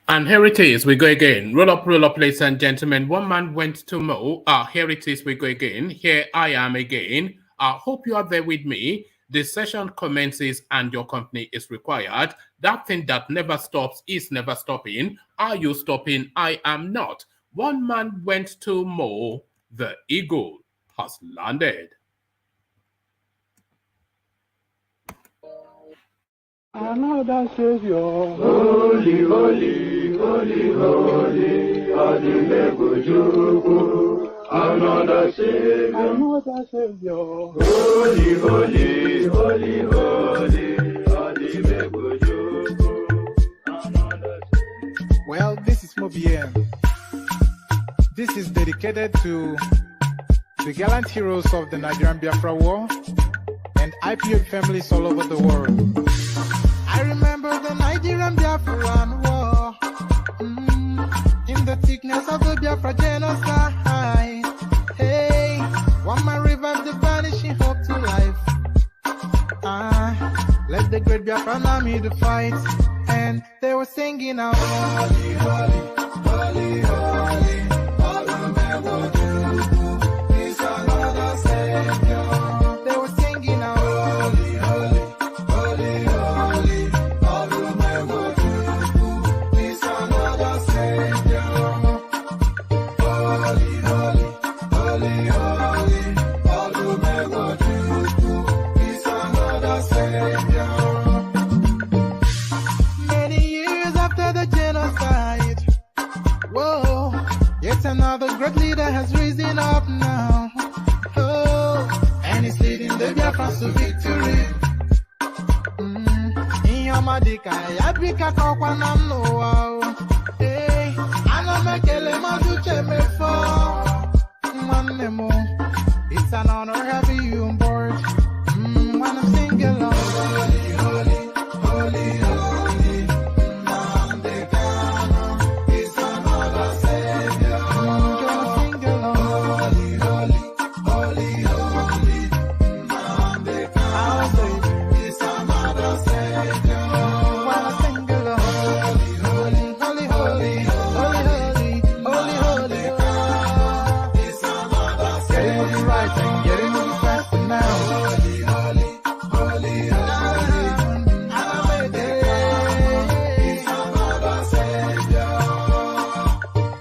And here it is, we go again. Roll up, ladies and gentlemen. One man went to mow. Here it is, we go again. Here I am again. I hope you are there with me. The session commences and your company is required. That thing that never stops is never stopping. Are you stopping? I am not. One man went to mow. The eagle has landed. Another Savior. Holy, holy, holy, holy, ADELEKE. Another Savior. Another Savior. Holy, holy, holy, holy, ADELEKE. Well, this is Mobien. This is dedicated to the gallant heroes of the Nigerian Biafra War and IPO families all over the world. I remember the Nigerian Biafran War, in the thickness of the Biafra genocide. Hey, one man revived the vanishing hope to life. Let the great Biafran army to fight, and they were singing out, holy, holy, holy, holy, all the men will do is another Savior. They were singing out, holy, holy, holy, holy, all the men will do is another Savior. Holy, holy, holy, holy, all the men will do is another Savior. Many years after the genocide, whoa, yet another great leader has risen up now. Oh, and he's leading the Biafrans to victory. Inyomadika, yabika kwa namno. Hey, anamekele maduche mefo. Manemo, it's an honor having you on board. When I'm singing along, holy, holy, holy, holy, Mandekano is another Savior. Gonna sing along, holy, holy, holy, holy, Mandekano is another Savior. When I sing along, holy, holy, holy, holy, holy, holy, holy, holy, is another Savior. Getting moving right and getting moving faster now. Holy, holy, holy, holy, is another Savior.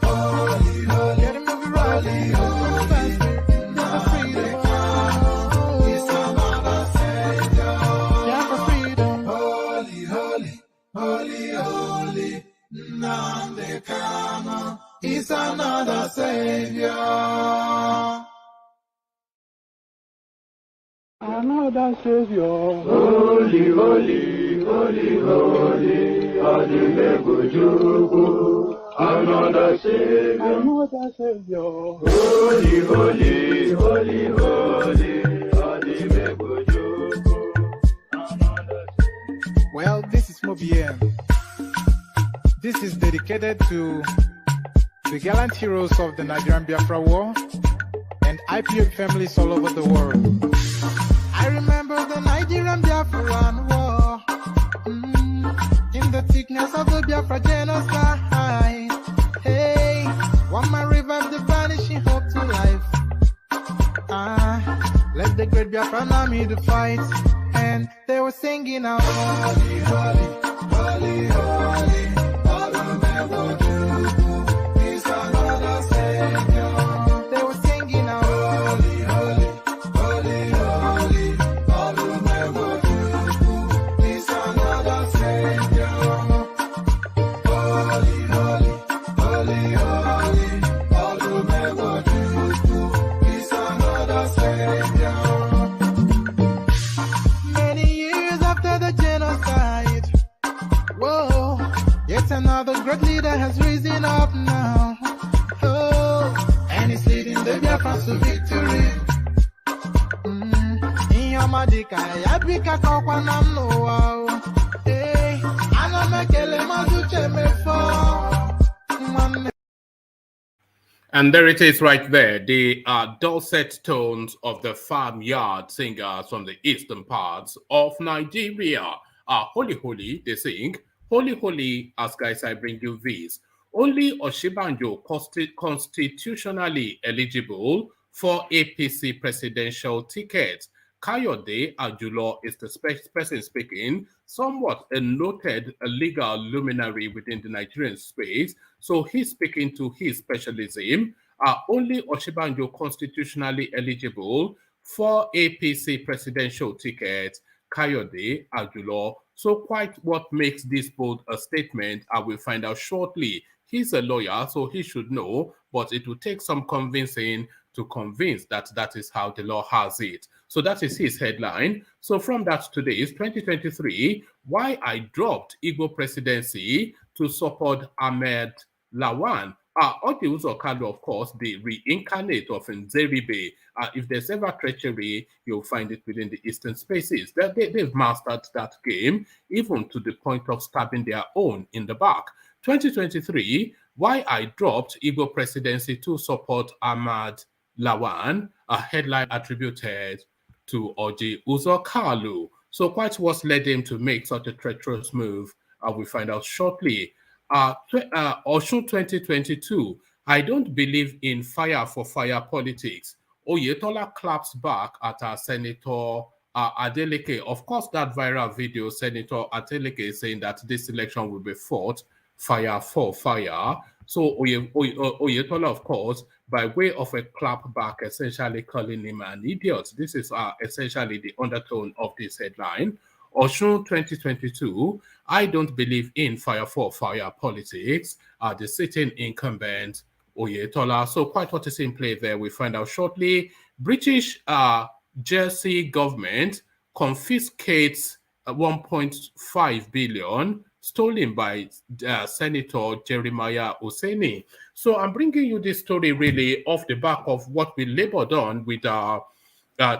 Holy, holy, getting moving right and moving faster. Never freedom. Is another Savior. Never freedom. Holy, holy, holy, holy, Nandekano is another Savior. Another Savior. Holy, holy, holy, holy, ADELEKE. Another Savior. Another Savior. Holy, holy, holy, holy, ADELEKE. Well, this is Mobien. This is dedicated to the gallant heroes of the Nigerian Biafra War and IPO families all over the world. I remember the Nigerian Biafran War, in the thickness of the Biafra genocide. Hey, one man revived the vanishing hope to life. Let the great Biafran army to fight, and they were singing out, holy, holy, holy, holy, all the men will do is another Savior. They were singing out, holy, holy, holy, holy, all the men will do is another Savior. Holy, holy, holy, holy, all the men will do is another Savior. Many years after the genocide, whoa, yet another great leader has risen up now. Oh, and he's leading the Biafrans to victory. Inyomadika, yabika kwa namno. Hey, anamekele maduche mefo. And there it is right there, the dulcet tones of the farmyard singers from the eastern parts of Nigeria. Holy, holy, they sing. Holy, as guys, I bring you this. Only Osinbajo constitutionally eligible for APC presidential ticket. Kayode Ajulo is the person speaking, somewhat a noted legal luminary within the Nigerian space. So he's speaking to his specialism. Only Osinbajo constitutionally eligible for APC presidential ticket. Kayode Ajulo. So quite what makes this bold a statement, I will find out shortly. He's a lawyer, so he should know, but it will take some convincing to convince that that is how the law has it. So that is his headline. So from that today is 2023, why I dropped Igbo presidency to support Ahmed Lawan. Odiuzo Okada, of course, the reincarnate of Nzeribe. If there's ever treachery, you'll find it within the eastern spaces. They've mastered that game, even to the point of stabbing their own in the back. 2023, why I dropped Igbo presidency to support Ahmad Lawan, a headline attributed to Odiuzo Kalu. So quite what led him to make such a treacherous move, we'll find out shortly. Osun 2022, I don't believe in fire for fire politics. OYETOLA claps back at our Senator Adeleke. Of course, that viral video, Senator Adeleke is saying that this election will be fought fire for fire. So OYETOLA, of course, by way of a clap back, essentially calling him an idiot. This is essentially the undertone of this headline. Osun 2022, I don't believe in fire for fire politics. The sitting incumbent OYETOLA. So quite what is in play there, we find out shortly. British Jersey government confiscates 1.5 billion stolen by Senator Jeremiah Oseni. So I'm bringing you this story really off the back of what we labored on with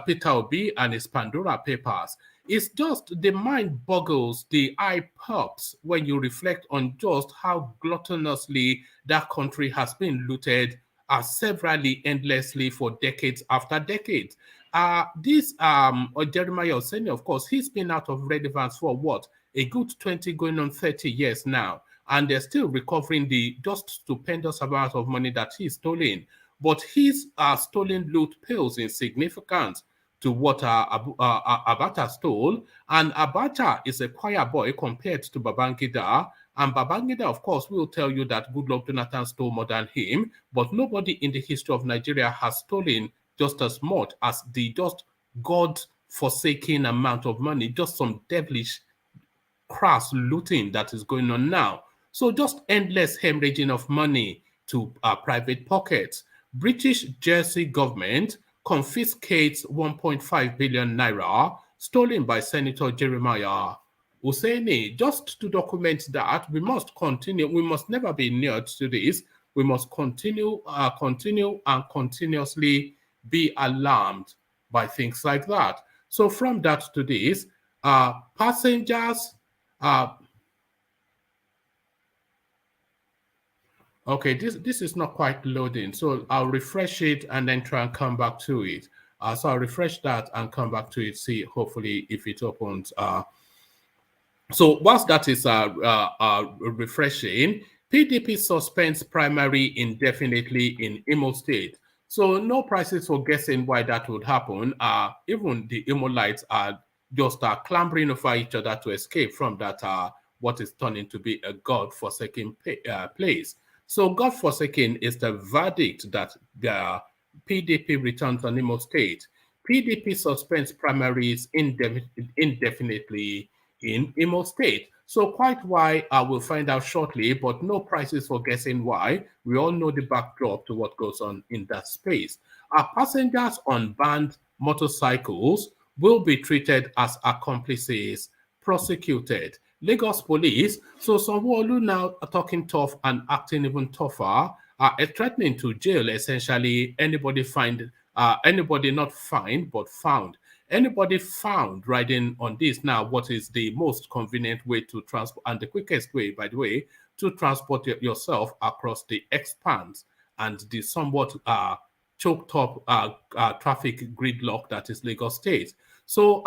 Peter Obi and his Pandora Papers. It's just the mind boggles, the eye pops when you reflect on just how gluttonously that country has been looted severally, endlessly for decades after decades. This Jeremiah Oseni, of course, he's been out of relevance for what? A good 20 going on 30 years now. And they're still recovering the just stupendous amount of money that he's stolen. But his stolen loot pales in significance to what Abacha stole. And Abacha is a choir boy compared to Babangida. And Babangida, of course, will tell you that Goodluck Jonathan stole more than him. But nobody in the history of Nigeria has stolen just as much as the just God-forsaken amount of money, just some devilish crass looting that is going on now. So just endless hemorrhaging of money to private pockets. British Jersey government confiscates 1.5 billion naira stolen by Senator Jeremiah Oseni. Just to document that, we must continue. We must never be inured to this. We must continue and continuously be alarmed by things like that. So from that to this, passengers. Okay, this is not quite loading, so I'll refresh it and then try and come back to it. So I'll refresh that and come back to it, see hopefully if it opens. So whilst that is refreshing, PDP suspends primary indefinitely in Imo State. So no prices for guessing why that would happen. Even the Imolites are just clambering over each other to escape from that what is turning to be a God-forsaken place. So God-forsaken is the verdict that the PDP returns on Imo State. PDP suspends primaries indefinitely in Imo State. So quite why I will find out shortly, but no prices for guessing why. We all know the backdrop to what goes on in that space. Our passengers on banned motorcycles will be treated as accomplices, prosecuted. Lagos police, so Sanwo Olu now are talking tough and acting even tougher, threatening to jail essentially anybody anybody not fined but found. Anybody found riding on this now, what is the most convenient way to transport and the quickest way, by the way, to transport yourself across the expanse and the somewhat choked up traffic gridlock that is Lagos State. So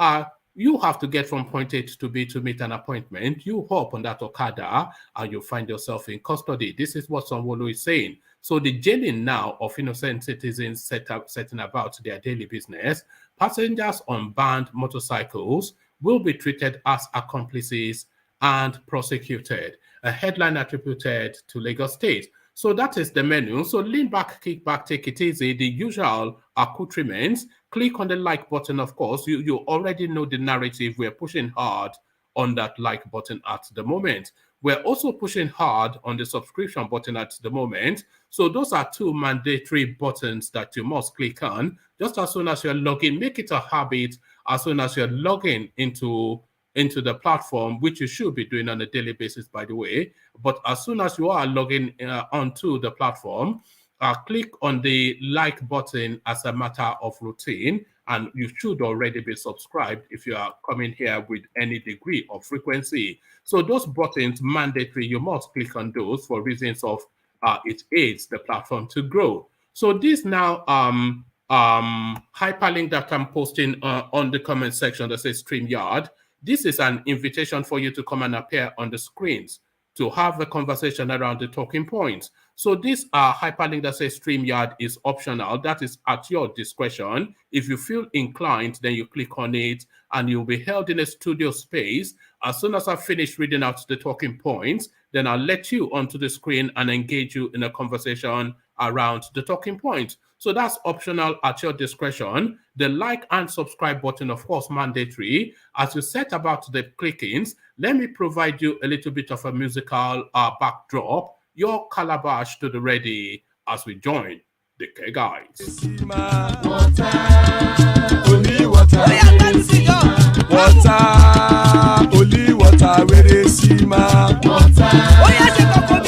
You have to get from point A to B to meet an appointment. You hop on that Okada and you find yourself in custody. This is what Sanwo Olu is saying. So the jailing now of innocent citizens setting about their daily business, passengers on banned motorcycles will be treated as accomplices and prosecuted. A headline attributed to Lagos State. So that is the menu. So lean back, kick back, take it easy. The usual accoutrements. Click on the like button, of course. You already know the narrative. We're pushing hard on that like button at the moment. We're also pushing hard on the subscription button at the moment. So those are two mandatory buttons that you must click on just as soon as you're logging. Make it a habit as soon as you're logging into the platform, which you should be doing on a daily basis, by the way. But as soon as you are logging onto the platform, click on the like button as a matter of routine, and you should already be subscribed if you are coming here with any degree of frequency. So those buttons, mandatory, you must click on those for reasons of it aids the platform to grow. So this now hyperlink that I'm posting on the comment section that says StreamYard, this is an invitation for you to come and appear on the screens to have a conversation around the talking points. So this hyperlink that says StreamYard is optional. That is at your discretion. If you feel inclined, then you click on it and you'll be held in a studio space. As soon as I finish reading out the talking points, then I'll let you onto the screen and engage you in a conversation around the talking point. So that's optional at your discretion. The like and subscribe button, of course, mandatory. As you set about the clickings, let me provide you a little bit of a musical backdrop. Your calabash to the ready as we join the K guys. Water, only water, only water, where they see ma. Water, only water, where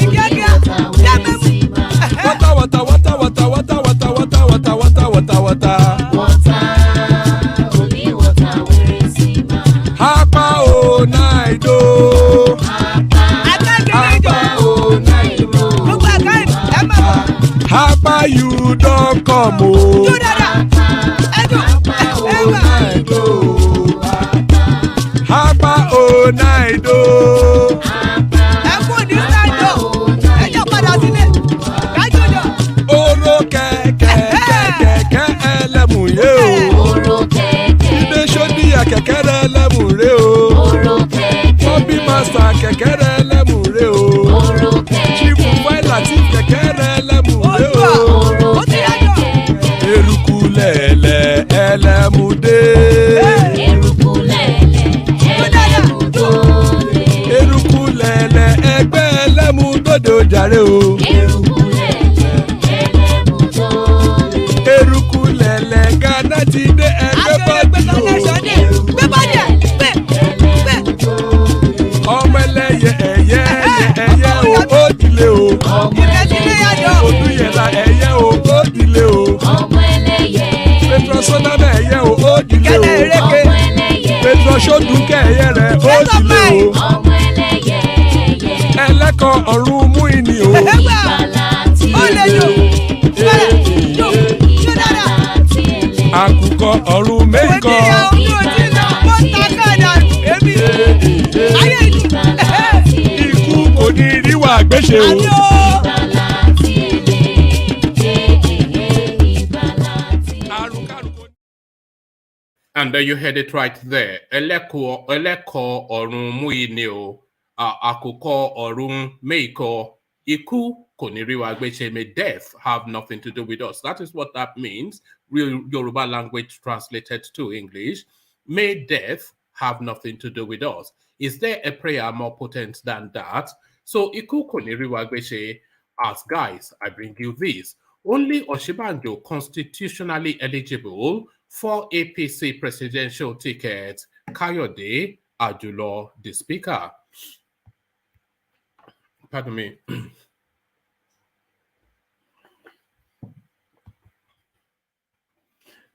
they see ma. Hapa o naido. Hapa you don't come o. Hapa o naido. Oro kẹ̀kẹ́ ẹlẹ́mù yé o. Ilé sọ́dí kẹ̀kẹ́ ẹlẹ́mù rẹ o. Bobby master kẹ̀kẹ́ ẹlẹ́mù rẹ o. Chief Wáìlà tí kẹ̀kẹ́ ẹlẹ́mù rẹ o. Eruku lẹ̀lẹ̀ ẹlẹ́mù dé. Eruku lẹ̀lẹ̀ ẹgbẹ́ ẹlẹ́mù dòde ojàre o. Eruku lẹ̀lẹ̀ Ghana ti dé ẹgbẹ́ bọ́dì o. Ọmọ ẹlẹ́yẹ ẹyẹ o ó dilé o. Odúyẹ̀lá ẹyẹ o ó dilé o. Petrosoname ẹyẹ o ó dilé o. Petrosodúnkẹ́ ẹyẹ rẹ̀ ó dilé o. Ẹlẹ́kọ̀ ọ̀run mú ìní o. Àkùkọ ọ̀run mẹ́kọ̀. Ikú kò ní ríwà gbéṣe o. And you heard it right there. Eleko ọ̀run mú ìní o. Àkùkọ ọ̀run mẹ́kọ̀. Ikú kò ní ríwà gbéṣe. May death have nothing to do with us. That is what that means. Real Yoruba language translated to English. May death have nothing to do with us. Is there a prayer more potent than that? So Iku kò ní ríwà gbéṣe. As guys, I bring you this. Only Osinbajo constitutionally eligible for APC presidential ticket. Kayode Ajulo, the speaker. Pardon me.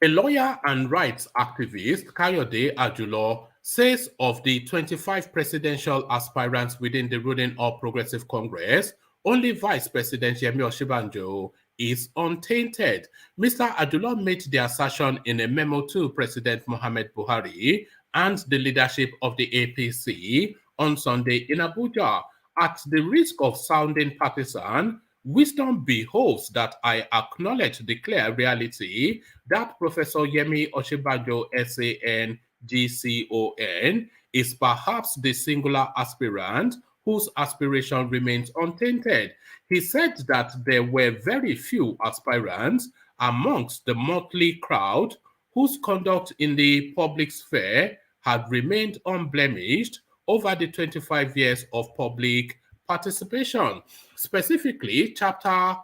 A lawyer and rights activist, Kayode Ajulo, says of the 25 presidential aspirants within the ruling All Progressive Congress, only Vice President Yemi Osinbajo is untainted. Mr. Ajulo made the assertion in a memo to President Muhammad Buhari and the leadership of the APC on Sunday in Abuja. At the risk of sounding partisan, wisdom behoves that I acknowledge the clear reality that Professor Yemi Osinbajo, SAN, GCON, is perhaps the singular aspirant whose aspiration remains untainted. He said that there were very few aspirants amongst the motley crowd whose conduct in the public sphere had remained unblemished over the 25 years of public participation. Specifically, Chapter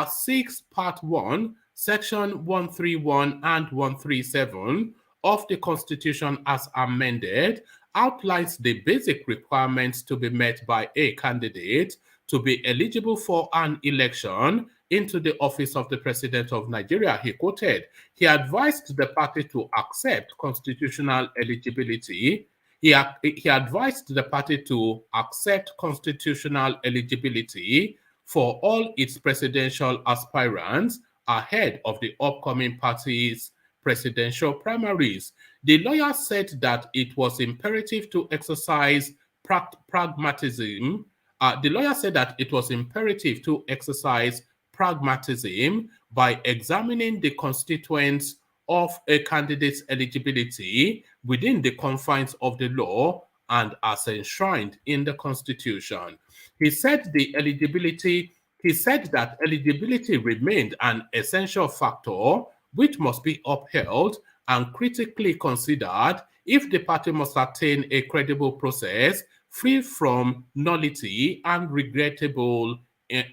6, Part 1, Section 131 and 137 of the Constitution as amended outlines the basic requirements to be met by a candidate to be eligible for an election into the office of the President of Nigeria, he quoted. He advised the party to accept constitutional eligibility. He advised the party to accept constitutional eligibility for all its presidential aspirants ahead of the upcoming party's presidential primaries. The lawyer said that it was imperative to exercise pragmatism. The lawyer said that it was imperative to exercise pragmatism by examining the constituents of a candidate's eligibility within the confines of the law and as enshrined in the Constitution. He said that eligibility remained an essential factor which must be upheld and critically considered if the party must attain a credible process free from nullity and regrettable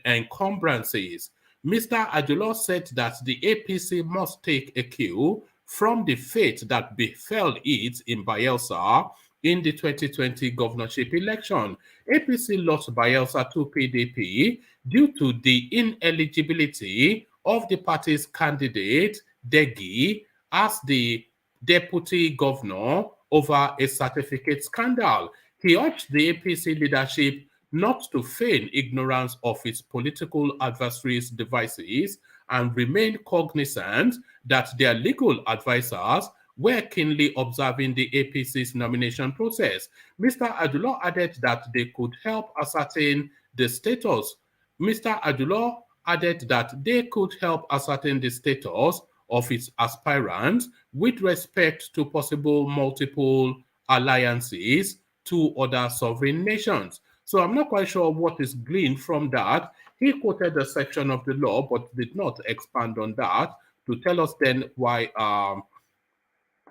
encumbrances. Mr. Adeloke said that the APC must take a cue from the fate that befell it in Bayelsa in the 2020 governorship election. APC lost Bayelsa to PDP due to the ineligibility of the party's candidate, Degi, as the deputy governor over a certificate scandal. He urged the APC leadership not to feign ignorance of its political adversaries' devices and remain cognizant that their legal advisors were keenly observing the APC's nomination process. Mr. Adeloke added that they could help ascertain the status. Mr. Adeloke added that they could help ascertain the status of its aspirants with respect to possible multiple alliances to other sovereign nations. So I'm not quite sure what is gleaned from that. He quoted a section of the law, but did not expand on that to tell us then why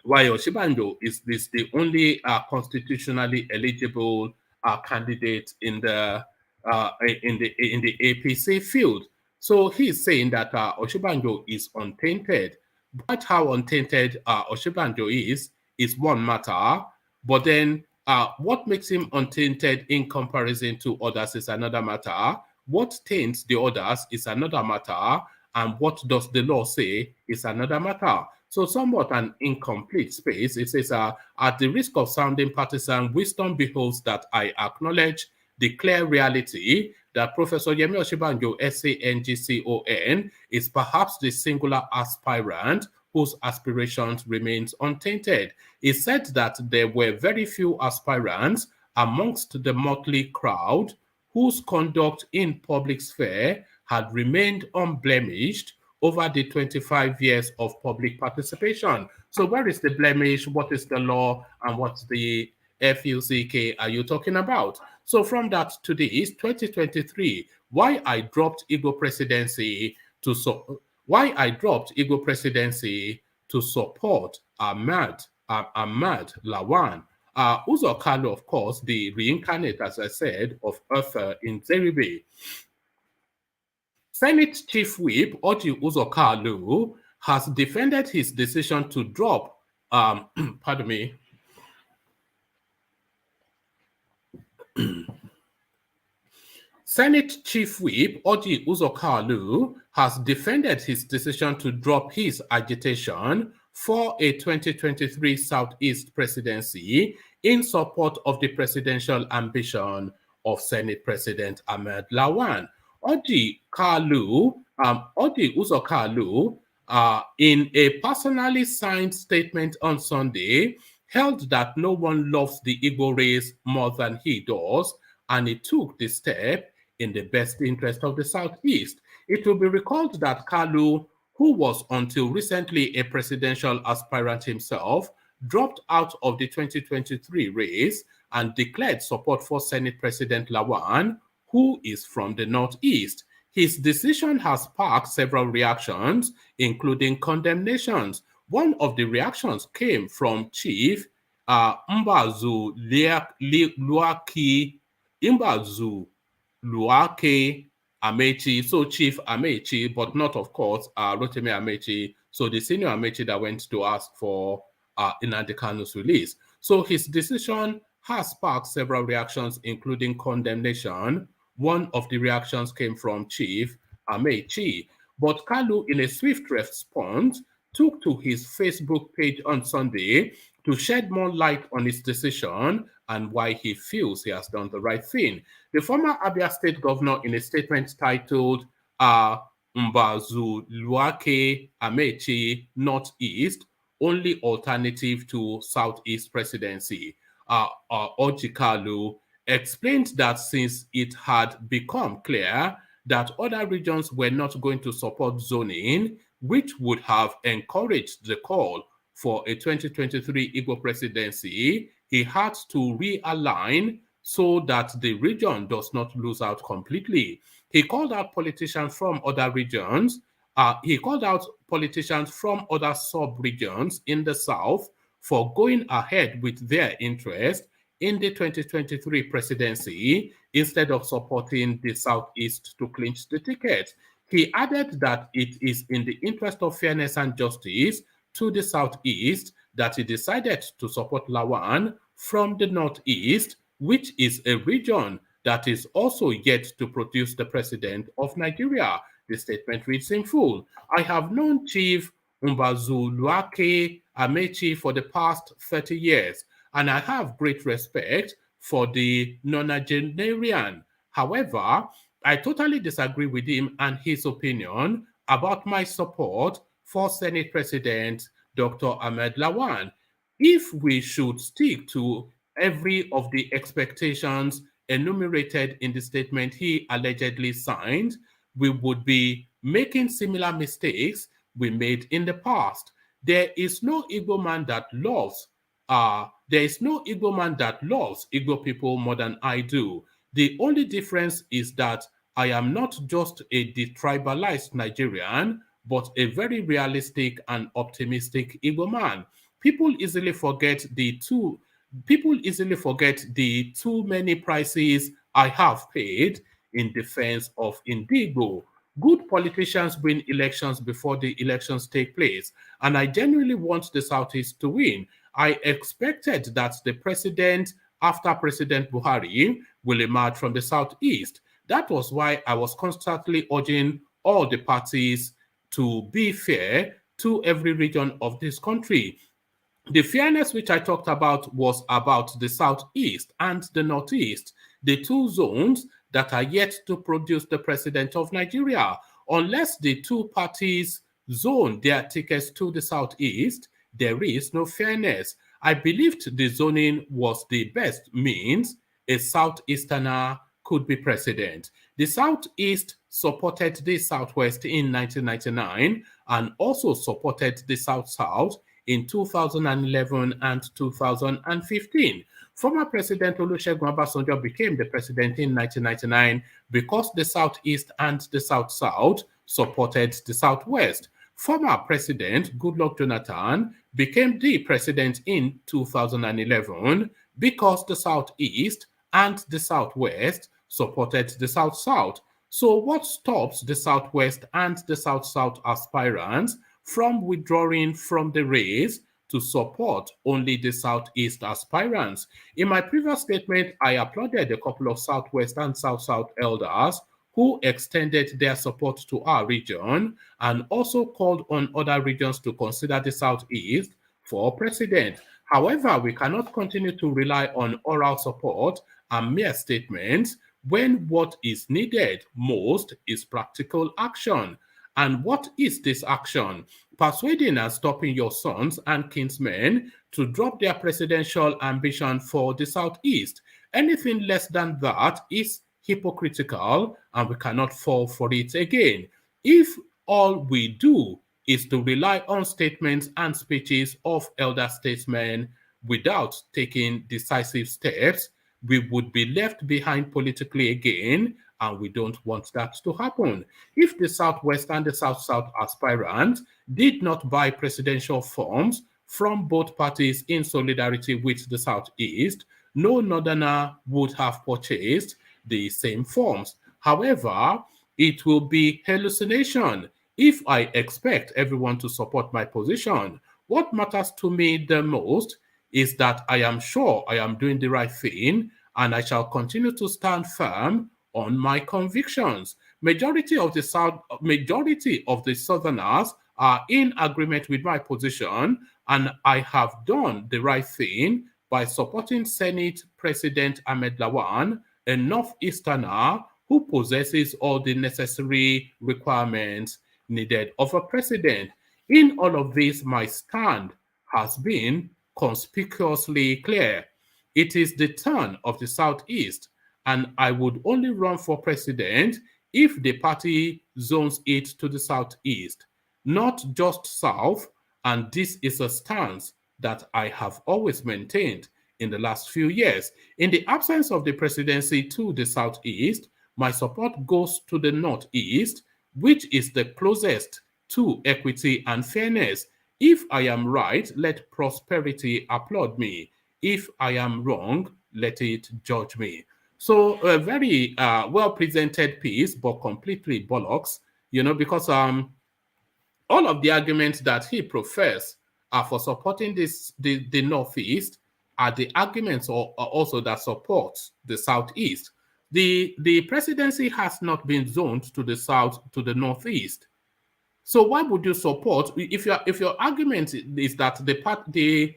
Osinbajo is the only constitutionally eligible candidate in the APC field. So he's saying that Osinbajo is untainted. But how untainted Osinbajo is one matter, but then what makes him untainted in comparison to others is another matter. What taints the others is another matter, and what does the law say is another matter. So somewhat an incomplete space. It says, at the risk of sounding partisan, wisdom behoves that I acknowledge the clear reality that Professor Yemi Osinbajo, SANGCON, is perhaps the singular aspirant whose aspirations remains untainted. He said that there were very few aspirants amongst the motley crowd whose conduct in public sphere had remained unblemished over the 25 years of public participation. So where is the blemish? What is the law? And what's the FUCK are you talking about? So from that to this 2023, why I dropped Igbo presidency to support Ahmad Lawan. Uzo Kalu, of course, the reincarnate, as I said, of Arthur in Zeribe. Senate Chief Whip Orji Uzo Kalu has defended his decision to drop, pardon me, Senate Chief Whip Orji Uzo Kalu has defended his decision to drop his agitation for a 2023 Southeast presidency in support of the presidential ambition of Senate President Ahmad Lawan. Orji Uzo Kalu, in a personally signed statement on Sunday, held that no one loves the Igbo race more than he does, and he took the step in the best interest of the Southeast. It will be recalled that Kalu, who was until recently a presidential aspirant himself, dropped out of the 2023 race and declared support for Senate President Lawan, who is from the Northeast. His decision has sparked several reactions, including condemnations. One of the reactions came from Chief Mbazu Luake Amechi, so Chief Amechi, but not, of course, Rotimi Amechi, so the senior Amechi that went to ask for Nnamdi Kanu's release. So his decision has sparked several reactions, including condemnation. One of the reactions came from Chief Amechi, but Kalu, in a swift response, took to his Facebook page on Sunday to shed more light on his decision and why he feels he has done the right thing. The former Abia State governor, in a statement titled Mbazu Luake Amechi Northeast, only alternative to Southeast presidency, Ojikalu, explained that since it had become clear that other regions were not going to support zoning, which would have encouraged the call for a 2023 Igbo presidency, he had to realign so that the region does not lose out completely. He called out politicians from other regions. He called out politicians from other sub-regions in the South for going ahead with their interest in the 2023 presidency instead of supporting the Southeast to clinch the ticket. He added that it is in the interest of fairness and justice to the Southeast that he decided to support Lawan from the Northeast, which is a region that is also yet to produce the president of Nigeria. The statement reads in full: I have known Chief Mbazu Luake Amechi for the past 30 years, and I have great respect for the nonagenarian. However, I totally disagree with him and his opinion about my support for Senate President Dr. Ahmed Lawan. If we should stick to every of the expectations enumerated in the statement he allegedly signed, we would be making similar mistakes we made in the past. There is no Igbo man that loves Igbo people more than I do. The only difference is that I am not just a detribalized Nigerian, but a very realistic and optimistic Igbo man. People easily forget the too many prices I have paid in defense of Indigo. Good politicians win elections before the elections take place, and I genuinely want the Southeast to win. I expected that the president, after President Buhari, will emerge from the Southeast. That was why I was constantly urging all the parties to be fair to every region of this country. The fairness which I talked about was about the Southeast and the Northeast, the two zones that are yet to produce the president of Nigeria. Unless the two parties zone their tickets to the Southeast, there is no fairness. I believed the zoning was the best means a Southeasterner could be president. The Southeast supported the Southwest in 1999 and also supported the South-South in 2011 and 2015. Former President Olusegun Obasanjo became the president in 1999 because the Southeast and the South-South supported the Southwest. Former President Goodluck Jonathan became the president in 2011 because the Southeast and the Southwest supported the South-South. So what stops the Southwest and the South-South aspirants from withdrawing from the race to support only the Southeast aspirants? In my previous statement, I applauded a couple of Southwest and South-South elders who extended their support to our region and also called on other regions to consider the Southeast for president. However, we cannot continue to rely on oral support and mere statements when what is needed most is practical action. And what is this action? Persuading and stopping your sons and kinsmen to drop their presidential ambition for the Southeast. Anything less than that is hypocritical, and we cannot fall for it again. If all we do is to rely on statements and speeches of elder statesmen without taking decisive steps, we would be left behind politically again, and we don't want that to happen. If the Southwest and the South-South aspirants did not buy presidential forms from both parties in solidarity with the Southeast, no Northerner would have purchased the same forms. However, it will be hallucination if I expect everyone to support my position. What matters to me the most is that I am sure I am doing the right thing, and I shall continue to stand firm on my convictions. Majority of the Southerners are in agreement with my position, and I have done the right thing by supporting Senate President Ahmed Lawan, a Northeasterner who possesses all the necessary requirements needed of a president. In all of this, my stand has been conspicuously clear. It is the turn of the Southeast, and I would only run for president if the party zones it to the Southeast, not just South, and this is a stance that I have always maintained in the last few years. In the absence of the presidency to the Southeast, my support goes to the Northeast, which is the closest to equity and fairness. If I am right, let prosperity applaud me. If I am wrong, let it judge me. So a very well-presented piece, but completely bollocks, because all of the arguments that he professed for supporting the Northeast are the arguments also that support the Southeast. The presidency has not been zoned to the South, to the Northeast. So why would you support, if your argument is that the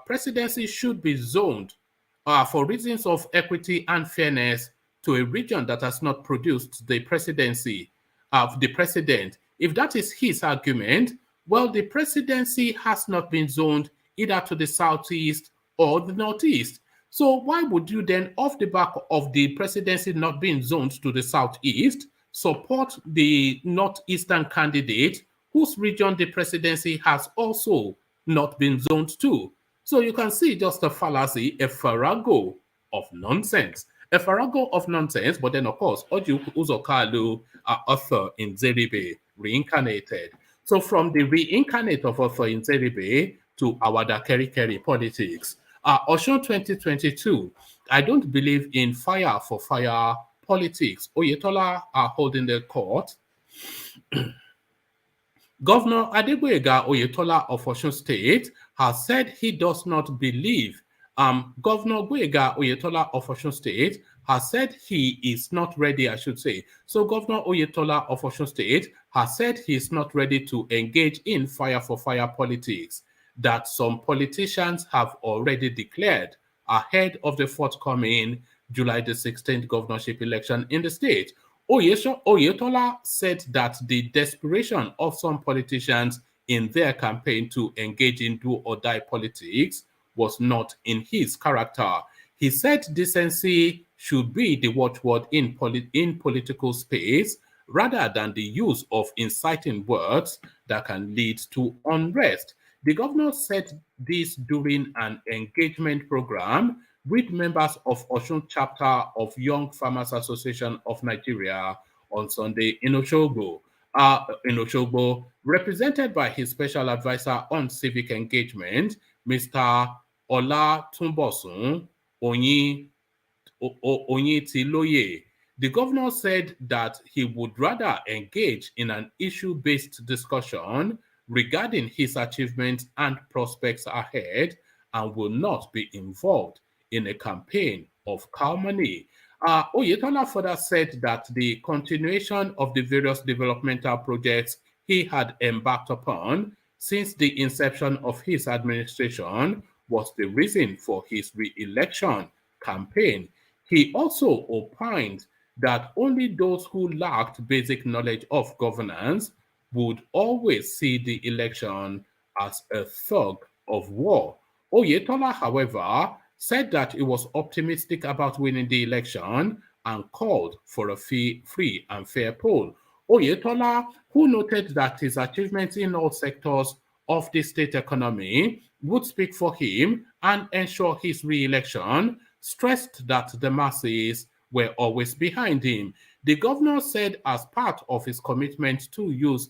presidency should be zoned for reasons of equity and fairness to a region that has not produced the presidency of the president? If that is his argument, well, the presidency has not been zoned either to the Southeast or the Northeast. So why would you then, off the back of the presidency not being zoned to the Southeast, support the Northeastern candidate whose region the presidency has also not been zoned to? So you can see just a fallacy, a farrago of nonsense. A farrago of nonsense, but then of course, Oju Uzokalu, author in Zeribe, reincarnated. So from the reincarnate of author in Zeribe to Awada Keri politics, Osun 2022, I don't believe in fire for fire politics. OYETOLA are holding the court. Governor Adegboyega Oyetola of Osun State has said he does not believe. Governor Boyega Oyetola of Osun State has said he is not ready, I should say. So Governor Oyetola of Osun State has said he is not ready to engage in fire for fire politics that some politicians have already declared ahead of the forthcoming July the 16th governorship election in the state. Oyetola said that the desperation of some politicians in their campaign to engage in do-or-die politics was not in his character. He said decency should be the watchword in political space rather than the use of inciting words that can lead to unrest. The governor said this during an engagement program with members of Osun chapter of Young Farmers Association of Nigeria on Sunday in Osogbo. Represented by his special advisor on civic engagement, Mr. Ola Tumbosun Onyetiloye. The governor said that he would rather engage in an issue-based discussion regarding his achievements and prospects ahead and will not be involved in a campaign of calumny. Oyetola further said that the continuation of the various developmental projects he had embarked upon since the inception of his administration was the reason for his re-election campaign. He also opined that only those who lacked basic knowledge of governance would always see the election as a thug of war. Oyetola, however, said that he was optimistic about winning the election and called for a free and fair poll. Oyetola, who noted that his achievements in all sectors of the state economy would speak for him and ensure his re-election, stressed that the masses were always behind him. The governor said as part of his commitment to youth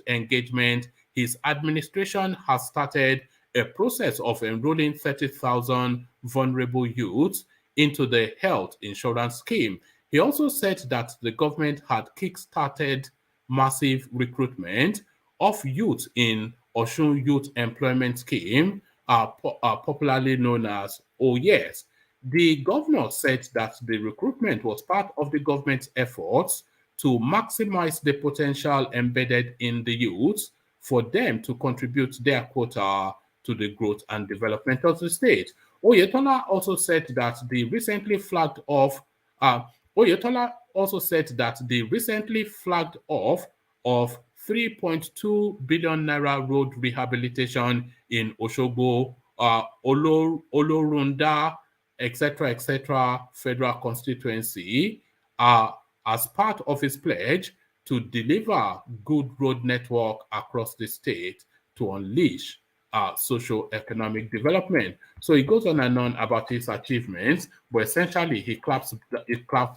engagement, his administration has started a process of enrolling 30,000 vulnerable youths into the health insurance scheme. He also said that the government had kick-started massive recruitment of youth in Osun Youth Employment Scheme, popularly known as OYES. The governor said that the recruitment was part of the government's efforts to maximize the potential embedded in the youths for them to contribute their quota to the growth and development of the state. Oyetola also said that the recently flagged off of 3.2 billion naira road rehabilitation in Osogbo, Olorunda, etc., federal constituency, as part of his pledge to deliver good road network across the state to unleash socio-economic development. So he goes on and on about his achievements, but essentially he claps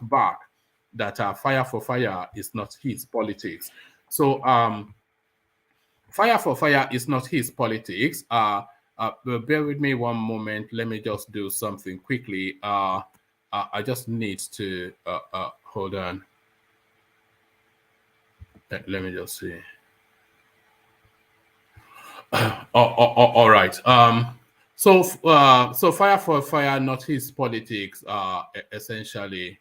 back that fire for fire is not his politics. So fire for fire is not his politics. Bear with me one moment. Let me just do something quickly. I just need to hold on. Let me just see. All right. So fire for fire, not his politics. Essentially,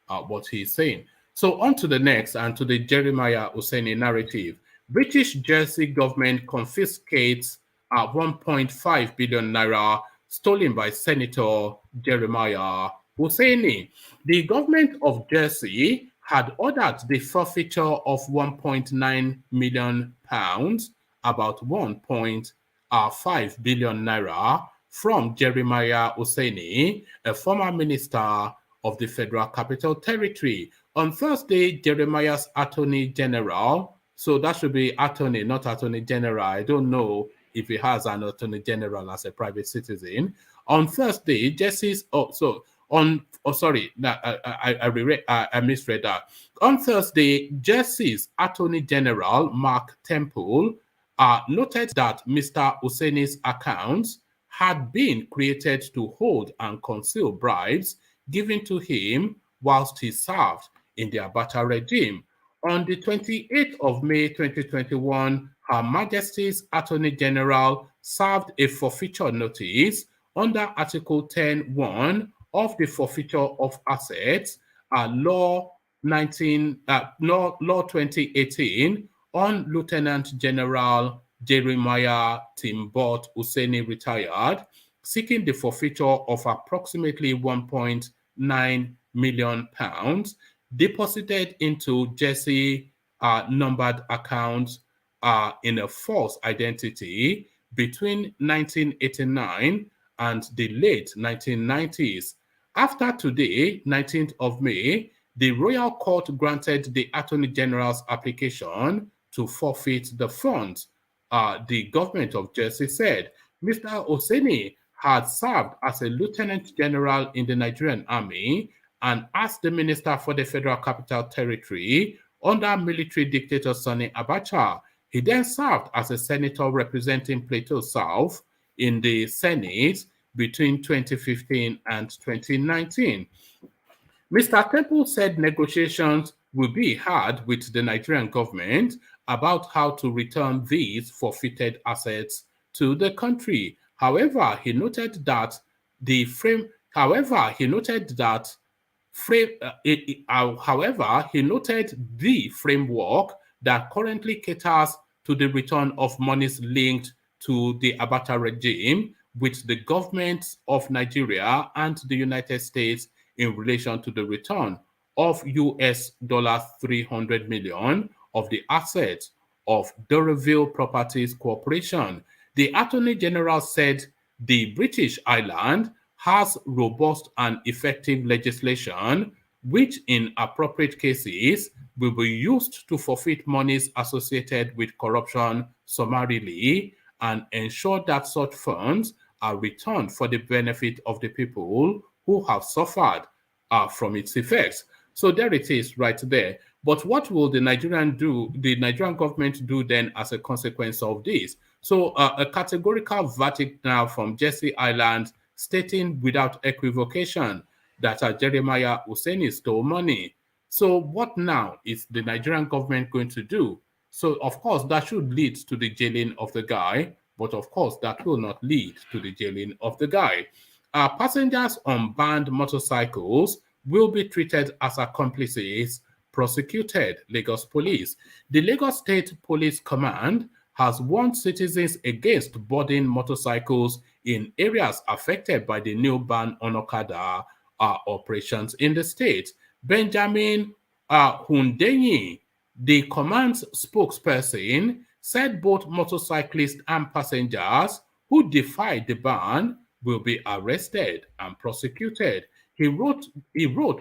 what he's saying. So on to the next and to the Jeremiah Husseini narrative. British Jersey government confiscates 1.5 billion naira stolen by Senator Jeremiah Husseini. The government of Jersey had ordered the forfeiture of 1.9 million pounds, about 1.5 billion naira, from Jeremiah Husseini, a former minister of the Federal Capital Territory. On Thursday, Jeremiah's Attorney General, so that should be attorney, not Attorney General. I don't know if he has an Attorney General as a private citizen. On Thursday, I misread that. On Thursday, Jesse's Attorney General, Mark Temple, noted that Mr. Husseini's accounts had been created to hold and conceal bribes given to him whilst he served in the Abacha regime. On the 28th of May 2021, Her Majesty's Attorney General served a forfeiture notice under Article 10(1) of the Forfeiture of Assets, Law 2018, on Lieutenant General Jeremiah Timbot Husseini retired, seeking the forfeiture of approximately 1.9 million pounds deposited into Jesse numbered accounts in a false identity between 1989 and the late 1990s. After today, 19th of May, the Royal Court granted the Attorney General's application to forfeit the funds. The government of Jersey said Mr. Husseini had served as a Lieutenant General in the Nigerian Army and as the Minister for the Federal Capital Territory under military dictator Sani Abacha. He then served as a senator representing Plateau South in the Senate between 2015 and 2019. Mr. Temple said negotiations will be had with the Nigerian government about how to return these forfeited assets to the country. However, he noted that the framework that currently caters to the return of monies linked to the Abacha regime with the governments of Nigeria and the United States in relation to the return of US dollar 300 million of the assets of Doraville Properties Corporation. The Attorney General said the British Island has robust and effective legislation which in appropriate cases will be used to forfeit monies associated with corruption summarily and ensure that such funds are returned for the benefit of the people who have suffered from its effects. So there it is right there. But what will the Nigerian government do then as a consequence of this? So a categorical verdict now from Jersey Island stating without equivocation that Jeremiah Husseini stole money. So what now is the Nigerian government going to do? So of course that should lead to the jailing of the guy, but of course that will not lead to the jailing of the guy. Passengers on banned motorcycles will be treated as accomplices, prosecuted, Lagos Police. The Lagos State Police Command has warned citizens against boarding motorcycles in areas affected by the new ban on Okada operations in the state. Benjamin Hundeyi, the command's spokesperson, said both motorcyclists and passengers who defy the ban will be arrested and prosecuted. He wrote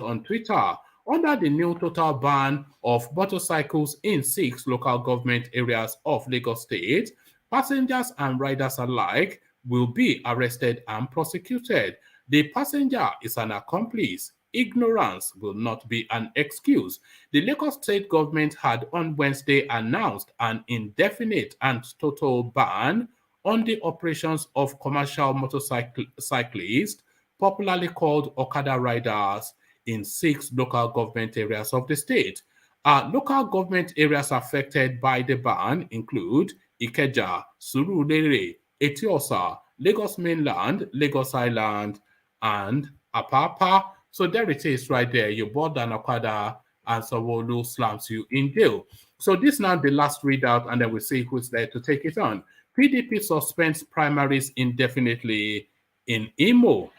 on Twitter, under the new total ban of motorcycles in 6 local government areas of Lagos State, passengers and riders alike will be arrested and prosecuted. The passenger is an accomplice. Ignorance will not be an excuse. The Lagos State government had on Wednesday announced an indefinite and total ban on the operations of commercial motorcyclists, popularly called Okada riders, in 6 local government areas of the state. Local government areas affected by the ban include Ikeja, Surulere, Etiosa, Lagos Mainland, Lagos Island, and Apapa. So there it is right there. You board an Okada and Sanwo Olu slams you in jail. So this is now the last readout, and then we'll see who's there to take it on. PDP suspends primaries indefinitely in Imo.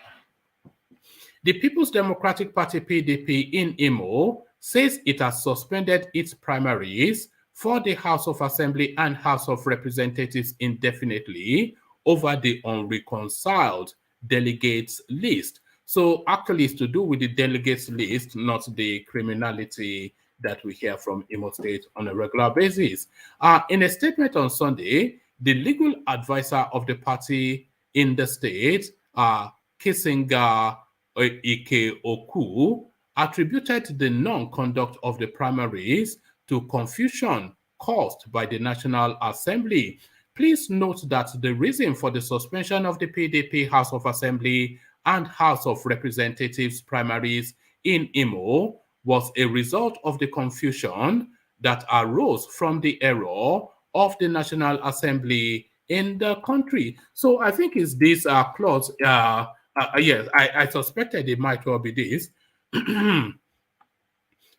The People's Democratic Party PDP in Imo says it has suspended its primaries for the House of Assembly and House of Representatives indefinitely over the unreconciled delegates list. So actually it's to do with the delegates list, not the criminality that we hear from Imo State on a regular basis. In a statement on Sunday, the legal advisor of the party in the state, Kissinger Ike Oku, attributed the non-conduct of the primaries to confusion caused by the National Assembly. Please note that the reason for the suspension of the PDP House of Assembly and House of Representatives primaries in Imo was a result of the confusion that arose from the error of the National Assembly in the country. So I think it's this clause. Yes, I suspected it might well be this.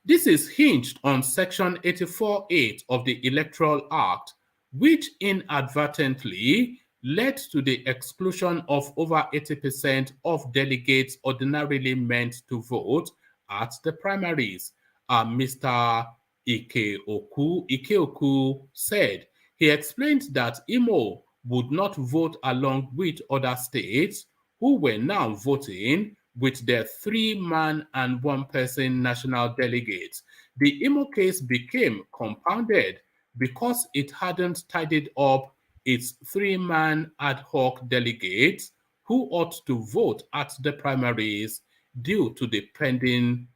This is hinged on Section 84(8) of the Electoral Act, which inadvertently led to the exclusion of over 80% of delegates ordinarily meant to vote at the primaries. Mr. Ike Oku said he explained that Imo would not vote along with other states who were now voting with their 3-man and 1-person national delegates. The Imo case became compounded because it hadn't tidied up its 3-man ad hoc delegates who ought to vote at the primaries due to the pending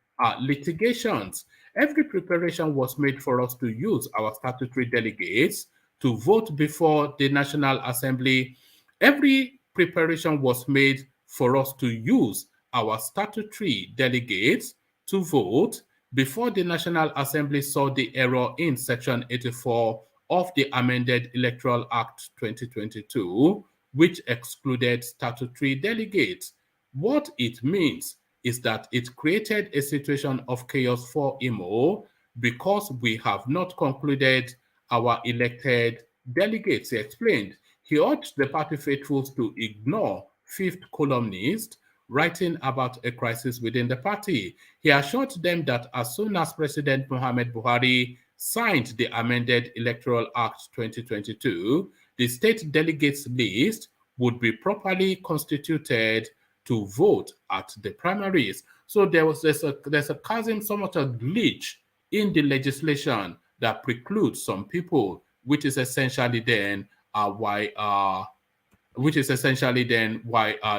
litigations. Every preparation was made for us to use our statutory delegates to vote before the National Assembly. Every preparation was made for us to use our statutory delegates to vote before the National Assembly saw the error in Section 84 of the amended Electoral Act 2022, which excluded statutory delegates. What it means is that it created a situation of chaos for Imo because we have not concluded our elected delegates, he explained. He urged the party faithfuls to ignore fifth columnist writing about a crisis within the party. He assured them that as soon as President Muhammad Buhari signed the amended Electoral Act 2022, the state delegates list would be properly constituted to vote at the primaries. So there's a chasm, somewhat a glitch in the legislation that precludes some people, which is essentially then why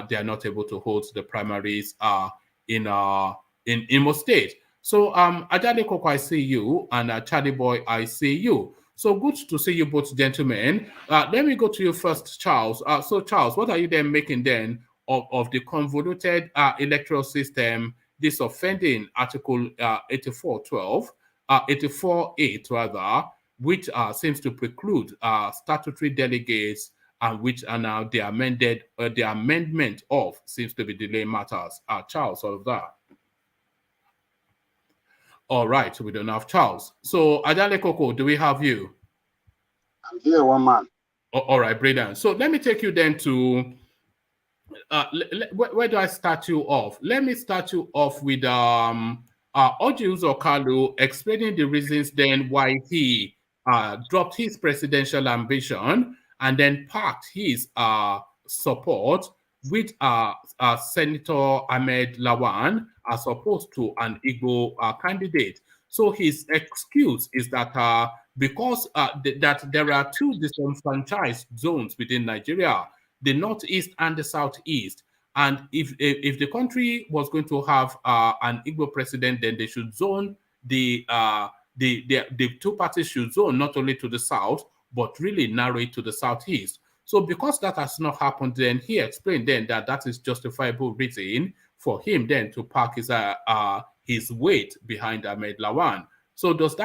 they are not able to hold the primaries in Imo State. So Adeleke, I see you, and Charlie Boy, I see you. So good to see you both, gentlemen. Let me go to you first, Charles. So Charles, what are you then making then of the convoluted electoral system, this offending Article 84.12, 84.8 rather, which seems to preclude statutory delegates, and which are now the amendment of seems to be delaying matters. Charles, all of that. All right, we don't have Charles. So Adeleke, do we have you? I'm here, one man. All right, brilliant. So let me take you then to where do I start you off? Let me start you off with Oji Okada explaining the reasons then why he dropped his presidential ambition and then parked his support with Senator Ahmed Lawan as opposed to an Igbo candidate. So his excuse is that because that there are two disenfranchised zones within Nigeria, the Northeast and the Southeast, and if the country was going to have an Igbo president, then they should zone the two parties should zone not only to the South, but really narrow it to the Southeast. So because that has not happened, then he explained then that is justifiable reason for him then to park his weight behind Ahmed Lawan. So does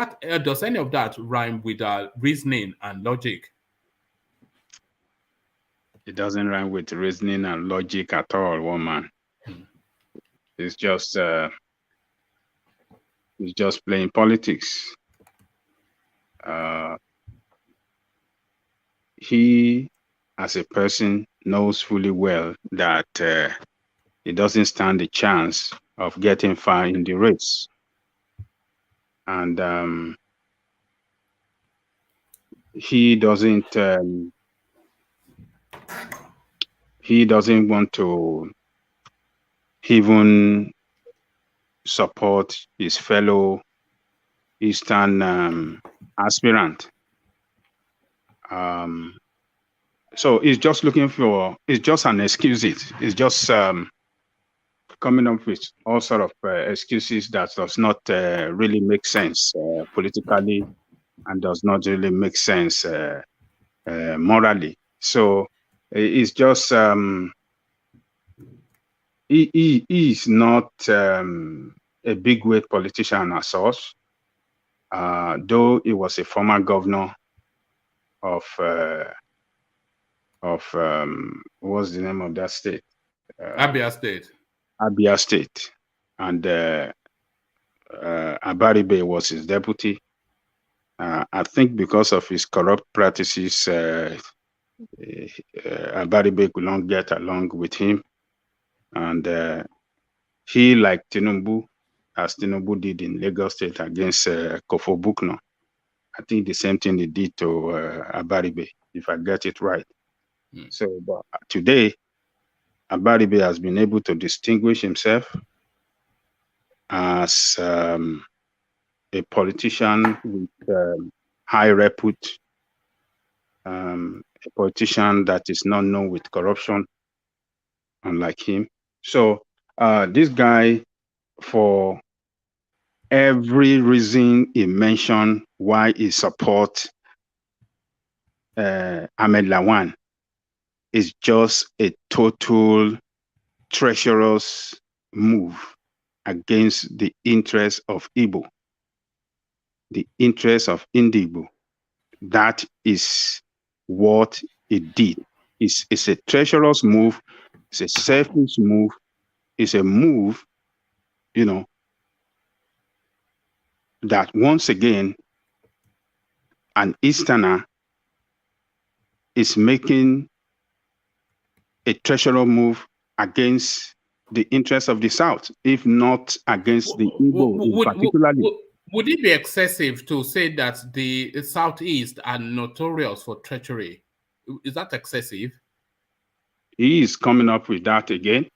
any of that rhyme with reasoning and logic? It doesn't rhyme with reasoning and logic at all, one man. It's just playing politics. He, as a person, knows fully well that he doesn't stand a chance of getting far in the race. And he doesn't want to even support his fellow Eastern aspirant. So he's just looking for, it's just an excuse. It's just coming up with all sort of excuses that does not really make sense politically and does not really make sense morally. So it's just, he is not a big weight politician as such, though he was a former governor of what's the name of that state? Abia State. Abia State. And Abaribe was his deputy. I think because of his corrupt practices, Abaribe could not get along with him. And he, like Tinubu, as Tinubu did in Lagos State against Kofo Bukno, I think the same thing they did to Abaribe, if I get it right. So but today, Abaribe has been able to distinguish himself as a politician with high repute, a politician that is not known with corruption, unlike him. So this guy, for every reason he mentioned why he supports Ahmed Lawan, is just a total treacherous move against the interests of Igbo, the interests of Indigo. That is what it did. It's a treacherous move. It's a selfish move. It's a move, you know, that once again, an Easterner is making a treacherous move against the interests of the South, if not against the Igbo in particularly. Would it be excessive to say that the Southeast are notorious for treachery? Is that excessive? He is coming up with that again.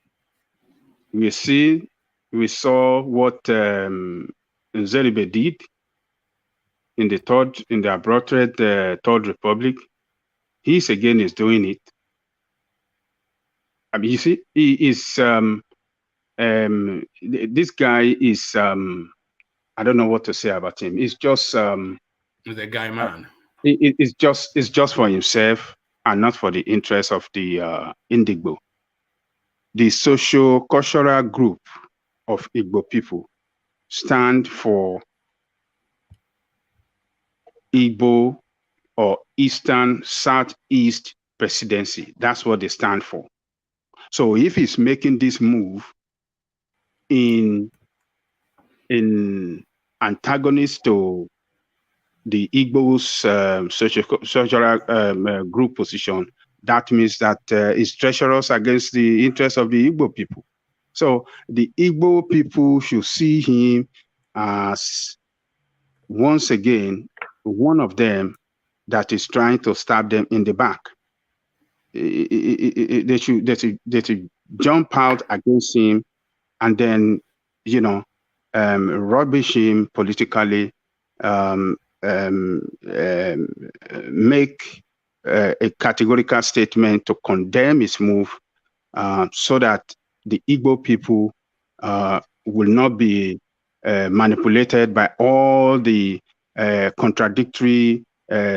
We saw what Nzeribe did in the aborted Third Republic. He is doing it. I mean, you see, he is this guy is I don't know what to say about him. He's just he's a guy man. It's just for himself and not for the interests of the Indigbo. The socio-cultural group of Igbo people stand for Igbo or Eastern Southeast Presidency. That's what they stand for. So if he's making this move in antagonist to the Igbo's social group position, that means that it's treacherous against the interests of the Igbo people. So the Igbo people should see him as, once again, one of them that is trying to stab them in the back. They should jump out against him and then, rubbish him politically, make a categorical statement to condemn his move, so that the Igbo people will not be manipulated by all the contradictory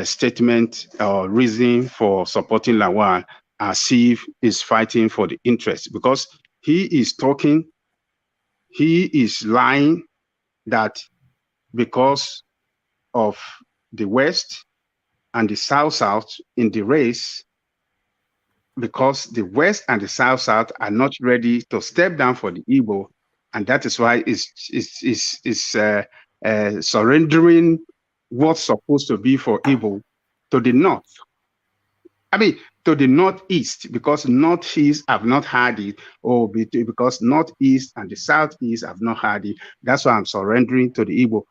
statement or reason for supporting Lawal, as if he's fighting for the interest, because he is lying that because of the West and the South in the race, because the West and the South are not ready to step down for the Igbo, and that is why it's surrendering what's supposed to be for Igbo to the North. I mean, to the Northeast, because Northeast have not had it, or because Northeast and the Southeast have not had it. That's why I'm surrendering to the Igbo.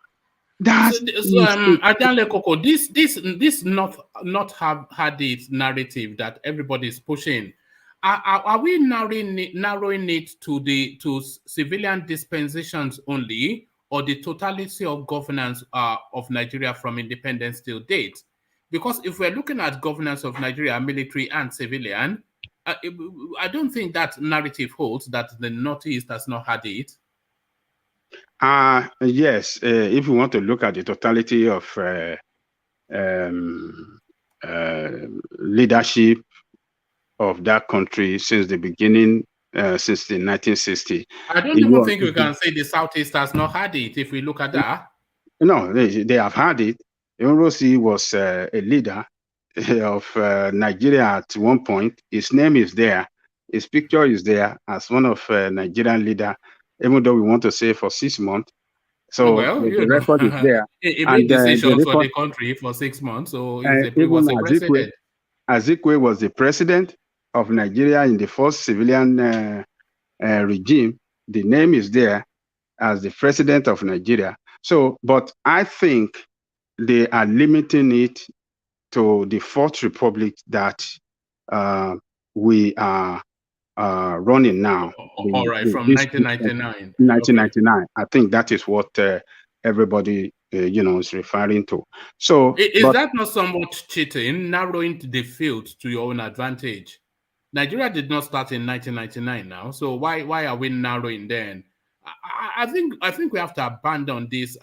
Adeleke, this not have had it narrative that everybody is pushing. Are we narrowing it to civilian dispensations only, or the totality of governance of Nigeria from independence till date? Because if we're looking at governance of Nigeria, military and civilian, I don't think that narrative holds, that the Northeast has not had it. Yes, if you want to look at the totality of leadership of that country since the beginning, since the 1960s. I don't even think we can say the Southeast has not had it, if we look at that. No, they have had it. Orosi was a leader of Nigeria at one point. His name is there. His picture is there as one of Nigerian leader, even though we want to say for 6 months. So the record is there. He made decisions for the country for 6 months, so he was a president. Azikwe was the president of Nigeria in the first civilian regime. The name is there as the president of Nigeria. So, but I think they are limiting it to the Fourth Republic that we are running now. All right, from 1999. 1999. Okay. I think that is what everybody is referring to. So is that not somewhat cheating, narrowing the field to your own advantage? Nigeria did not start in 1999 now, so why are we narrowing then? I think we have to abandon this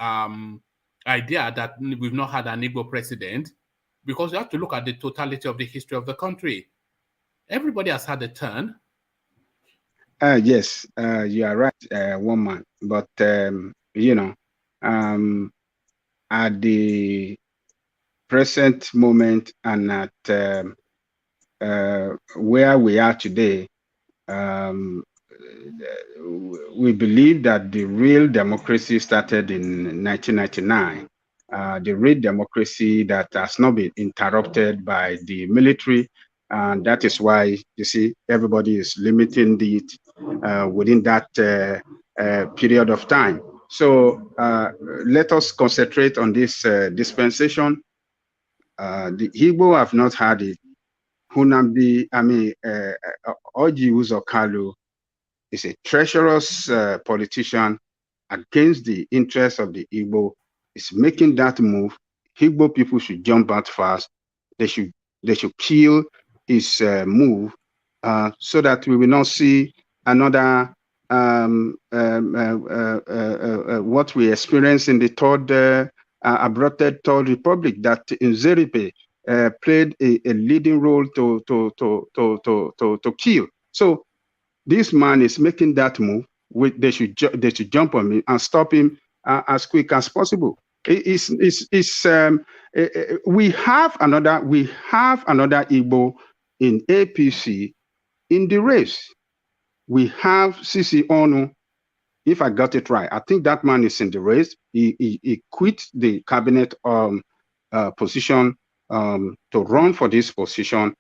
idea that we've not had an Igbo president, because you have to look at the totality of the history of the country. Everybody has had a turn. Yes, you are right, woman. But at the present moment and at where we are today, we believe that the real democracy started in 1999. The real democracy that has not been interrupted by the military, and that is why you see everybody is limiting it within that period of time. So let us concentrate on this dispensation. The Igbo have not had it. Hunamdi, Oji Uzokalu is a treacherous politician against the interests of the Igbo. Is making that move. Igbo people should jump out fast. They should kill his move so that we will not see another what we experienced in the abrupted Third Republic, that Nzeripe played a leading role to kill. So this man is making that move. They should jump on him and stop him as quick as possible. We have another Igbo in APC in the race. We have CC Onu. If I got it right, I think that man is in the race. He quit the cabinet position to run for this position.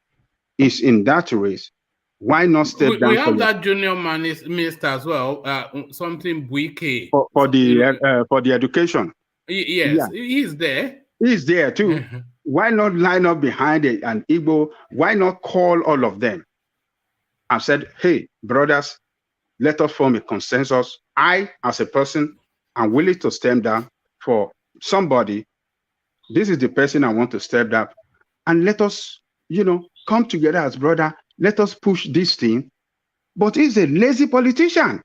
He's in that race. Why not step down? We have that junior minister as well. Something Buike for the education. Yes, yeah. He's there. He's there too. Why not line up behind an Igbo? Why not call all of them and said, "Hey, brothers, let us form a consensus. I, as a person, am willing to step down for somebody. This is the person I want to step down, and let us, come together as brother. Let us push this thing." But he's a lazy politician.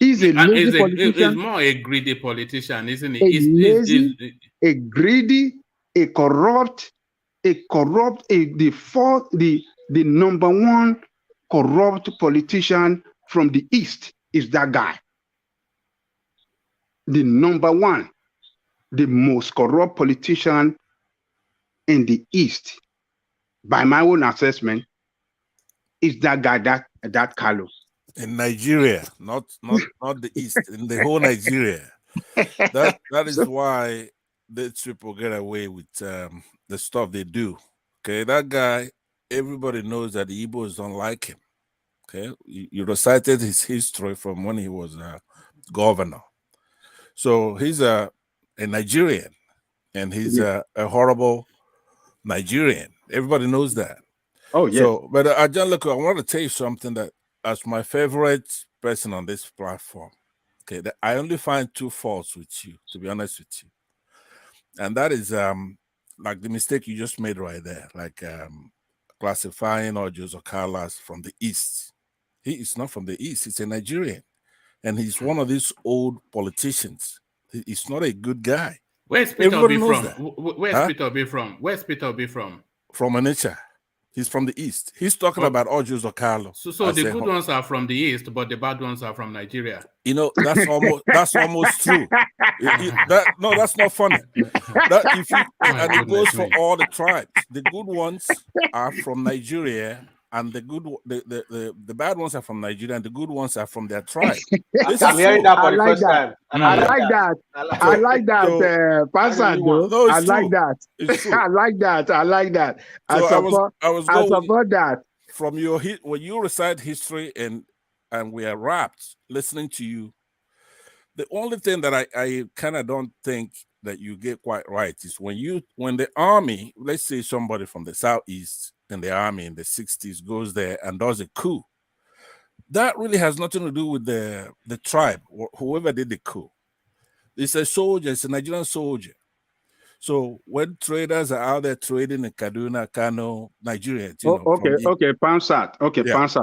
He's a lazy politician. He's more a greedy politician, isn't he? A greedy, a corrupt, the number one corrupt politician from the East is that guy. The number one, the most corrupt politician in the East, by my own assessment, is that guy, that Carlos. In Nigeria, not the East, in the whole Nigeria. That is why these people get away with the stuff they do. Okay, that guy, everybody knows that the Igbos don't like him. Okay, you recited his history from when he was governor. So he's a Nigerian, and he's a horrible Nigerian. Everybody knows that. Oh yeah. So, but Adeleke, I want to tell you something that, as my favorite person on this platform, okay, that I only find two faults with you, to be honest with you, and that is like the mistake you just made right there, like classifying Ojos Okala as from the East. He is not from the East. He's a Nigerian, and he's one of these old politicians. He's not a good guy. Where's Peter Obi from? Where's Peter Obi from? Where's Peter Obi from? From Onitsha. He's from the East. He's talking about Ojos Okalo. So the good ones are from the East, but the bad ones are from Nigeria. That's almost true. No, that's not funny. It goes for all the tribes. The good ones are from Nigeria, and the bad ones are from Nigeria, and the good ones are from their tribe. I'm hearing that for the first time. I like that. I like that. I like that. I support that. From your when you recite history and we are rapt listening to you, the only thing that I kind of don't think that you get quite right is when the army, let's say somebody from the Southeast in the army in the 60s goes there and does a coup. That really has nothing to do with the tribe or whoever did the coup. It's a soldier, it's a Nigerian soldier. So when traders are out there trading in Kaduna, Kano, Nigeria, Pansat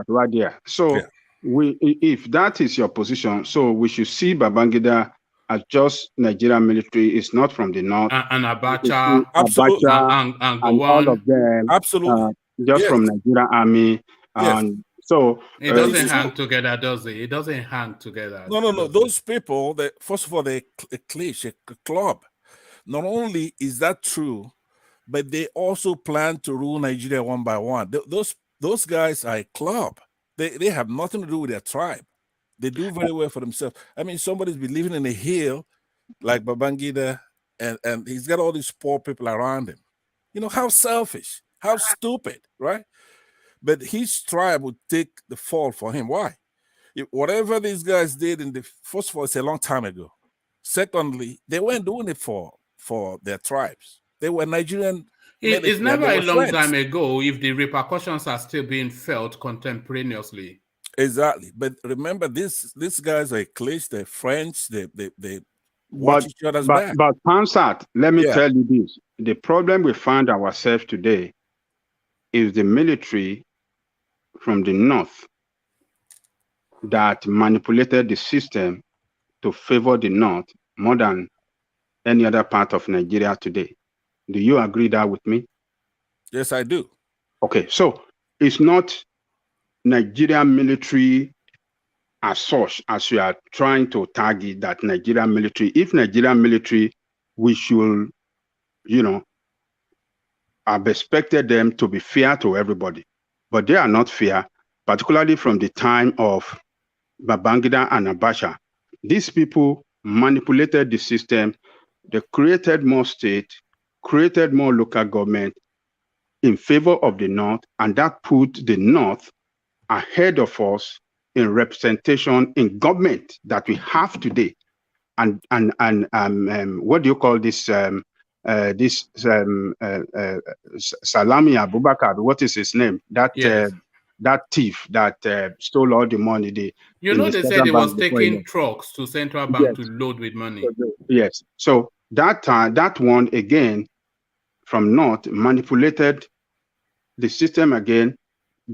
right there. So if that is your position, so we should see Babangida as just Nigerian military. Is not from the north. And Abacha, absolutely, and all of them, absolutely, just from Nigerian army. And so it doesn't hang together, does it? It doesn't hang together. No. Those people, first of all, they're a clique, a club. Not only is that true, but they also plan to rule Nigeria one by one. Those guys are a club. They have nothing to do with their tribe. They do very well for themselves. I mean, somebody's been living in a hill like Babangida, and he's got all these poor people around him. You know, how selfish, how stupid, right? But his tribe would take the fall for him. Why? Whatever these guys did in the first of all, it's a long time ago. Secondly, they weren't doing it for their tribes. They were Nigerian. It's never a long time ago if the repercussions are still being felt contemporaneously. Exactly. But remember, these guys are cliques, they're friends, they watch each other's back. But Pansat, let me tell you this. The problem we find ourselves today is the military from the north that manipulated the system to favor the north more than any other part of Nigeria today. Do you agree that with me? Yes, I do. Okay, so it's not Nigerian military as such as you are trying to target that Nigerian military. If Nigerian military, we should, have expected them to be fair to everybody, but they are not fair, particularly from the time of Babangida and Abacha. These people manipulated the system. They created more state, created more local government in favor of the North, and that put the North ahead of us in representation in government that we have today. And what do you call this? Salami Abubakar, what is his name? That thief that stole all the money. They said he was taking trucks to central bank to load with money. Yes. So that one again from North manipulated the system again,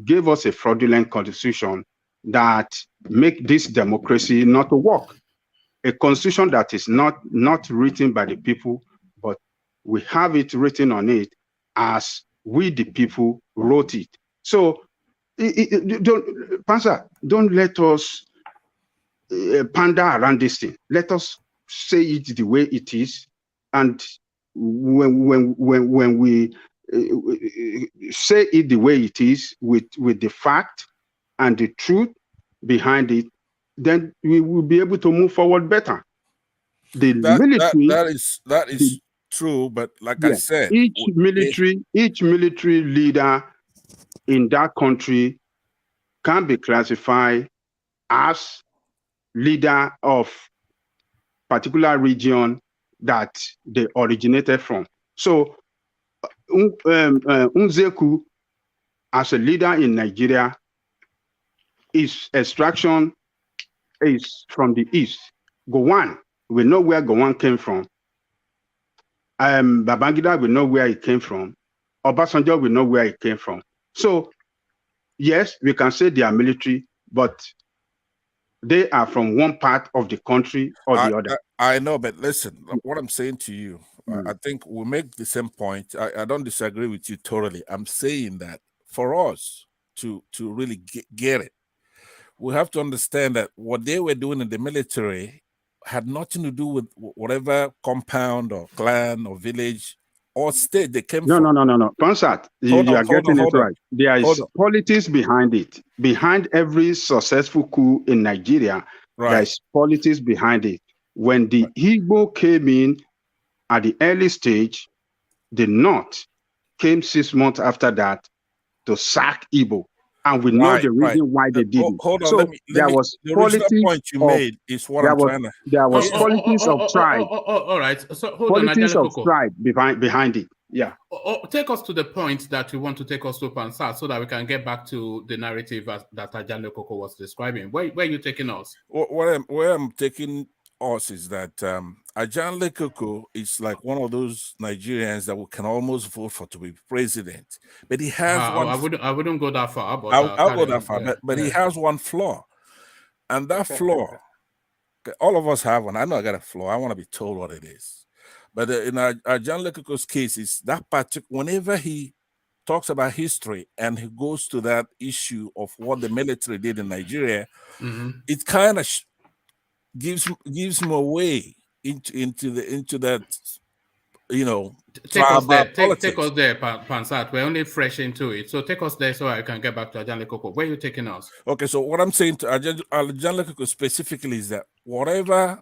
gave us a fraudulent constitution that make this democracy not to work. A constitution that is not written by the people, but we have it written on it as we the people wrote it. So don't let us pander around this thing. Let us say it the way it is. And when we say it the way it is with the fact and the truth behind it, then we will be able to move forward better. The military that is true, but like I said, each military leader in that country can be classified as leader of particular region that they originated from. So Unzeku, as a leader in Nigeria, his extraction is from the east. Gowon, we know where Gowon came from. Babangida, we know where he came from. Obasanjo, we know where he came from. So, yes, we can say they are military, but they are from one part of the country or the other. I know, but listen, what I'm saying to you, I think we make the same point. I don't disagree with you totally. I'm saying that for us to really get it, we have to understand that what they were doing in the military had nothing to do with whatever compound or clan or village or state they came from. No. Pansat, you are getting it right. There is politics behind it. Behind every successful coup in Nigeria, there is politics behind it. When the Igbo came in at the early stage, the North came 6 months after that to sack Igbo. And we know the reason why they did it. Hold on, so there was politics. Point you made is what I'm trying to. There was politics of tribe. All right. So hold politics on, of tribe behind it. Yeah. Take us to the point that you want to take us to, Pansat, so that we can get back to the narrative that Ajale Koko was describing. Where are you taking us? Where I'm taking us is that Ajale Koko is like one of those Nigerians that we can almost vote for to be president, but he has one. I wouldn't go that far, but I'll go that far. But he has one flaw, and that flaw, all of us have one. I know I got a flaw. I want to be told what it is. But in Ajale Koko's case, is that particular. Whenever he talks about history and he goes to that issue of what the military did in Nigeria, it kind of gives him away into that, take us there, Pansat. We're only fresh into it, so take us there so I can get back to Ajale Koko. Where are you taking us? Okay, so what I'm saying to Ajale Koko specifically is that whatever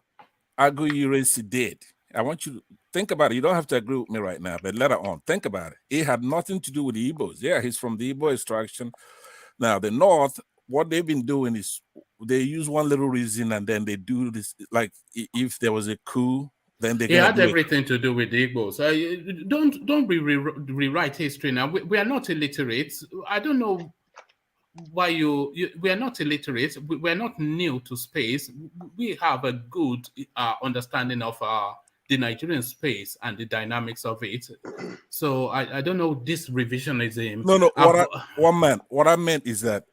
Aguirre did, I want you to think about it. You don't have to agree with me right now, but later on, think about it. It had nothing to do with the Igbos. Yeah, he's from the Igbo extraction. Now, the North, what they've been doing is they use one little reason and then they do this. Like if there was a coup, then they had everything to do with the Igbos. Don't rewrite history now. We are not illiterate. I don't know why we are not illiterate. We are not new to space. We have a good understanding of the Nigerian space and the dynamics of it. So I don't know this revisionism. No. What I meant is that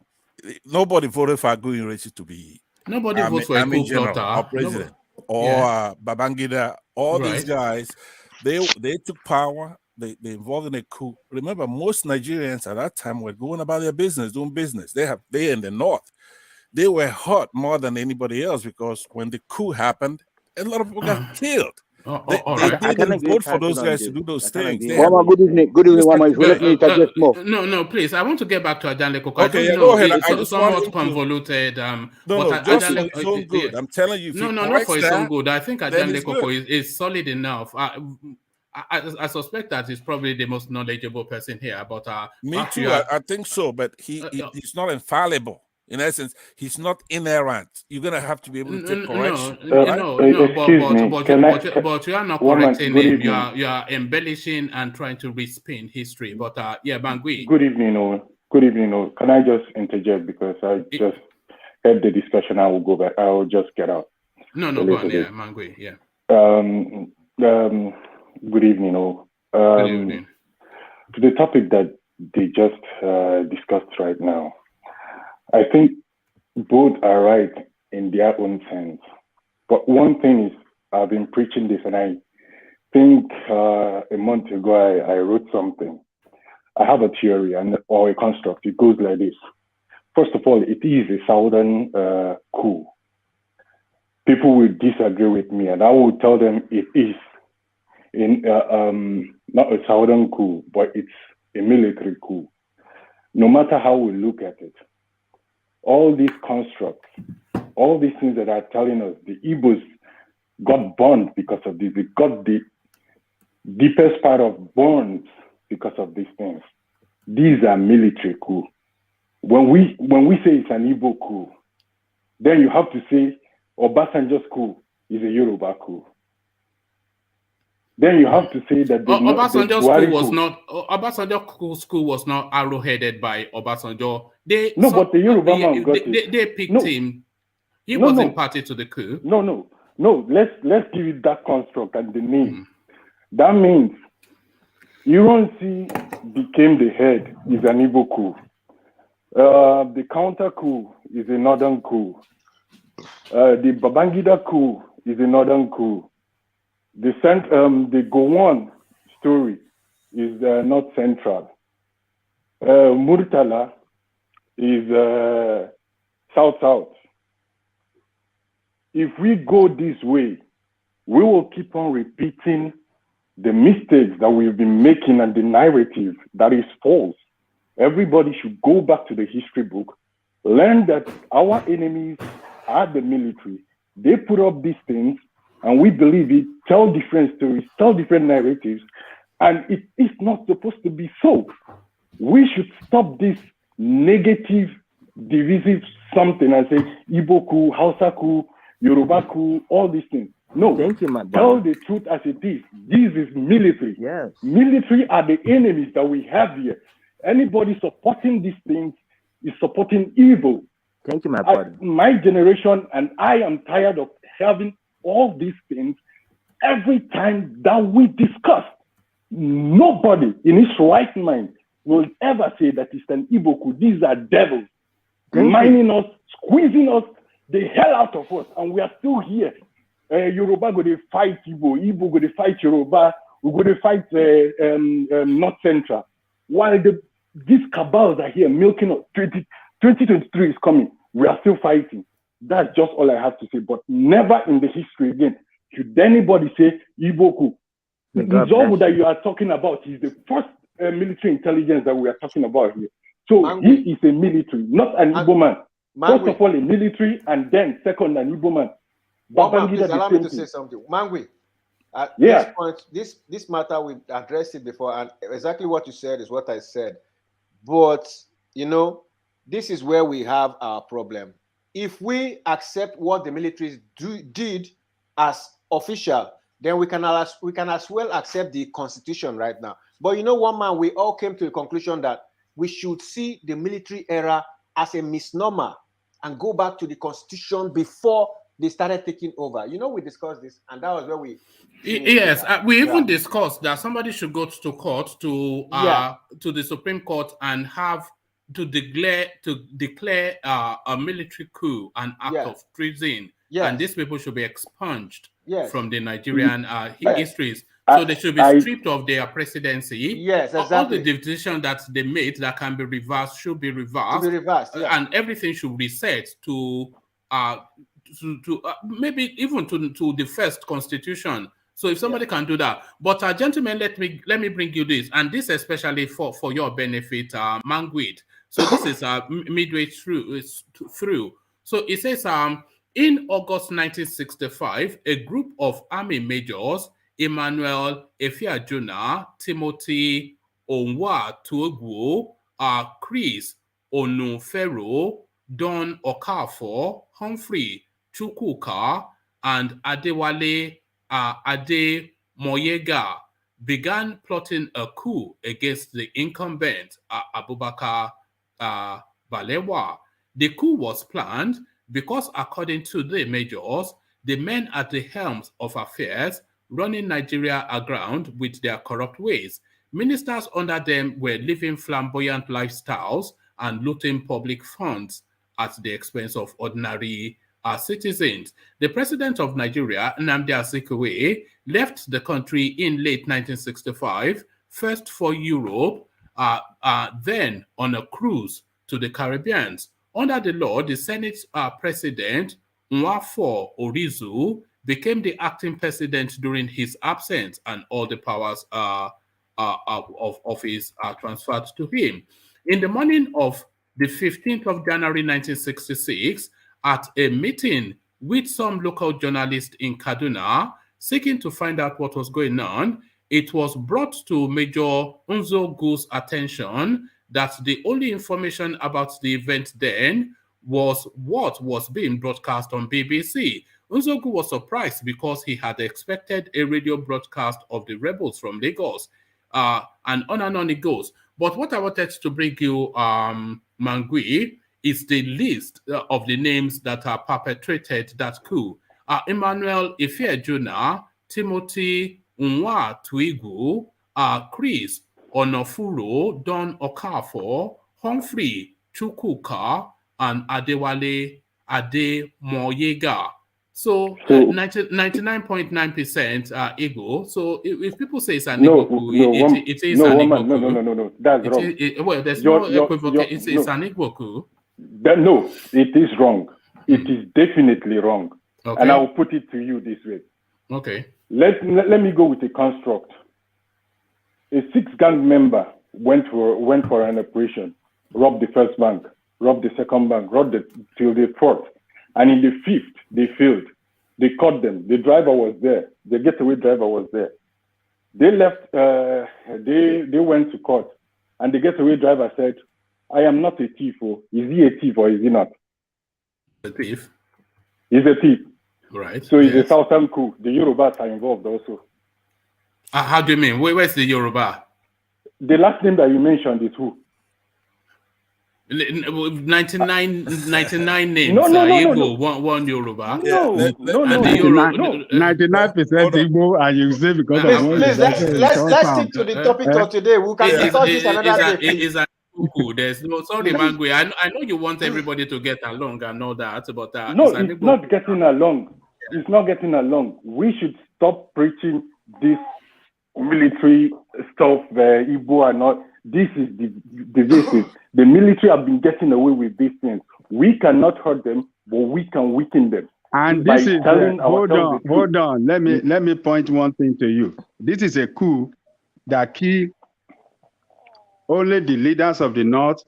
nobody voted for Aguiyi to be. Nobody votes for a coup plotter or president or Babangida. All these guys, they took power. They involved in a coup. Remember, most Nigerians at that time were going about their business, doing business. They in the north, they were hurt more than anybody else because when the coup happened, a lot of people got killed. They didn't vote for those guys to do those things. Good evening, Wama. Let me interject more. No, please. I want to get back to Adeleke. Okay, go ahead. It's somewhat convoluted. Just for its own good. I'm telling you. Not for its own good. I think Adeleke is solid enough. I suspect that he's probably the most knowledgeable person here. But me too. I think so. But he's not infallible. In essence, he's not inerrant. You're gonna have to be able to take correction. But you are not correcting him. You are embellishing and trying to respin history. But Bangui. Good evening, Can I just interject because I just heard the discussion? I will go back. I will just get out. No, go on. Yeah, Bangui. Yeah. Good evening, Good evening. To the topic that they just discussed right now. I think both are right in their own sense. But one thing is, I've been preaching this, and I think a month ago I wrote something. I have a theory or a construct. It goes like this. First of all, it is a southern coup. People will disagree with me, and I will tell them it is not a southern coup, but it's a military coup. No matter how we look at it. All these constructs, all these things that are telling us the Igbos got burned because of this. They got the deepest part of burns because of these things. These are military coup. When we say it's an Igbo coup, then you have to say Obasanjo's coup is a Yoruba coup. Then you have to say that Obasanjo's school was not arrow-headed by Obasanjo. But the Yoruba man got it. They picked him. He wasn't party to the coup. No. Let's give it that construct and the name. That means Ironsi became the head is an Igbo coup. The counter coup is a northern coup. The Babangida coup is a northern coup. The Gowon story is not central. Murtala is south. If we go this way, we will keep on repeating the mistakes that we've been making and the narrative that is false. Everybody should go back to the history book, learn that our enemies are the military. They put up these things, and we believe it, tell different stories, tell different narratives, and it is not supposed to be so. We should stop this negative, divisive something and say Igbo coup, Hausa coup, Yoruba coup, all these things. No, thank you, tell the truth as it is. This is military. Yes. Military are the enemies that we have here. Anybody supporting these things is supporting evil. Thank you, my brother. My generation and I am tired of having all these things every time that we discuss. Nobody in his right mind will ever say that it's an Igbo coup. These are devils mining us, squeezing us the hell out of us, and we are still here. Yoruba go to fight Igbo, Igbo go to fight Yoruba, we go to fight North Central. While these cabals are here milking us, 2023 is coming, we are still fighting. That's just all I have to say. But never in the history again should anybody say Igbo coup. The Zobo that you are talking about is the first military intelligence that we are talking about here. So he is a military, not an Igbo man. First of all, a military, and then second, an Igbo man. Please allow me to say something. Mangui, at this point, this matter, we addressed it before, and exactly what you said is what I said. But, you know, this is where we have our problem. if we accept what the militaries did as official, then we can as well accept the constitution right now. But you know, one man, we all came to the conclusion that we should see the military era as a misnomer and go back to the constitution before they started taking over. You know, we discussed this, and that was where we... Yes, we even discussed that somebody should go to court to the Supreme Court and have to declare a military coup, an act of treason, and these people should be expunged from the Nigerian histories. So they should be stripped of their presidency. Yes, exactly. All the decisions that they made that can be reversed should be reversed. And everything should reset to maybe even to the first constitution. So if somebody can do that, but gentlemen, let me bring you this, and this especially for your benefit, Mangwit. So this is midway through. So it says in August 1965, a group of army majors, Emmanuel Efiajuna, Timothy Onwa-Tuogwu, Chris Onufero, Don Okafor, Humphrey Chukwuka, and Adewale Ademoyega began plotting a coup against the incumbent Abubakar Balewa. The coup was planned because, according to the majors, the men at the helms of affairs running Nigeria aground with their corrupt ways. Ministers under them were living flamboyant lifestyles and looting public funds at the expense of ordinary citizens. The president of Nigeria, Nnamdi Azikiwe, left the country in late 1965, first for Europe, then on a cruise to the Caribbean. Under the law, the Senate president, Nwafo Orizu, became the acting president during his absence, and all the powers of office are transferred to him. In the morning of the 15th of January 1966, at a meeting with some local journalists in Kaduna, seeking to find out what was going on, it was brought to Major Nzogu's attention that the only information about the event then was what was being broadcast on BBC. Nzogu was surprised because he had expected a radio broadcast of the rebels from Lagos, and on it goes. But what I wanted to bring you, Mangui, is the list of the names that are perpetrated that coup. Emmanuel Efiajuna, Timothy Onwa-Tuogwu, Chris Onofuro, Don Okafor, Humphrey Chukwuka, and Adewale Ademoyega. So 99.9% Igbo. So if people say it's an Igbo coup, it is an Igbo coup. No, that's wrong. Well, there's no equivocation. It's an Igbo coup. No, it is wrong. It is definitely wrong. Okay. And I will put it to you this way. Okay. Let me go with a construct. A 6-gang member went for an operation, robbed the first bank, robbed the second bank, robbed till the fourth. And in the 5th, they failed. They caught them. The driver was there. The getaway driver was there. They left. They went to court, and the getaway driver said, "I am not a thief. Oh, is he a thief or is he not?" A thief. He's a thief. Right. So it's a Southern coup. The Yorubas are involved also. How do you mean? Where's the Yoruba? The last name that you mentioned is who? 99 names. No. One Yoruba. No. 99% Igbo, and you say because please, let's stick to the topic for today. We can discuss this another day. There's no, sorry, Mangwe. I know you want everybody to get along and all that, but no, it's not getting along. It's not getting along. We should stop preaching this military stuff. Igbo are not. This is the basis. The military have been getting away with these things. We cannot hurt them, but we can weaken them. And this is hold on. Let me point one thing to you. This is a coup that killed only the leaders of the North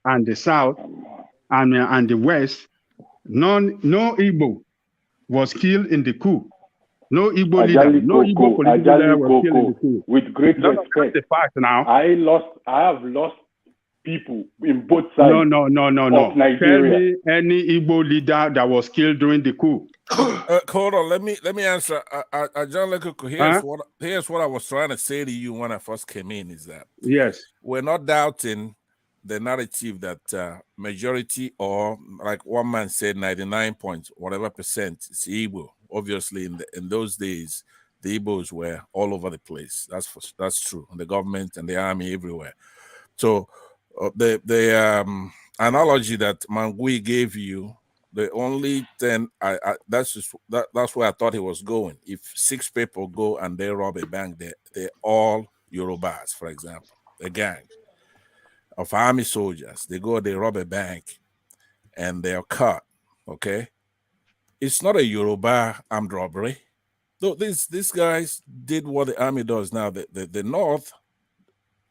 and the South and the West. No Igbo was killed in the coup. No Igbo leader, no Igbo political leader was killed in the coup. With great respect, the fact now. I have lost people in both sides. No. Of Nigeria. Tell me any Igbo leader that was killed during the coup. Hold on, let me answer. Adeleke, here's what I was trying to say to you when I first came in, is that yes, we're not doubting the narrative that majority, or like one man said, 99 point whatever percent is Igbo. Obviously, in those days, the Igbos were all over the place. That's true. And the government and the army everywhere. So the analogy that Mangui gave you, the only thing that's where I thought he was going. If 6 people go and they rob a bank, they're all Yorubas, for example, a gang of army soldiers. They go, they rob a bank, and they are caught. Okay, it's not a Yoruba armed robbery. So these guys did what the army does now. The North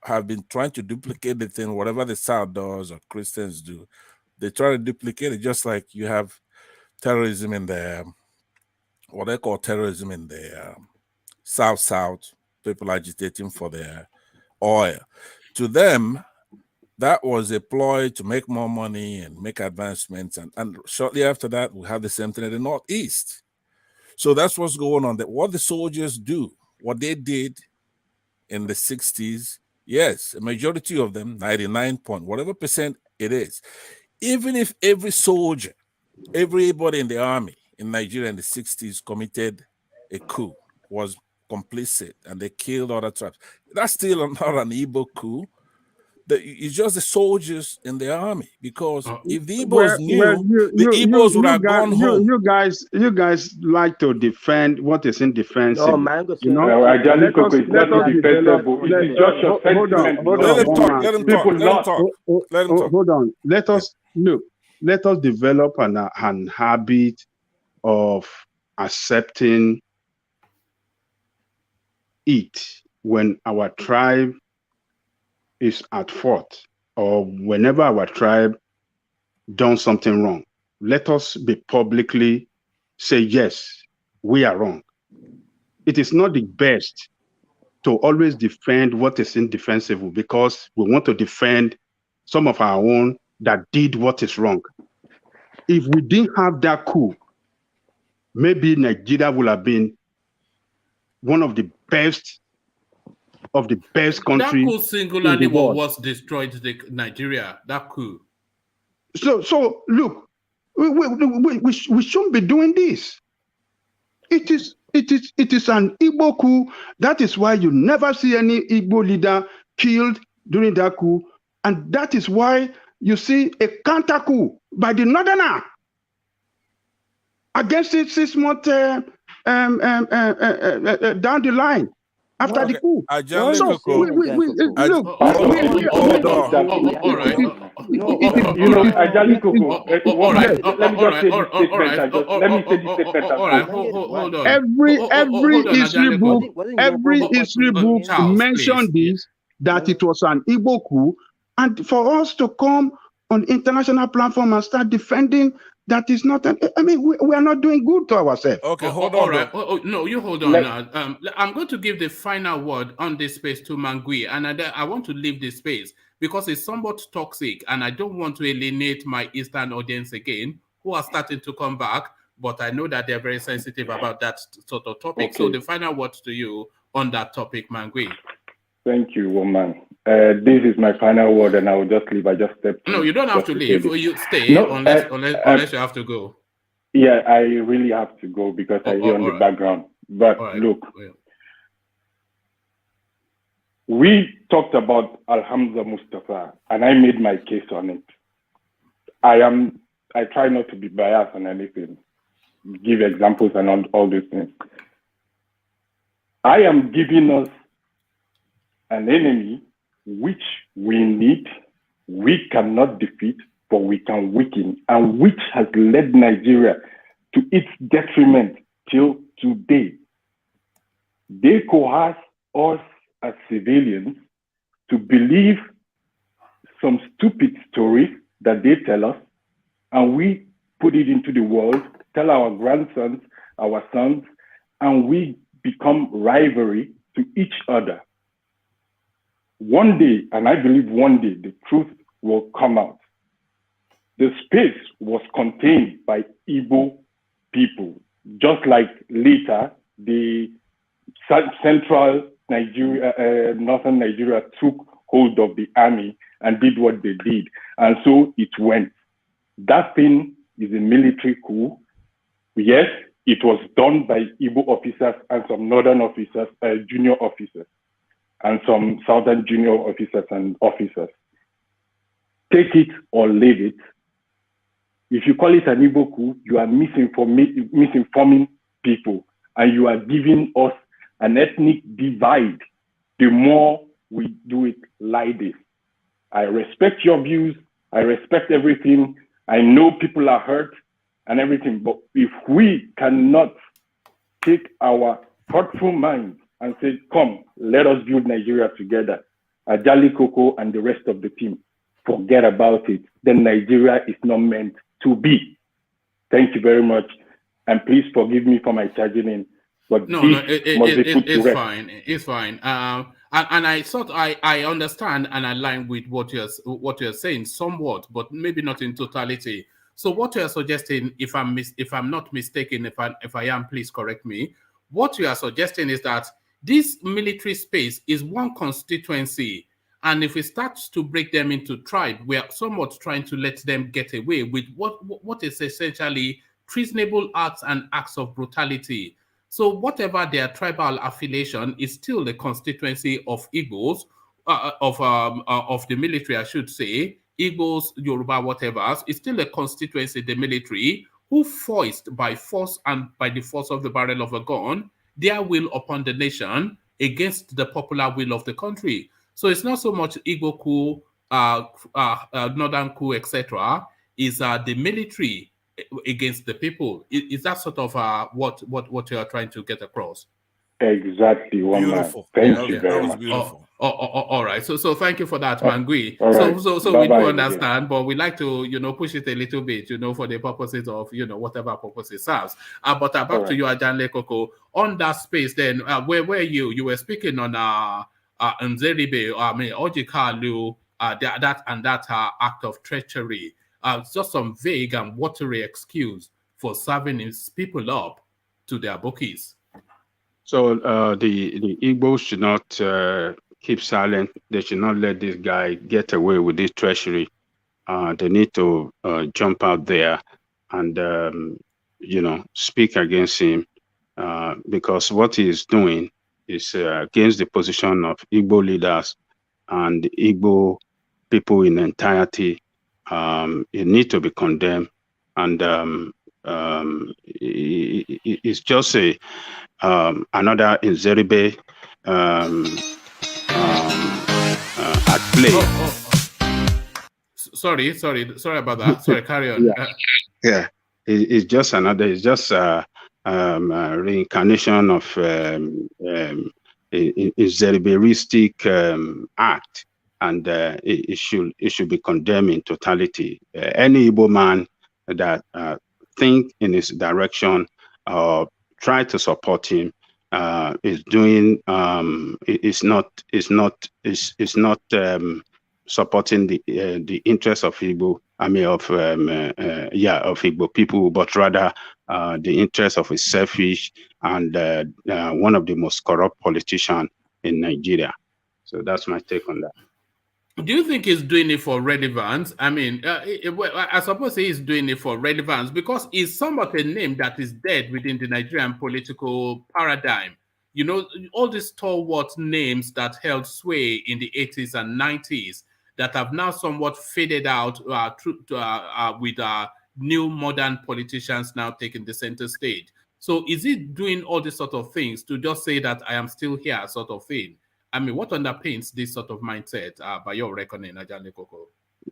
have been trying to duplicate the thing, whatever the South does or Christians do. They try to duplicate it, just like you have terrorism in the, what they call terrorism in the South, people agitating for their oil. To them, that was a ploy to make more money and make advancements. And shortly after that, we have the same thing in the Northeast. So that's what's going on. That what the soldiers do, what they did in the 60s, yes, a majority of them, 99 point, whatever percent it is, even if every soldier, everybody in the army in Nigeria in the 60s committed a coup, was complicit, and they killed other tribes, that's still not an Igbo coup. It's just the soldiers in the army, because if the Igbos the Igbos would have gone home. You guys like to defend what is indefensible. No, man, Let him talk. Hold on. Let us develop an habit of accepting it when our tribe is at fault, or whenever our tribe done something wrong. Let us be publicly say, yes, we are wrong. It is not the best to always defend what is indefensible, because we want to defend some of our own that did what is wrong. If we didn't have that coup, maybe Nigeria would have been one of the best countries. That coup singularly was destroyed Nigeria. That coup. So look, we shouldn't be doing this. It is an Igbo coup. That is why you never see any Igbo leader killed during that coup, and that is why you see a counter coup by the Northerner against it 6 months down the line. After the coup. Every history book mentioned this, that it was an Igbo coup, and for us to come on international platform and start defending that is not we are not doing good to ourselves. Okay, hold on. Right. No, you hold on now. I'm going to give the final word on this space to Mangui, and I want to leave this space because it's somewhat toxic, and I don't want to alienate my Eastern audience again, who are starting to come back, but I know that they're very sensitive about that sort of topic. Okay. So the final word to you on that topic, Mangui. Thank you, woman. This is my final word, and I will just leave. I just stepped. No, you don't have to leave. You stay unless you have to go. Yeah, I really have to go because I hear on the background. But look, we talked about Alhamza Mustafa, and I made my case on it. I try not to be biased on anything, give examples and all these things. I am giving us an enemy which we need, we cannot defeat, but we can weaken, and which has led Nigeria to its detriment till today. They coerce us as civilians to believe some stupid stories that they tell us, and we put it into the world, tell our grandsons, our sons, and we become rivalry to each other. One day, and I believe one day, the truth will come out. The space was contained by Igbo people, just like later the central Nigeria, northern Nigeria took hold of the army and did what they did. And so it went. That thing is a military coup. Yes, it was done by Igbo officers and some northern officers, junior officers, and some southern junior officers and officers. Take it or leave it. If you call it an Igbo coup, you are misinforming people, and you are giving us an ethnic divide the more we do it like this. I respect your views. I respect everything. I know people are hurt and everything, but if we cannot take our thoughtful minds and say, come, let us build Nigeria together, ADELEKE and the rest of the team, forget about it, then Nigeria is not meant to be. Thank you very much. And please forgive me for my charging in. But it's fine. It's fine. And I thought I understand and align with what you're saying somewhat, but maybe not in totality. So what you are suggesting, if I'm not mistaken, if I am, please correct me. What you are suggesting is that this military space is one constituency, and if we start to break them into tribe, we are somewhat trying to let them get away with what is essentially treasonable acts and acts of brutality. So whatever their tribal affiliation is still the constituency of Igbos, of the military, I should say, Igbos, Yoruba, whatever, is still a constituency, the military, who foist by force and by the force of the barrel of a gun their will upon the nation against the popular will of the country. So it's not so much Igbo coup, Northern coup, etc. Is the military against the people. Is that sort of what you are trying to get across? Exactly. Beautiful. Thank you very much. Beautiful. All right. So thank you for that, Mangui. Right. So we do understand, but we like to push it a little bit, for the purposes of whatever purpose it serves. But back to you, ADELEKE. On that space, then where were you? You were speaking on Nzeribe, Ojikalu, that act of treachery. Just some vague and watery excuse for serving his people up to their bookies. So the Igbos should not keep silent. They should not let this guy get away with this treachery. They need to jump out there and speak against him because what he is doing is against the position of Igbo leaders and Igbo people in entirety. It needs to be condemned, and it's just another Nzeribe at play. Sorry about that. Sorry, carry on. Yeah, it's just another. It's just a reincarnation of Nzeriberistic act. And it should be condemned in totality. Any Igbo man that think in his direction or try to support him is doing is not supporting the interests of Igbo. I mean of Igbo people, but rather the interests of a selfish and one of the most corrupt politicians in Nigeria. So that's my take on that. Do you think he's doing it for relevance? I mean, I suppose he is doing it for relevance because he's somewhat a name that is dead within the Nigerian political paradigm. All these stalwart names that held sway in the 80s and 90s that have now somewhat faded out with new modern politicians now taking the center stage. So is he doing all these sort of things to just say that I am still here sort of thing? I mean, what underpins this sort of mindset by your reckoning, ADELEKE?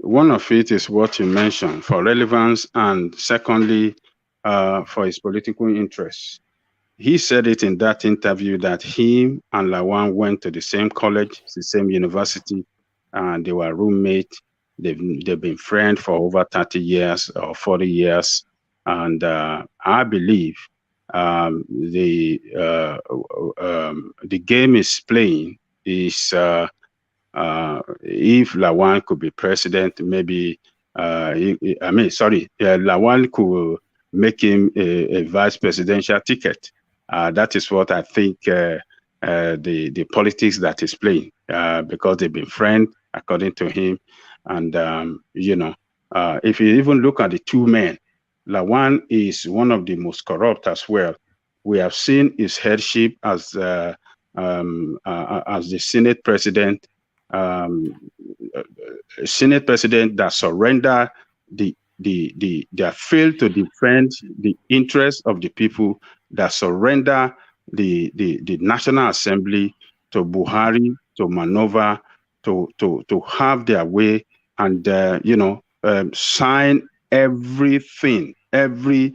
One of it is what you mentioned, for relevance, and secondly, for his political interests. He said it in that interview that he and Lawan went to the same college, the same university, and they were roommates. They've been friends for over 30 years or 40 years. And I believe the game is playing is if Lawan could be president, maybe Lawan could make him a vice presidential ticket. That is what I think the politics that is playing, because they've been friends, according to him. And if you even look at the two men, Lawan is one of the most corrupt as well. We have seen his headship as the Senate president. Senate president that surrender that failed to defend the interests of the people, that surrender the National Assembly to Buhari, to maneuver, to have their way, and sign everything, every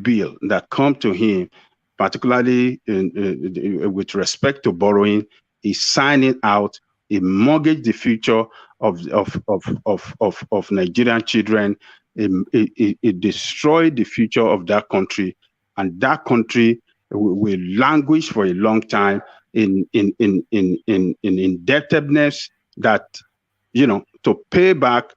bill that come to him, particularly with respect to borrowing. He's signing out. He mortgaged the future of Nigerian children. It destroyed the future of that country, and that country will languish for a long time in indebtedness. That to pay back.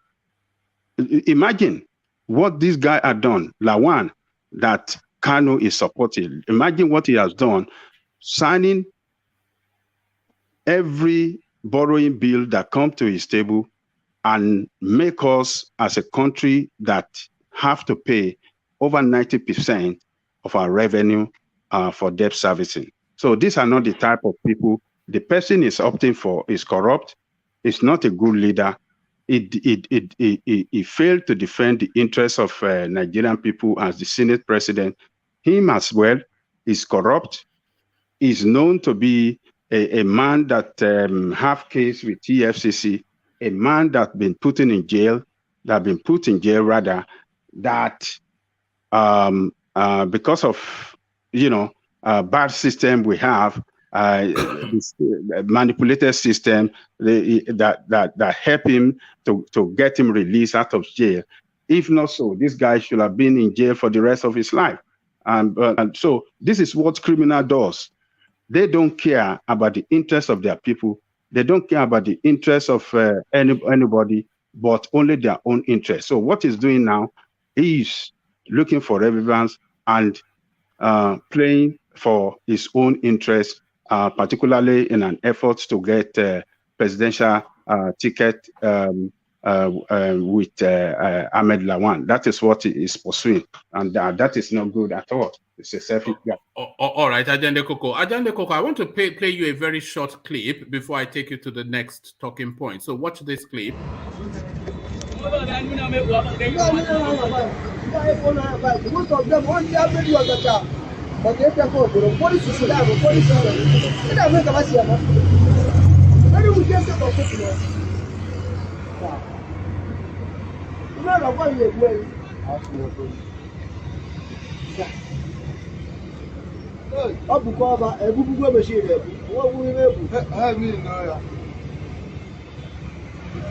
Imagine what this guy had done, Lawan, that Kano is supporting. Imagine what he has done, signing every borrowing bill that come to his table, and make us as a country that have to pay over 90% of our revenue for debt servicing. So these are not the type of people the person is opting for. Is corrupt. It's not a good leader. He failed to defend the interests of Nigerian people as the Senate president. Him as well is corrupt. Is known to be a man that have case with TFCC, a man that been put in jail, that because of bad system we have, this manipulated system that help him to get him released out of jail. If not so, this guy should have been in jail for the rest of his life. And so this is what criminal does. They don't care about the interests of their people. They don't care about the interests of anybody, but only their own interests. So what he's doing now is looking for relevance and playing for his own interests, particularly in an effort to get presidential ticket with Ahmed Lawan. That is what he is pursuing, and that is not good at all. It's a selfish guy. All right, Ajande Koko. Ajande Koko, I want to play you a very short clip before I take you to the next talking point. So watch this clip.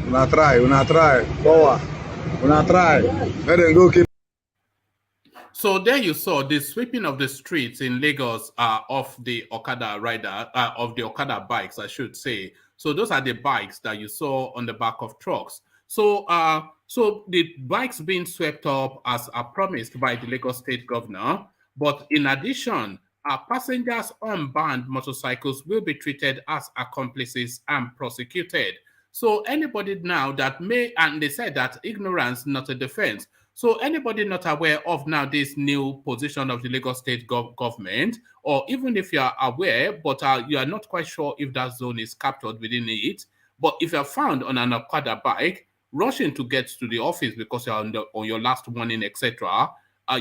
Una try, power. Una try. Let them go keep. So there you saw the sweeping of the streets in Lagos of the Okada rider, of the Okada bikes, I should say. So those are the bikes that you saw on the back of trucks. So so the bikes being swept up as promised by the Lagos State Governor. But in addition, passengers on banned motorcycles will be treated as accomplices and prosecuted. So anybody now that may, and they said that ignorance not a defense. So anybody not aware of now this new position of the Lagos State government, or even if you are aware, but you are not quite sure if that zone is captured within it, but if you are found on an Okada bike, rushing to get to the office because you're on your last warning, etc.,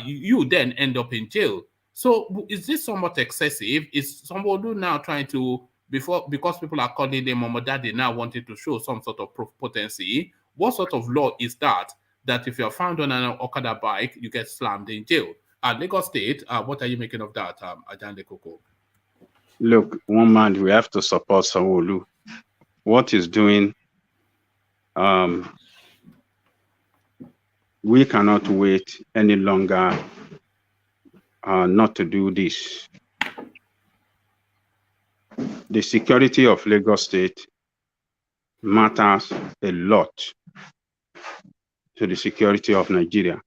you then end up in jail. So is this somewhat excessive? Is Sanwo Olu now trying to, because people are calling them Mama Daddy now wanting to show some sort of potency? What sort of law is that if you're found on an Okada bike, you get slammed in jail? Lagos State, what are you making of that, Ajande Koko? Look, one man, we have to support Sanwo Olu. What he's doing, we cannot wait any longer not to do this. The security of Lagos State matters a lot to the security of Nigeria.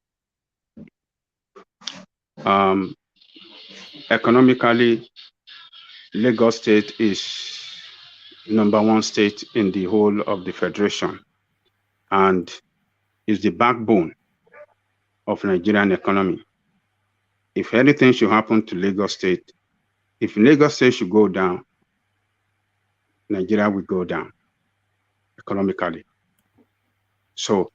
Economically, Lagos State is #1 state in the whole of the Federation and is the backbone of Nigerian economy. If anything should happen to Lagos State, if Lagos State should go down, Nigeria will go down economically. So,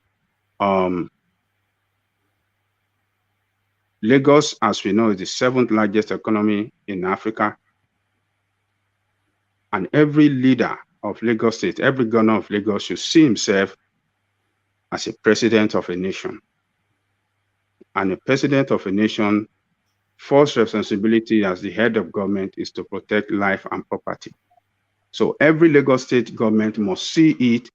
Lagos, as we know, is the 7th largest economy in Africa. And every leader of Lagos State, every governor of Lagos should see himself as a president of a nation. And a president of a nation, first responsibility as the head of government is to protect life and property. So every Lagos State government must see it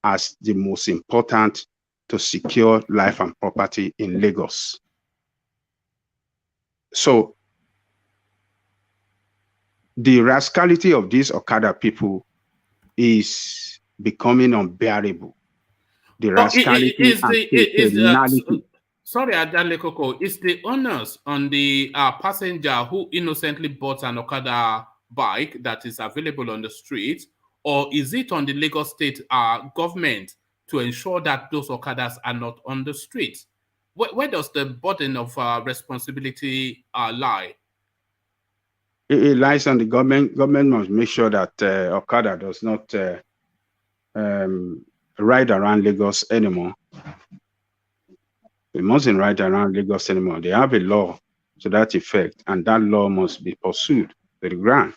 as the most important to secure life and property in Lagos. So the rascality of these Okada people is becoming unbearable. The rascality sorry, Adeleke, is the onus on the passenger who innocently bought an Okada bike that is available on the street, or is it on the Lagos State government to ensure that those Okadas are not on the street? Where does the burden of responsibility lie? It lies on the government. Government must make sure that Okada does not ride around Lagos anymore. They mustn't ride around Lagos anymore. They have a law to that effect, and that law must be pursued to the ground,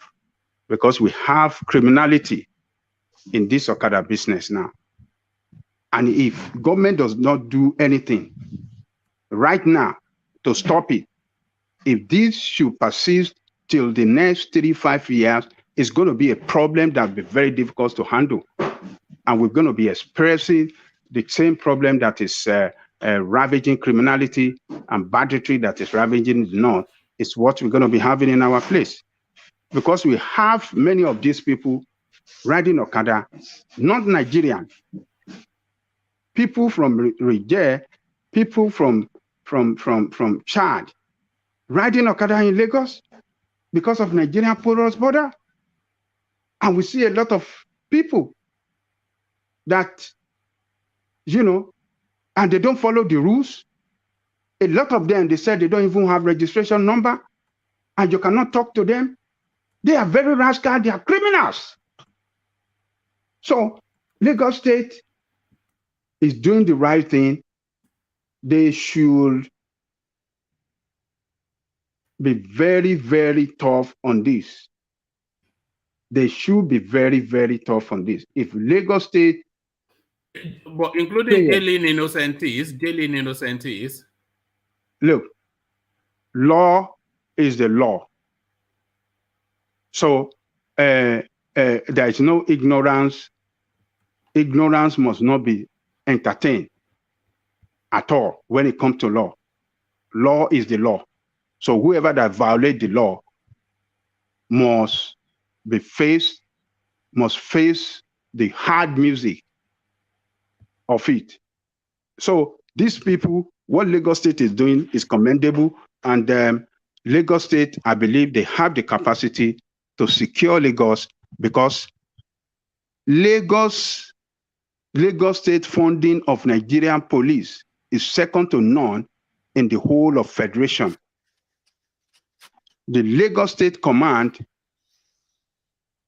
because we have criminality in this Okada business now. And if government does not do anything right now to stop it, if this should persist till the next 3-5 years, it's going to be a problem that will be very difficult to handle. And we're going to be expressing the same problem that is ravaging criminality and banditry that is ravaging the North. Is what we're going to be having in our place. Because we have many of these people riding Okada, not Nigerian. People from Niger, people from Chad, riding Okada in Lagos because of Nigerian porous border. And we see a lot of people that, you know, and they don't follow the rules. A lot of them, they said they don't even have registration number, and you cannot talk to them. They are very rascal, they are criminals. So Lagos State is doing the right thing. They should be very, very tough on this. They should be very, very tough on this. If Lagos State, but including jailing innocentes. Look, law is the law. So there is no ignorance. Ignorance must not be entertained at all when it comes to law. Law is the law. So whoever that violates the law must face the hard music of it. So these people, what Lagos State is doing is commendable, and Lagos State, I believe they have the capacity to secure Lagos, because Lagos State funding of Nigerian police is second to none in the whole of Federation. The Lagos State Command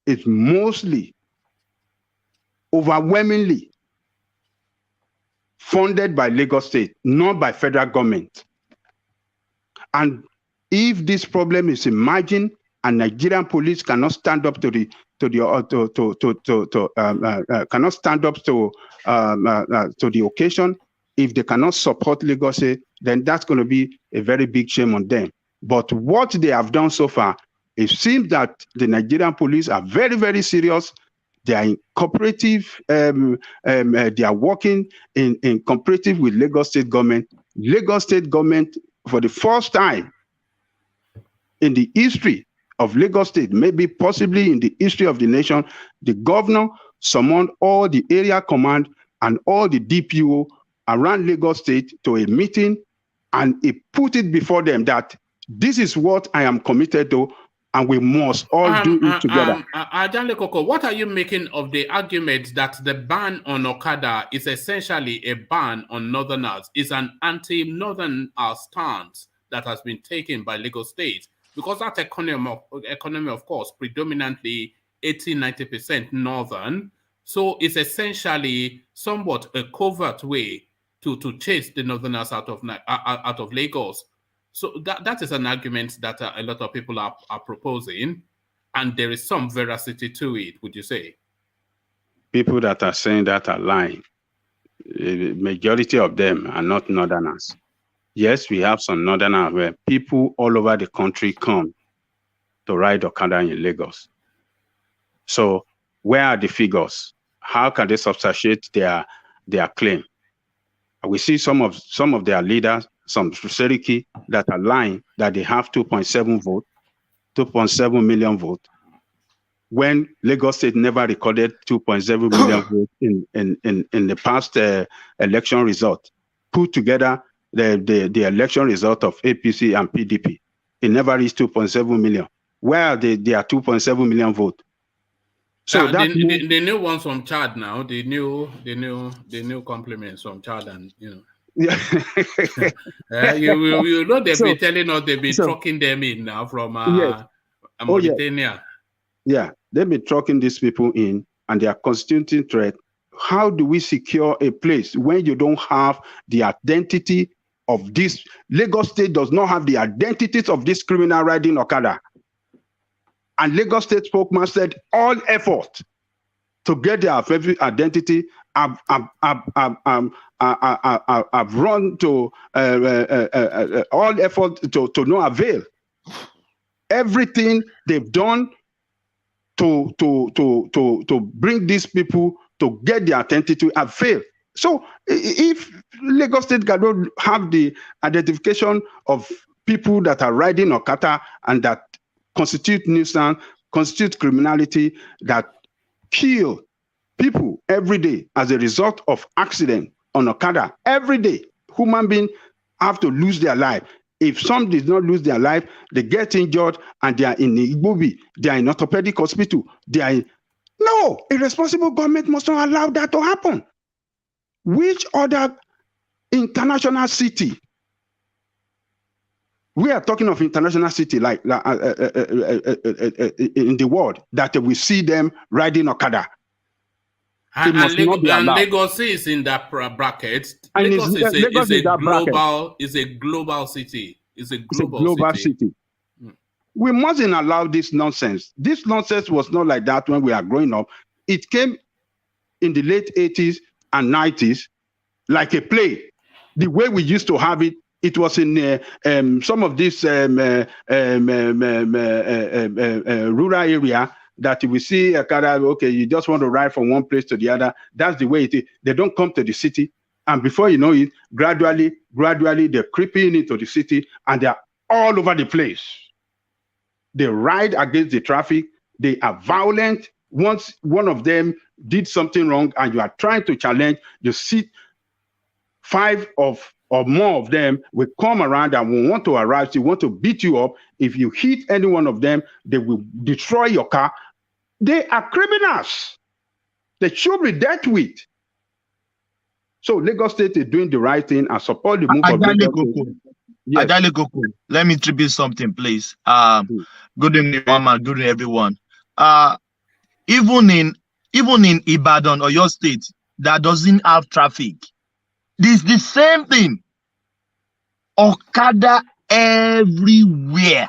is mostly, overwhelmingly funded by Lagos State, not by federal government. And if this problem is emerging and Nigerian police cannot stand up to the occasion, if they cannot support Lagos State, then that's going to be a very big shame on them. But what they have done so far, it seems that the Nigerian police are very, very serious. They are in cooperative, they are working in cooperative with Lagos State government. Lagos State government, for the first time in the history of Lagos State, maybe possibly in the history of the nation, the governor summoned all the area command and all the DPO around Lagos State to a meeting, and he put it before them that this is what I am committed to, and we must all do it together. ADELEKE, what are you making of the argument that the ban on Okada is essentially a ban on Northerners, is an anti-Northern stance that has been taken by Lagos State? Because that economy, of course, predominantly 80-90% Northern, so it's essentially somewhat a covert way to chase the Northerners out of Lagos. So that is an argument that a lot of people are proposing, and there is some veracity to it, would you say? People that are saying that are lying. The majority of them are not Northerners. Yes, we have some Northerners where people all over the country come to ride Okada in Lagos. So where are the figures? How can they substantiate their claim? We see some of their leaders, some Seriki, that are lying that they have 2.7 million votes, when Lagos State never recorded 2.7 million votes in the past election result. Put together the election result of APC and PDP, it never reached 2.7 million. Where are their 2.7 million votes? So the new ones from Chad now, the new compliments from Chad, and yeah. you know they've been telling us they've been trucking them in now from Mauritania. Yeah, they've been trucking these people in, and they are constituting threat. How do we secure a place when you don't have the identity of this? Lagos State does not have the identities of this criminal riding Okada. And Lagos State spokesman said all effort to get their identity have run to all effort to no avail. Everything they've done to bring these people to get their identity have failed. So if Lagos State cannot have the identification of people that are riding Okada and that constitute nuisance, constitute criminality, that kill people every day as a result of accident on Okada, every day, human beings have to lose their life. If some did not lose their life, they get injured and they are in Igbobi, they are in orthopedic hospital, they are in... No, a responsible government must not allow that to happen. Which other international city? We are talking of international city like in the world that we see them riding Okada. And Lagos is in that bracket. Lagos is a global city. It's a global city. We mustn't allow this nonsense. This nonsense was not like that when we are growing up. It came in the late 80s and 90s like a play. The way we used to have it, it was in some of this rural area that we see a car, okay, you just want to ride from one place to the other. That's the way it is. They don't come to the city. And before you know it, gradually, they're creeping into the city and they're all over the place. They ride against the traffic. They are violent. Once one of them did something wrong and you are trying to challenge, you see 5 or more of them will come around and will want to arrive. They want to beat you up. If you hit any one of them, they will destroy your car. They are criminals. They should be dealt with. So Lagos State is doing the right thing and support the move of Lagos. Yes. ADELEKE, let me tribute something, please. Good evening, Mama. Good evening, everyone. Even in Ibadan or your state that doesn't have traffic, this is the same thing. Okada everywhere.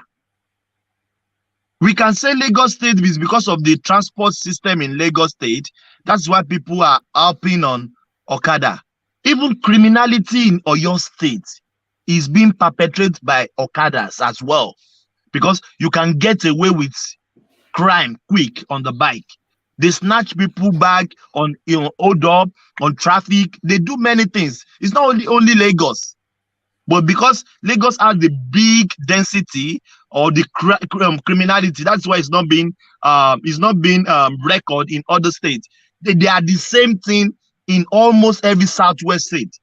We can say Lagos State is because of the transport system in Lagos State. That's why people are helping on Okada. Even criminality in Oyo State is being perpetrated by Okadas as well, because you can get away with crime quick on the bike. They snatch people back on hold up, on traffic. They do many things. It's not only Lagos, but because Lagos has the big density or the criminality, that's why it's not being recorded in other states. They are the same thing in almost every southwest state.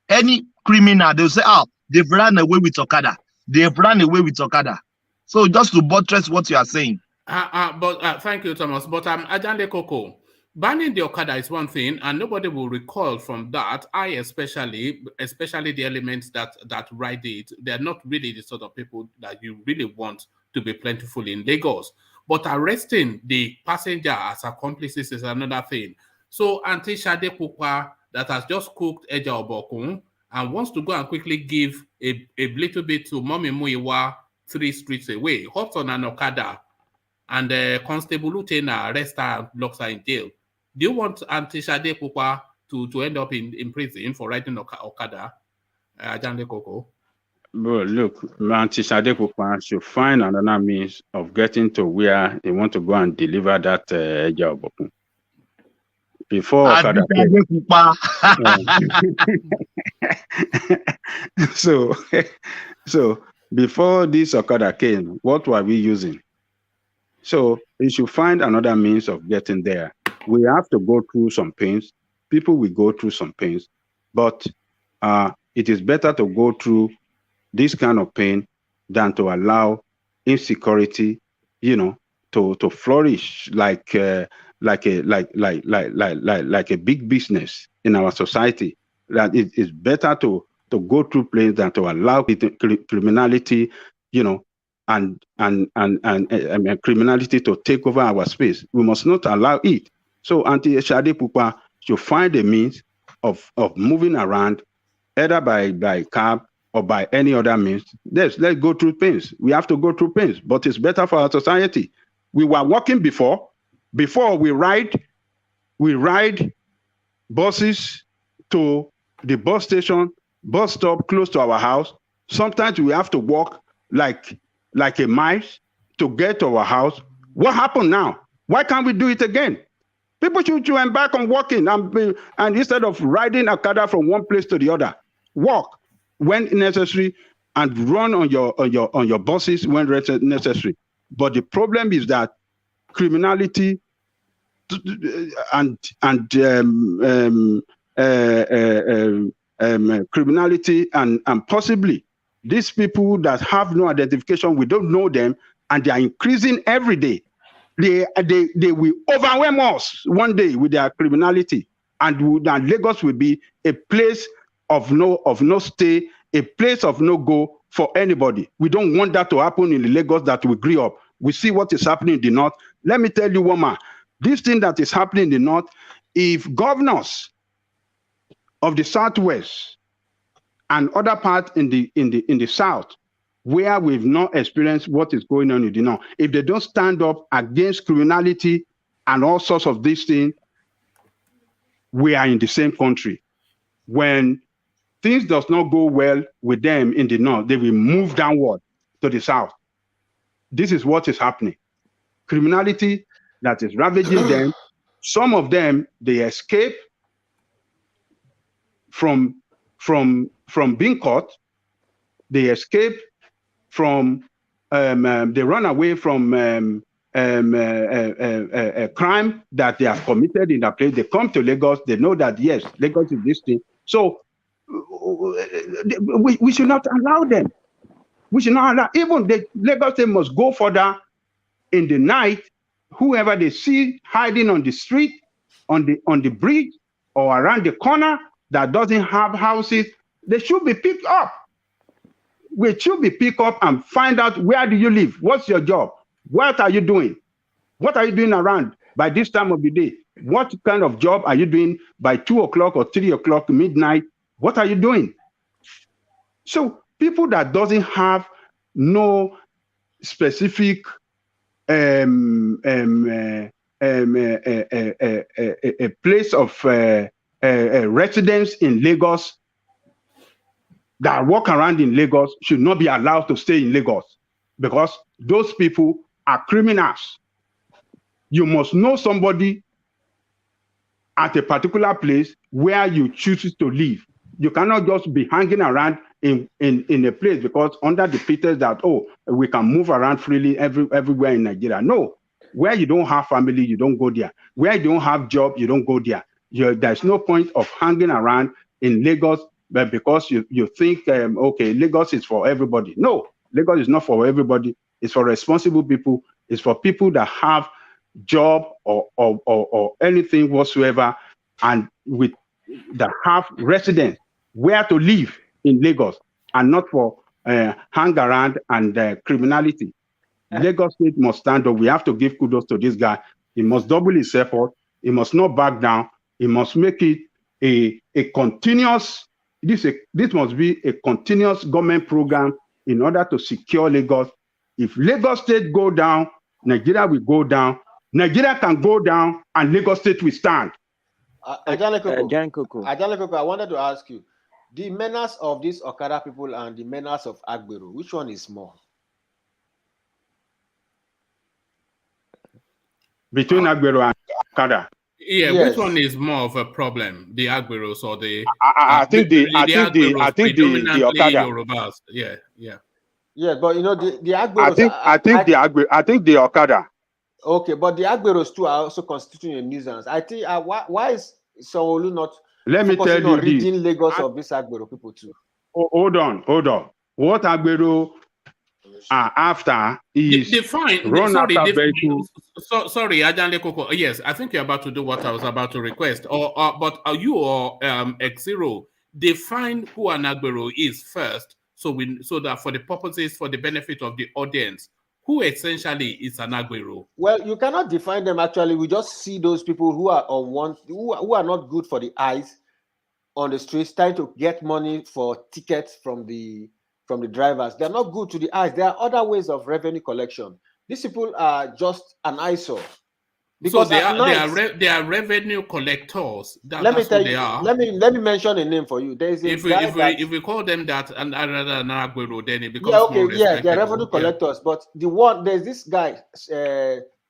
Any criminal, they'll say, oh, they've run away with Okada. They've run away with Okada. So just to buttress what you are saying. But thank you, Thomas. But Ajande Koko, banning the Okada is one thing, and nobody will recall from that. Especially the elements that ride it, they're not really the sort of people that you really want to be plentiful in Lagos. But arresting the passenger as accomplices is another thing. So Auntie Shade Pupa that has just cooked Eja Obokun and wants to go and quickly give a little bit to Mommy Muiwa 3 streets away, hops on an Okada, and Constable Lieutenant arrest her and locks her in jail. Do you want Auntie Shade Pupa to end up in prison for riding Okada? Ajande Koko? But look, Auntie Shade Pupa should find another means of getting to where they want to go and deliver that Eja Obokun. Before Okada so before this Okada came, what were we using? So we should find another means of getting there. We have to go through some pains. People will go through some pains, but it is better to go through this kind of pain than to allow insecurity, to flourish like a big business in our society. That it is better to go through pains than to allow criminality, and criminality to take over our space. We must not allow it. So Auntie Shade Pupa should find a means of moving around, either by cab or by any other means. Let's go through pains. We have to go through pains, but it's better for our society. We were walking before we ride buses to the bus station, bus stop close to our house. Sometimes we have to walk like a mile to get to our house. What happened now? Why can't we do it again? People should embark on walking and instead of riding Okada from one place to the other, walk when necessary and run on your buses when necessary. But the problem is that criminality criminality and possibly these people that have no identification, we don't know them, and they are increasing every day. They will overwhelm us one day with their criminality, and Lagos will be a place of no stay, a place of no go for anybody. We don't want that to happen in the Lagos that we grew up. We see what is happening in the north. Let me tell you, woman, this thing that is happening in the north, if governors of the southwest and other parts in the south, where we've not experienced what is going on in the north, if they don't stand up against criminality and all sorts of these things, we are in the same country. When things does not go well with them in the north, they will move downward to the south. This is what is happening. Criminality that is ravaging them. Some of them, they escape from being caught. They escape from, they run away from a crime that they have committed in a place. They come to Lagos. They know that, yes, Lagos is this thing. So we should not allow them. We should not allow, even the Lagos, they must go further in the night. Whoever they see hiding on the street, on the bridge, or around the corner that doesn't have houses, they should be picked up. We should be picked up and find out, where do you live? What's your job? What are you doing? What are you doing around by this time of the day? What kind of job are you doing by 2 o'clock or 3 o'clock midnight? What are you doing? So people that doesn't have no specific a place of residence in Lagos, that walk around in Lagos, should not be allowed to stay in Lagos, because those people are criminals. You must know somebody at a particular place where you choose to live. You cannot just be hanging around in a place because under the pretext that, oh, we can move around freely everywhere in Nigeria. No, Where you don't have family, you don't go there. Where you don't have job, you don't go there. There's no point of hanging around in Lagos, but because you think, okay, Lagos is for everybody. No, Lagos is not for everybody. It's for responsible people. It's for people that have job or anything whatsoever, and that have residence where to live in Lagos, and not for hang around and criminality. Lagos State must stand up. We have to give kudos to this guy. He must double his effort. He must not back down. He must make it a continuous. This must be a continuous government program in order to secure Lagos. If Lagos State go down, Nigeria will go down. Nigeria can go down, and Lagos State will stand. Adeleke, I wanted to ask you, the menace of these Okada people and the menace of Agbero, which one is more? Between Agbero and Okada. Yeah, yes. Which one is more of a problem, the Agberos or the? I think the Okada. Yorubas. Yeah. Yeah, but you know the Agberos. I think the Okada. Okay, but the Agberos too are also constituting a nuisance. I think why is Sanwo Olu not? Let me tell you, reading Lagos of this Agbero people too. Hold on. What Agbero are after is run after vehicles. Sorry, Adeleke. Yes, I think you're about to do what I was about to request. But you or X0 define who an Agbero is first, so that for the purposes, for the benefit of the audience, who essentially is an Agbero? Well, you cannot define them actually. We just see those people who are who are not good for the eyes on the streets, trying to get money for tickets from the drivers. They're not good to the eyes. There are other ways of revenue collection. These people are just an eyesore. Because so they are revenue collectors. Let me tell you. Let me mention a name for you. There's a if we call them that and rather than Agbero, then it becomes more respectable. Yeah, they're revenue collectors. But there's this guy.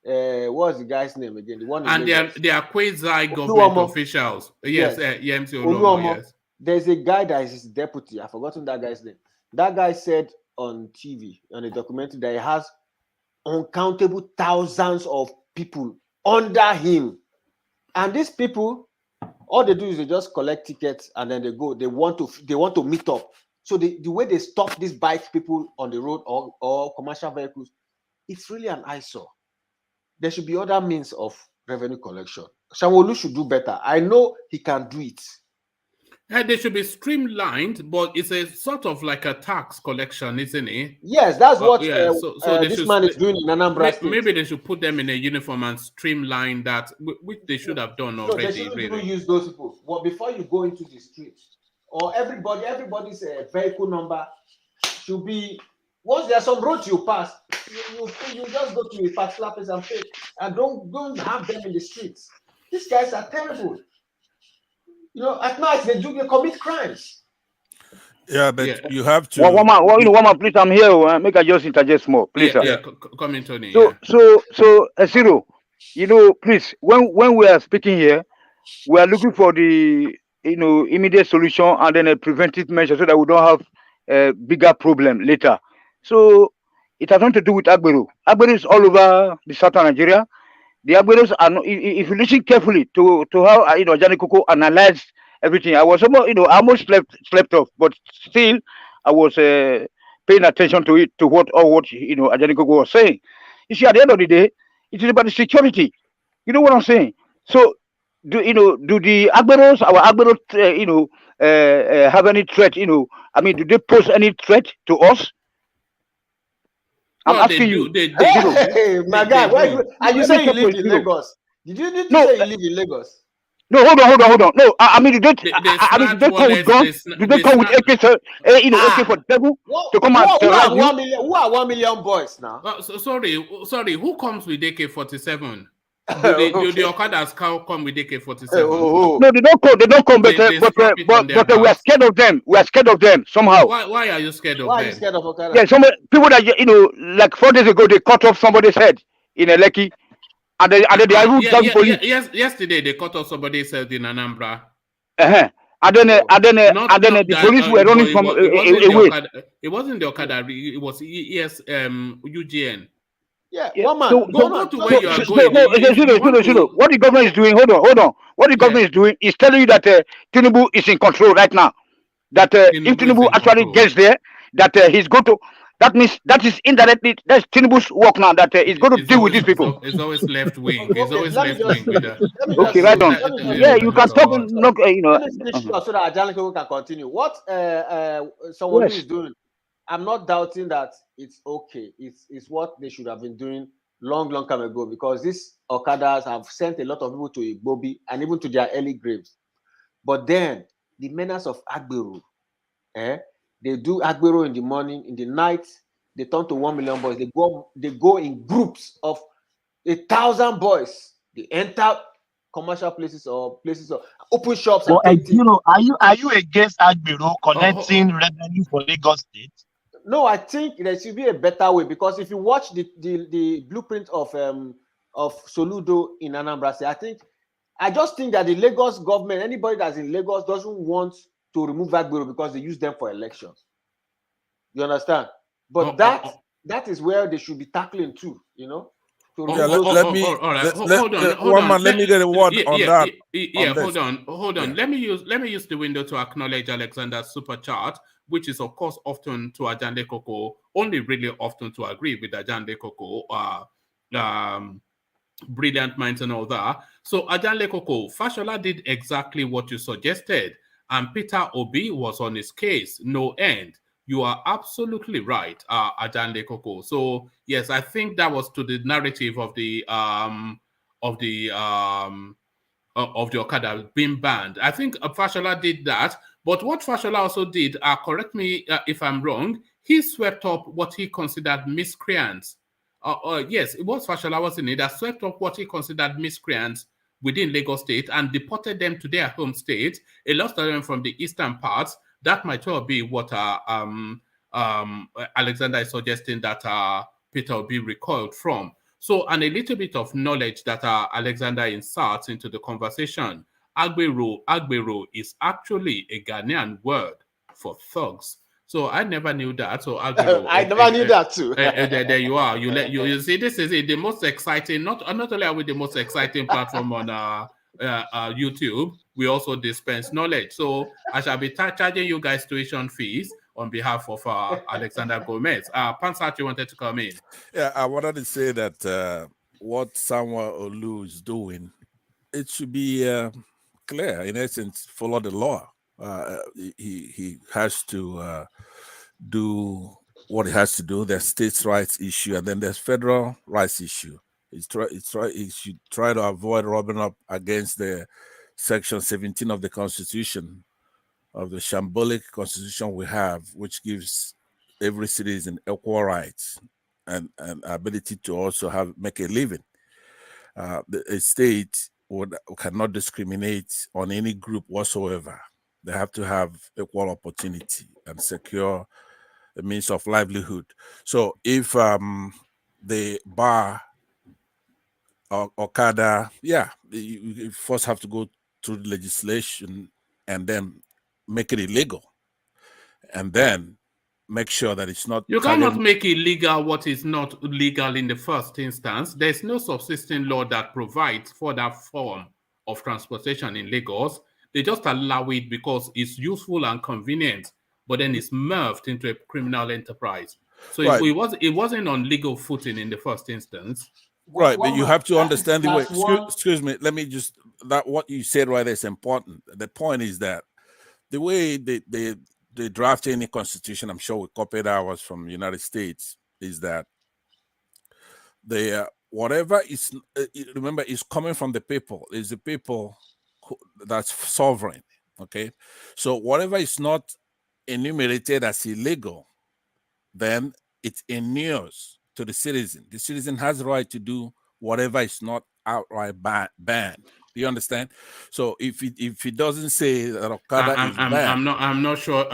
What's the guy's name again? The one. And they are quasi government officials. Yes, MC Olu. Yes. There's a guy that is his deputy. I've forgotten that guy's name. That guy said on TV, on a documentary, that he has uncountable thousands of people under him. And these people, all they do is they just collect tickets and then they go. They want to meet up. So the way they stop these bike people on the road or commercial vehicles, it's really an eyesore. There should be other means of revenue collection. Sanwo Olu should do better. I know he can do it. They should be streamlined, but it's a sort of like a tax collection, isn't it? Yes, that's what this man is doing in Anambra State. Maybe they should put them in a uniform and streamline that, which they should have done already. They shouldn't even use those people. Well, before you go into the street, or everybody's vehicle number should be. Once there are some roads you pass, you just go to a particular place and pay, and don't have them in the streets. These guys are terrible. You know, at night they commit crimes. Yeah, but you have to. One man, please. I'm here. Make I just interject more, please. Come in, Tony. So, Zero, you know, please. When we are speaking here, we are looking for the immediate solution and then a preventive measure so that we don't have a bigger problem later. So it has nothing to do with Agbero. Agbero is all over the southern Nigeria. The Agberos are not, if you listen carefully to how Ajani Koko analyzed everything, I was almost slept off, but still I was paying attention to it, to what Ajani Koko was saying. You see, at the end of the day, it is about the security. You know what I'm saying? So do the Agberos, our Agberos, have any threat? I mean, do they pose any threat to us? I'm asking you. Hey, my guy, are you saying you live in Lagos? Did you say you live in Lagos? No, hold on. No, I mean, do they come with guns? Do they come with AK-47 to come and terrorize you? Who are 1 million boys now? Sorry. Who comes with AK-47? Do the Okadas come with AK-47? No, they don't come. But we are scared of them. We are scared of them somehow. Why are you scared of them? Why are you scared of Okada? Yeah, some people that like 4 days ago, they cut off somebody's head in ADELEKE, and they are police. Yesterday they cut off somebody's head in Anambra. And then the police were running from away. It wasn't the Okada. It was UGN. Yeah, Yeah. one man. So, Go to where you are going. What the government is doing, hold on. What the government is doing is telling you that Tinubu is in control right now. That if Tinubu actually gets there, that he's going to. That means that is indirectly that's Tinubu's work now. That he's going to deal with these people. It's always left wing. It's Okay, always let me left just wing with that. Okay, right on. Yeah, you can talk. Let me finish so that Adeleke can continue. What Sanwo Olu is doing, I'm not doubting that it's okay. It's what they should have been doing long time ago, because these Okadas have sent a lot of people to Igbobi and even to their early graves. But then the menace of Agbero, they do Agbero in the morning, in the night, they turn to 1 million boys. They go in groups of 1,000 boys. They enter commercial places or places of open shops. Well, you know, are you against Agbero collecting revenue for Lagos State? No, I think there should be a better way, because if you watch the blueprint of Soludo in Anambra State, I just think that the Lagos government, anybody that's in Lagos, doesn't want to remove Agbero because they use them for elections. You understand? But that is where they should be tackling too, you know. Let me get a word on that. Hold on. Let me use the window to acknowledge Alexander's super chat, which is of course often to Adeleke, only really often to agree with Adeleke, brilliant minds and all that. So Adeleke, Fashola did exactly what you suggested, and Peter Obi was on his case, no end. You are absolutely right, Adeleke. So yes, I think that was to the narrative of the Okada being banned. I think Fashola did that, but what Fashola also did, correct me if I'm wrong, he swept up what he considered miscreants. Yes, it was Fashola, wasn't it, that swept up what he considered miscreants within Lagos State and deported them to their home state. A lot of them from the eastern parts. That might well be what Alexander is suggesting that Peter will be recoiled from. So, and a little bit of knowledge that Alexander inserts into the conversation. Agbero is actually a Ghanaian word for thugs. So I never knew that. So Agbero, I never knew that too. There you are. You see, this is it. The most exciting. Not only are we the most exciting platform on YouTube, we also dispense knowledge. So I shall be charging you guys tuition fees on behalf of Alexander Gomez. Pansat, you wanted to come in? Yeah, I wanted to say that what Sanwo Olu is doing, it should be clear. In essence, follow the law. He has to do what he has to do. There's states' rights issue, and then there's federal rights issue. He should try to avoid rubbing up against the Section 17 of the Constitution, of the shambolic Constitution we have, which gives every citizen equal rights and ability to also make a living. A state cannot discriminate on any group whatsoever. They have to have equal opportunity and secure a means of livelihood. So if the bar or Okada, you first have to go through the legislation and then make it illegal, and then make sure that it's not. You cannot make illegal what is not legal in the first instance. There's no subsisting law that provides for that form of transportation in Lagos. They just allow it because it's useful and convenient, but then it's merged into a criminal enterprise. So right. it wasn't on legal footing in the first instance. Right, but you have to understand the way. Excuse me. Let me just what you said right there is important. The point is that the way they draft any constitution, I'm sure we copied ours from the United States, is that whatever is remember is coming from the people. Is the people that's sovereign. Okay, so whatever is not enumerated as illegal, then it inures to the citizen. The citizen has the right to do whatever is not outright banned. Do you understand? So if it doesn't say that Okada is banned, I'm not sure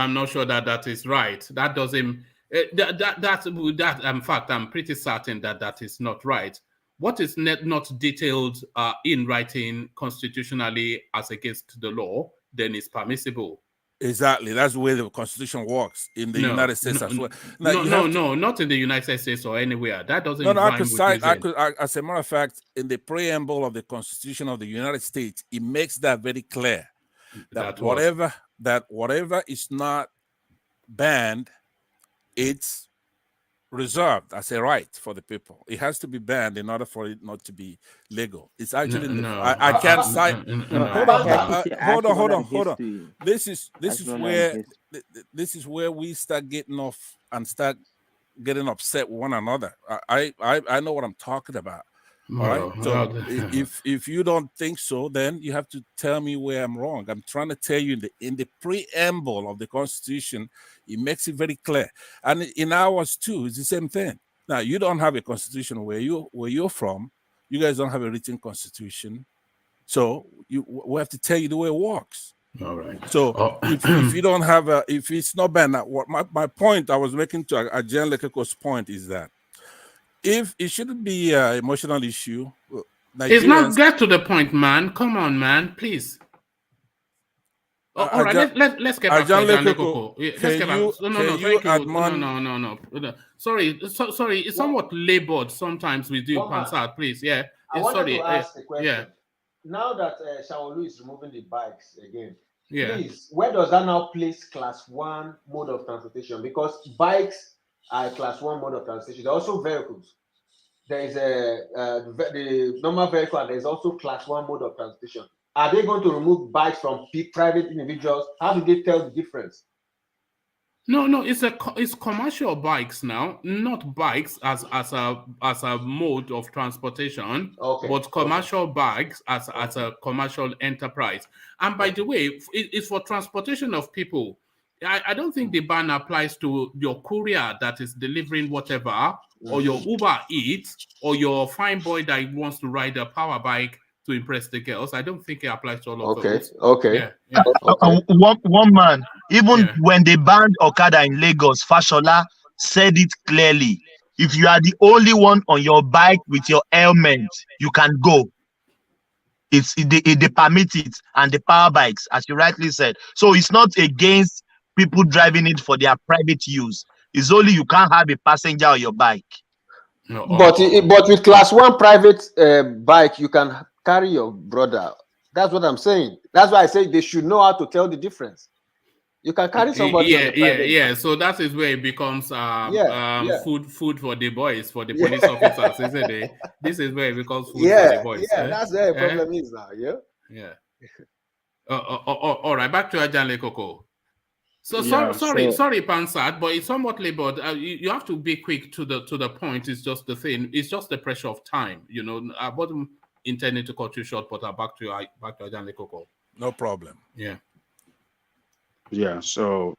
that is right. That doesn't. That in fact, I'm pretty certain that is not right. What is not detailed in writing constitutionally as against the law, then is permissible. Exactly. That's the way the Constitution works in the United States as well. Now, no, not in the United States or anywhere. That doesn't I rhyme could with cite, reason. as a matter of fact, in the preamble of the Constitution of the United States, it makes that very clear that whatever is not banned, it's reserved as a right for the people. It has to be banned in order for it not to be legal. It's actually I can't cite. Hold on. This is where we start getting off and start getting upset with one another. I know what I'm talking about. All right. So if you don't think so, then you have to tell me where I'm wrong. I'm trying to tell you in the preamble of the Constitution, it makes it very clear. And in ours too, it's the same thing. Now, you don't have a constitution where you're from. You guys don't have a written constitution. So we have to tell you the way it works. All right. So if you don't have if it's not banned, what my point I was making to Adeleleke's point is that if it shouldn't be an emotional issue, it's not. Get to the point, man. Come on, man, please. All right, let's get back to Adeleke. Let's get back. No. Sorry. It's somewhat labored sometimes with you, Pansat. Please, yeah. I wanted to ask a question. Yeah. Now that Sanwo Olu is removing the bikes again, please, where does that now place Class 1 mode of transportation? Because bikes are Class 1 mode of transportation. There are also vehicles. There is the normal vehicle, and there is also Class 1 mode of transportation. Are they going to remove bikes from private individuals? How do they tell the difference? No, it's commercial bikes now, not bikes as a mode of transportation, but commercial bikes as a commercial enterprise. And by the way, it's for transportation of people. I don't think the ban applies to your courier that is delivering whatever, or your Uber Eats, or your fine boy that wants to ride a power bike to impress the girls. I don't think it applies to all of those. Okay. One man, even when they banned Okada in Lagos, Fashola said it clearly. If you are the only one on your bike with your helmet, you can go. They permit it, and the power bikes, as you rightly said. So it's not against people driving it for their private use. It's only you can't have a passenger on your bike. But with Class 1 private bike, you can carry your brother. That's what I'm saying. That's why I say they should know how to tell the difference. You can carry somebody. So that is where it becomes food for the boys, for the police officers, isn't it? This is where it becomes food for the boys. That's where the problem is now. All right, back to Adeleke. So sorry, Pansat, but it's somewhat labored. You have to be quick to the point. It's just the thing. It's just the pressure of time. I wasn't intending to cut you short, but back to Adeleke. No problem. Yeah. So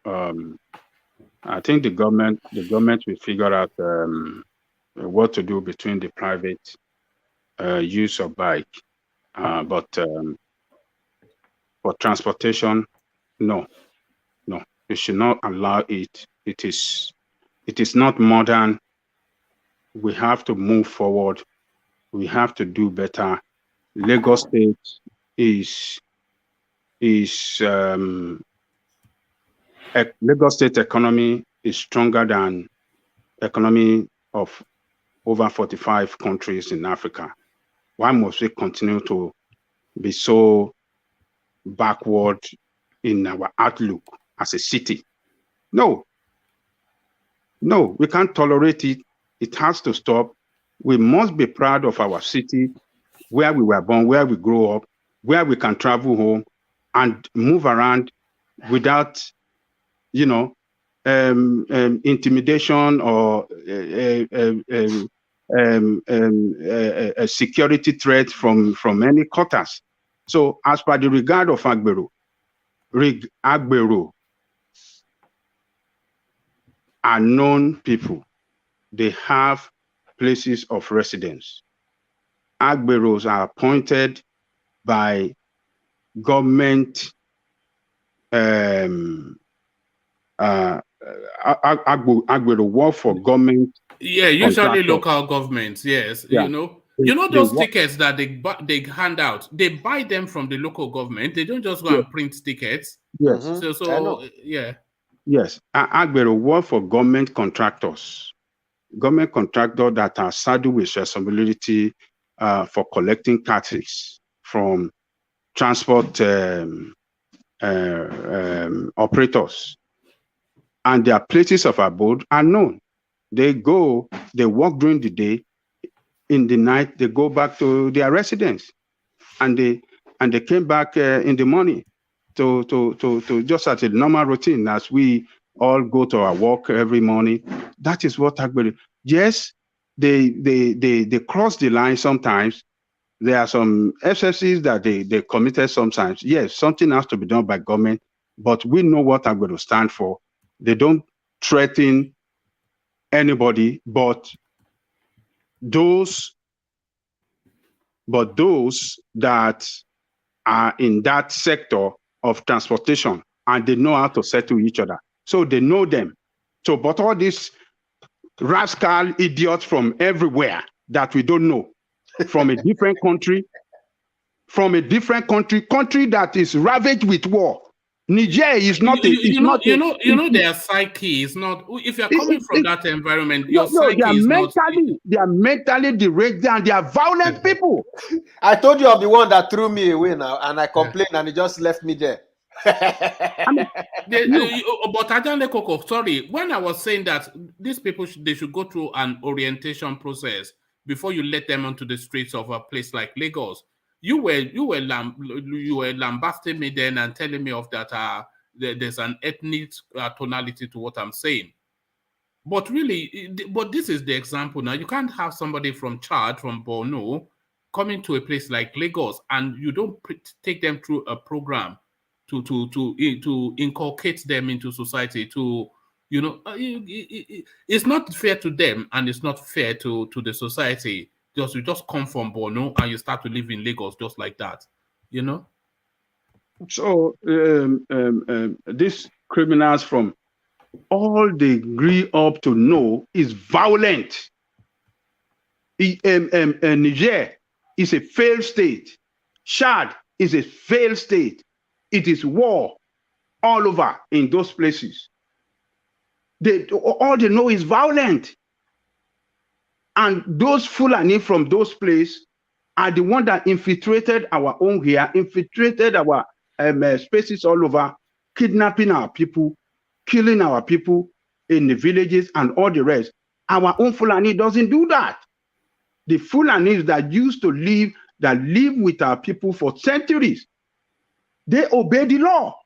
I think the government will figure out what to do between the private use of bike, but for transportation, no. You should not allow it. It is not modern. We have to move forward. We have to do better. Lagos State Lagos State economy is stronger than economy of over 45 countries in Africa. Why must we continue to be so backward in our outlook as a city? No, we can't tolerate it. It has to stop. We must be proud of our city, where we were born, where we grew up, where we can travel home and move around without, intimidation or a security threat from any quarters. So as per the regard of Agbero are known people. They have places of residence. Agberos are appointed by government. Agbero work for government. Yeah, usually local governments. Yes, You know those tickets that they hand out, they buy them from the local government. They don't just go and print tickets. Yes. So yeah. Yes. Agbero work for government contractors. Government contractors that are saddled with responsibility for collecting taxes from transport operators. And their places of abode are known. They work during the day. In the night, they go back to their residence, and they came back in the morning to just as a normal routine as we all go to our work every morning. That is what Agbero. Yes, they cross the line sometimes. There are some excesses that they committed sometimes. Yes, something has to be done by government, but we know what Agbero stand for. They don't threaten anybody, but those that are in that sector of transportation, and they know how to settle each other. So they know them. So, but all these rascal idiots from everywhere that we don't know, from a different country, country that is ravaged with war. Niger is not their psyche is not. If you're coming from that environment, your psyche is not. They are mentally deranged and they are violent people. I told you I'm the one that threw me away now, and I complained, and he just left me there. But Adeleke Koko, sorry, when I was saying that these people they should go through an orientation process before you let them onto the streets of a place like Lagos. You were lambasting me then and telling me of that there's an ethnic tonality to what I'm saying. But really, this is the example now. You can't have somebody from Chad, from Borno, coming to a place like Lagos, and you don't take them through a program to inculcate them into society. It's not fair to them, and it's not fair to the society. You just come from Borno and you start to live in Lagos just like that, So these criminals from all they agree up to know is violent. Niger is a failed state. Chad is a failed state. It is war all over in those places. All they know is violent. And those Fulani from those places are the ones that infiltrated our own here, infiltrated our spaces all over, kidnapping our people, killing our people in the villages and all the rest. Our own Fulani doesn't do that. The Fulanis that used to live with our people for centuries, they obey the law.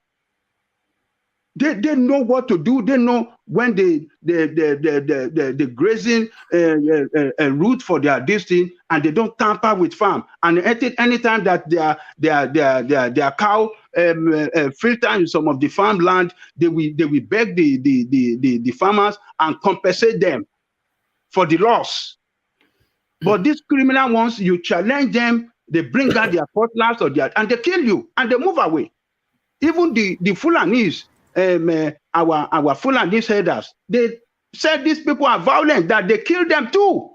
They know what to do. They know when the grazing route for their distance, and they don't tamper with farm. And anytime that their cow filter in some of the farmland, they will beg the farmers and compensate them for the loss. But these criminal ones, you challenge them, they bring out their cutlass and they kill you and they move away. Even the Fulanis. Our Fulani herders, they said these people are violent, that they kill them too.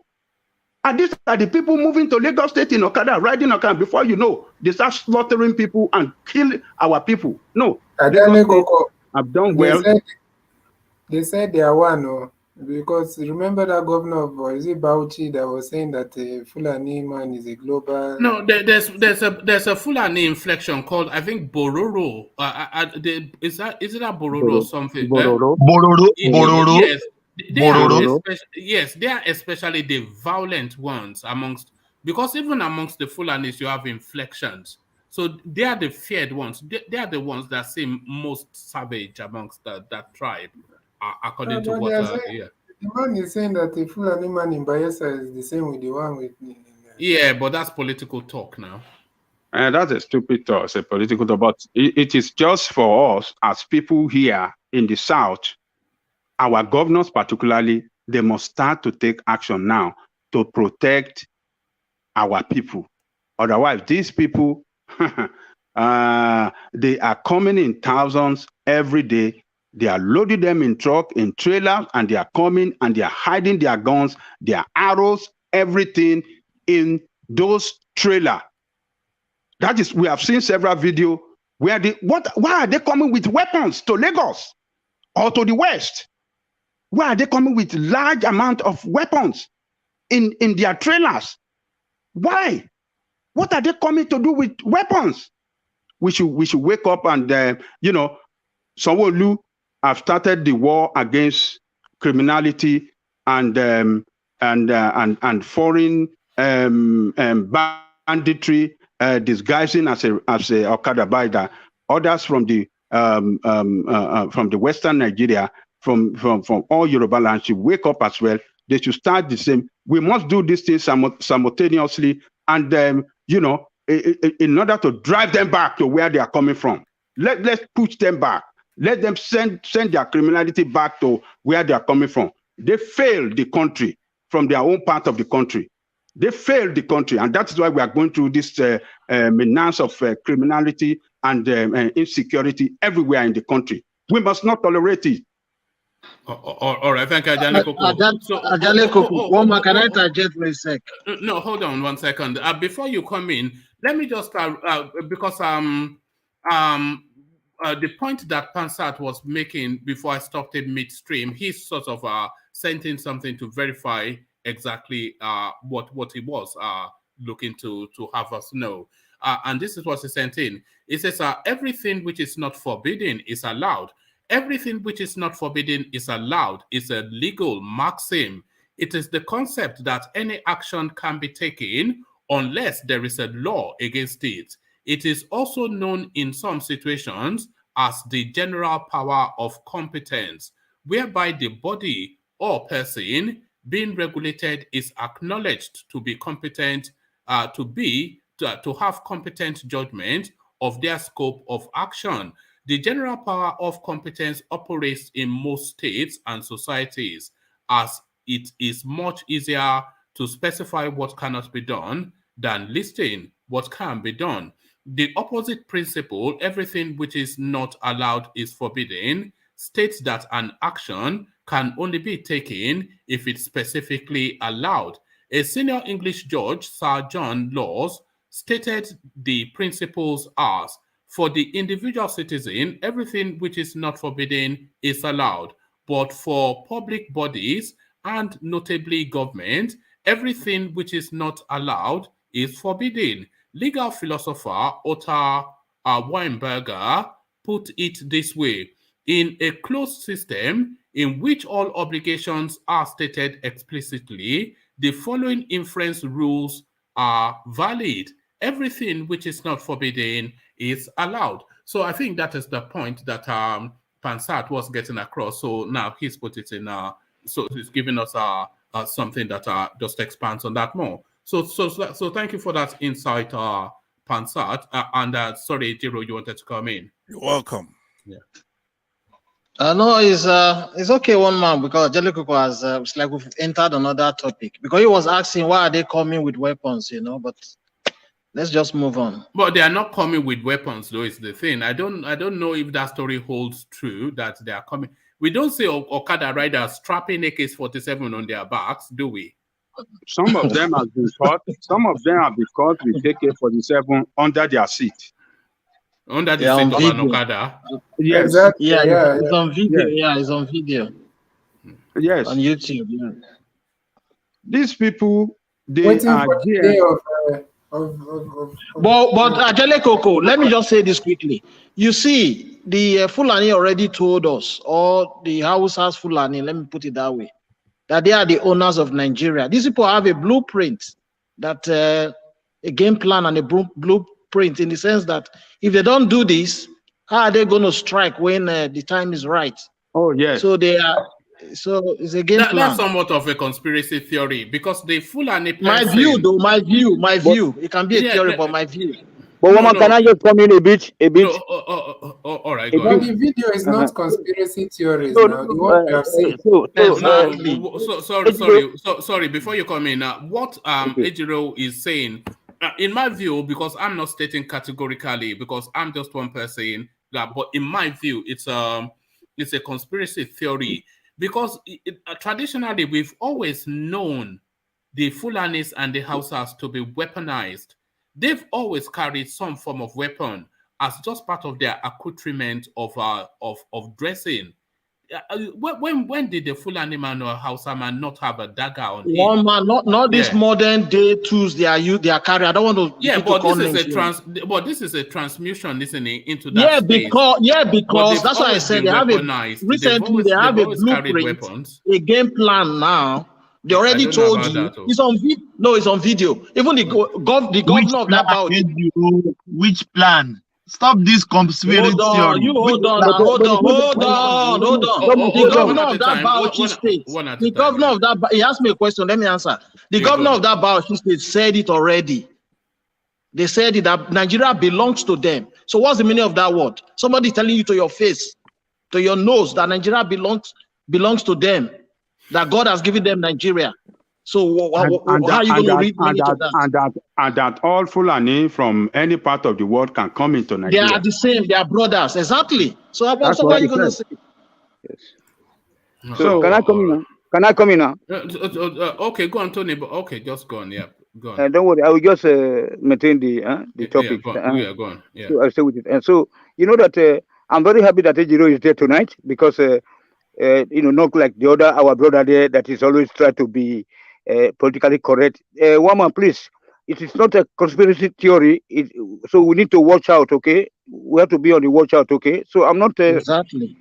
And these are the people moving to Lagos State in Okada, riding Okada. Before you know, they start slaughtering people and kill our people. No, I've done well. They said they are one, because remember that governor of Bauchi that was saying that the Fulani man is a global. No, there's a Fulani inflection called, I think, Bororo. Is it a Bororo or something? Bororo. Yes. Yes, they are especially the violent ones because even amongst the Fulanis you have inflections. So they are the feared ones. They are the ones that seem most savage amongst that tribe, according to what. The man is saying that the Fulani man in Bayelsa is the same with the one with me. Yeah, but that's political talk now. And that's a stupid talk. It's a political talk. But it is just for us as people here in the South. Our governors particularly, they must start to take action now to protect our people. Otherwise, these people, they are coming in thousands every day. They are loading them in truck, in trailers, and they are coming and they are hiding their guns, their arrows, everything in those trailers. That is, we have seen several videos where why are they coming with weapons to Lagos or to the West? Why are they coming with large amount of weapons in their trailers? Why? What are they coming to do with weapons? We should wake up and Sanwo Olu have started the war against criminality and foreign banditry, disguising as a Okada bider. Others from the Western Nigeria, from all Yoruba land should wake up as well. They should start the same. We must do these things simultaneously, and in order to drive them back to where they are coming from. Let's push them back. Let them send their criminality back to where they are coming from. They failed the country from their own part of the country. They failed the country, and that's why we are going through this menace of criminality and insecurity everywhere in the country. We must not tolerate it. All right, thank you, ADELEKE. ADELEKE, one more, can I interject for a sec? No, hold on 1 second. Before you come in, let me just because the point that Pansat was making before I stopped it midstream, he's sort of sent in something to verify exactly what he was looking to have us know. And this is what he sent in. It says, everything which is not forbidden is allowed. Everything which is not forbidden is allowed is a legal maxim. It is the concept that any action can be taken unless there is a law against it. It is also known in some situations as the general power of competence, whereby the body or person being regulated is acknowledged to be competent, to have competent judgment of their scope of action. The general power of competence operates in most states and societies, as it is much easier to specify what cannot be done than listing what can be done. The opposite principle, everything which is not allowed is forbidden, states that an action can only be taken if it's specifically allowed. A senior English judge, Sir John Laws, stated the principles as, for the individual citizen, everything which is not forbidden is allowed, but for public bodies and notably government, everything which is not allowed is forbidden. Legal philosopher Otto Weinberger put it this way: in a closed system in which all obligations are stated explicitly, the following inference rules are valid. Everything which is not forbidden is allowed. So I think that is the point that Pansat was getting across. So now he's put it in, so he's giving us something that just expands on that more. So thank you for that insight, Pansat. And sorry, Jiro, you wanted to come in. You're welcome. Yeah. No, it's okay, one man, because ADELEKE has it's like we've entered another topic, because he was asking why are they coming with weapons, but let's just move on. But they are not coming with weapons, though. Is the thing. I don't know if that story holds true that they are coming. We don't see Okada riders strapping AK-47 on their backs, do we? Some of them have been caught. Some of them have been caught with AK-47 under their seat. Under the seat of an Okada. Yes. Exactly. Yeah, it's on video. Yeah, it's on video. Yes. On YouTube. Yeah. These people, they Waiting are for the there. day But ADELEKE, let me just say this quickly. You see, the Fulani already told us, or the Hausas Fulani, let me put it that way, that they are the owners of Nigeria. These people have a blueprint, that a game plan and a blueprint, in the sense that if they don't do this, how are they going to strike when the time is right? Oh, yes. So they are. So it's a game plan. That's somewhat of a conspiracy theory, because the Fulani person, my view, though, my view. It can be a theory, but my view. But woman, can I just come in a bit? No, all right. But the video is not conspiracy theories. No, Now. The one you have seen. Sorry. Before you come in, what Ejiro is saying, in my view, because I'm not stating categorically, because I'm just one person, but in my view, it's a conspiracy theory, because traditionally we've always known the Fulanis and the Hausas to be weaponized. They've always carried some form of weapon as just part of their accoutrement of dressing. When did the Fulani man or Hausa man not have a dagger on him? One man, not this modern day tools they are carrying. I don't want to. Yeah, but this is a transmission, isn't it, into that space. Because that's why I said they have recently they have a blueprint, a game plan now. They already told you it's on video. No, it's on video. Even the governor of that about which plan? Stop this conspiracy theory. Hold on. The governor of that Bauchi state, the governor of that, he asked me a question, let me answer. The governor of that Bauchi state said it already. They said it, that Nigeria belongs to them. So what's the meaning of that word? Somebody telling you to your face, to your nose, that Nigeria belongs to them, that God has given them Nigeria. So how are you going to read that? And that all Fulani from any part of the world can come into Nigeria. They are the same. They are brothers. Exactly. So what are you going to say? Yes. So can I come in now? Can I come in now? Okay, go on, Tony. Okay, just go on. Yeah, go on. Don't worry. I will just maintain the topic. Go on. Yeah. So I'll stay with it. And so you know that I'm very happy that Ejiro is there tonight because not like the other our brother there that is always trying to be politically correct. One man, please. It is not a conspiracy theory. So we need to watch out. Okay, we have to be on the watch out. Okay. So I'm not exactly.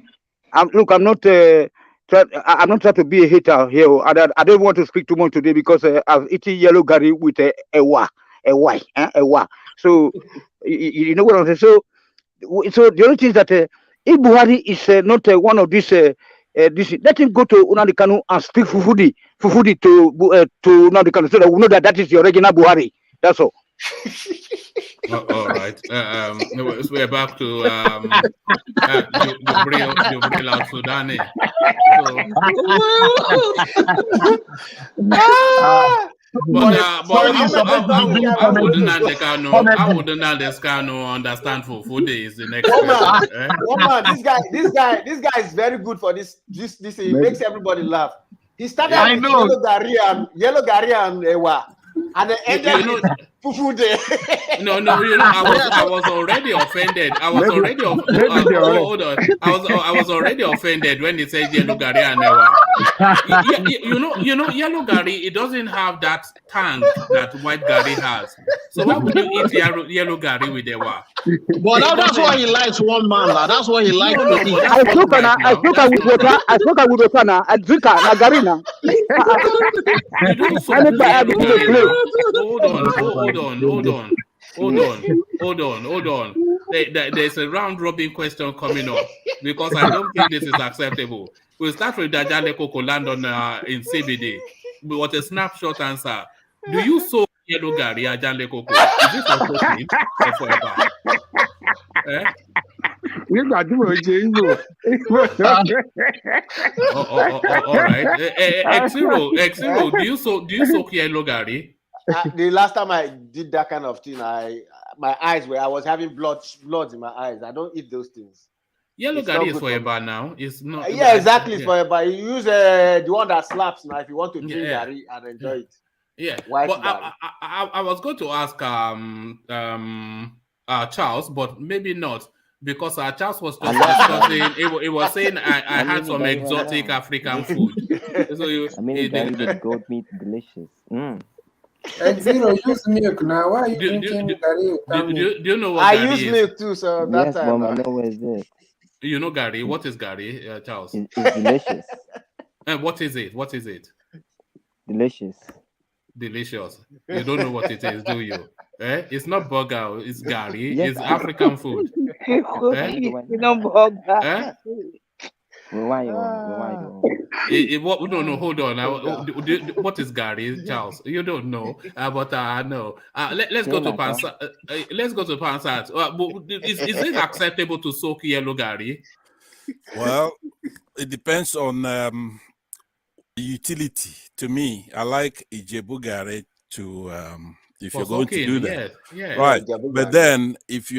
I'm not trying to be a hater here. I don't want to speak too much today because I've eaten yellow gari with a Y. So you know what I'm saying. So the only thing is that if Buhari is not one of these. Let him go to Nnamdi Kanu and speak Fufudi to Nnamdi Kanu so that we know that is the original Buhari. That's all. All right. We're back to Jubril al-Sudani. How would Nnamdi Kanu understand Fufudi is the next question. This guy is very good for this. He makes everybody laugh. He started with yellow gari and Ewa. And then ended Fufude. No, I was already offended. I was already offended when they said yellow gari and Ewa. Yellow gari, it doesn't have that tang that white gari has. So why would you eat yellow gari with Ewa? But that's why he likes one man. That's why he likes to eat. I spoke with water. I drink Nagarina. Hold on. There's a round robin question coming up because I don't think this is acceptable. We'll start with Adeleke land on in CBD. What a snapshot answer. Do you soak yellow gari, Adeleke? Is this for cooking or forever? All right. X0, do you soak yellow gari? The last time I did that kind of thing, I was having blood in my eyes. I don't eat those things. Yellow gari is forever now. It's not. Yeah, exactly. It's forever. You use the one that slaps now if you want to drink gari and enjoy it. Yeah. But I was going to ask Charles, but maybe not. Because Charles was just discussing, it was saying I had some exotic African food. So the goat meat delicious. X0, use milk now. Why are you drinking gari? Do you know what I gari use is? milk too, so that's yes, Mom, I know what is this. You know gari? What is gari, Charles? It's delicious. And what is it? What is it? Delicious. Delicious. You don't know what it is, do you? It's not burger. It's gari. Yes, it's African food. No burger. No, hold on. What is gari, Charles? You don't know, but I know. Let's go to Pansat. Let's go to Pansat. Is it acceptable to soak yellow gari? Well, it depends on utility. To me, I like Ijebu gari to if you're going to do that, right? But then if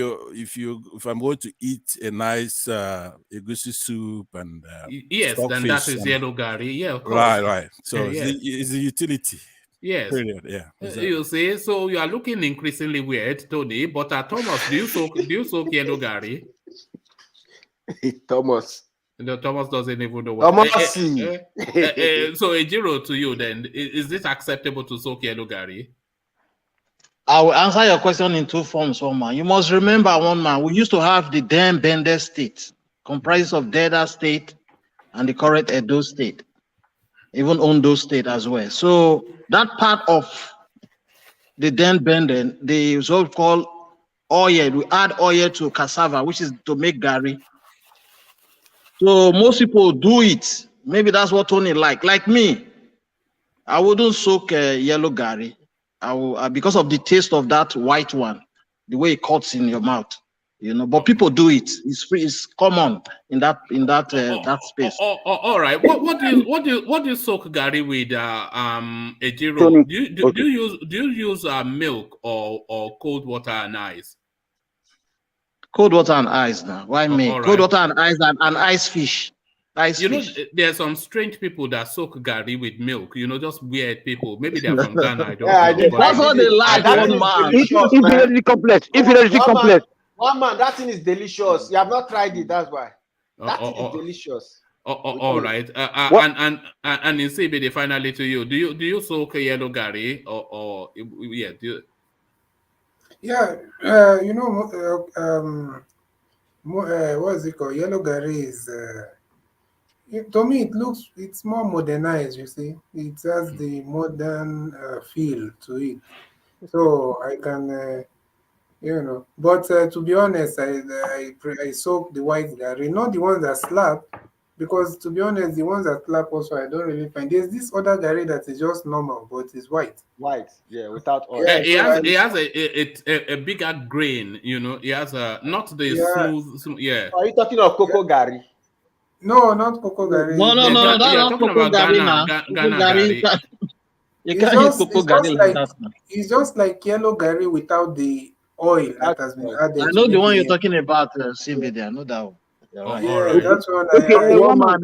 I'm going to eat a nice egusi soup and yes, then that is yellow gari. Yeah, of course. Right. So it's the utility. Yes. Period. Yeah. Exactly. You see, so you are looking increasingly weird, Tony. But Thomas, do you soak yellow Gary? Thomas. No, Thomas doesn't even know what. Thomas. So a zero to you then. Is this acceptable to soak yellow Gary? I will answer your question in two forms, one man. You must remember, one man, we used to have the then Bender state, comprised of Delta state and the current Edo state, even Ondo state as well. So that part of the then Bender, the so-called oil, we add oil to cassava, which is to make Gary. So most people do it. Maybe that's what Tony like me. I wouldn't soak yellow Gary. I will, because of the taste of that white one, the way it cuts in your mouth, you know. But people do it. It's free. It's common in that space. All right. What do you soak Gary with? Ejiro? Do you use milk or cold water and ice? Cold water and ice now. Why me? Right. Cold water and ice and ice fish. You know, there's some strange people that soak Gary with milk. You know, just weird people. Maybe they're from Ghana. I don't know. That's what they like. One man. Inferiority complex. Inferiority complex. One man, that thing is delicious. You have not tried it. That's why. That thing is delicious. All right. And in CBD, finally to you. Do you soak yellow Gary or yeah? Yeah. You know, what is it called? Yellow Gary is. To me, it's more modernized, you see. It has the modern feel to it. So I can, you know. But to be honest, I soak the white Gary, not the ones that slap, because to be honest, the ones that slap also I don't really find. There's this other Gary that is just normal, but it's white. White, yeah, without oil. Yeah, it has a bigger grain, you know. It has not the smooth. Yeah. Are you talking of cocoa Gary? No, not cocoa Gary. No, that's not cocoa Gary now. Gary. You can't use cocoa Gary like that. It's just like yellow Gary without the oil that has been added. I know the one you're talking about, CBD. I know that one. Yeah, that's one. Okay, one man.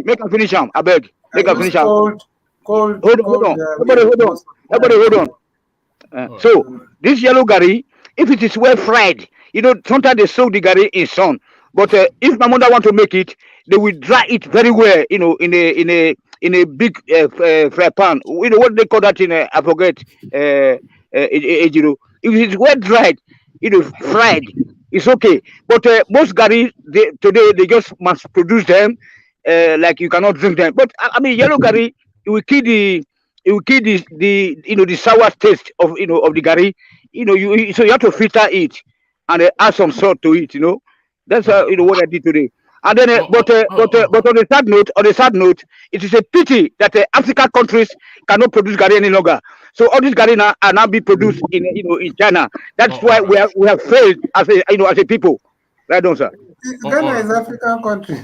Make a finish him. I beg. Make a finish him. Hold on. Everybody hold on. So this yellow Gary, if it is well fried, you know, sometimes they soak the Gary in sun. But if my mother want to make it, they will dry it very well, you know, in a big fry pan. You know what they call that in I forget. You know, if it's well dried, you know, fried, it's okay. But most Gary today they just mass produce them, like you cannot drink them. But I mean, yellow Gary, it will kill the you know the sour taste of of the Gary. You know, so you have to filter it and add some salt to it. You know. That's what I did today. And then, but on a sad note, it is a pity that African countries cannot produce Gary any longer. So all these Gary are now being produced in China. That's why we have failed as a people. Right on, sir. Ghana is African country.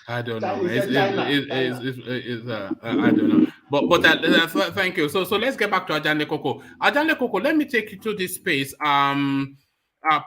I don't know. I don't know. But thank you. So let's get back to Ajanle Koko. Ajanle Koko, let me take you to this space.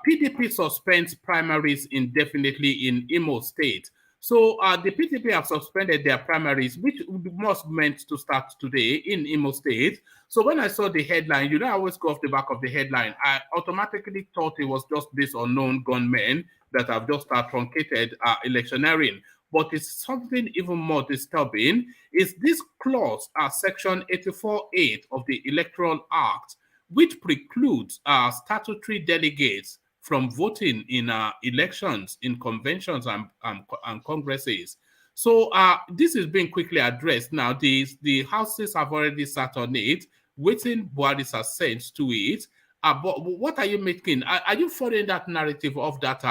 PDP suspends primaries indefinitely in Imo State. So the PDP have suspended their primaries, which was meant to start today in Imo State. So when I saw the headline, you know, I always go off the back of the headline. I automatically thought it was just these unknown gunmen that have just truncated electioneering. But it's something even more disturbing. Is this clause, Section 84(8) of the Electoral Act, which precludes statutory delegates from voting in elections, in conventions and congresses. So this is being quickly addressed now. The houses have already sat on it, waiting Buhari's assent to it. But what are you making? Are you following that narrative of that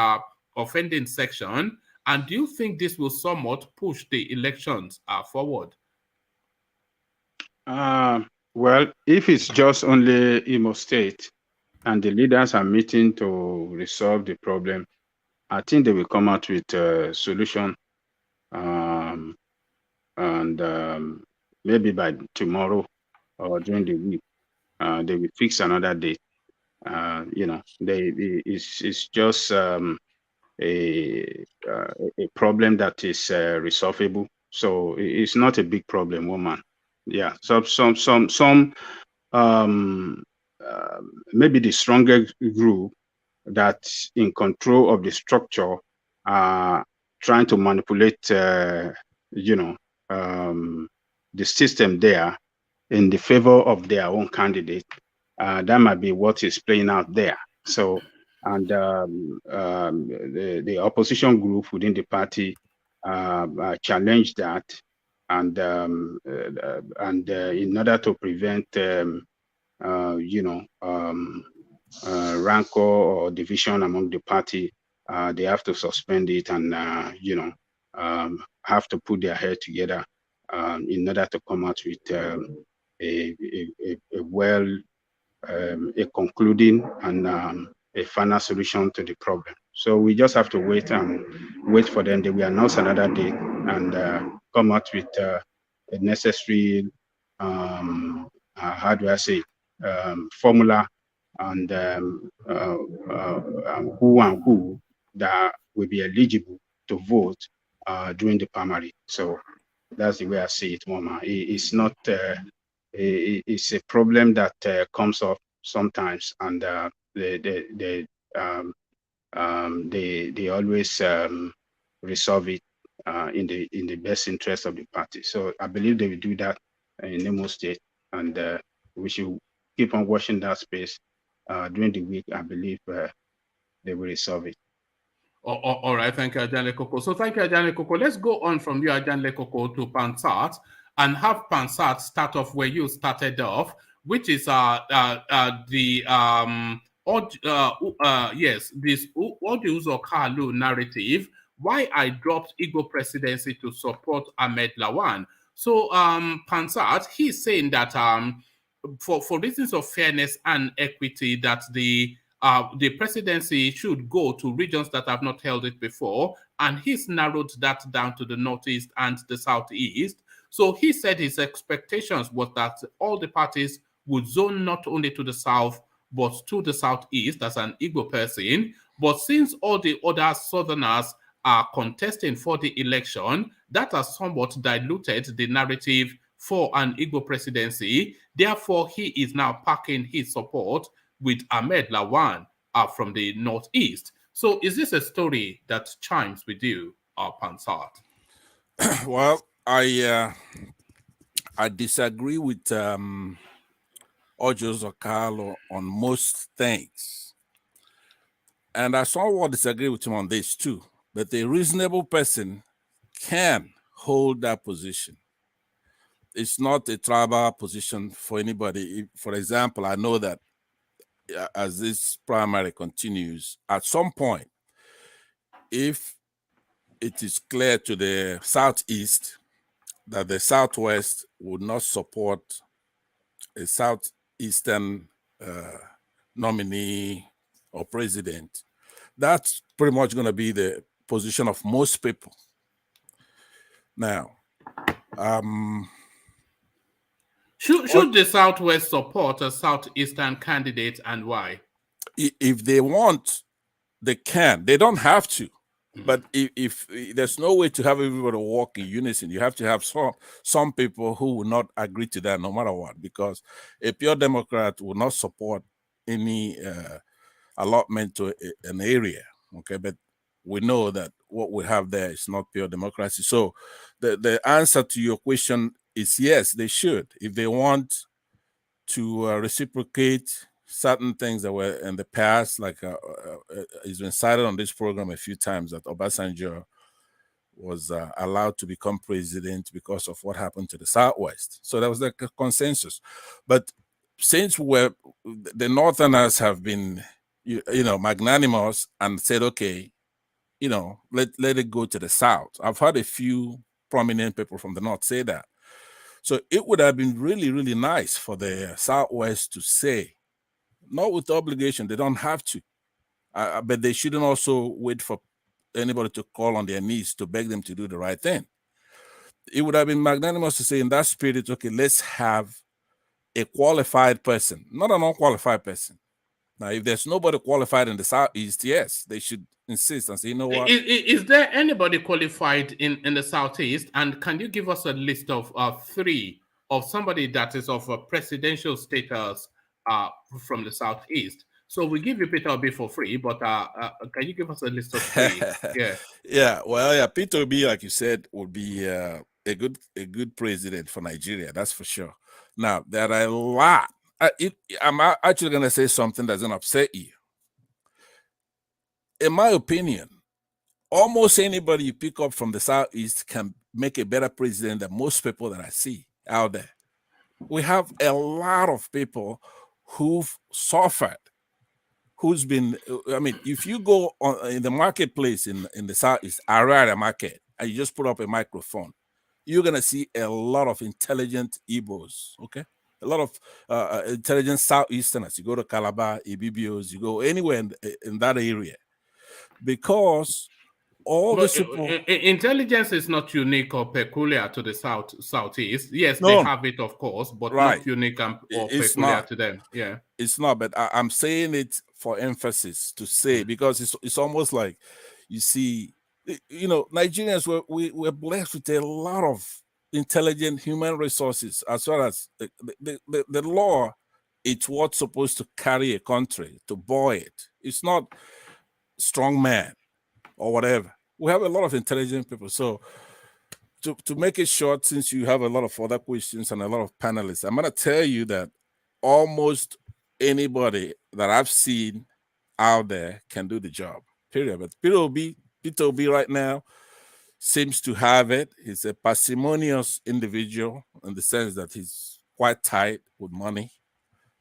offending section? And do you think this will somewhat push the elections forward? Well, if it's just only Imo State and the leaders are meeting to resolve the problem, I think they will come out with a solution. Maybe by tomorrow or during the week, they will fix another date. You know, it's just a problem that is resolvable. So it's not a big problem, woman. Yeah, maybe the stronger group that's in control of the structure are trying to manipulate, the system there in the favor of their own candidate. That might be what is playing out there. So, and the opposition group within the party challenged that, and in order to prevent, rancor or division among the party, they have to suspend it and have to put their head together in order to come out with a concluding and a final solution to the problem. So we just have to wait for them. They will announce another date and come out with a necessary, how do I say, formula and who that will be eligible to vote during the primary. So that's the way I see it, Mama. It's not. It's a problem that comes up sometimes, and they always resolve it in the best interest of the party. So I believe they will do that in Imo State, and we should keep on watching that space during the week. I believe they will resolve it. All right, thank you, Ajanle Koko. So thank you, Ajanle Koko. Let's go on from you, Ajanle Koko, to Pansat, and have Pansat start off where you started off, which is this Odiuzo Kalu narrative. Why I dropped Igbo presidency to support Ahmed Lawan. So Pansat, he's saying that for reasons of fairness and equity, that the presidency should go to regions that have not held it before, and he's narrowed that down to the Northeast and the Southeast. So he said his expectations was that all the parties would zone not only to the South, but to the Southeast as an Igbo person. But since all the other Southerners are contesting for the election, that has somewhat diluted the narrative for an Igbo presidency. Therefore, he is now packing his support with Ahmed Lawan from the Northeast. So is this a story that chimes with you, Pansat? Well, I disagree with Odiuzo Kalu on most things. And I somewhat disagree with him on this too. But a reasonable person can hold that position. It's not a tribal position for anybody. For example, I know that as this primary continues, at some point, if it is clear to the Southeast that the Southwest would not support a Southeastern nominee or president, that's pretty much going to be the position of most people. Now, should the Southwest support a Southeastern candidate, and why? If they want, they can. They don't have to. But if there's no way to have everybody walk in unison, you have to have some people who will not agree to that no matter what, because a pure Democrat will not support any allotment to an area. Okay, but we know that what we have there is not pure democracy. So the answer to your question is yes, they should. If they want to reciprocate certain things that were in the past, like it's been cited on this program a few times that Obasanjo was allowed to become president because of what happened to the Southwest. So that was the consensus. But since the Northerners have been, magnanimous and said, okay, let it go to the South. I've heard a few prominent people from the North say that. So it would have been really, really nice for the Southwest to say, not with obligation, they don't have to, but they shouldn't also wait for anybody to call on their knees to beg them to do the right thing. It would have been magnanimous to say in that spirit, okay, let's have a qualified person, not an unqualified person, Now, if there's nobody qualified in the Southeast, yes, they should insist and say, you know what? Is there anybody qualified in the Southeast? And can you give us a list of 3 of somebody that is of a presidential status from the Southeast? So we give you Peter Obi for free, but can you give us a list of 3? Yeah. Yeah. Well, yeah. Peter Obi, like you said, would be a good president for Nigeria. That's for sure. Now, there are a lot. I'm actually going to say something that's going to upset you. In my opinion, almost anybody you pick up from the Southeast can make a better president than most people that I see out there. We have a lot of people who've suffered, who's been, I mean, if you go in the marketplace in the Southeast, Arara market, and you just put up a microphone, you're going to see a lot of intelligent Igbos, okay? A lot of intelligent Southeasterners. You go to Calabar, Ibibios, you go anywhere in that area. Because all the support... Intelligence is not unique or peculiar to the Southeast. Yes, they have it, of course, but not unique or peculiar to them. Yeah, it's not. But I'm saying it for emphasis to say, because it's almost like, you see, you know, Nigerians we're blessed with a lot of intelligent human resources, as well as the law. It's what's supposed to carry a country, to buoy it. It's not strong man or whatever. We have a lot of intelligent people. So to make it short, since you have a lot of other questions and a lot of panelists, I'm going to tell you that almost anybody that I've seen out there can do the job, period. But Peter Obi right now seems to have it. He's a parsimonious individual in the sense that he's quite tight with money.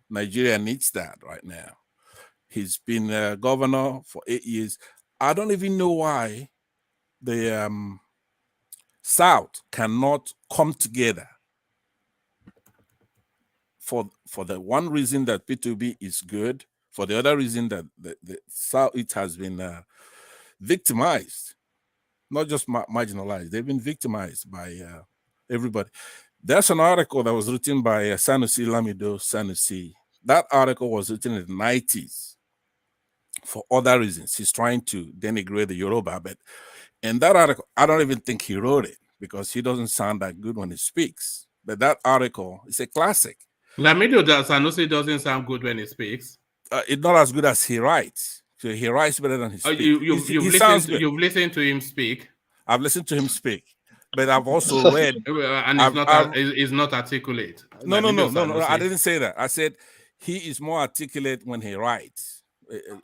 Nigeria needs that right now. He's been governor for 8 years. I don't even know why the South cannot come together for the one reason that P2B is good, for the other reason that the South it has been victimized, not just marginalized. They've been victimized by everybody. There's an article that was written by Sanusi Lamido Sanusi. That article was written in the 90s. For other reasons, he's trying to denigrate the Yoruba, but in that article, I don't even think he wrote it because he doesn't sound that good when he speaks. But that article is a classic. Lamido Sanusi doesn't sound good when he speaks. It's not as good as he writes. So he writes better than he speaks. You've listened to him speak. I've listened to him speak, but I've also read, and he's not articulate. No. I didn't say that. I said he is more articulate when he writes.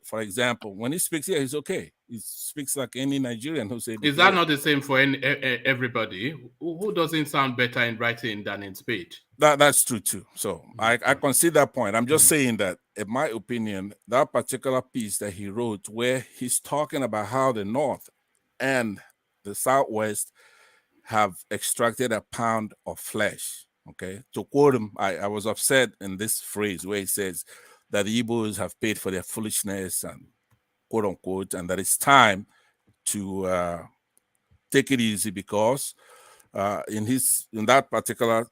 For example, when he speaks here, he's okay. He speaks like any Nigerian who said. Is that not the same for everybody? Who doesn't sound better in writing than in speech? That's true too. So I concede that point. I'm just saying that, in my opinion, that particular piece that he wrote, where he's talking about how the North and the Southwest have extracted a pound of flesh. Okay, to quote him, I was upset in this phrase where he says that the Igbos have paid for their foolishness and quote unquote, and that it's time to take it easy because in that particular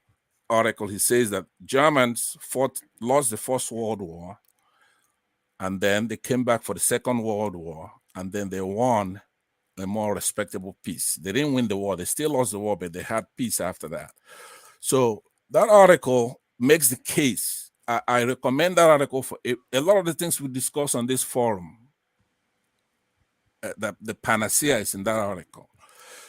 article, he says that Germans lost the First World War, and then they came back for the Second World War, and then they won a more respectable peace. They didn't win the war, they still lost the war, but they had peace after that. So that article makes the case. I recommend that article for a lot of the things we discuss on this forum. The panacea is in that article.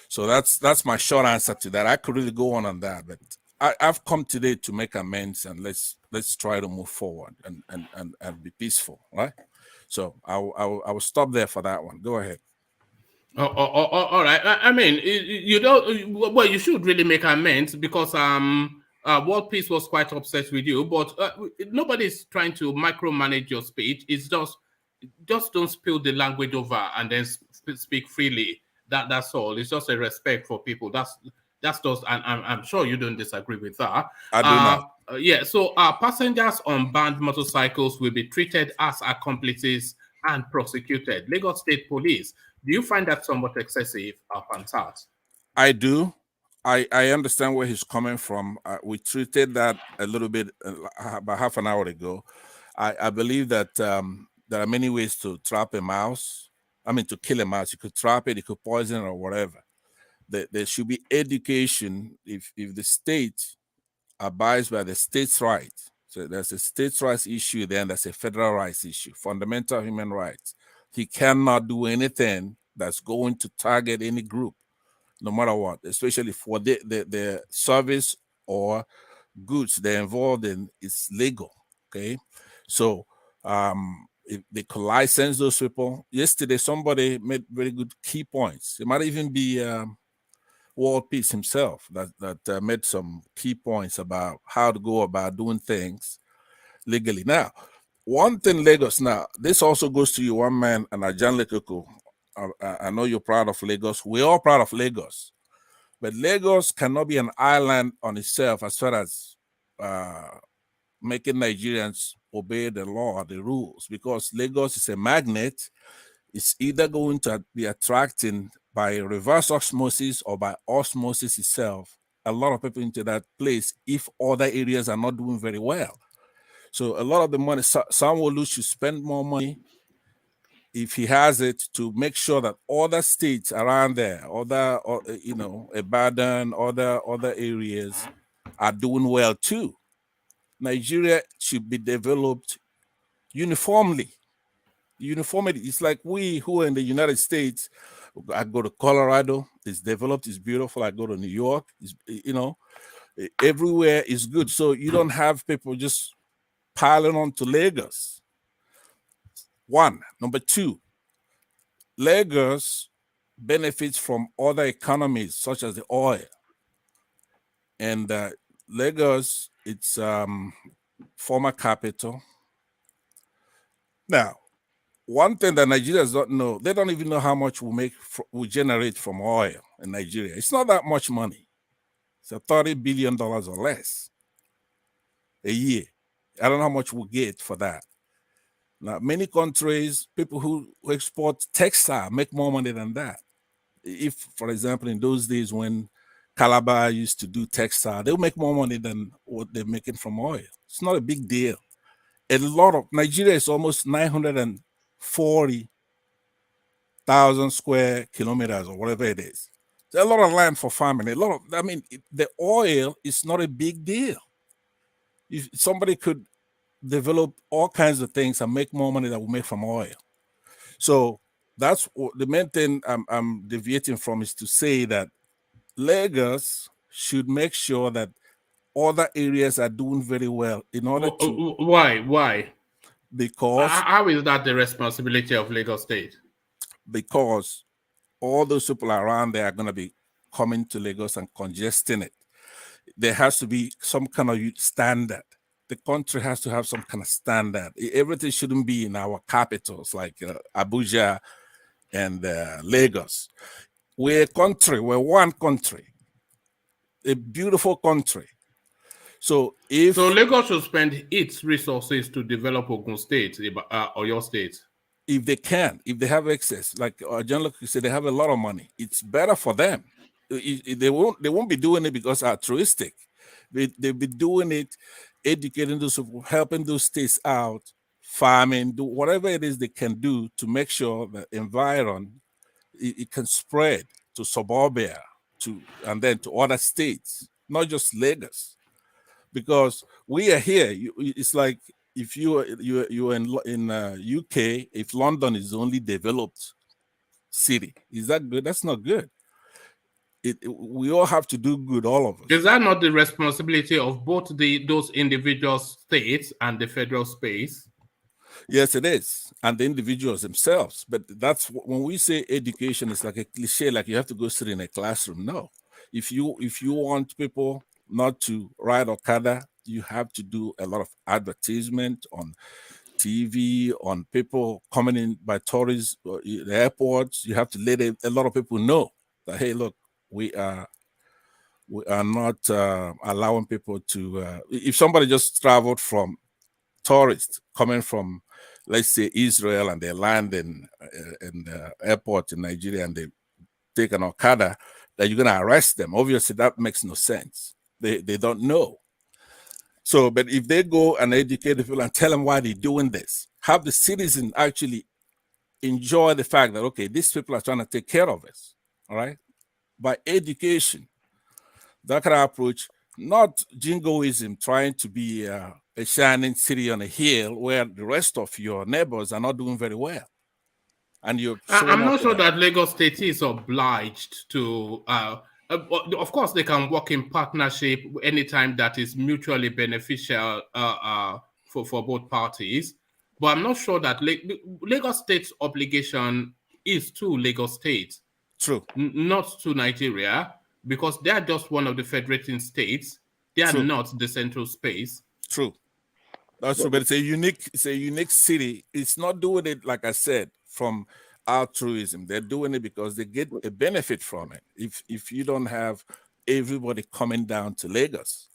So that's my short answer to that. I could really go on that, but I've come today to make amends, and let's try to move forward and be peaceful, right? So I will stop there for that one. Go ahead. All right. I mean, you don't. Well, you should really make amends because World Peace was quite upset with you, but nobody's trying to micromanage your speech. It's just don't spill the language over and then speak freely. That's all. It's just a respect for people. That's just, and I'm sure you don't disagree with that. I do not. Yeah. So passengers on banned motorcycles will be treated as accomplices and prosecuted. Lagos State Police. Do you find that somewhat excessive, Pansat? I do. I understand where he's coming from. We treated that a little bit about half an hour ago. I believe that there are many ways to trap a mouse. I mean, to kill a mouse. You could trap it, you could poison it or whatever. There should be education. If the state abides by the state's right, so there's a state's rights issue, then there's a federal rights issue, fundamental human rights. He cannot do anything that's going to target any group, no matter what, especially for the service or goods they're involved in is legal. Okay, so if they could license those people. Yesterday, somebody made very good key points. It might even be World Peace himself that made some key points about how to go about doing things legally. Now, one thing, Lagos. Now, this also goes to you, one man, and ADELEKE. I know you're proud of Lagos. We're all proud of Lagos. But Lagos cannot be an island on itself as far as making Nigerians obey the law, the rules, because Lagos is a magnet. It's either going to be attracting by reverse osmosis or by osmosis itself a lot of people into that place if other areas are not doing very well. So a lot of the money, Sanwo Olu should spend more money if he has it to make sure that other states around there, Ibadan, other areas are doing well too. Nigeria should be developed uniformly. Uniformity. It's like we who are in the United States. I go to Colorado, it's developed, it's beautiful. I go to New York, everywhere is good. So you don't have people just piling on to Lagos. One. Number two, Lagos benefits from other economies such as the oil. And Lagos, it's former capital. Now, one thing that Nigerians don't know, they don't even know how much we generate from oil in Nigeria. It's not that much money. It's $30 billion or less a year. I don't know how much we get for that. Now, many countries, people who export textile make more money than that. If, for example, in those days when Calabar used to do textile, they'll make more money than what they're making from oil. It's not a big deal. Nigeria is almost 940,000 square kilometers or whatever it is. There's a lot of land for farming. The oil is not a big deal. If somebody could develop all kinds of things and make more money than we make from oil. So that's the main thing I'm deviating from, is to say that Lagos should make sure that other areas are doing very well in order to... Why? Because... How is that the responsibility of Lagos State? Because all those people around there are going to be coming to Lagos and congesting it. There has to be some kind of standard. The country has to have some kind of standard. Everything shouldn't be in our capitals like Abuja and Lagos. We're a country. We're one country. A beautiful country. So Lagos should spend its resources to develop Ogun State or your state. If they can, if they have excess, like ADELEKE said, they have a lot of money. It's better for them. They won't be doing it because altruistic. They'll be doing it, educating those people, helping those states out, farming, do whatever it is they can do to make sure that environment it can spread to suburbia, and then to other states, not just Lagos. Because we are here. It's like if you're in UK, if London is the only developed city, is that good? That's not good. We all have to do good, all of us. Is that not the responsibility of both those individual states and the federal space? Yes, it is, and the individuals themselves. But that's when we say education, it's like a cliche, like you have to go sit in a classroom. No, if you want people not to ride Okada, you have to do a lot of advertisement on TV, on people coming in by tourists, the airports. You have to let a lot of people know that, hey, look, we are not allowing people to. If somebody just traveled from tourists coming from, let's say, Israel, and they land in the airport in Nigeria and they take an Okada, that you're going to arrest them. Obviously, that makes no sense. They don't know. So, but if they go and educate the people and tell them why they're doing this, have the citizen actually enjoy the fact that, okay, these people are trying to take care of us, all right? By education, that kind of approach, not jingoism, trying to be a shining city on a hill where the rest of your neighbors are not doing very well. And you're I'm not sure that Lagos State is obliged to, of course, they can work in partnership anytime that is mutually beneficial for both parties. But I'm not sure that Lagos State's obligation is to Lagos State. True. Not to Nigeria, because they are just one of the federating states. They are not the central space. True. That's true, but it's a unique city. It's not doing it, like I said, from altruism. They're doing it because they get a benefit from it. If you don't have everybody coming down to Lagos,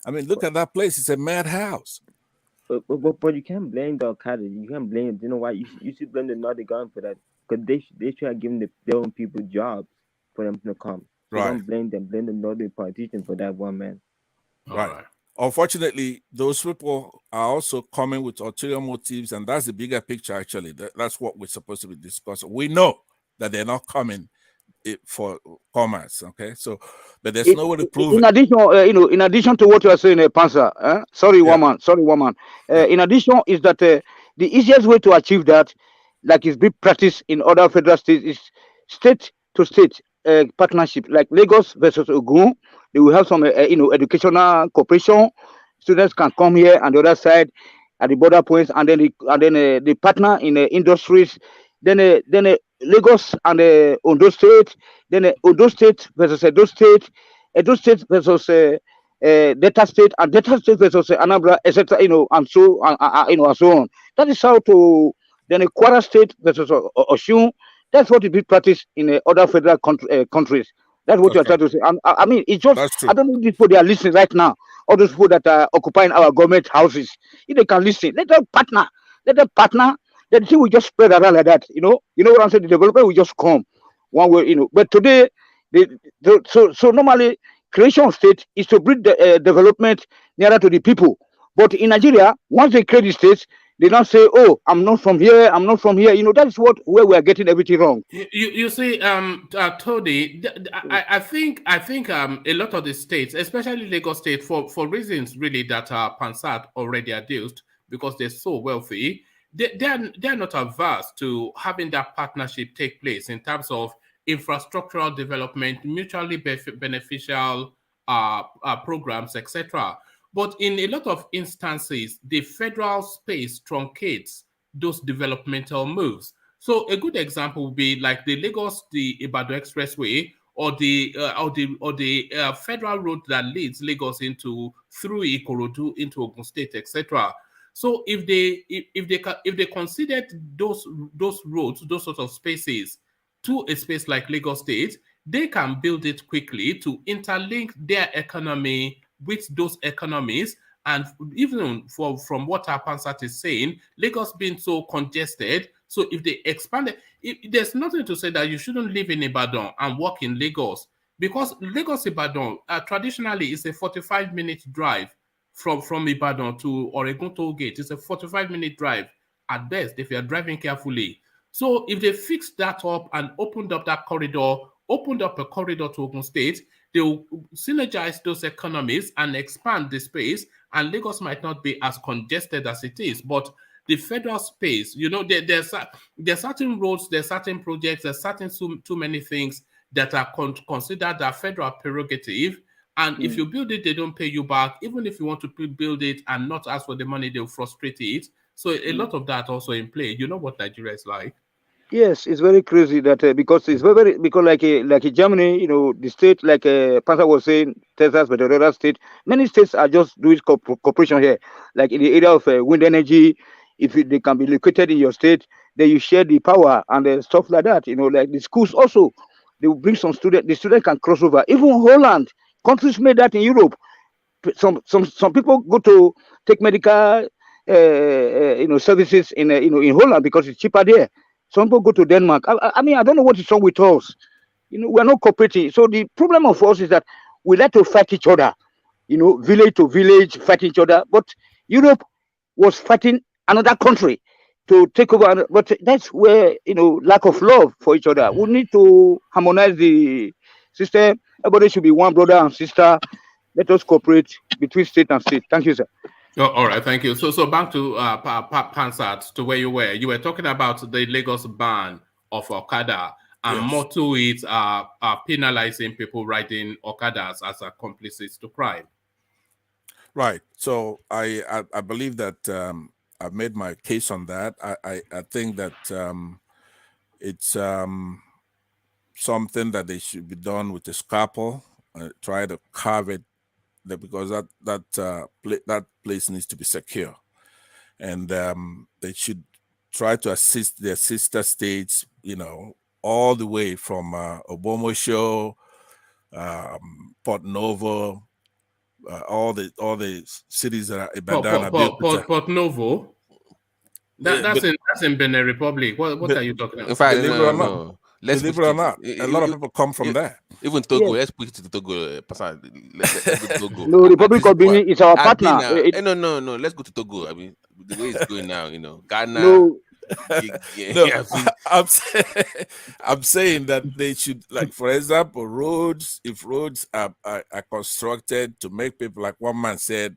I mean, look at that place. It's a madhouse. But you can't blame the Okada. You can't blame. You know why? You should blame the Northern government for that, because they should have given their own people jobs for them to come. So Right. don't blame them. Blame the Northern politician for that one man. Right. Unfortunately, those people are also coming with ulterior motives, and that's the bigger picture, actually. That's what we're supposed to be discussing. We know that they're not coming for commerce, okay? So, but there's no way to prove in it. addition, in addition to what you are saying, Panzer, sorry, woman. In addition, is that the easiest way to achieve that, like is big practice in other federal states, is state to state partnership, like Lagos versus Ogun. They will have some, educational cooperation. Students can come here and the other side at the border points, and then they partner in industries. Then Lagos and Ondo State. Then Ondo State versus Edo State. Edo State versus Delta State, and Delta State versus Anambra, etc. And so and so on. That is how to. Then Kwara State versus Osun. That's what is being practiced in other federal countries. That's what you're trying to say. And I mean, it's just, I don't know if people they are listening right now, all those people that are occupying our government houses. If they can listen, let them partner. Let them partner. Then the thing will just spread around like that. You know what I'm saying? The development will just come one way, But today, so normally, creation of state is to bring the development nearer to the people. But in Nigeria, once they create the states, they don't say, "Oh, I'm not from here. I'm not from here." That's where we are getting everything wrong. You see, Tony, I think a lot of the states, especially Lagos State, for reasons really that Pansat already adduced, because they're so wealthy, they're not averse to having that partnership take place in terms of infrastructural development, mutually beneficial programs, etc. But in a lot of instances, the federal space truncates those developmental moves. So a good example would be like the Ibadan Expressway, or the federal road that leads Lagos through Ikorodu into Ogun State, etc. So if they considered those roads, those sort of spaces, to a space like Lagos State, they can build it quickly to interlink their economy with those economies. And even from what our Pansat is saying, Lagos being so congested, so if they expand it, there's nothing to say that you shouldn't live in Ibadan and work in Lagos, because Lagos-Ibadan traditionally is a 45-minute drive from Ibadan to Oregon toll gate. It's a 45-minute drive at best if you're driving carefully. So if they fixed that up and opened up a corridor to Ogun State, they will synergize those economies and expand the space, and Lagos might not be as congested as it is. But the federal space, there's certain roads, there's certain projects, there's certain too many things that are considered a federal prerogative. And if you build it, they don't pay you back. Even if you want to build it and not ask for the money, they'll frustrate it. So a lot of that also in play. You know what Nigeria is like. Yes, it's very crazy that because it's very because like Germany, the state like Panzer was saying, Texas, but the other state, many states are just doing cooperation here. Like in the area of wind energy, if they can be located in your state, then you share the power and stuff like that. Like the schools also, they will bring some students. The student can cross over. Even Holland, countries made that in Europe. Some people go to take medical services in Holland because it's cheaper there. Some people go to Denmark. I mean, I don't know what is wrong with us. We're not cooperating. So the problem of us is that we like to fight each other. village to village fighting each other. But Europe was fighting another country to take over. But that's where, lack of love for each other. We need to harmonize the system. Everybody should be one brother and sister. Let us cooperate between state and state. Thank you, sir. Oh, all right, thank you. So back to Pansat, to where you were. You were talking about the Lagos ban of Okada, and Yes. more to it, penalizing people riding Okadas as accomplices to crime. Right. So I believe that I've made my case on that. I think that it's something that they should be done with a scalpel, try to carve it, because that place needs to be secure, and they should try to assist their sister states, all the way from Obomosho, Port Novo, all the cities that are Ibadan, Port Novo. That's in Benin Republic. What are you talking about? In fact, Believe it or not, let's believe it or not, a lot of people come from there. Even Togo, Yes. let's push it to Togo. Let's go to Togo. No, Republic of Benin is our partner. No. Let's go to Togo. I mean, the way it's going now, Ghana. No, I'm saying that they should, like, for example, if roads are constructed to make people, like one man said,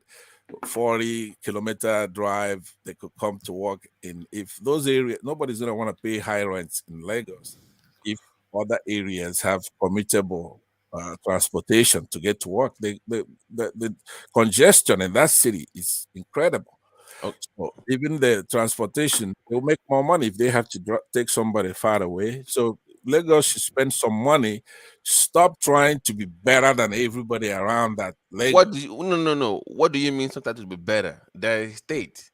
40-kilometer drive, they could come to work in. If those areas, nobody's going to want to pay high rents in Lagos if other areas have commutable transportation to get to work. The congestion in that city is incredible. So even the transportation, they'll make more money if they have to take somebody far away. So Lagos should spend some money. Stop trying to be better than everybody around that. Lagos. No. What do you mean sometimes to be better? The state.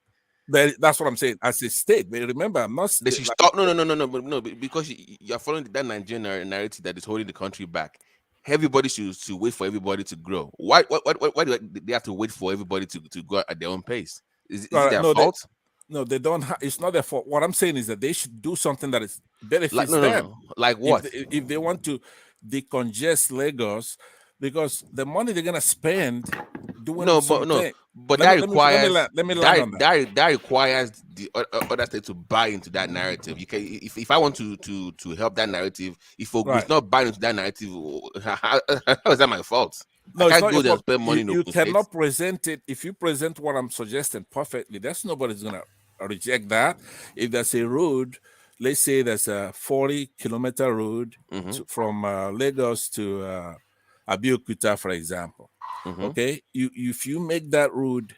That's what I'm saying. As a state, but remember, I'm not. They should stop. No. Because you're following that Nigerian narrative that is holding the country back. Everybody should wait for everybody to grow. Why do they have to wait for everybody to go at their own pace? Is it their fault? No, they don't. It's not their fault. What I'm saying is that they should do something that is benefits them. No. Like what? If they want to decongest Lagos, because the money they're gonna spend doing but that requires that requires the other state to buy into that narrative. You can, if I want to help that narrative, if Ogun not buying into that narrative, how is that my fault? No, I can't it's go not there and spend money. You cannot present it. If you present what I'm suggesting perfectly, nobody's gonna reject that. If there's a road, let's say there's a 40-kilometer road from Lagos to Abeokuta, for example. Okay, if you make that road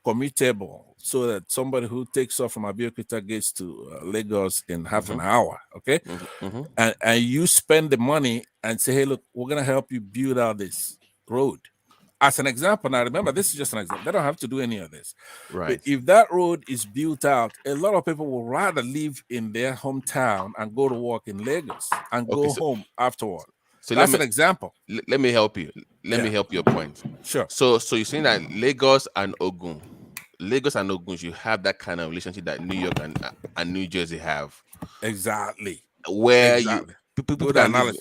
commutable, so that somebody who takes off from Abeokuta gets to Lagos in half an hour, okay, and you spend the money and say, hey, look, we're gonna help you build out this road. As an example, now remember, this is just an example. They don't have to do any of this. Right. But if that road is built out, a lot of people will rather live in their hometown and go to work in Lagos and go home afterward. So that's an example. Let me help you. Let me help your point. Sure. So you're saying that Lagos and Ogun should have that kind of relationship that New York and New Jersey have. Exactly. Where people can live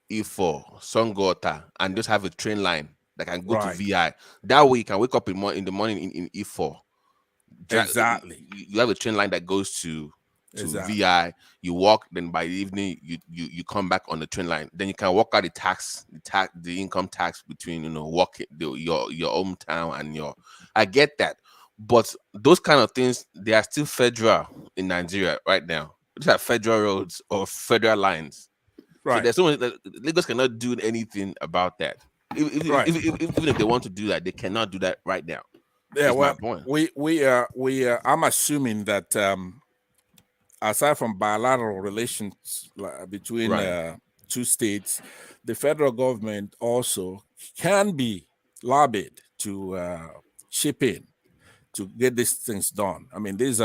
in E4, Songota, and just have a train line that can go to VI. That way you can wake up in the morning in E4. Exactly. You have a train line that goes to VI. You walk, then by the evening you come back on the train line. Then you can work out the income tax between walking your hometown and your. I get that, but those kind of things, they are still federal in Nigeria right now. These are federal roads or federal lines. Right. So there's so much that Lagos cannot do anything about that. Even if they want to do that, they cannot do that right now. Yeah, that's well, my point. we are. I'm assuming that aside from bilateral relations between two states, the federal government also can be lobbied to chip in to get these things done. I mean, these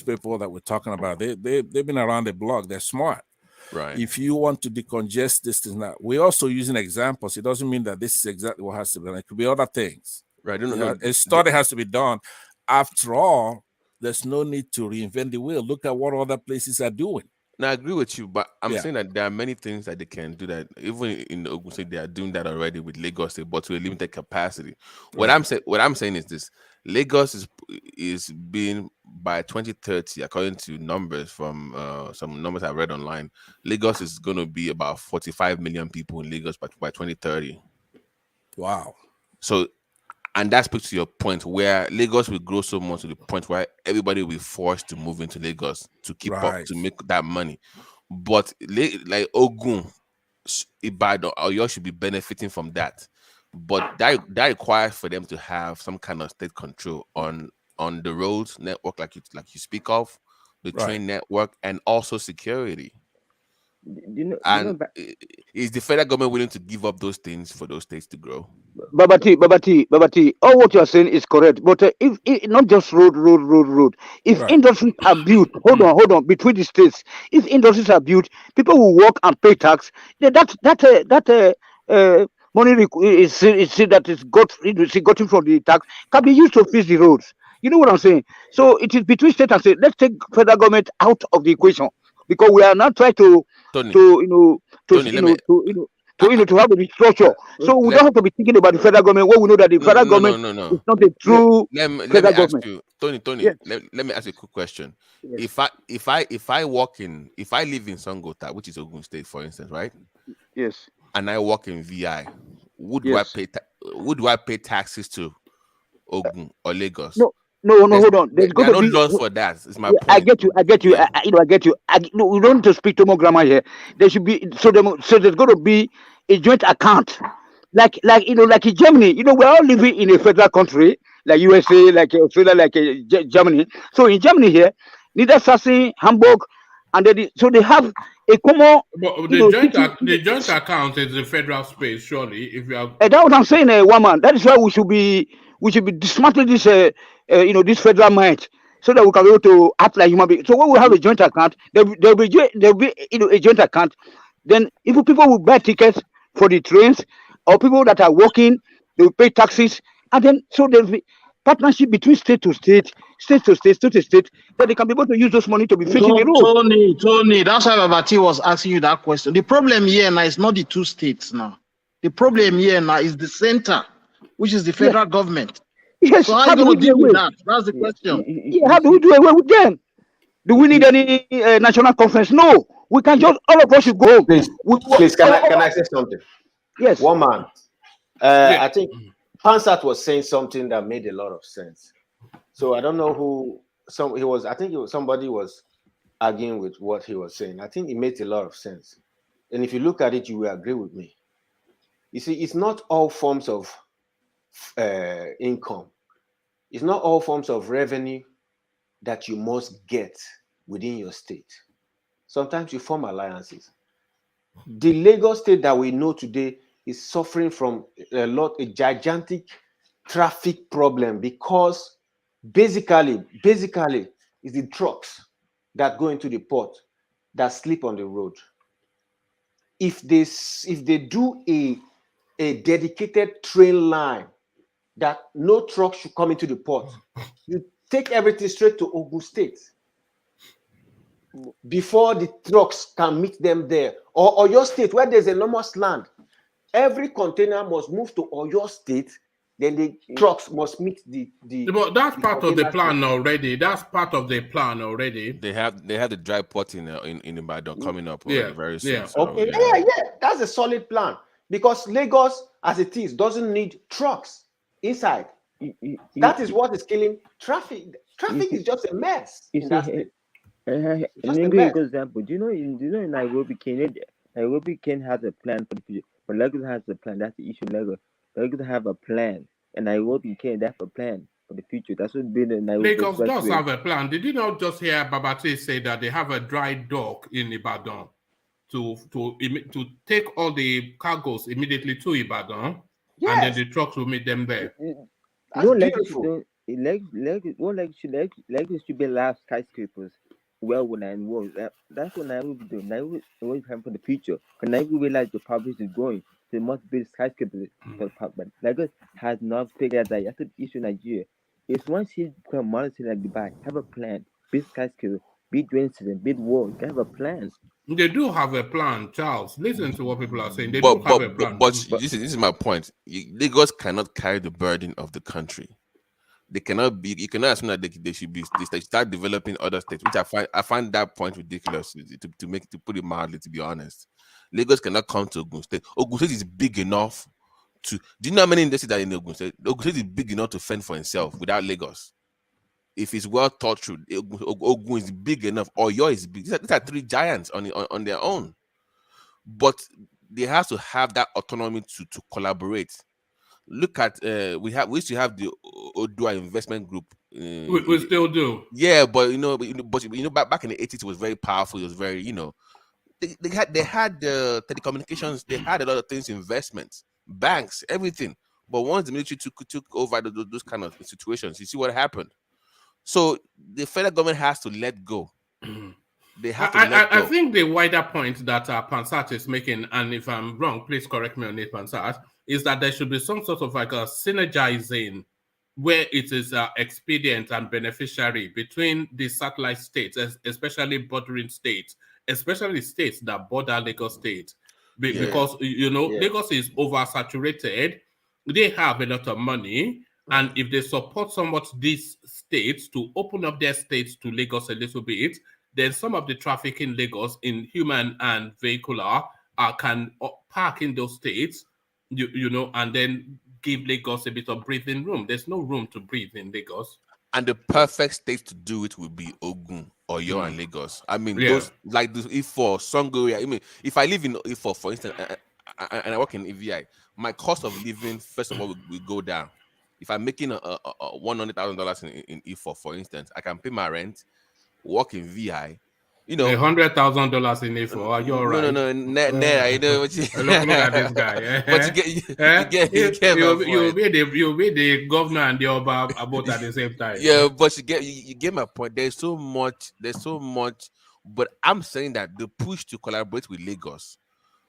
people that we're talking about, they've been around the block. They're smart. Right. If you want to decongest this thing, now we're also using examples. It doesn't mean that this is exactly what has to be done. It could be other things. Right. A study has to be done. After all, there's no need to reinvent the wheel. Look at what other places are doing. No, I agree with you, but I'm Yeah. saying that there are many things that they can do that even in the Ogun State they are doing that already with Lagos State, but to a limited capacity. What I'm saying is this: Lagos is being by 2030, according to numbers from some numbers I read online. Lagos is going to be about 45 million people in Lagos by 2030. Wow. So, and that speaks to your point where Lagos will grow so much to the point where everybody will be forced to move into Lagos to keep up to make that money. But like Ogun, Ibadan, or you should be benefiting from that. But that requires for them to have some kind of state control on the roads network, like you speak of, the train network, and also security. Is the federal government willing to give up those things for those states to grow? Babati, all what you are saying is correct. But if not just road. If industries are built, hold on, between the states, if industries are built, people will work and pay tax. Then that money that is gotten from the tax can be used to fix the roads. You know what I'm saying? So it is between state and state. Let's take federal government out of the equation because we are not trying to have a restructure. So we don't have to be thinking about the federal government when we know that the federal government is not a true federal government. You, Tony. Yes. Let me ask you a quick question. Yes. If I live in Sangota, which is Ogun State, for instance, right? Yes. And I work in VI, would I pay taxes to Ogun or Lagos? No, hold on. There's there going are to no be laws for that. It's my point. I get you. Yeah. I get you. No, we don't need to speak to more grammar here. There should be so there's going to be a joint account, like in Germany. We're all living in a federal country, like USA, like Australia, like Germany. So in Germany here, Niedersachsen, Hamburg, and so they have a common. But the joint account is the federal space, surely. If you have that's what I'm saying, woman. That is why we should be dismantling this this federal might so that we can be able to act like human beings. So when we have a joint account, there'll be a joint account. Then if people will buy tickets for the trains or people that are working, they will pay taxes, and then so there'll be partnership between state to state, state to state, that they can be able to use those money to be fixing the road. Tony, that's why Babati was asking you that question. The problem here now is not the two states now. The problem here now is the center, which is the federal government. Yes. So how are you going to deal with that? That's the question. Yeah, how do we do away with them? Do we need any national conference? No. We can just, all of us should go home. Please, can I say something? Yes. One man. I think Pansat was saying something that made a lot of sense. So I don't know who somebody was arguing with what he was saying. I think it made a lot of sense. And if you look at it, you will agree with me. You see, it's not all forms of income. It's not all forms of revenue that you must get within your state. Sometimes you form alliances. The Lagos state that we know today is suffering from a gigantic traffic problem because basically it's the trucks that go into the port that sleep on the road. If they do a dedicated train line that no truck should come into the port, you take everything straight to Ogun State before the trucks can meet them there, or Oyo State where there's enormous land. Every container must move to Oyo State, then the trucks must meet the But that's part of the plan already. That's part of the plan already. They have the dry port in Ibadan coming up very soon. Yeah. So, okay, yeah, that's a solid plan because Lagos, as it is, doesn't need trucks inside. That is what is killing traffic. Traffic is just a mess in that state. An good example. Do you know in Nairobi, Kenya has a plan for the future, but Lagos has a plan. That's the issue. Lagos have a plan, and Nairobi, Kenya, they have a plan for the future. That's what been in Nairobi. Lagos does have a plan. Did you not just hear Babati say that they have a dry dock in Ibadan to take all the cargoes immediately to Ibadan, and then the trucks will meet them there? Lagos should be large skyscrapers. Well, when I'm world, that's what Nairobi do. Nairobi always plan for the future. Because Nairobi realize the population is growing, so they must build skyscrapers for the public. Lagos has not figured that. That's the issue in Nigeria. If one city become modern city like Dubai, have a plan, build skyscrapers, big incident, big war. You have a plan. They do have a plan, Charles. Listen to what people are saying. They do have a plan. But this is my point. Lagos cannot carry the burden of the country. They cannot be. You cannot assume that they should be. They start developing other states, which I find that point ridiculous. To put it mildly, to be honest, Lagos cannot come to Ogun State. Ogun State is big enough to. Do you know how many industries are in Ogun State? Ogun State is big enough to fend for himself without Lagos. If it's well thought through, Ogun is big enough. Oyo is big. These are three giants on their own, but they have to have that autonomy to collaborate. Look at we used to have the Odua Investment Group. We still do. Yeah, but back in the 80s it was very powerful. It was very they had the telecommunications. They had a lot of things, investments, banks, everything. But once the military took over those kind of situations, you see what happened. So the federal government has to let go. They have to let go. I think the wider point that Pansat is making, and if I'm wrong, please correct me on it, Pansat, is that there should be some sort of like a synergizing where it is expedient and beneficiary between the satellite states, especially bordering states, especially states that border Lagos State. Because, Lagos is oversaturated. They have a lot of money. And if they support somewhat these states to open up their states to Lagos a little bit, then some of the traffic in Lagos in human and vehicular can park in those states, and then give Lagos a bit of breathing room. There's no room to breathe in Lagos. And the perfect state to do it would be Ogun, Oyo, and Lagos. I mean, those like the Ifo, Songoria. I mean, if I live in Ifo, for instance, and I work in EVI, my cost of living, first of all, will go down. If I'm making a $100,000 in Ifo, for instance, I can pay my rent, work in VI. $100,000 in Ifo. You're right. No. Look at this guy. But you'll be the governor and the Oba about at the same time. Yeah, but you get my point. There's so much. But I'm saying that the push to collaborate with Lagos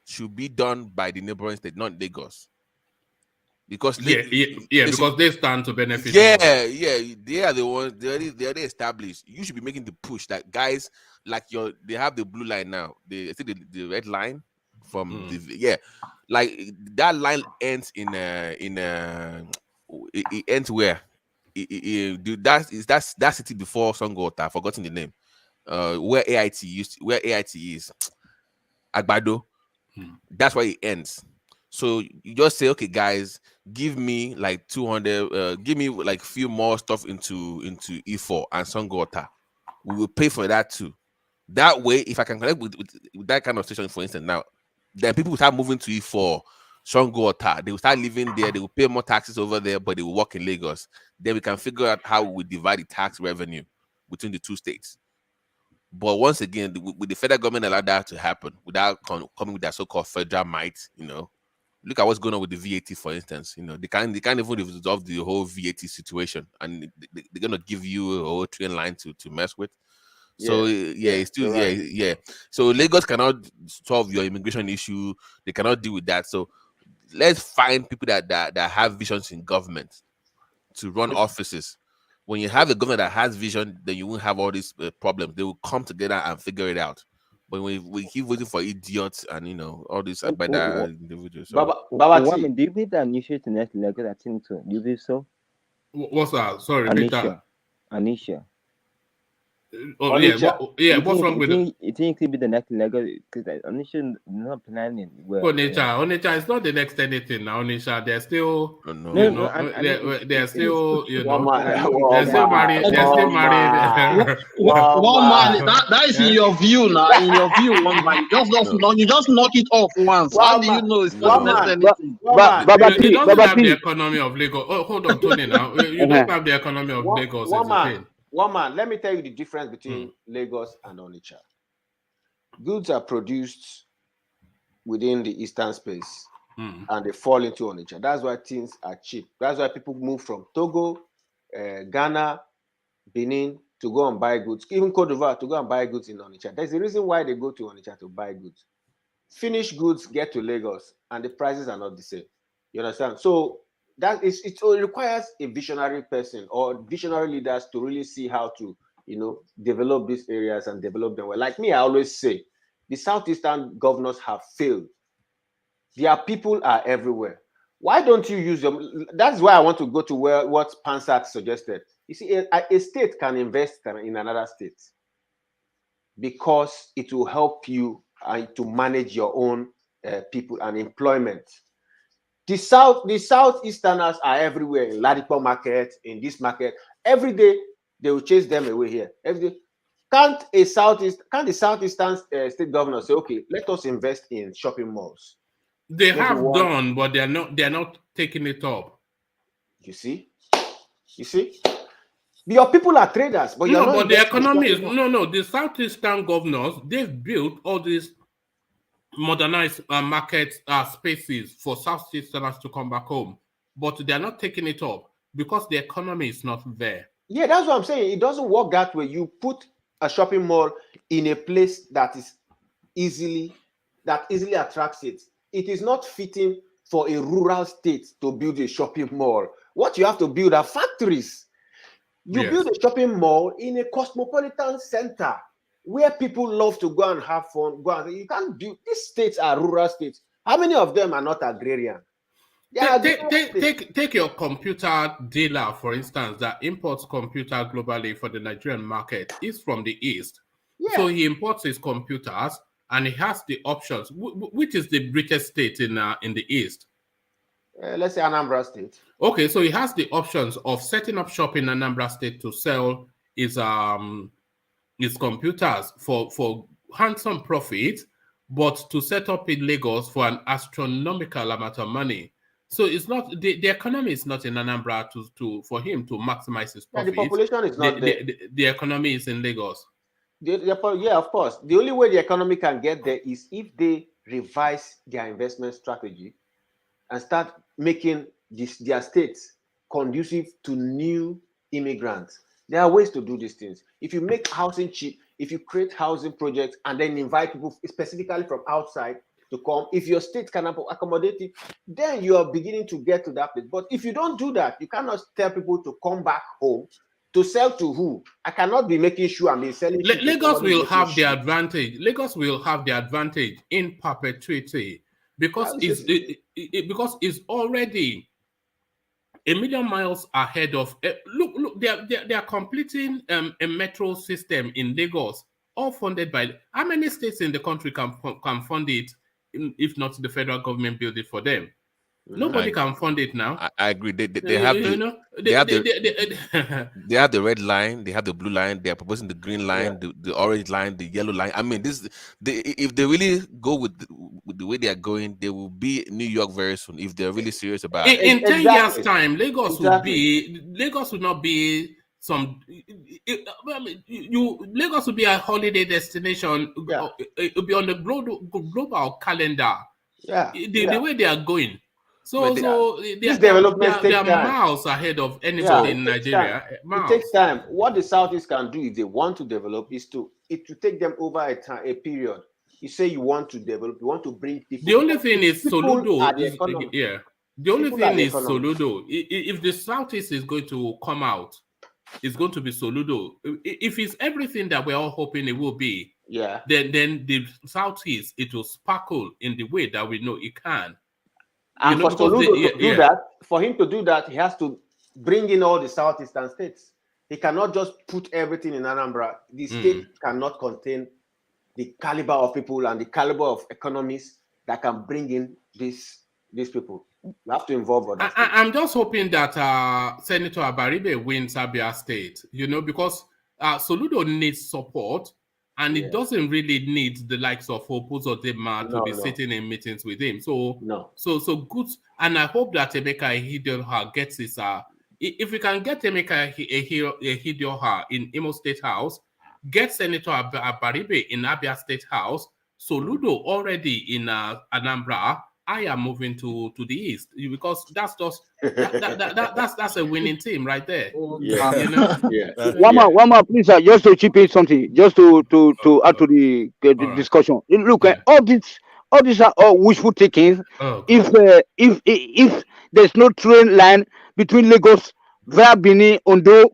should be done by the neighboring state, not Lagos. Because because they stand to benefit. They are the ones. They already established. You should be making the push that guys like they have the blue line now. I think the red line from like that line ends it ends where that city before Songota. I've forgotten the name. Where AIT is Agbado. That's why it ends. So you just say, okay, guys, give me like 200, give me like few more stuff into E4 and Songota. We will pay for that too. That way, if I can connect with that kind of station, for instance, now, then people will start moving to E4, Songota. They will start living there. They will pay more taxes over there, but they will work in Lagos. Then we can figure out how we divide the tax revenue between the two states. But once again, with the federal government allow that to happen without coming with that so-called federal might, look at what's going on with the VAT, for instance. They can't even resolve the whole VAT situation, and they're gonna give you a whole train line to mess with. So it's still So Lagos cannot solve your immigration issue. They cannot deal with that. So let's find people that have visions in government to run offices. When you have a government that has vision, then you won't have all these problems. They will come together and figure it out. But we keep waiting for idiots and all these better individuals. Do you believe that Anisha is the next Lagos? I think so. Do you believe so? What's that? Sorry, Anisha. Oh, what's wrong with it? You think it could be the next Lagos? Because Anisha not planning well. Onisha is not the next anything now. Onisha, they're still, they're still, they're still married. One man, that is in your view now. In your view, one man, you just knock it off once. How do you know it's not the next anything? You don't have the economy of Lagos. Oh, hold on, Tony. Now you don't have the economy of Lagos. One man, let me tell you the difference between Lagos and Onitsha. Goods are produced within the eastern space and they fall into Onitsha. That's why things are cheap. That's why people move from Togo, Ghana, Benin to go and buy goods, even Cote d'Ivoire to go and buy goods in Onitsha. There's a reason why they go to Onitsha to buy goods. Finished goods get to Lagos and the prices are not the same. You understand? So it requires a visionary person or visionary leaders to really see how to develop these areas and develop them well. Like me, I always say, the Southeastern governors have failed. Their people are everywhere. Why don't you use them? That's why I want to go to what Pansak suggested. You see, a state can invest in another state because it will help you to manage your own people and employment. The Southeasterners are everywhere, in Ladipo market, in this market. Every day they will chase them away here. Every day. Can't the Southeastern state governor say, okay, let us invest in shopping malls? They have done, but they're not taking it up. You see? Your people are traders, but you're not. But the economy is the Southeastern governors, they've built all these modernized market spaces for Southeasterners to come back home, but they're not taking it up because the economy is not there. Yeah, that's what I'm saying. It doesn't work that way. You put a shopping mall in a place that easily attracts it. It is not fitting for a rural state to build a shopping mall. What you have to build are factories. You build a shopping mall in a cosmopolitan center where people love to go and have fun. You can't build. These states are rural states. How many of them are not agrarian? Take your computer dealer, for instance, that imports computer globally for the Nigerian market. Is from the East. Yeah. So he imports his computers and he has the options. Which is the richest state in the East? Let's say Anambra State. Okay, so he has the options of setting up shop in Anambra State to sell his computers for handsome profit, but to set up in Lagos for an astronomical amount of money. So it's not the economy is not in Anambra for him to maximize his profit. Yeah, the population is not there. The economy is in Lagos. Yeah, of course. The only way the economy can get there is if they revise their investment strategy and start making their states conducive to new immigrants. There are ways to do these things. If you make housing cheap, if you create housing projects and then invite people specifically from outside to come, if your state can accommodate it, then you are beginning to get to that place. But if you don't do that, you cannot tell people to come back home to sell to who? I cannot be making sure I'm selling. Lagos will have the advantage. Lagos will have the advantage in perpetuity because it's already a million miles ahead of. Look, they are completing a metro system in Lagos, all funded by. How many states in the country can fund it? If not the federal government build it for them, nobody can fund it now. I agree. They have they have the red line, they have the blue line, they are proposing the green line, the orange line, the yellow line. I mean, if they really go with the way they are going, they will be in New York very soon. If they're really serious about it. In 10 years' time, Lagos will not be Lagos will be a holiday destination. It will be on the global calendar. Yeah, the way they are going. So they are miles ahead of anybody in Nigeria. It takes time. What the Southeast can do if they want to develop is to take them over a period. You say you want to develop, you want to bring people. The only thing is Soludo. The only thing is Soludo. If the Southeast is going to come out, it's going to be Soludo. If it's everything that we're all hoping it will be, then the Southeast, it will sparkle in the way that we know it can. And for Soludo to do that, for him to do that, he has to bring in all the Southeastern states. He cannot just put everything in Anambra. The state cannot contain the caliber of people and the caliber of economies that can bring in these people. You have to involve others. I'm just hoping that Senator Abaribe wins Abia State, because Soludo needs support, and it doesn't really need the likes of Opozo Dema to be sitting in meetings with him. So good. And I hope that Emeka Ehidioha gets his. If we can get Emeka Ehidioha in Imo State House, get Senator Abaribe in Abia State House, Soludo already in Anambra. I am moving to the east because that's just that's a winning team right there. One more, please, just to chip in something, just to add to the discussion. Look, all these are all wishful thinking. If there's no train line between Lagos, via Benin, Ondo,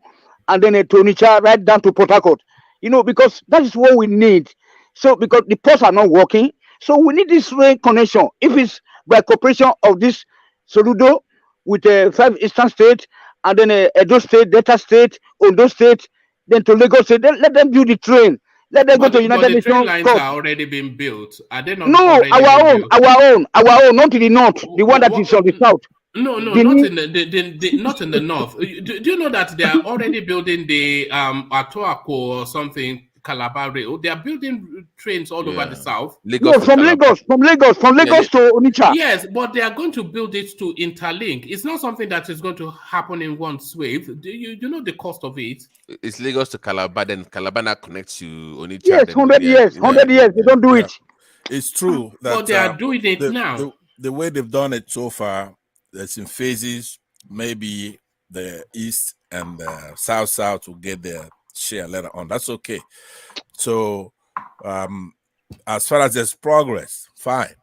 and then to Onitsha right down to Port Harcourt. You know, because that is what we need. So because the ports are not working, so we need this rail connection. If it's by cooperation of this Soludo with 5 eastern states, and then Edo State, Delta State, Ondo State, then to Lagos State, then let them build the train. Let them go to United Nations. But the train lines are already being built. Are they not? No, our own, not to the north, the one that is on the south. No, not in not in the north. Do you know that they are already building the Atoako or something, Calabar Rail? They are building trains all over the south. From Lagos to Onitsha. Yes, but they are going to build it to interlink. It's not something that is going to happen in one swathe. Do you know the cost of it? It's Lagos to Calabar, then Calabar now connects to Onitsha. Yes, 100 years. 100 years. They don't do it. It's true that but they are doing it now. The way they've done it so far, it's in phases. Maybe the east and the south will get their share later on. That's okay. So as far as there's progress, fine.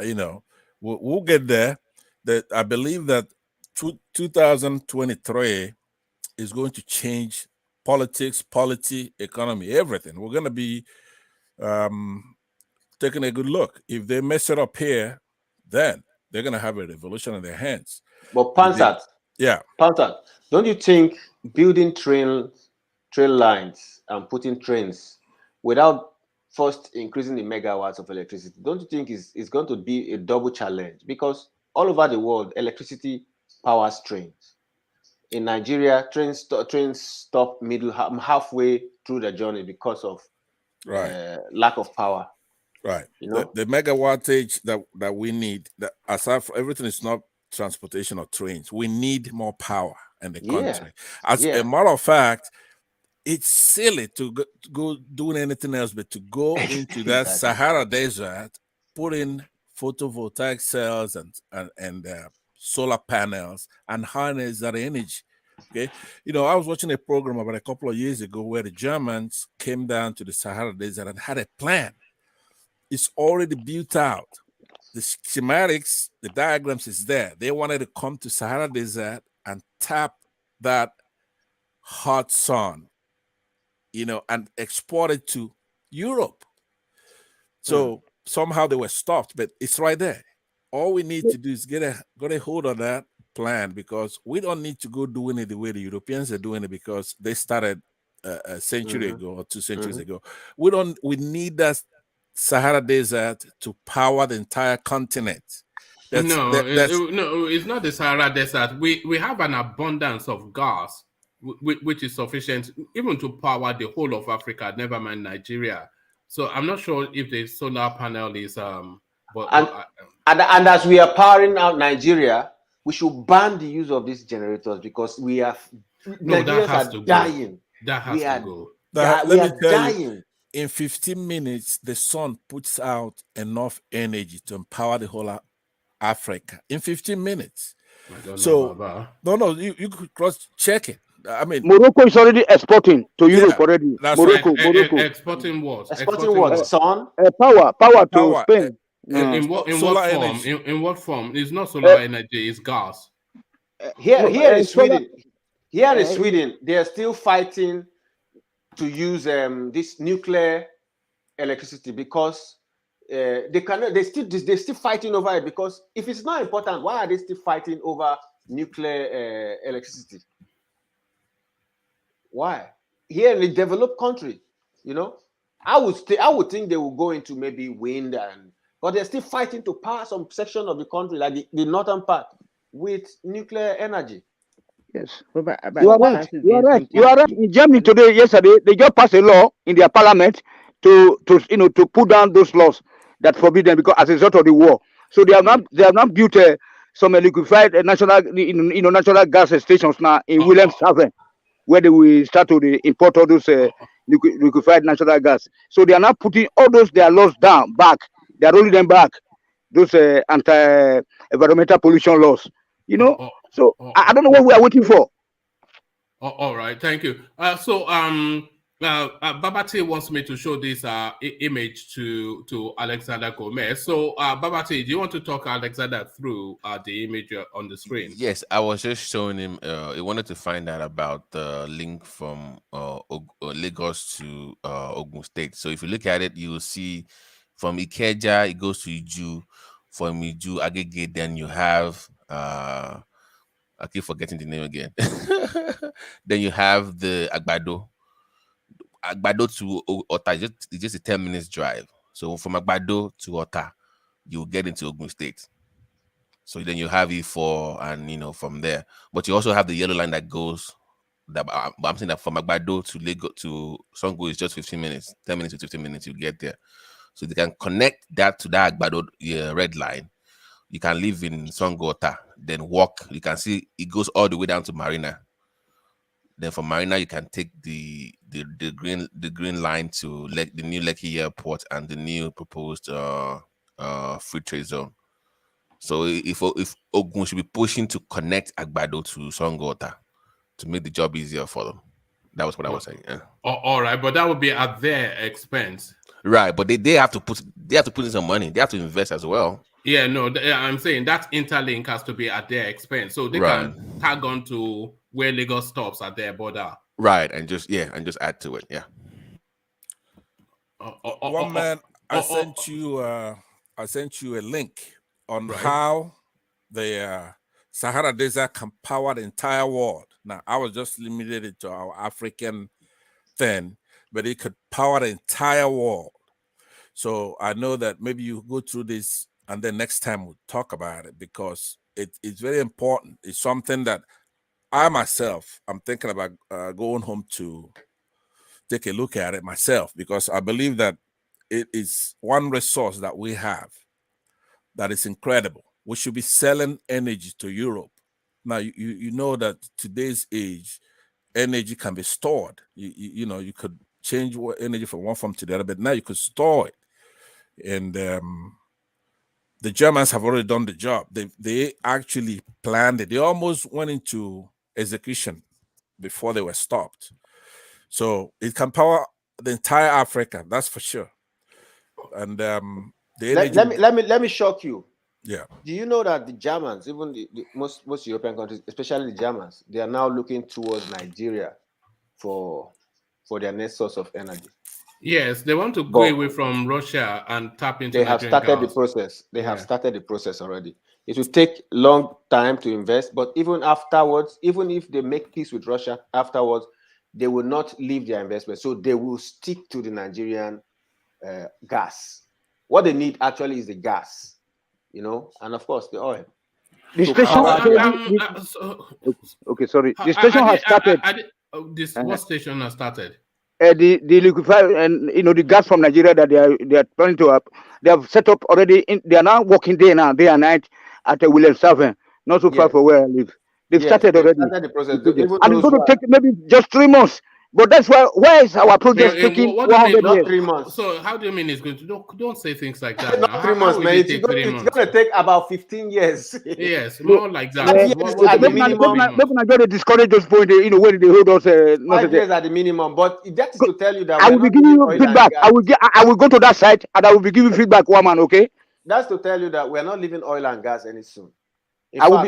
You know, we'll get there. That I believe that 2023 is going to change politics, polity, economy, everything. We're going to be taking a good look. If they mess it up here, then they're going to have a revolution in their hands. But Pansat, don't you think building train lines and putting trains without first increasing the megawatts of electricity, don't you think is going to be a double challenge? Because all over the world, electricity powers trains. In Nigeria, trains stop halfway through the journey because of lack of power. Right. You know? The megawattage that we need, that aside from everything, is not transportation or trains. We need more power in the country. As a matter of fact, it's silly to go doing anything else but to go into that Sahara Desert, put in photovoltaic cells and solar panels and harness that energy. Okay, you know, I was watching a program about a couple of years ago where the Germans came down to the Sahara Desert and had a plan. It's already built out. The schematics, the diagrams is there. They wanted to come to Sahara Desert and tap that hot sun, you know, and export it to Europe. So somehow they were stopped, but it's right there. All we need to do is get a hold of that plan, because we don't need to go doing it the way the Europeans are doing it, because they started a century ago or 2 centuries ago. We need that Sahara Desert to power the entire continent. No, it's not the Sahara Desert. We have an abundance of gas, which is sufficient even to power the whole of Africa, never mind Nigeria. So I'm not sure if the solar panel is and as we are powering out Nigeria, we should ban the use of these generators, because Nigerians are dying. That has to go. Let me tell you, in 15 minutes, the sun puts out enough energy to empower the whole Africa. In 15 minutes. No, you could cross-check it. I mean, Morocco is already exporting to Europe already. Morocco. Exporting what? Exporting what? Sun? Power to Spain. In what form? It's not solar energy, it's gas. Here in Sweden, they are still fighting to use this nuclear electricity, because they're still fighting over it, because if it's not important, why are they still fighting over nuclear electricity? Why? Here in the developed country, you know, I would think they will go into maybe wind, but they're still fighting to power some section of the country, like the northern part, with nuclear energy. Yes, you are right. You are right. In Germany yesterday, they just passed a law in their parliament to put down those laws that forbid them, because as a result of the war. So they have not built some liquefied natural gas stations now in Wilhelmshaven, where they will start to import all those liquefied natural gas. So they are now putting all those their laws back. They are rolling them back. Those anti-environmental pollution laws. You know. I don't know what we are waiting for. All right, thank you. Babati wants me to show this image to Alexander Gomez. So, Babati, do you want to talk Alexander through the image on the screen? Yes, I was just showing him. He wanted to find out about the link from Lagos to Ogun State. So if you look at it, you will see from Ikeja it goes to Iju. From Iju, Agege, then you have I keep forgetting the name again. Then you have the Agbado to Ota. It's just a 10 minutes drive. So from Agbado to Ota, you get into Ogun State. So then you have E4 and from there. But you also have the yellow line that goes. I'm saying that from Agbado to Lagos to Sanwo is just 15 minutes, 10 minutes to 15 minutes. You get there. So they can connect that to that Agbado red line. You can live in Sanwo Ota, then walk. You can see it goes all the way down to Marina. Then from Marina, you can take the green line to the new Lekki Airport and the new proposed free trade zone. So if Ogun should be pushing to connect Agbado to Sanwo Ota to make the job easier for them. That was what I was saying. Yeah. All right, but that would be at their expense. Right, but they have to put in some money. They have to invest as well. Yeah, no, I'm saying that interlink has to be at their expense, so they can tag on to where Lagos stops at their border. Right, and just add to it. Yeah. One man, I sent you a link on how the Sahara Desert can power the entire world. Now, I was just limited to our African thing, but it could power the entire world. So I know that maybe you go through this and then next time we'll talk about it because it's very important. It's something that I myself, I'm thinking about going home to take a look at it myself because I believe that it is one resource that we have that is incredible. We should be selling energy to Europe. Now, you know that today's age, energy can be stored. You could change energy from one form to the other, but now you could store it. And the Germans have already done the job. They actually planned it. They almost went into execution before they were stopped. So it can power the entire Africa, that's for sure. And let me shock you. Yeah. Do you know that the Germans, even the most European countries, especially the Germans, they are now looking towards Nigeria for their next source of energy? Yes, they want to go away from Russia and tap into. They have started the process. They have started the process already. It will take long time to invest, but even afterwards, even if they make peace with Russia afterwards, they will not leave their investment. So they will stick to the Nigerian gas. What they need actually is the gas, and of course the oil. The station. Okay, sorry. The station has started. What station has started? The liquefied and the gas from Nigeria that they are planning to up. They have set up already. They are now working day and night at Wilhelmshaven, not so far from where I live. They've started already. Started the process. And it's going to take maybe just 3 months. But that's why is our project taking 100 years? 3 months. So how do you mean it's going to? Don't say things like that. Not 3 months, man. It's going to take about 15 years. Yes, more like that. At the minimum. Maybe I got to discourage those points. When they hold us. 5 years at the minimum. But that's to tell you that I will be giving you feedback. I will go to that site and I will be giving feedback, woman. Okay. That's to tell you that we're not leaving oil and gas any soon. I will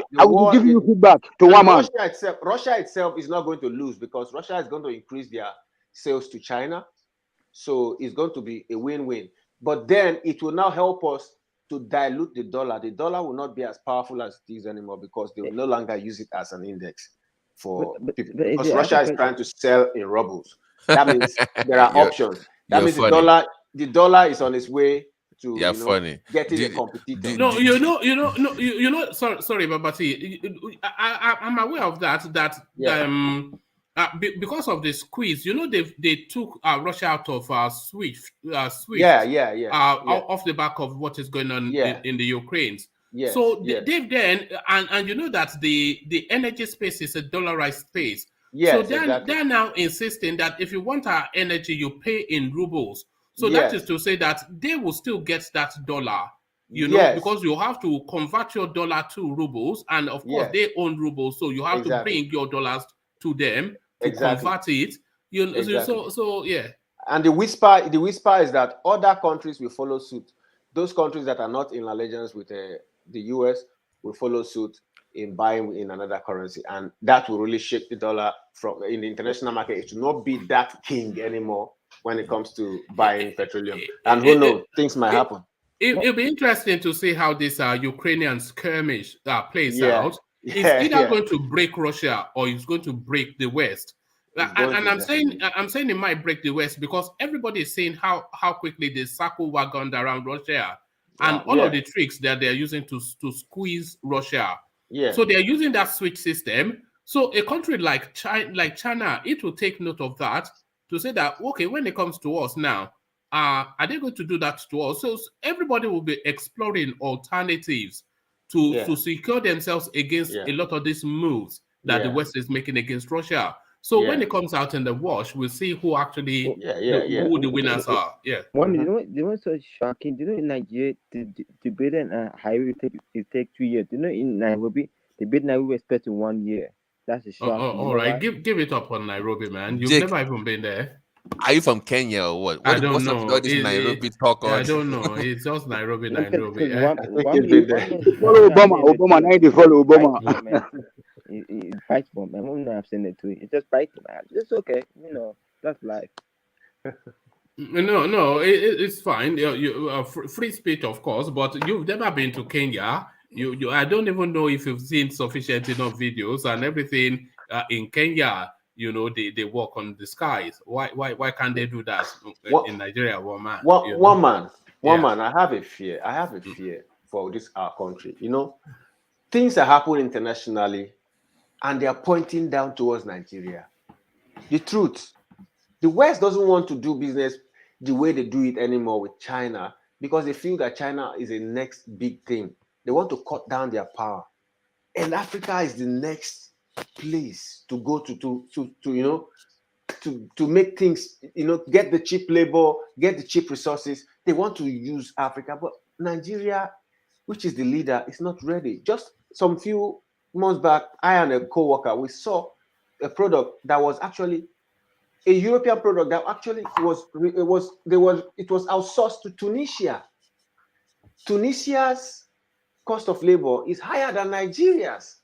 be giving you feedback to one man. Russia itself is not going to lose because Russia is going to increase their sales to China. So it's going to be a win-win. But then it will now help us to dilute the dollar. The dollar will not be as powerful as it is anymore because they will no longer use it as an index for people. Because Russia is trying to sell in rubles. That means there are options. That means the dollar is on its way to getting a competitor. No, sorry, Babati. I'm aware of that. Because of the squeeze, they took Russia out of SWIFT. Off the back of what is going on in the Ukraine. Yes, so they've then and you know that the energy space is a dollarized space. Yes, so they're now insisting that if you want our energy, you pay in rubles. So that is to say that they will still get that dollar, because you have to convert your dollar to rubles, and of course they own rubles, so you have to bring your dollars to them to convert it. You know, Exactly. so yeah. And the whisper is that other countries will follow suit. Those countries that are not in allegiance with the US will follow suit in buying in another currency, and that will really shake the dollar from in the international market. It will not be that king anymore when it comes to buying petroleum. And who knows, things might happen. It'll be interesting to see how this Ukrainian skirmish plays out. It's Yeah, either yeah. going to break Russia or it's going to break the West. And I'm saying it might break the West because everybody is saying how quickly they circle wagons around Russia and all of the tricks that they're using to squeeze Russia. Yeah. So they're using that switch system. So a country like China, it will take note of that to say that, okay, when it comes to us now, are they going to do that to us? So everybody will be exploring alternatives to secure themselves against a lot of these moves that the West is making against Russia. So when it comes out in the wash, we'll see who actually who the winners are. Yeah. One, you know what's so shocking? Do you know in Nigeria to build a highway it take 2 years? Do you know in Nairobi they build Nairobi expect in 1 year? That's a shock. All right, give it up on Nairobi, man. You've Jake, never even been there. Are you from Kenya or what? I don't What's know. up with all this Nairobi talk? I don't know. It's just Nairobi. Follow Obama. Now they follow Obama. It fights for me. I'm not saying it to you. It just fights man. It's okay. You know, that's life. No, it's fine. You free speech, of course, but you've never been to Kenya. You I don't even know if you've seen sufficient enough videos and everything in Kenya. You know, they walk on the skies. Why can't they do that in Nigeria? One man. One man. I have a fear. For this our country. You know, things are happening internationally, and they are pointing down towards Nigeria. The truth, the West doesn't want to do business the way they do it anymore with China because they feel that China is the next big thing. They want to cut down their power, and Africa is the next place to go to make things, get the cheap labor, get the cheap resources. They want to use Africa, but Nigeria, which is the leader, is not ready. Just some few months back, I and a co-worker, we saw a product that was actually a European product that actually was outsourced to Tunisia. Tunisia's cost of labor is higher than Nigeria's.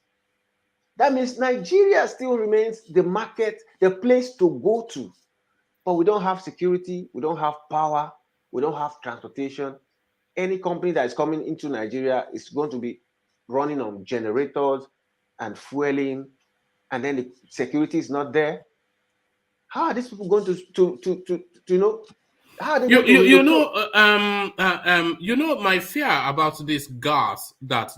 That means Nigeria still remains the market, the place to go to. But we don't have security, we don't have power, we don't have transportation. Any company that is coming into Nigeria is going to be running on generators and fueling, and then the security is not there. How are these people going to how are they my fear about this gas that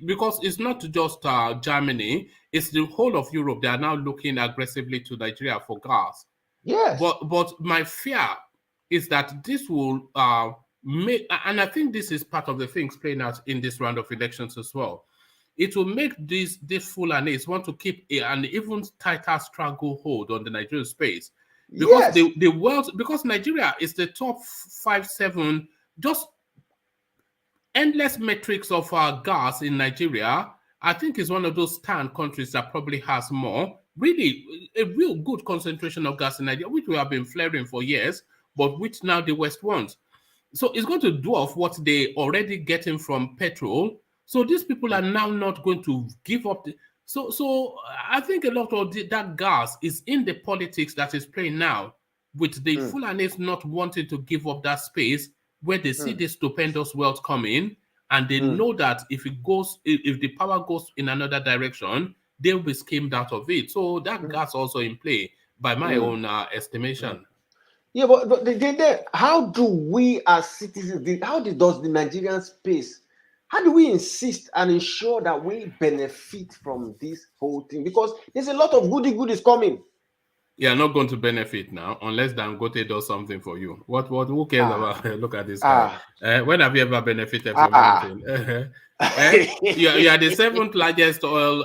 because it's not just Germany, it's the whole of Europe. They are now looking aggressively to Nigeria for gas. Yes. But my fear is that this will make, and I think this is part of the things playing out in this round of elections as well. It will make these Fulanis want to keep an even tighter stranglehold on the Nigerian space. Because the world, because Nigeria is the top 5-7, just endless metrics of gas in Nigeria. I think is one of those 10 countries that probably has more, really a real good concentration of gas in Nigeria, which we have been flaring for years, but which now the West wants. So it's going to dwarf what they already getting from petrol. So these people are now not going to give up. So I think a lot of that gas is in the politics that is playing now, with the Fulanis not wanting to give up that space where they see this stupendous wealth coming, and they know that if the power goes in another direction, they'll be skimmed out of it. So that gas also in play by my own estimation. Yeah, but how do we as citizens, does the Nigerian space, how do we insist and ensure that we benefit from this whole thing? Because there's a lot of goodies coming. You're not going to benefit now unless Dangote does something for you. Who cares about? Look at this guy. When have you ever benefited from anything? You are the 7th largest oil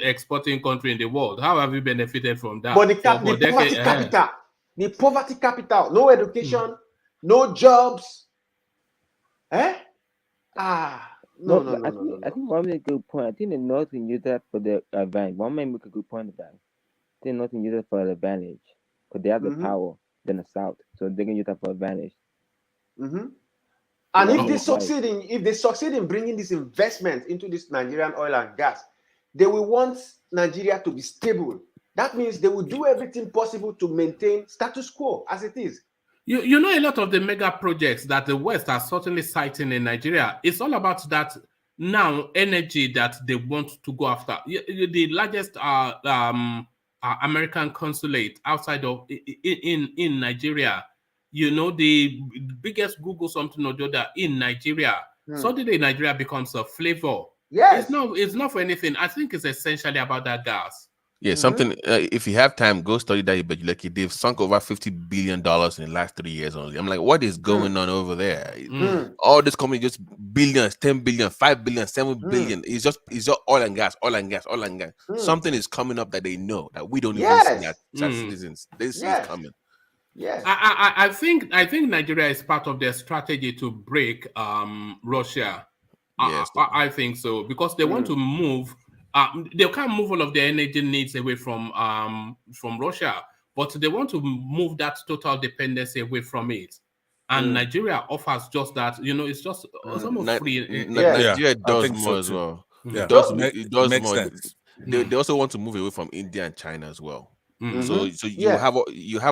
exporting country in the world. How have you benefited from that? But the poverty capital, no education, no jobs. No. I think one make a good point. I think the North can use that for the advantage. One man make a good point about it. I think North can use it for the advantage. because they have the power than the South, so they can use that for advantage. And if they succeed in bringing this investment into this Nigerian oil and gas, they will want Nigeria to be stable. That means they will do everything possible to maintain status quo as it is. You know, a lot of the mega projects that the West are certainly citing in Nigeria, it's all about that now energy that they want to go after. The largest American consulate outside of in Nigeria, you know, the biggest Google something or the other in Nigeria. Suddenly Nigeria becomes a flavor. Yes. It's not for anything. I think it's essentially about that gas. Yeah, something. If you have time, go study that. But like, they've sunk over $50 billion in the last 3 years only. I'm like, what is going on over there? All this company just billions, 10 billion, 5 billion, 7 billion. It's just oil and gas. Something is coming up that they know that we don't even see that citizens. This is coming. Yes. I think Nigeria is part of their strategy to break Russia. Yes. I think so, because they want to move. They can't move all of their energy needs away from Russia, but they want to move that total dependency away from it. And Nigeria offers just that. You know, it's just almost free. Nigeria does more as well. Yeah. It does makes more. sense. They also want to move away from India and China as well. So you have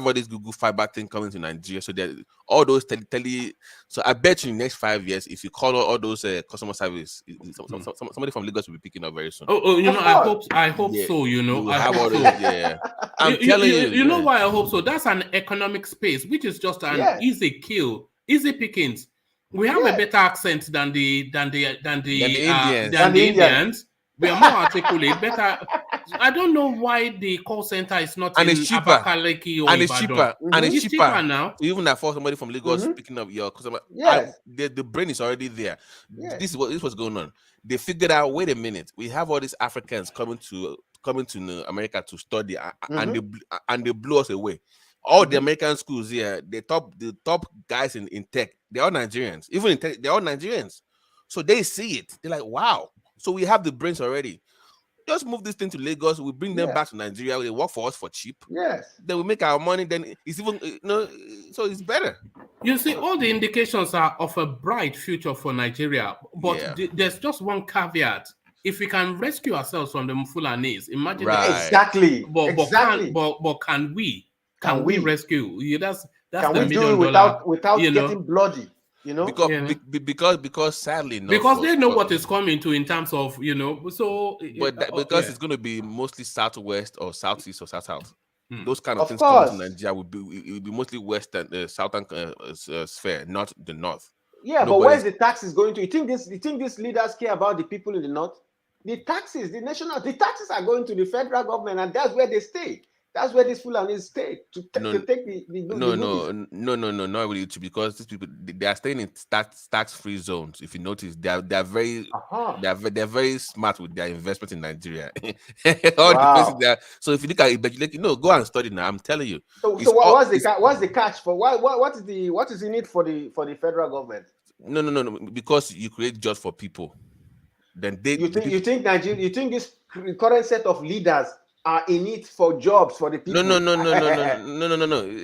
all this Google Fiber thing coming to Nigeria. So that all those tele. So I bet you in the next 5 years, if you call all those customer service, somebody from Lagos will be picking up very soon. You know, I hope so. You know, I have all those. Yeah, I'm telling you. You know why I hope so? That's an economic space, which is just an easy kill, easy pickings. We have a better accent than the Indians. We are more articulate, better. I don't know why the call center is not in Abakaliki or Ibadan. And it's cheaper now. Even that for somebody from Lagos picking up your customer, the brain is already there. This is what's going on. They figured out. Wait a minute, we have all these Africans coming to America to study, and they blew us away. All the American schools here, the top guys in tech, they're all Nigerians. Even in tech, they're all Nigerians. So they see it. They're like, wow. So we have the brains already. Just move this thing to Lagos. We bring them back to Nigeria. They work for us for cheap. Yes. Then we make our money. Then it's even so it's better. You see, all the indications are of a bright future for Nigeria. But there's just one caveat. If we can rescue ourselves from the Fulanis, imagine exactly. But can we? Can we rescue? That's can the we do it without getting bloody? You know, because sadly, because they know what is coming to in terms of so. Because it's going to be mostly southwest or southeast or south. Those kind of things coming to Nigeria will be mostly western, southern sphere, not the north. Yeah, but where's the taxes going to? You think these leaders care about the people in the north? The taxes are going to the federal government, and that's where they stay. That's where these Fulanis stay to take the no, not really, because these people they are staying in tax-free zones. If you notice, they're very smart with their investment in Nigeria. All the places there. So if you look at it, go and study now. I'm telling you. So what's the catch for what is in it for the federal government? No, because you create jobs for people. Then you think Nigeria? You think this current set of leaders are in it for jobs for the people? No.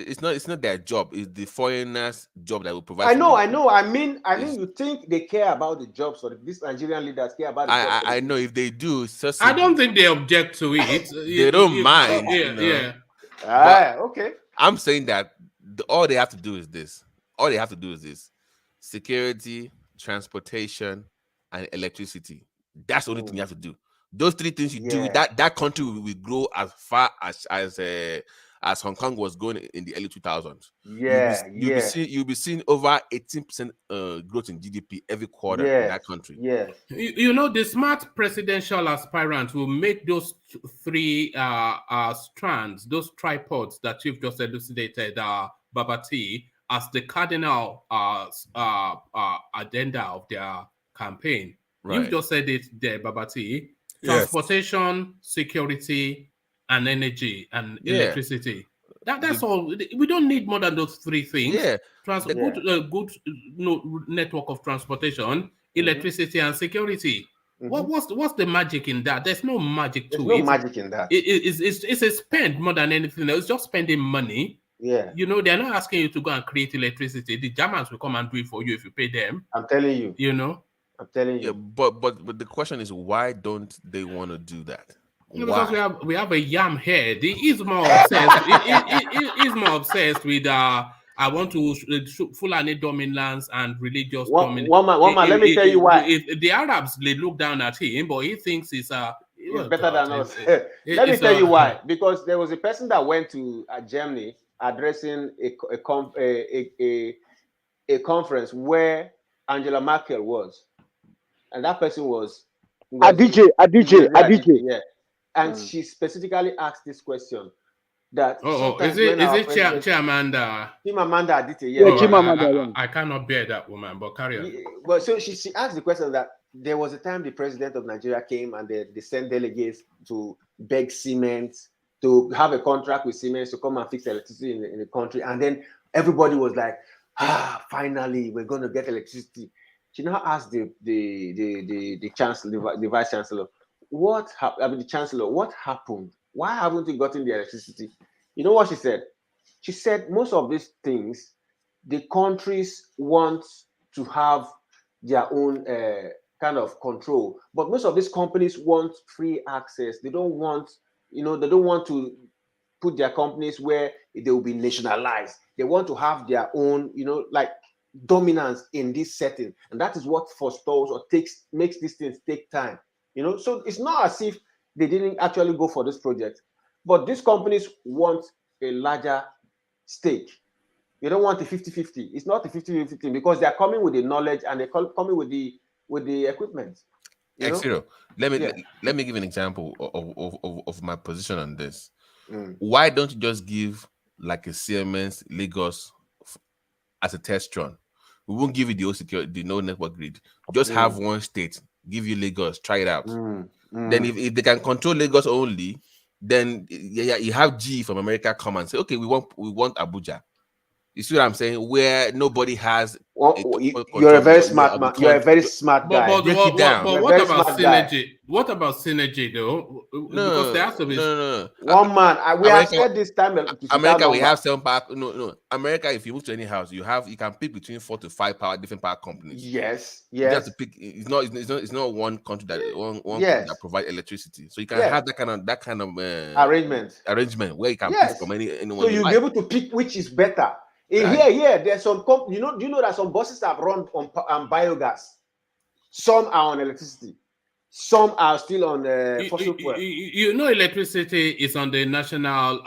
It's not their job. It's the foreigners' job that will provide. I know. I mean, you think they care about the jobs, or these Nigerian leaders care about the jobs? I know if they do. I don't think they object to it. They don't mind. Okay. I'm saying that all they have to do is this. All they have to do is this: security, transportation, and electricity. That's the only thing you have to do. Those three things you do, that country will grow as far as Hong Kong was going in the early 2000s. You'll be seeing over 18% growth in GDP every quarter in that country. Yes. You know, the smart presidential aspirant will make those three strands, those tripods that you've just elucidated, Babati, as the cardinal agenda of their campaign. Right. You just said it there, Babati. Transportation, security, and energy and electricity. That's all. We don't need more than those three things. Good network of transportation, electricity, and security. What's the magic in that? There's no magic to it. There's no magic in that. It's a spend more than anything else. It's just spending money. Yeah. You know, they're not asking you to go and create electricity. The Germans will come and do it for you if you pay them. I'm telling you. You know? I'm telling you. Yeah, but the question is, why don't they want to do that? Because we have a yam here. He's more obsessed. He's more obsessed with I want to Fulani dominance and religious dominance. One man, let me tell you why. If the Arabs, they look down at him, but he thinks he's better than us. Let me tell you why. Because there was a person that went to Germany addressing a conference where Angela Merkel was, and that person was Adije. Yeah, and she specifically asked this question. That is it Chimamanda? Chimamanda Adichie, yeah. I cannot bear that woman, but carry on. But so she asked the question that there was a time the president of Nigeria came and they sent delegates to beg Siemens to have a contract with Siemens to come and fix electricity in the country, and then everybody was like, finally we're going to get electricity. She now asked the chancellor, the vice chancellor, the chancellor, what happened? Why haven't we gotten the electricity? You know what she said? She said most of these things, the countries want to have their own kind of control, but most of these companies want free access. They don't want, they don't want to put their companies where they will be nationalized. They want to have their own, like dominance in this setting, and that is what forestalls or makes these things take time. So it's not as if they didn't actually go for this project, but these companies want a larger stake. They don't want a 50-50. It's not a 50-50 because they're coming with the knowledge and they're coming with the equipment. Let me give an example of my position on this. Why don't you just give like a Siemens Lagos as a test run? We won't give you the no network grid. Just have one state, give you Lagos, try it out. Then if they can control Lagos only, then you have G from America come and say, okay, we want Abuja. You see what I'm saying? Where nobody has. You're a very smart man. You're a very smart guy. But what about synergy? What about synergy, though? Because there has to be one man. We have said this time. America, we have 7 power. No. America, if you move to any house, you can pick between 4 to 5 different power companies. Yes. You have to pick. It's not one country that provide electricity. So you can have that kind of arrangement where you can pick from anyone. So you'll be able to pick which is better. Here, there's some. Do you know that some buses have run on biogas? Some are on electricity. Some are still on fossil fuel. Electricity is on the national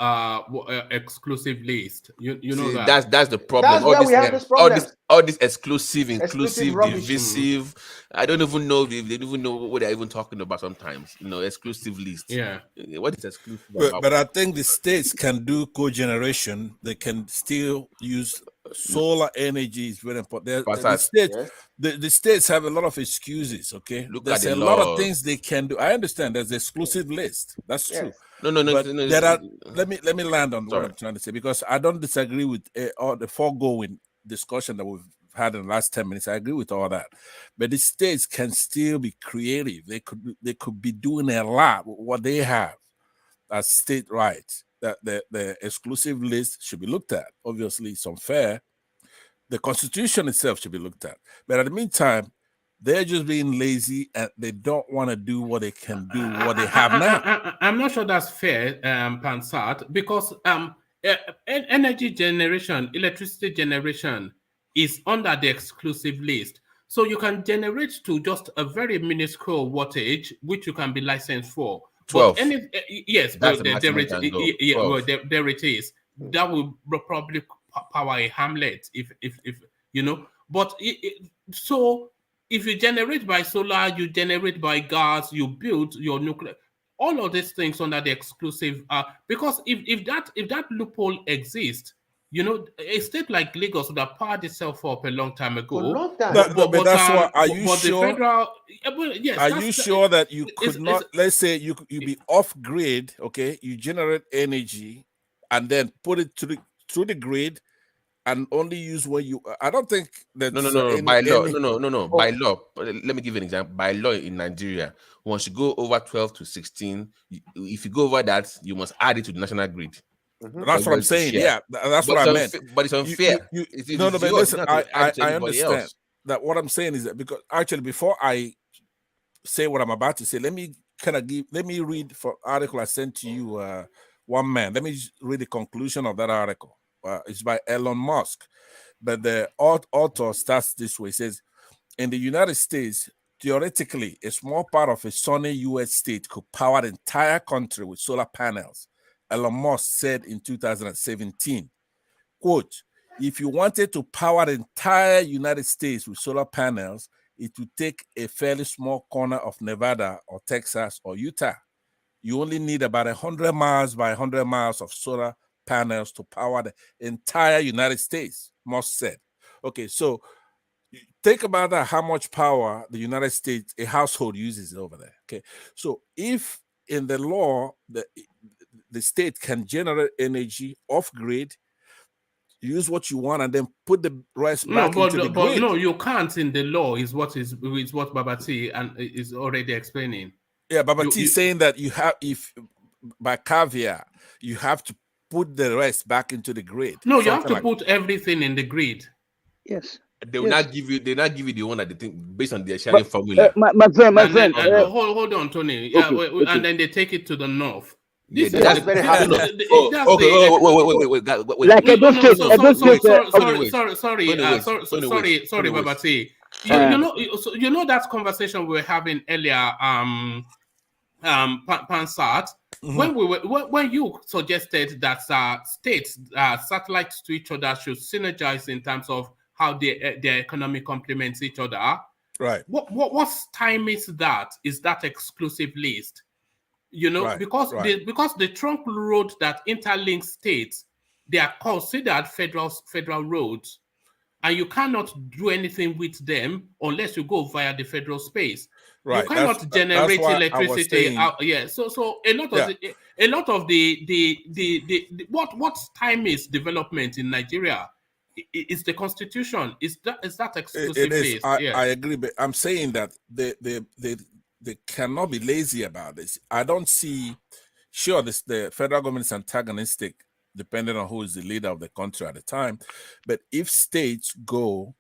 exclusive list. You know that. That's the problem. That's where we have this problem. All this exclusive, inclusive, divisive. I don't even know if they don't even know what they're even talking about sometimes. Exclusive list. Yeah. What is exclusive about? But I think the states can do cogeneration. They can still use solar energy. Is very important. The states have a lot of excuses. Okay, there's a lot of things they can do. I understand. There's an exclusive list. That's true. No. There are. Let me land on what I'm trying to say, because I don't disagree with all the foregoing discussion that we've had in the last 10 minutes. I agree with all that, but the states can still be creative. They could be doing a lot with what they have as state rights. That the exclusive list should be looked at. Obviously, it's unfair. The Constitution itself should be looked at. But at the meantime, they're just being lazy and they don't want to do what they can do, what they have now. I'm not sure that's fair, Pansat, because energy generation, electricity generation is under the exclusive list. So you can generate to just a very minuscule wattage, which you can be licensed for. 12. There it is. That will probably power a hamlet if But so if you generate by solar, you generate by gas, you build your nuclear. All of these things under the exclusive. Because if that loophole exists, a state like Lagos would have powered itself up a long time ago. A long time. But that's why. Are you sure? Are you sure that you could not? Let's say you be off grid. Okay, you generate energy and then put it through the grid, and only use when you. I don't think that no. By law, no. By law, let me give you an example. By law in Nigeria, once you go over 12 to 16, if you go over that, you must add it to the national grid. That's what I'm saying. Yeah, that's what I meant. But it's unfair. No, but listen, I understand that. What I'm saying is that because actually, before I say what I'm about to say, let me read for article I sent to you. One man. Let me read the conclusion of that article. It's by Elon Musk, but the author starts this way. It says, in the United States, theoretically, a small part of a sunny U.S. state could power the entire country with solar panels. Elon Musk said in 2017, quote, if you wanted to power the entire United States with solar panels, it would take a fairly small corner of Nevada or Texas or Utah. You only need about 100 miles by 100 miles of solar panels to power the entire United States, Musk said. Okay, so think about that, how much power the United States, a household uses over there. Okay, so if in the law, the state can generate energy off grid, use what you want, and then put the rest back into the grid. But no, you can't in the law. Is what Babati and is already explaining. Yeah, Babati is saying that you have, if by caveat, you have to put the rest back into the grid. No, you have to put everything in the grid. Yes. They will not give you. They not give you the one that they think based on their sharing formula. My friend. Hold on, Tony. Yeah, okay. And then they take it to the north. This is very hard. Wait. Like sorry, Babati. You know that conversation we were having earlier, Pansat, when you suggested that states, satellites to each other should synergize in terms of how their economy complements each other. Right. What time is that? Is that exclusive list? You know, because the trunk road that interlinks states, they are considered federal roads, and you cannot do anything with them unless you go via the federal space. Right. You cannot generate electricity out. Yeah. So a lot of the what time is development in Nigeria? Is the constitution? Is that exclusive list? I agree, but I'm saying that they cannot be lazy about this. I don't see. Sure, the federal government is antagonistic, depending on who is the leader of the country at the time. But if states go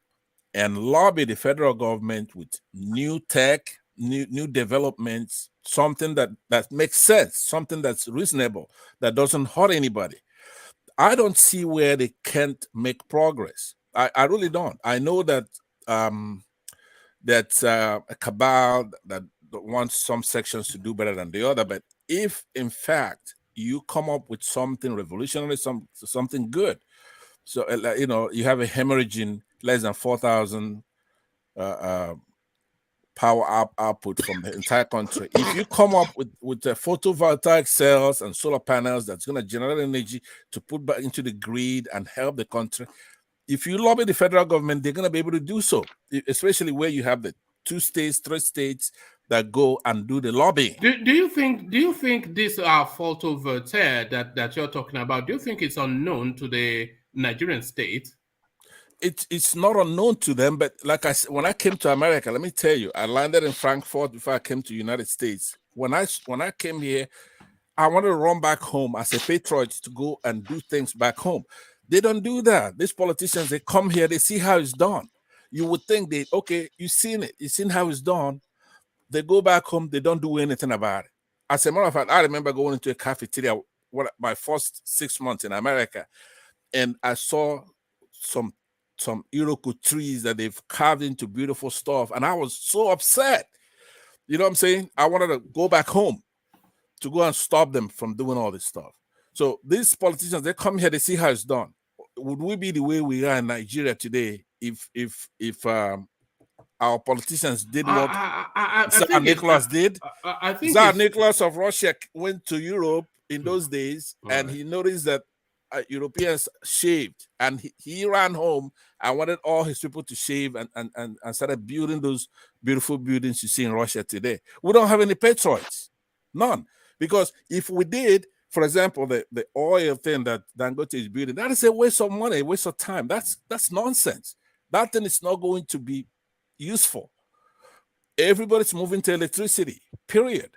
and lobby the federal government with new tech, new developments, something that makes sense, something that's reasonable, that doesn't hurt anybody, I don't see where they can't make progress. I really don't. I know that that's a cabal that wants some sections to do better than the other, but if in fact you come up with something revolutionary, something good, so you have a hemorrhaging less than 4,000 power output from the entire country. If you come up with the photovoltaic cells and solar panels that's going to generate energy to put back into the grid and help the country, if you lobby the federal government, they're going to be able to do so, especially where you have the 2 states, 3 states that go and do the lobbying. Do you think this photovoltaic that you're talking about, do you think it's unknown to the Nigerian state? It's not unknown to them, but like I said, when I came to America, let me tell you, I landed in Frankfurt before I came to the United States. When I came here, I wanted to run back home as a patriot to go and do things back home. They don't do that. These politicians, they come here, they see how it's done. You would think you've seen it, you've seen how it's done. They go back home, they don't do anything about it. As a matter of fact, I remember going into a cafeteria my first 6 months in America, and I saw some Iroko trees that they've carved into beautiful stuff, and I was so upset. You know what I'm saying? I wanted to go back home to go and stop them from doing all this stuff. So these politicians, they come here, they see how it's done. Would we be the way we are in Nigeria today if our politicians did what Tsar Nicholas did? I think Tsar Nicholas of Russia went to Europe in those days, and he noticed that Europeans shaved, and he ran home and wanted all his people to shave and started building those beautiful buildings you see in Russia today. We don't have any patriots, none, because if we did, for example, the oil thing that Dangote is building, that is a waste of money, a waste of time. That's nonsense. That thing is not going to be useful. Everybody's moving to electricity, period.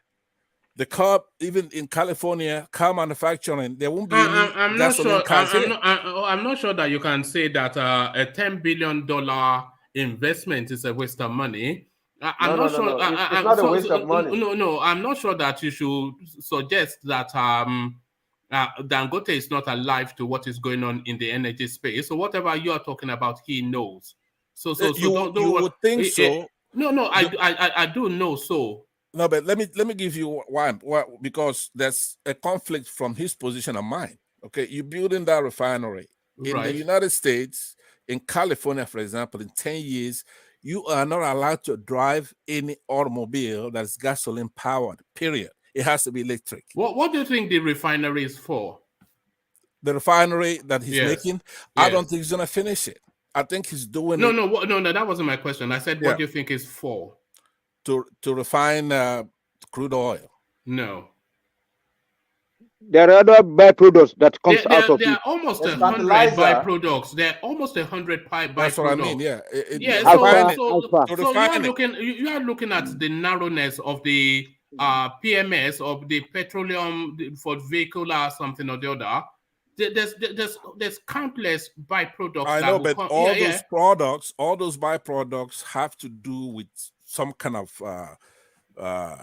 The car, even in California, car manufacturing, there won't be any gasoline cars here. I'm not sure that you can say that a $10 billion investment is a waste of money. I'm not sure. It's not a waste of money. No, I'm not sure that you should suggest that Dangote is not alive to what is going on in the energy space. So whatever you are talking about, he knows. So you would think so. No, I do know so. No, but let me give you why, because there's a conflict from his position and mine. Okay, you're building that refinery in the United States, in California, for example, in 10 years, you are not allowed to drive any automobile that's gasoline powered, period. It has to be electric. What do you think the refinery is for? The refinery that he's making, I don't think he's going to finish it. I think he's doing No, that wasn't my question. I said, what do you think it's for? To refine crude oil. No. There are other byproducts that comes out of it. There are almost 100 byproducts. There are almost 100 byproducts. That's what I mean. Yeah. You are looking at the narrowness of the PMS of the petroleum for vehicle or something or the other. There's countless byproducts. I know, but all those byproducts have to do with some kind of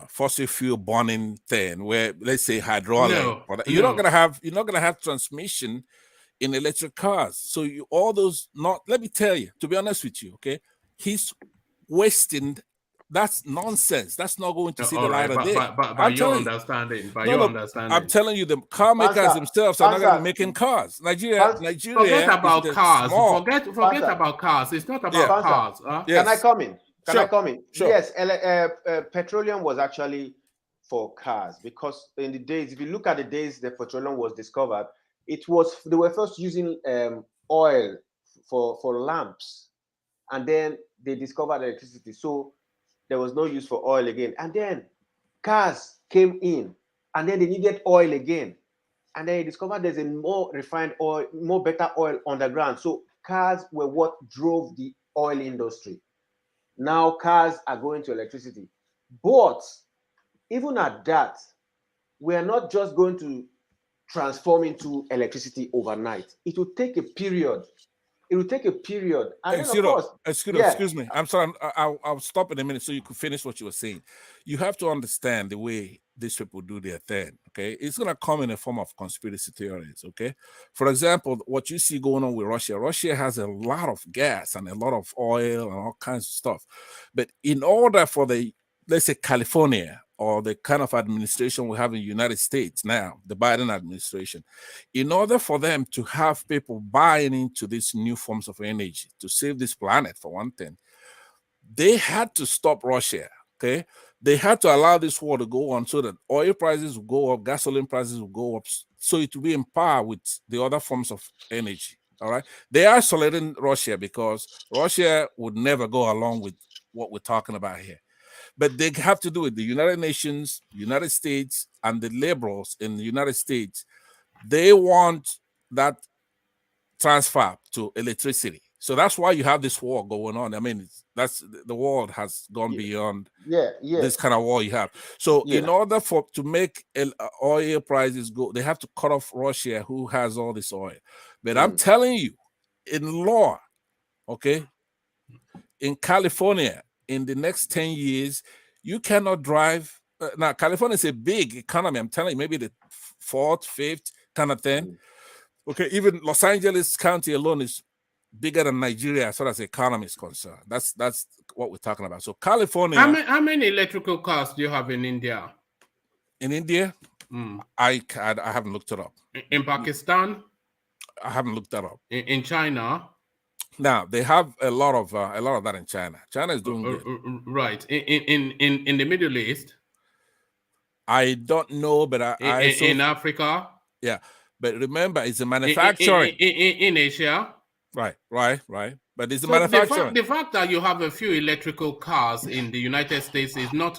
fossil fuel burning thing, where, let's say, hydraulic. You're not gonna have transmission in electric cars. So let me tell you, to be honest with you, okay, he's wasting. That's nonsense. That's not going to see the light of day. By your understanding. I'm telling you, the car makers themselves are not going to be making cars. Nigeria. Forget about cars. Forget about cars. It's not about cars. Can I come in? Sure. I come in? Sure. Yes, petroleum was actually for cars, because in the days, if you look at the days the petroleum was discovered, they were first using oil for lamps, and then they discovered electricity. So there was no use for oil again. And then cars came in, and then they needed oil again. And then they discovered there's a more refined oil, more better oil underground. So cars were what drove the oil industry. Now cars are going to electricity. But even at that, we are not just going to transform into electricity overnight. It will take a period. It will take a period. And excuse me. I'm sorry. I'll stop in a minute so you can finish what you were saying. You have to understand the way these people do their thing. Okay, it's gonna come in a form of conspiracy theories. Okay, for example, what you see going on with Russia. Russia has a lot of gas and a lot of oil and all kinds of stuff. But in order for let's say California, or the kind of administration we have in the United States now, the Biden administration, in order for them to have people buying into these new forms of energy to save this planet, for one thing, they had to stop Russia, okay? They had to allow this war to go on so that oil prices will go up, gasoline prices will go up, so it will be in par with the other forms of energy, all right? They are isolating Russia because Russia would never go along with what we're talking about here. But they have to do it. The United Nations, United States, and the liberals in the United States, they want that transfer to electricity. So that's why you have this war going on. I mean, the world has gone beyond this kind of war you have. So in order to make oil prices go, they have to cut off Russia, who has all this oil. But I'm telling you, in law, okay, in California, in the next 10 years, you cannot drive. Now, California is a big economy. I'm telling you, maybe the 4th, 5th kind of thing. Okay, even Los Angeles County alone is bigger than Nigeria as far as the economy is concerned. That's what we're talking about. So California. How many electrical cars do you have in India? In India? I haven't looked it up. In Pakistan? I haven't looked that up. In China? Now they have a lot of that in China. China is doing good. Right. In the Middle East? I don't know, but in Africa? Yeah. But remember, it's a manufacturing. In Asia? Right. But it's a manufacturing. The fact that you have a few electrical cars in the United States is not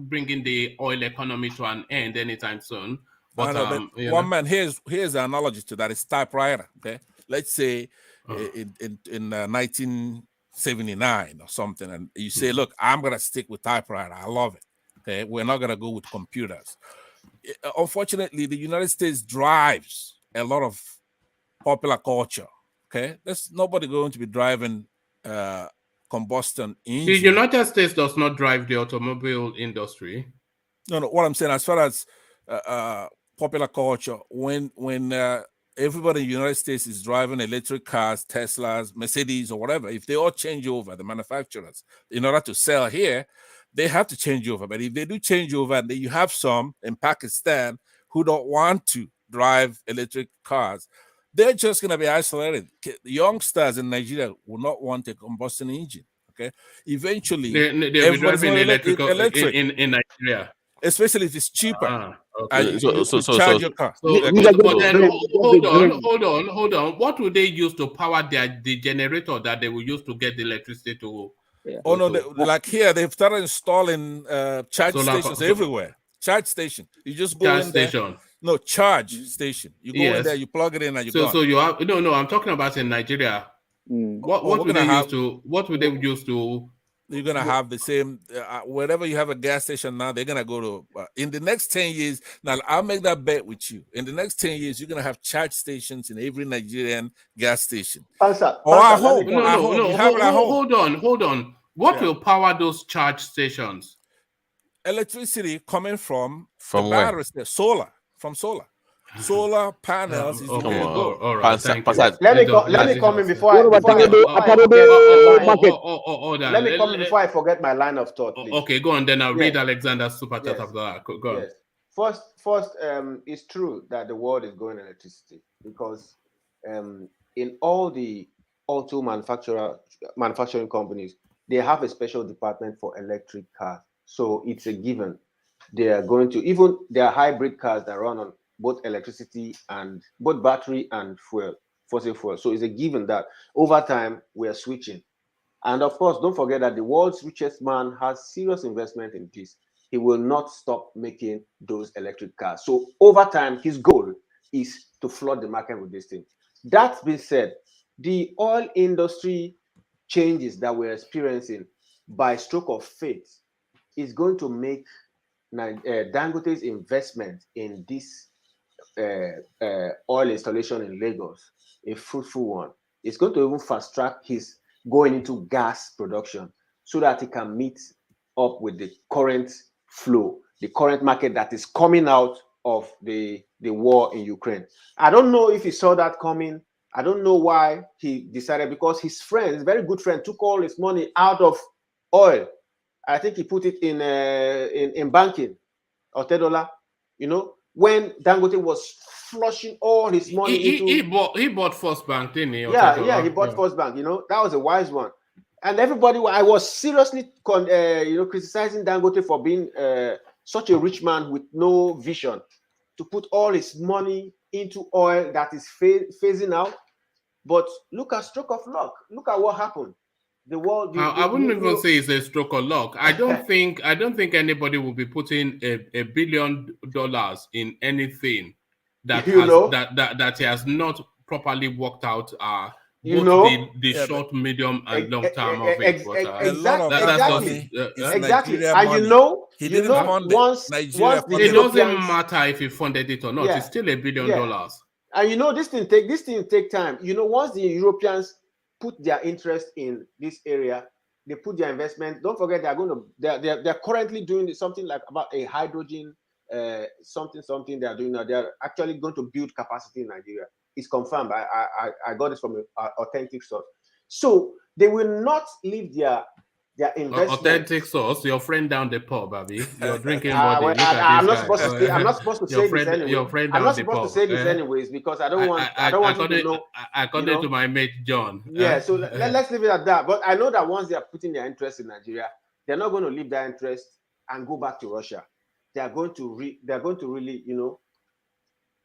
bringing the oil economy to an end anytime soon. But, one man, here's the analogy to that. It's typewriter. Okay, let's say in 1979 or something, and you say, look, I'm gonna stick with typewriter. I love it. Okay, we're not gonna go with computers. Unfortunately, the United States drives a lot of popular culture. Okay, there's nobody going to be driving combustion engine. The United States does not drive the automobile industry. No. What I'm saying, as far as popular culture, when everybody in the United States is driving electric cars, Teslas, Mercedes, or whatever, if they all change over, the manufacturers, in order to sell here, they have to change over. But if they do change over, and then you have some in Pakistan who don't want to drive electric cars, they're just going to be isolated. Youngsters in Nigeria will not want a combustion engine. Okay, eventually they will drive electric in Nigeria, especially if it's cheaper. Okay. So charge your car. But then hold on. What will they use to power the generator that they will use to get the electricity to? Oh no! Like here, they've started installing charge stations everywhere. Charge station. You just go in there. No, charge station. You go in there, you plug it in, and you go. So you have no. I'm talking about in Nigeria. What would they use to? What would they use to? You're gonna have the same wherever you have a gas station now. They're gonna go to in the next 10 years. Now I'll make that bet with you. In the next 10 years, you're gonna have charge stations in every Nigerian gas station. Hold on. What will power those charge stations? Electricity coming from the batteries. Solar. From solar. Solar panels is the way to go. All right, thank you. Let me come in before I forget my line of thought, please. Okay, go on. Then I'll read Alexander's super chat after that. Go on. First, it's true that the world is going electricity because in all the auto manufacturing companies, they have a special department for electric cars. So it's a given. They are going to, even there are hybrid cars that run on both electricity and both battery and fossil fuel. So it's a given that over time we are switching. And of course, don't forget that the world's richest man has serious investment in this. He will not stop making those electric cars. So over time, his goal is to flood the market with this thing. That being said, the oil industry changes that we're experiencing by stroke of fate is going to make Dangote's investment in this oil installation in Lagos a fruitful one. It's going to even fast track his going into gas production so that he can meet up with the current flow, the current market that is coming out of the war in Ukraine. I don't know if he saw that coming. I don't know why he decided, because his friend, very good friend, took all his money out of oil. I think he put it in banking, OYETOLA. You know, when Dangote was flushing all his money he bought First Bank, didn't he? Yeah, he bought First Bank. You know, that was a wise one. And everybody, I was seriously criticizing Dangote for being such a rich man with no vision to put all his money into oil that is phasing out. But look at stroke of luck. Look at what happened. The world. I wouldn't even say it's a stroke of luck. I don't think anybody will be putting $1 billion in anything that that he has not properly worked out. The short, medium, and long term of it. Exactly. And once it doesn't matter if he funded it or not. It's still $1 billion. And this thing take time. Once the Europeans put their interest in this area, they put their investment. Don't forget, they're currently doing something like about a hydrogen something they are doing now. They're actually going to build capacity in Nigeria. It's confirmed. I got it from an authentic source. So they will not leave their investment. Authentic source, your friend down the pub, Abby. You're drinking I'm not supposed to say. I'm not supposed to say this anyway. Your friend I'm not supposed to say this anyways because I don't want you to know. I got it to my mate John. Yeah, so let's leave it at that. But I know that once they are putting their interest in Nigeria, they're not going to leave their interest and go back to Russia. They are going to really,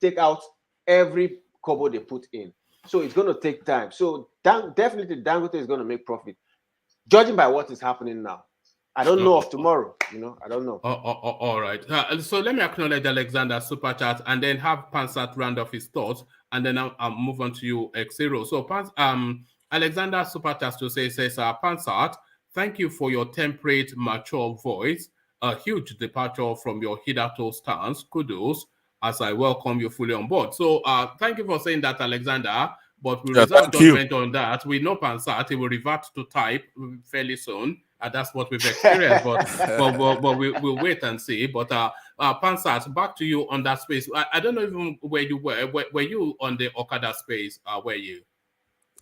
take out every kobo they put in. So it's going to take time. So definitely Dangote is going to make profit. Judging by what is happening now, I don't know of tomorrow. You know, I don't know. All right. So let me acknowledge Alexander super chat and then have Pansat round off his thoughts, and then I'll move on to you, X0. So Alexander super chat to says Pansat, thank you for your temperate, mature voice. A huge departure from your hitherto stance. Kudos, as I welcome you fully on board. So thank you for saying that, Alexander. But we reserve judgment on that. We know Pansat, he will revert to type fairly soon. That's what we've experienced, but we'll wait and see. But Pansat, back to you on that space. I don't know even where you were. Were you on the Okada space? Were you?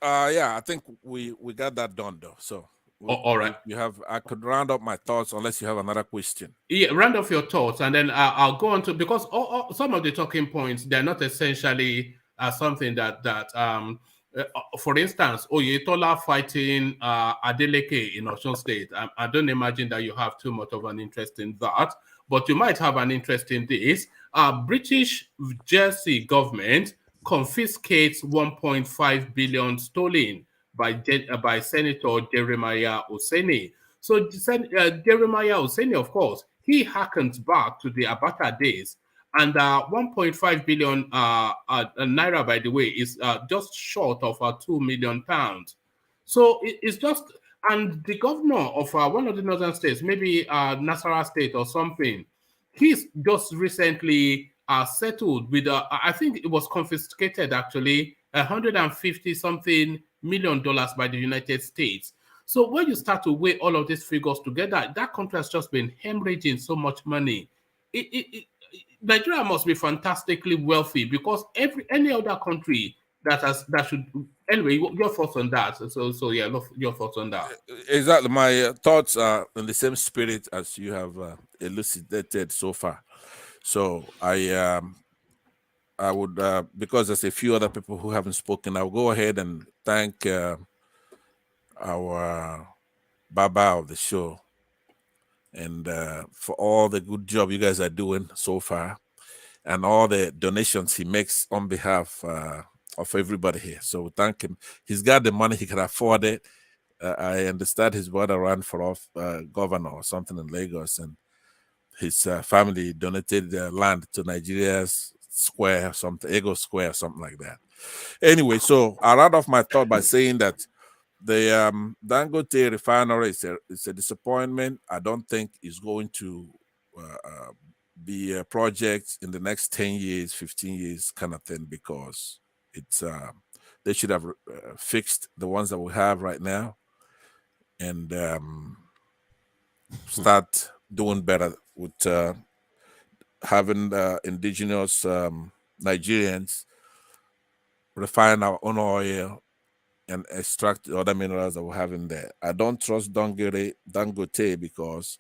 Yeah, I think we got that done though. So all right. You have. I could round up my thoughts unless you have another question. Yeah, round off your thoughts, and then I'll go on to, because some of the talking points, they're not essentially something that for instance, OYETOLA fighting ADELEKE in Osun State. I don't imagine that you have too much of an interest in that, but you might have an interest in this. British Jersey government confiscates 1.5 billion stolen by Senator Jeremiah Oseni. So Jeremiah Oseni, of course, he harkens back to the Abacha days. And 1.5 billion naira, by the way, is just short of 2 million pounds. So it's just, and the governor of one of the northern states, maybe Nasarawa State or something, he's just recently settled with, I think it was confiscated actually, $150-something million by the United States. So when you start to weigh all of these figures together, that country has just been hemorrhaging so much money. Nigeria must be fantastically wealthy, because any other country that should, anyway, your thoughts on that. So yeah, your thoughts on that. Exactly, my thoughts are in the same spirit as you have elucidated so far. So I would, because there's a few other people who haven't spoken, I'll go ahead and thank our Baba of the show, and for all the good job you guys are doing so far, and all the donations he makes on behalf of everybody here. So thank him. He's got the money, he can afford it. I understand his brother ran for governor or something in Lagos, and his family donated their land to Nigeria's square, something, Ego Square, something like that. Anyway, so I round off my thought by saying that the Dangote refinery is a disappointment. I don't think it's going to be a project in the next 10 years, 15 years kind of thing, because it's they should have fixed the ones that we have right now and start doing better with having indigenous Nigerians refine our own oil and extract the other minerals that we have in there. I don't trust Dangote, because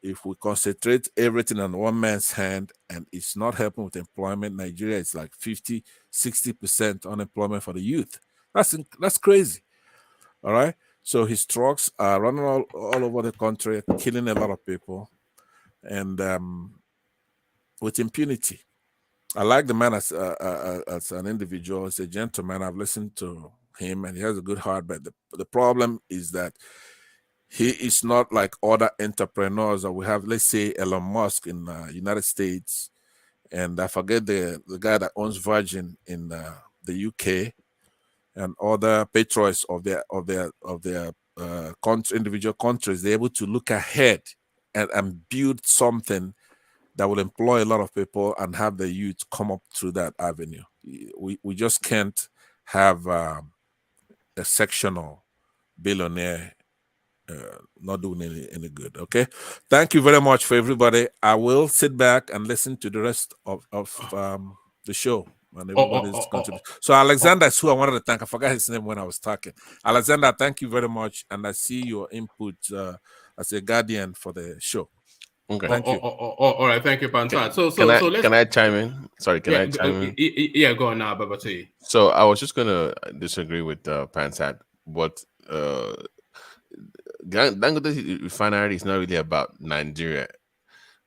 if we concentrate everything on one man's hand and it's not helping with employment, Nigeria is like 50, 60% unemployment for the youth. That's crazy. All right. So his trucks are running all over the country, killing a lot of people, and with impunity. I like the man as an individual, as a gentleman. I've listened to him and he has a good heart, but the problem is that he is not like other entrepreneurs that we have. Let's say Elon Musk in the United States, and I forget the guy that owns Virgin in the UK, and other patrons of their individual countries. They're able to look ahead and build something that will employ a lot of people and have the youth come up through that avenue. We just can't have a sectional billionaire not doing any good. Okay, thank you very much for everybody. I will sit back and listen to the rest of the show and everybody's contribution. So Alexander is who I wanted to thank. I forgot his name when I was talking. Alexander, thank you very much, and I see your input as a guardian for the show. Okay. Thank you. All right, thank you, Pansat. So can I chime in? Sorry, can I chime in? Yeah, go on now, Babati. So I was just gonna disagree with Pansat, but Dangote refinery is not really about Nigeria.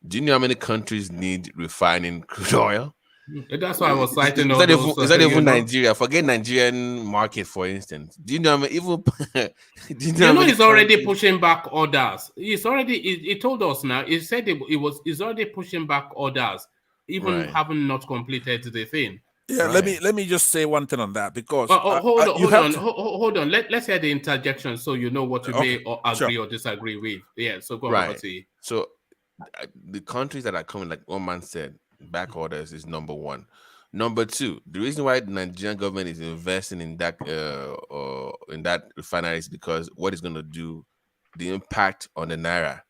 Do you know how many countries need refining crude oil? That's why I was citing all It's those. not even Nigeria. Forget Nigerian market, for instance. Do you know? I mean, even do he's already pushing back orders. He's already. He told us now. He said he's already pushing back orders, even having not completed the thing. Yeah, let me just say one thing on that, because hold on. Let's hear the interjection so you know what you may or agree or disagree with. Yeah, so go on. So the countries that are coming, like one man said, back orders is number one. Number two, the reason why the Nigerian government is investing in that refinery is because what it's going to do, the impact on the naira,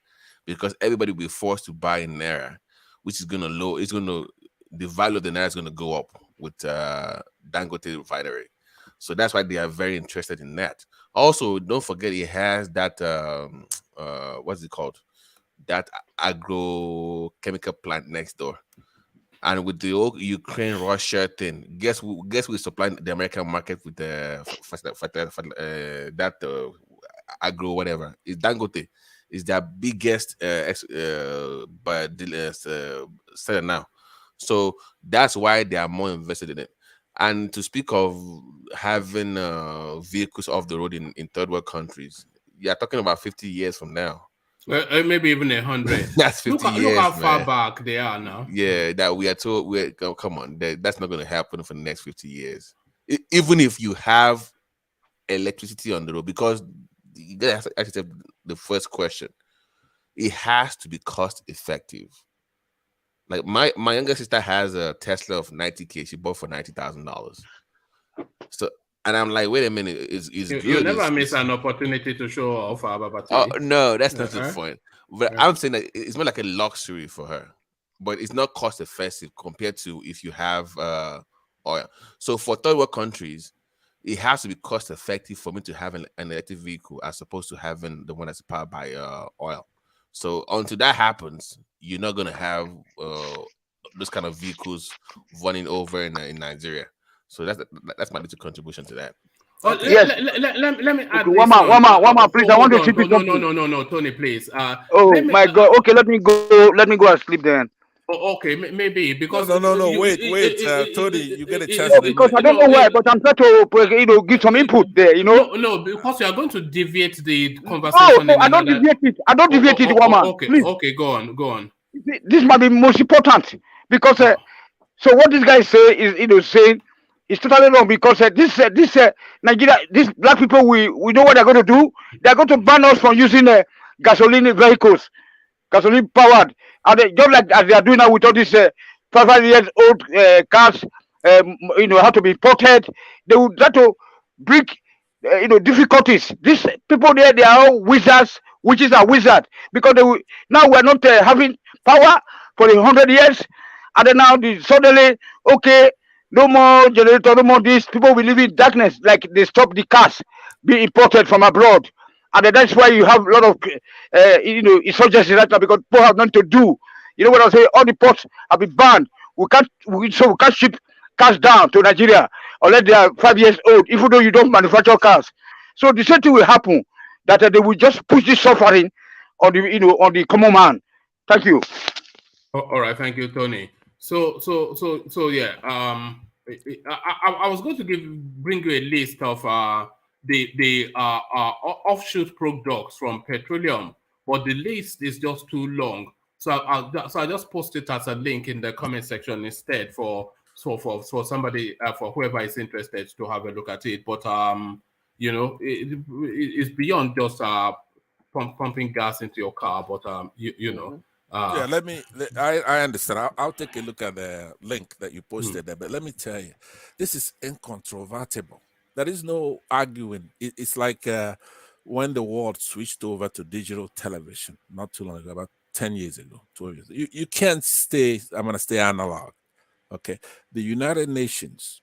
because everybody will be forced to buy in naira, which is going to the value of the naira is going to go up with Dangote refinery. So that's why they are very interested in that. Also, don't forget it has that what's it called? That agrochemical plant next door. And with the old Ukraine-Russia thing, guess we supply the American market with that agro whatever. Is Dangote is their biggest seller now. So that's why they are more invested in it. And to speak of having vehicles off the road in third world countries, you're talking about 50 years from now. Maybe even 100. That's 50 years. Look how far back they are now. Yeah, that we are told. Come on, that's not going to happen for the next 50 years. Even if you have electricity on the road, because you got to ask the first question. It has to be cost effective. Like my younger sister has a Tesla of 90K. She bought for $90,000. So. And I'm like, wait a minute, is good. You never miss an opportunity to show off our battery. Oh no, that's not the point. But I'm saying that it's more like a luxury for her, but it's not cost effective compared to if you have oil. So for third world countries, it has to be cost effective for me to have an electric vehicle as opposed to having the one that's powered by oil. So until that happens, you're not gonna have those kind of vehicles running over in Nigeria. So that's my little contribution to that. Yes. Let me add one more, please. I want to chip in something. No, Tony, please. My God. Okay, let me go and sleep then. Okay, maybe because no. Wait, Tony, you get a chance. Because I don't know why, but I'm trying to give some input there. No, because you are going to deviate the conversation. I don't deviate it. I don't deviate it, woman. Okay, go on. This might be most important because so what this guy say is saying. It's totally wrong because this Nigeria, these black people, we know what they're going to do. They're going to ban us from using gasoline vehicles, gasoline powered, and just like as they are doing now with all these 5 years old cars, have to be imported. They would try to bring difficulties. These people there, they are all wizards, witches are wizards because now we're not having power for 100 years, and then now suddenly no more generator, no more this. People will live in darkness, like they stop the cars being imported from abroad. And that's why you have a lot of, insurgency right now because people have nothing to do. You know what I'm saying? All the ports have been banned. We can't ship cars down to Nigeria unless they are 5 years old, even though you don't manufacture cars. So the same thing will happen, that they will just push this suffering on the common man. Thank you. All right, thank you, Tony. So yeah. I was going to bring you a list of the offshoot products from petroleum, but the list is just too long. So I just post it as a link in the comment section instead for somebody for whoever is interested to have a look at it. But it's beyond just pumping gas into your car. But I understand. I'll take a look at the link that you posted there, but let me tell you, this is incontrovertible. There is no arguing. It's like when the world switched over to digital television not too long ago, about 10 years ago, 12 years ago. You can't stay, I'm going to stay analog. Okay. The United Nations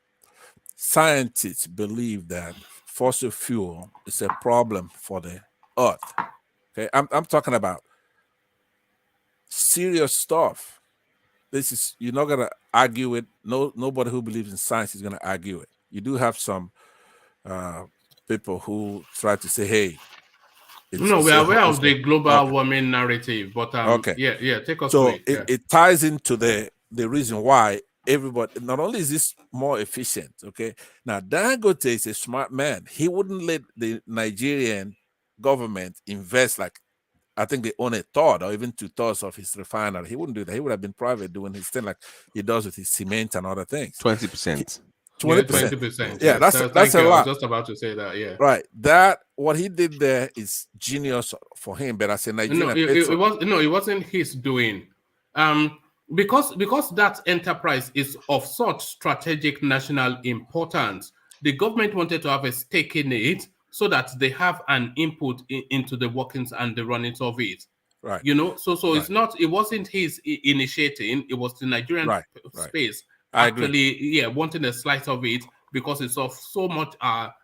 scientists believe that fossil fuel is a problem for the earth. Okay. I'm talking about serious stuff. This is, you're not gonna argue it. Nobody who believes in science is gonna argue it. You do have some people who try to say, "Hey, we are aware of the global warming narrative." But take us. So it ties into the reason why everybody, not only is this more efficient, okay? Now, Dangote is a smart man. He wouldn't let the Nigerian government invest like, I think they own a third or even 2/3 of his refinery. He wouldn't do that. He would have been private doing his thing like he does with his cement and other things. 20%. 20%. 20%. Yeah, Yes. that's a I lot. was just about to say that. Yeah. Right. That what he did there is genius for him. But as a Nigerian, it wasn't his doing. Because that enterprise is of such strategic national importance, the government wanted to have a stake in it so that they have an input into the workings and the runnings of it. Right. You know, so right. It wasn't his initiating, it was the Nigerian space actually wanting a slice of it because it's of so much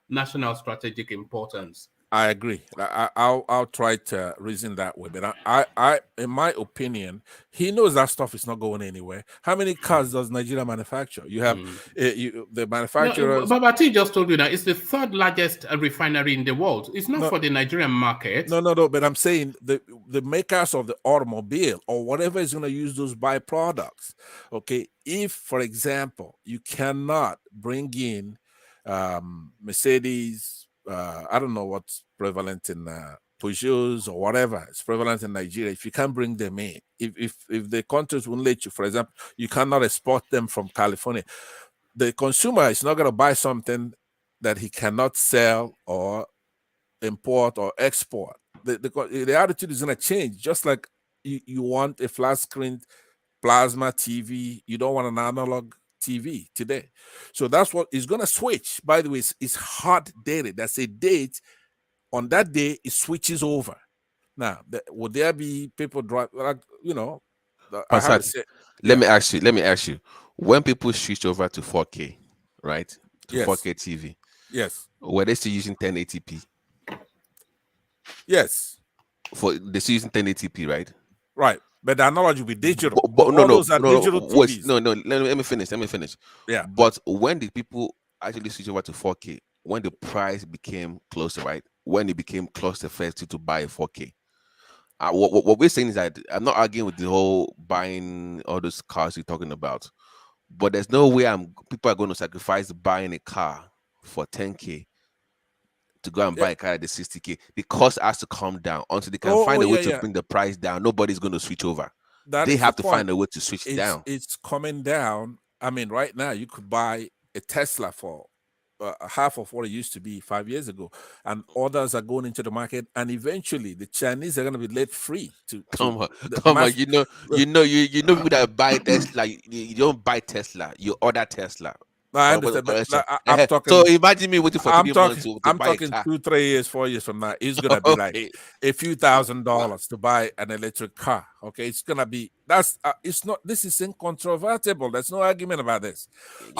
national strategic importance. I agree. I'll try to reason that way, but I in my opinion, he knows that stuff is not going anywhere. How many cars does Nigeria manufacture? You have the manufacturers. No, Babati just told you that it's the third largest refinery in the world. It's not for the Nigerian market. No. But I'm saying the makers of the automobile or whatever is going to use those byproducts. Okay, if for example you cannot bring in Mercedes. I don't know what's prevalent in Peugeots or whatever. It's prevalent in Nigeria. If you can't bring them in, if the countries won't let you, for example, you cannot export them from California. The consumer is not going to buy something that he cannot sell or import or export. The attitude is going to change. Just like you want a flat screen plasma TV, you don't want an analog TV today. So that's what is going to switch. By the way, it's hard dated. That's a date. On that day, it switches over. Now, would there be people drive? Like, you know, let me ask you. When people switched over to 4K, right? To 4K TV. Yes. Were they still using 1080p? Yes. They're still using 1080p, right? Right. But the analogy will be digital. Let me finish. Yeah. But when did people actually switch over to 4K? When the price became closer, right? When it became cost effective to buy a 4K. What we're saying is that I'm not arguing with the whole buying all those cars you're talking about, but there's no way people are going to sacrifice buying a car for 10K to go and buy a car at the 60K. The cost has to come down until they can find a way to bring the price down. Nobody's going to switch over. They have to find a way to switch down. It's coming down. I mean, right now you could buy a Tesla for half of what it used to be 5 years ago, and others are going into the market, and eventually the Chinese are going to be let free to come on. You know people that buy Tesla. You don't buy Tesla. You order Tesla. I understand. I'm talking. So imagine me waiting for 3 months to I'm buy talking a car. 2-3 years, 4 years from now. It's gonna be like a few $1,000s to buy an electric car. Okay, it's gonna be it's not. This is incontrovertible. There's no argument about this.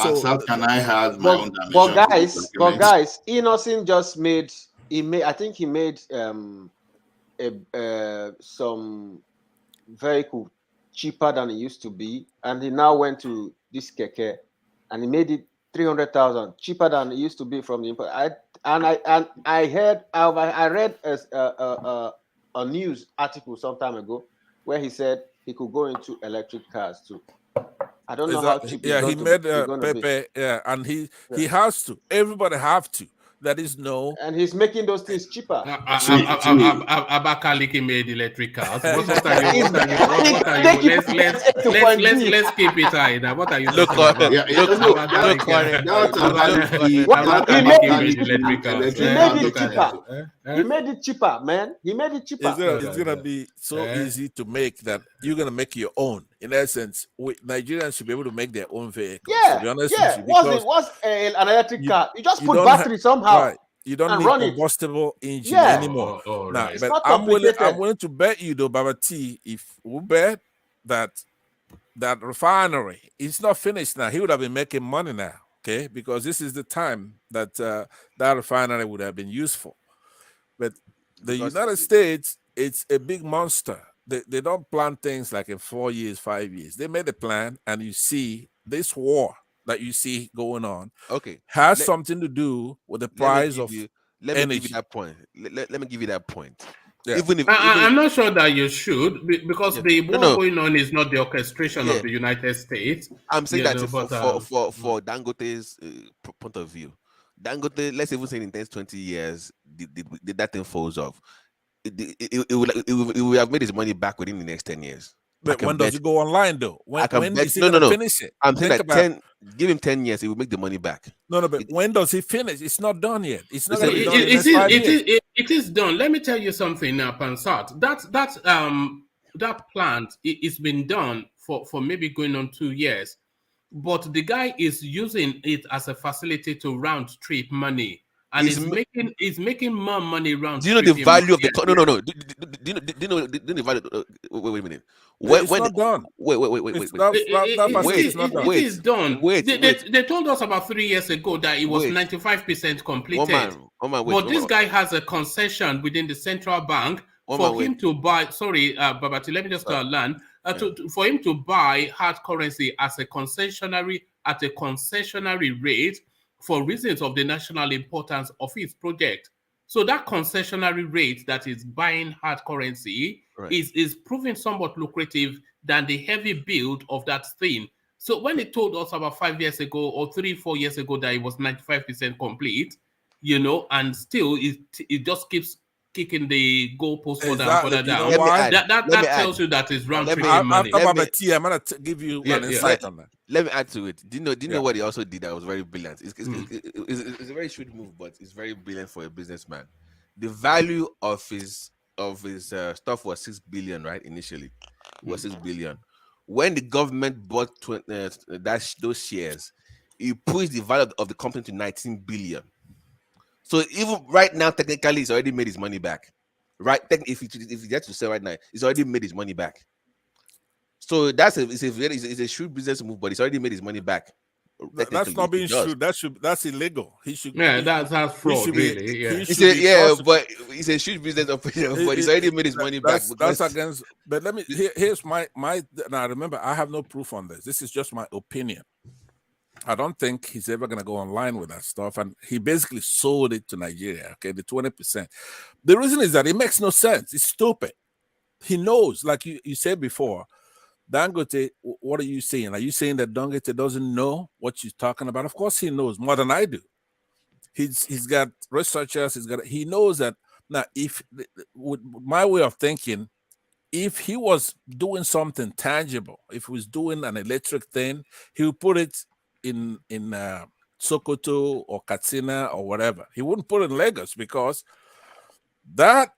So can I have my own dimension? But guys, Innocent just made. I think he made some vehicle cheaper than it used to be, and he now went to this keke. And he made it 300,000 cheaper than it used to be from the import. I read a news article some time ago where he said he could go into electric cars too. I don't know how cheap. Yeah, he made Pepe. Yeah, and he has to. Everybody have to. That is no. And he's making those things cheaper. Abakaliki made electric cars. What are you? Let's keep it high. Now, what are you? He made it cheaper, man. He made it cheaper. It's gonna be so easy to make that you're gonna make your own. In essence, Nigerians should be able to make their own vehicles. Yeah, to be honest yeah. What's an electric car? You just put battery somehow. Right. You don't need combustible engine anymore. Now, but I'm willing to bet you though, Baba T, if we bet that refinery is not finished now, he would have been making money now. Okay, because this is the time that that refinery would have been useful. But the United States, it's a big monster. They don't plan things like in 4 years, 5 years. They made a plan, and you see this war that you see going on. Okay, has something to do with the price of energy. Let me give you that point. Let me give you that point. Yeah. I'm not sure that you should, because the war going on is not the orchestration of the United States. I'm saying that for Dangote's point of view, Dangote, let's even say in the next 20 years, did that thing falls off, it will have made his money back within the next 10 years. But when does it go online though? When is he no. finish it? I'm saying that give him 10 years, he will make the money back. No, but when does he finish? It's not done yet. It's not. It is done. Let me tell you something, Pansat. That plant it's been done for maybe going on 2 years, but the guy is using it as a facility to round trip money. And he's making more money round. Do you know the value of the no? Do you know the value? Wait a minute. It's not done. Wait. It is done. They told us about 3 years ago that it was 95% completed. But this guy has a concession within the central bank for him to buy. Sorry, Babati, let me just learn. For him to buy hard currency as a concessionary at a concessionary rate, for reasons of the national importance of his project. So that concessionary rate that is buying hard currency is proving somewhat lucrative than the heavy build of that thing. So when it told us about 5 years ago or 3-4 years ago that it was 95% complete, and still it just keeps kicking the goalpost further down. That tells you that it's round tripping money. I'm gonna give you an insight on that. Let me add to it. Do you know what he also did that was very brilliant? It's a very shrewd move, but it's very brilliant for a businessman. The value of his stuff was 6 billion, right? Initially, was 6 billion. When the government bought those shares, it pushed the value of the company to 19 billion. So even right now, technically, he's already made his money back. Right? If he gets to sell right now, he's already made his money back. So it's a shrewd business move, but he's already made his money back. That's not being shrewd. That's illegal. That's fraud, really. But it's a shrewd business operation, but he's already made his money back. That's against. But let me. Here's my. Now remember, I have no proof on this. This is just my opinion. I don't think he's ever going to go online with that stuff. And he basically sold it to Nigeria, okay, the 20%. The reason is that it makes no sense. It's stupid. He knows, like you said before, Dangote, what are you saying? Are you saying that Dangote doesn't know what you're talking about? Of course he knows more than I do. He's got researchers. He knows that. Now, with my way of thinking, if he was doing something tangible, if he was doing an electric thing, he would put it in Sokoto or Katsina or whatever. He wouldn't put it in Lagos because that.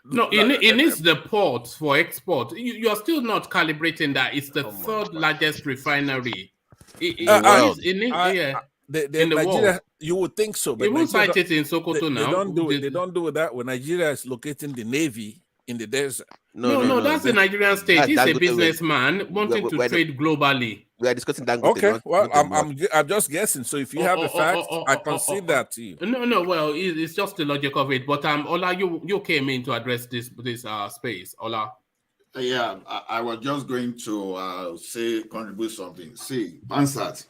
No, it needs the port for export. You are still not calibrating that. It's the third largest refinery in the world. You would think so, but they won't cite it in Sokoto now. They don't do it. They don't do it that way. Nigeria is locating the Navy in the desert. No, that's the Nigerian state. He's a businessman wanting to trade globally. We are discussing Dangote. Okay, well, I'm just guessing. So if you have the facts, I concede that to you. No. Well, it's just the logic of it. But Ola, you came in to address this space, Ola. Yeah, I was just going to contribute something. See, Bansat,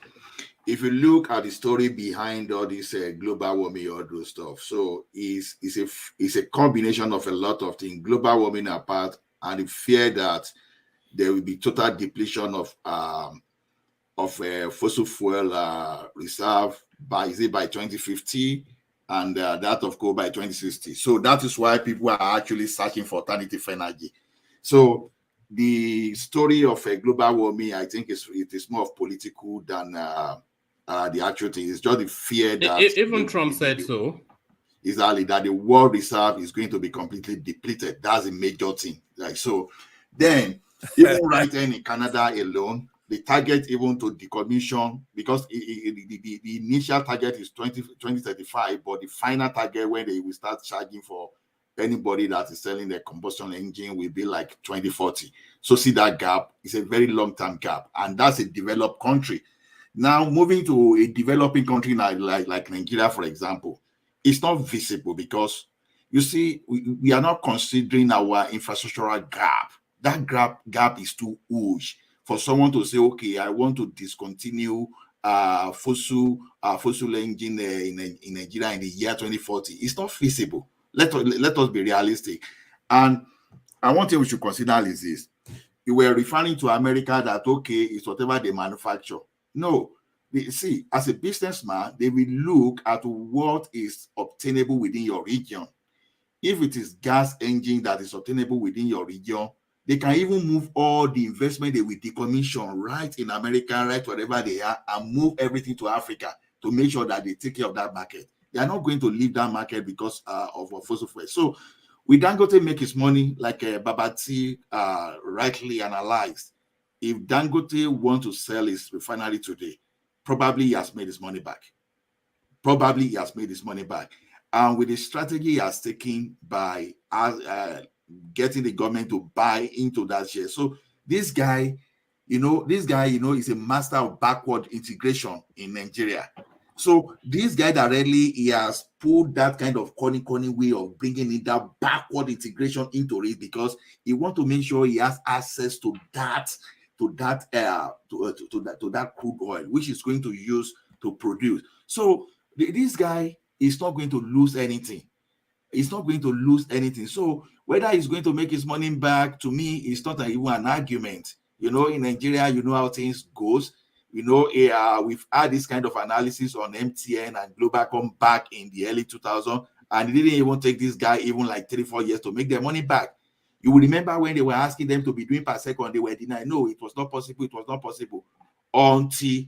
if you look at the story behind all this global warming, all those stuff, so it's a combination of a lot of things. Global warming apart, and the fear that there will be total depletion of fossil fuel reserve by 2050, and that of coal by 2060. So that is why people are actually searching for alternative energy. So the story of global warming, I think, it is more of political than the actual thing. It's just the fear that even Trump said so. Exactly, that the world reserve is going to be completely depleted. That's a major thing. Like so, then even right then in Canada alone, the target even to decommission, because the initial target is 2035, but the final target when they will start charging for anybody that is selling a combustion engine will be like 2040. So see that gap. It's a very long-term gap, and that's a developed country. Now moving to a developing country like Nigeria, for example, it's not visible because you see we are not considering our infrastructural gap. That gap is too huge for someone to say, okay, I want to discontinue fossil engine in Nigeria in the year 2040. It's not feasible. Let us be realistic. And one thing we should consider is this. You were referring to America that, okay, it's whatever they manufacture. No. See, as a businessman, they will look at what is obtainable within your region. If it is gas engine that is obtainable within your region, they can even move all the investment they will decommission right in America, right wherever they are, and move everything to Africa to make sure that they take care of that market. They are not going to leave that market because of fossil fuel. So we Dangote make his money, like Babati rightly analyzed. If Dangote wants to sell his refinery today, probably he has made his money back. Probably he has made his money back. And with the strategy he has taken by getting the government to buy into that share. So this guy, is a master of backward integration in Nigeria. So this guy directly, he has put that kind of corny way of bringing in that backward integration into it because he wants to make sure he has access to that crude oil, which is going to use to produce. So this guy is not going to lose anything. He's not going to lose anything. So whether he's going to make his money back, to me, it's not even an argument. In Nigeria, you know how things goes. We've had this kind of analysis on MTN and Globacom back in the early 2000s, and it didn't even take this guy even like 3-4 years to make their money back. You will remember when they were asking them to be doing per second, they were denying, no, it was not possible, until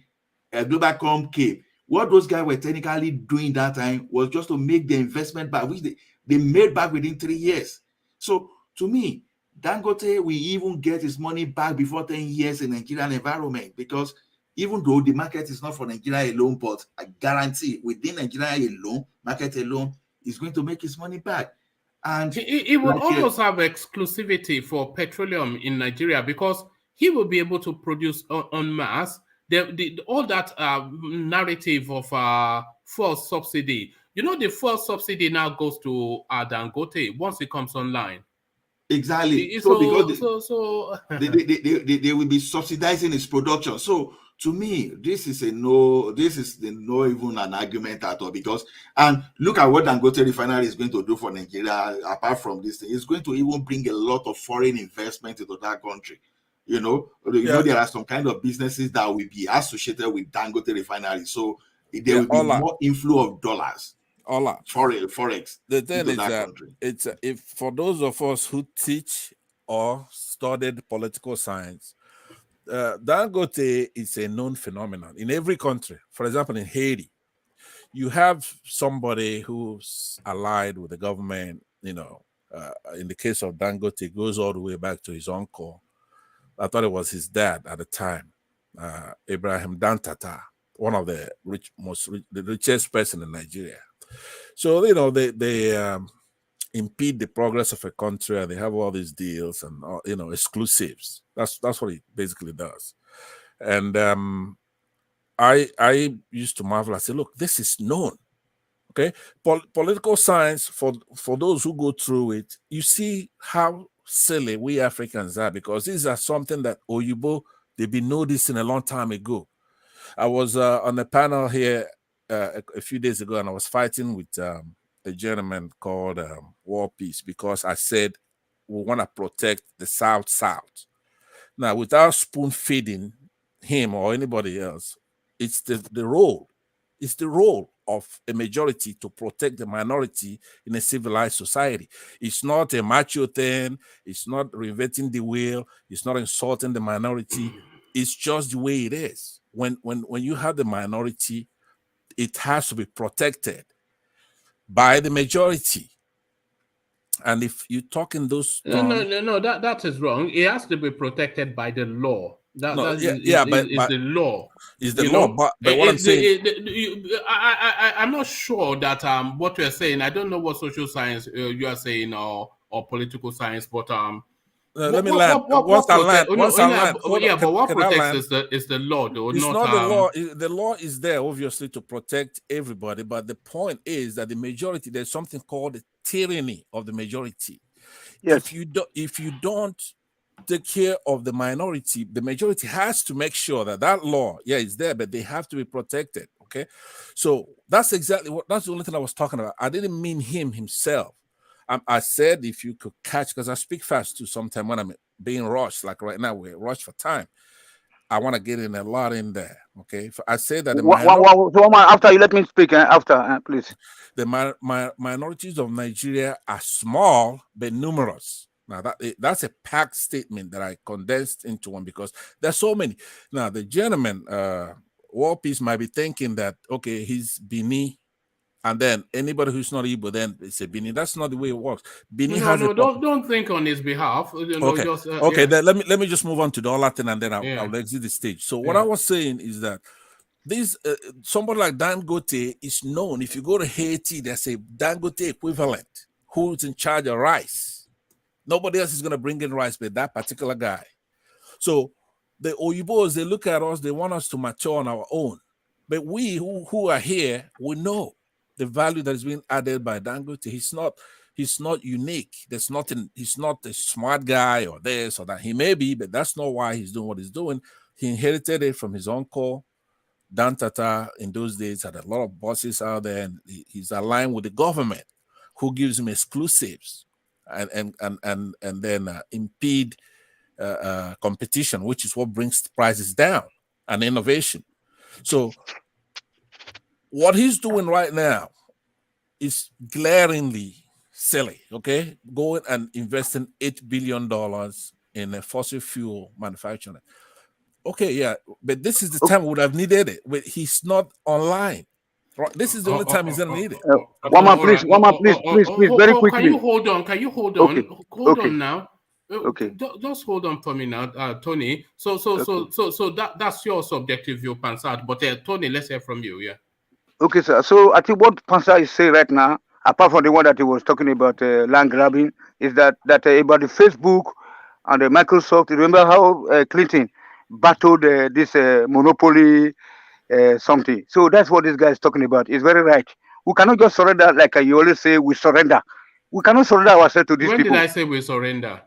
Globacom came. What those guys were technically doing that time was just to make the investment back, which they made back within 3 years. So to me, Dangote will even get his money back before 10 years in Nigerian environment, because even though the market is not for Nigeria alone, but I guarantee within Nigeria alone, market alone, is going to make his money back. And he will almost have exclusivity for petroleum in Nigeria because he will be able to produce en masse. All that narrative of fuel subsidy, the fuel subsidy now goes to Dangote once it comes online. Exactly. So because they will be subsidizing its production. So to me, this is no even an argument at all, because, and look at what Dangote refinery is going to do for Nigeria. Apart from this thing, it's going to even bring a lot of foreign investment into that country. There are some kind of businesses that will be associated with Dangote refinery, so there will be more inflow of dollars. Forex. The thing is that if for those of us who teach or studied political science, Dangote is a known phenomenon in every country. For example, in Haiti, you have somebody who's allied with the government. In the case of Dangote, it goes all the way back to his uncle. I thought it was his dad at the time, Ibrahim Dantata, one of the richest person in Nigeria. So they impede the progress of a country, and they have all these deals and exclusives. That's what it basically does. And I used to marvel. I said, look, this is known. Okay, political science, for those who go through it, you see how silly we Africans are, because these are something that Oyibo, they've been noticing a long time ago. I was on a panel here a few days ago, and I was fighting with a gentleman called War Peace, because I said we want to protect the South. Now, without spoon feeding him or anybody else, it's the role. It's the role of a majority to protect the minority in a civilized society. It's not a macho thing. It's not reinventing the wheel. It's not insulting the minority. It's just the way it is. When you have the minority, it has to be protected by the majority. And if you talk in those terms, no, that is wrong. It has to be protected by the law. But the law. Is the law, but what I'm saying, I'm not sure that what you're saying. I don't know what social science you are saying or political science, but let me land. Once I land. But what protects is the law, though. It's not the law. The law is there obviously to protect everybody, but the point is that the majority, there's something called the tyranny of the majority. Yes. If you don't take care of the minority, the majority has to make sure that law, is there, but they have to be protected. Okay, so that's exactly that's the only thing I was talking about. I didn't mean him himself, I said if you could catch, because I speak fast too sometimes when I'm being rushed, like right now, we're rushed for time. I want to get in a lot in there. Okay. I say that after you let me speak, please. The minorities of Nigeria are small but numerous. Now that's a packed statement that I condensed into one because there's so many. Now the gentleman, War Peace, might be thinking that okay, he's Bini, and then anybody who's not Igbo, then it's a Bini. That's not the way it works. Bini has don't think on his behalf. Okay, okay. Then let me just move on to the other thing, and then I'll exit the stage. So what I was saying is that this somebody like Dangote is known. If you go to Haiti, there's a Dangote equivalent who's in charge of rice. Nobody else is going to bring in rice but that particular guy. So the Oyibos, they look at us, they want us to mature on our own. But we who are here, we know the value that is being added by Dangote. He's not unique. There's nothing, he's not a smart guy or this or that. He may be, but that's not why he's doing what he's doing. He inherited it from his uncle. Dan Tata in those days had a lot of bosses out there, and he's aligned with the government who gives him exclusives and then impede competition, which is what brings prices down and innovation. So what he's doing right now is glaringly silly, okay? Going and investing $8 billion in a fossil fuel manufacturing. Okay, yeah, but this is the time we would have needed it. But he's not online. This is the only time he's gonna need it. One more, please, very quickly. Can you hold on? Okay. Hold on now. Okay. Just hold on for me now, Tony. So that's your subjective view, Pansat. But Tony, let's hear from you. Yeah. Okay, sir. So I think what Pansat is saying right now, apart from the one that he was talking about land grabbing, is that about the Facebook and the Microsoft. Remember how Clinton battled this monopoly something. So that's what this guy is talking about. He's very right. We cannot just surrender like you always say. We surrender. We cannot surrender ourselves to these people. When did I say we surrender?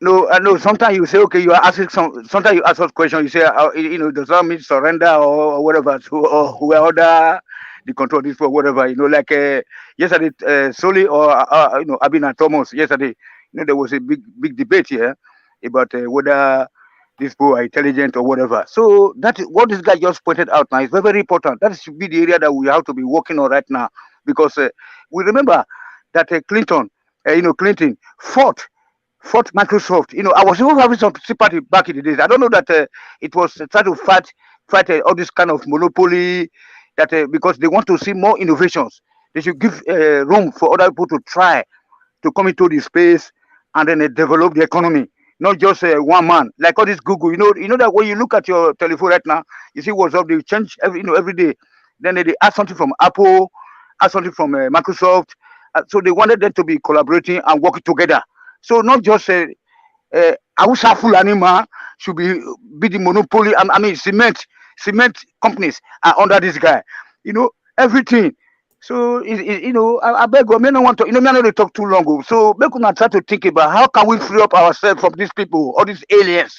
No, I know. Sometimes you say, okay, you are asking sometimes you ask us questions. You say, does that mean surrender or whatever? Or who order the control of this for whatever? Like yesterday, Soli or Abina Thomas. Yesterday, there was a big debate here about whether these people are intelligent or whatever. So that what this guy just pointed out now is very, very important. That should be the area that we have to be working on right now, because we remember that Clinton fought Microsoft. I was even having some sympathy back in the days. I don't know that it was trying to fight all this kind of monopoly that because they want to see more innovations. They should give room for other people to try to come into the space and then develop the economy. Not just one man, like all this Google. You know that when you look at your telephone right now, you see what's up. They change every day. Then they add something from Apple, add something from Microsoft. So they wanted them to be collaborating and working together. So not just Awusa Fulani should be the monopoly. I mean, cement companies are under this guy. Everything. So I beg you, may not want to. Me not to talk too long. So we could not try to think about how can we free up ourselves from these people, all these aliens.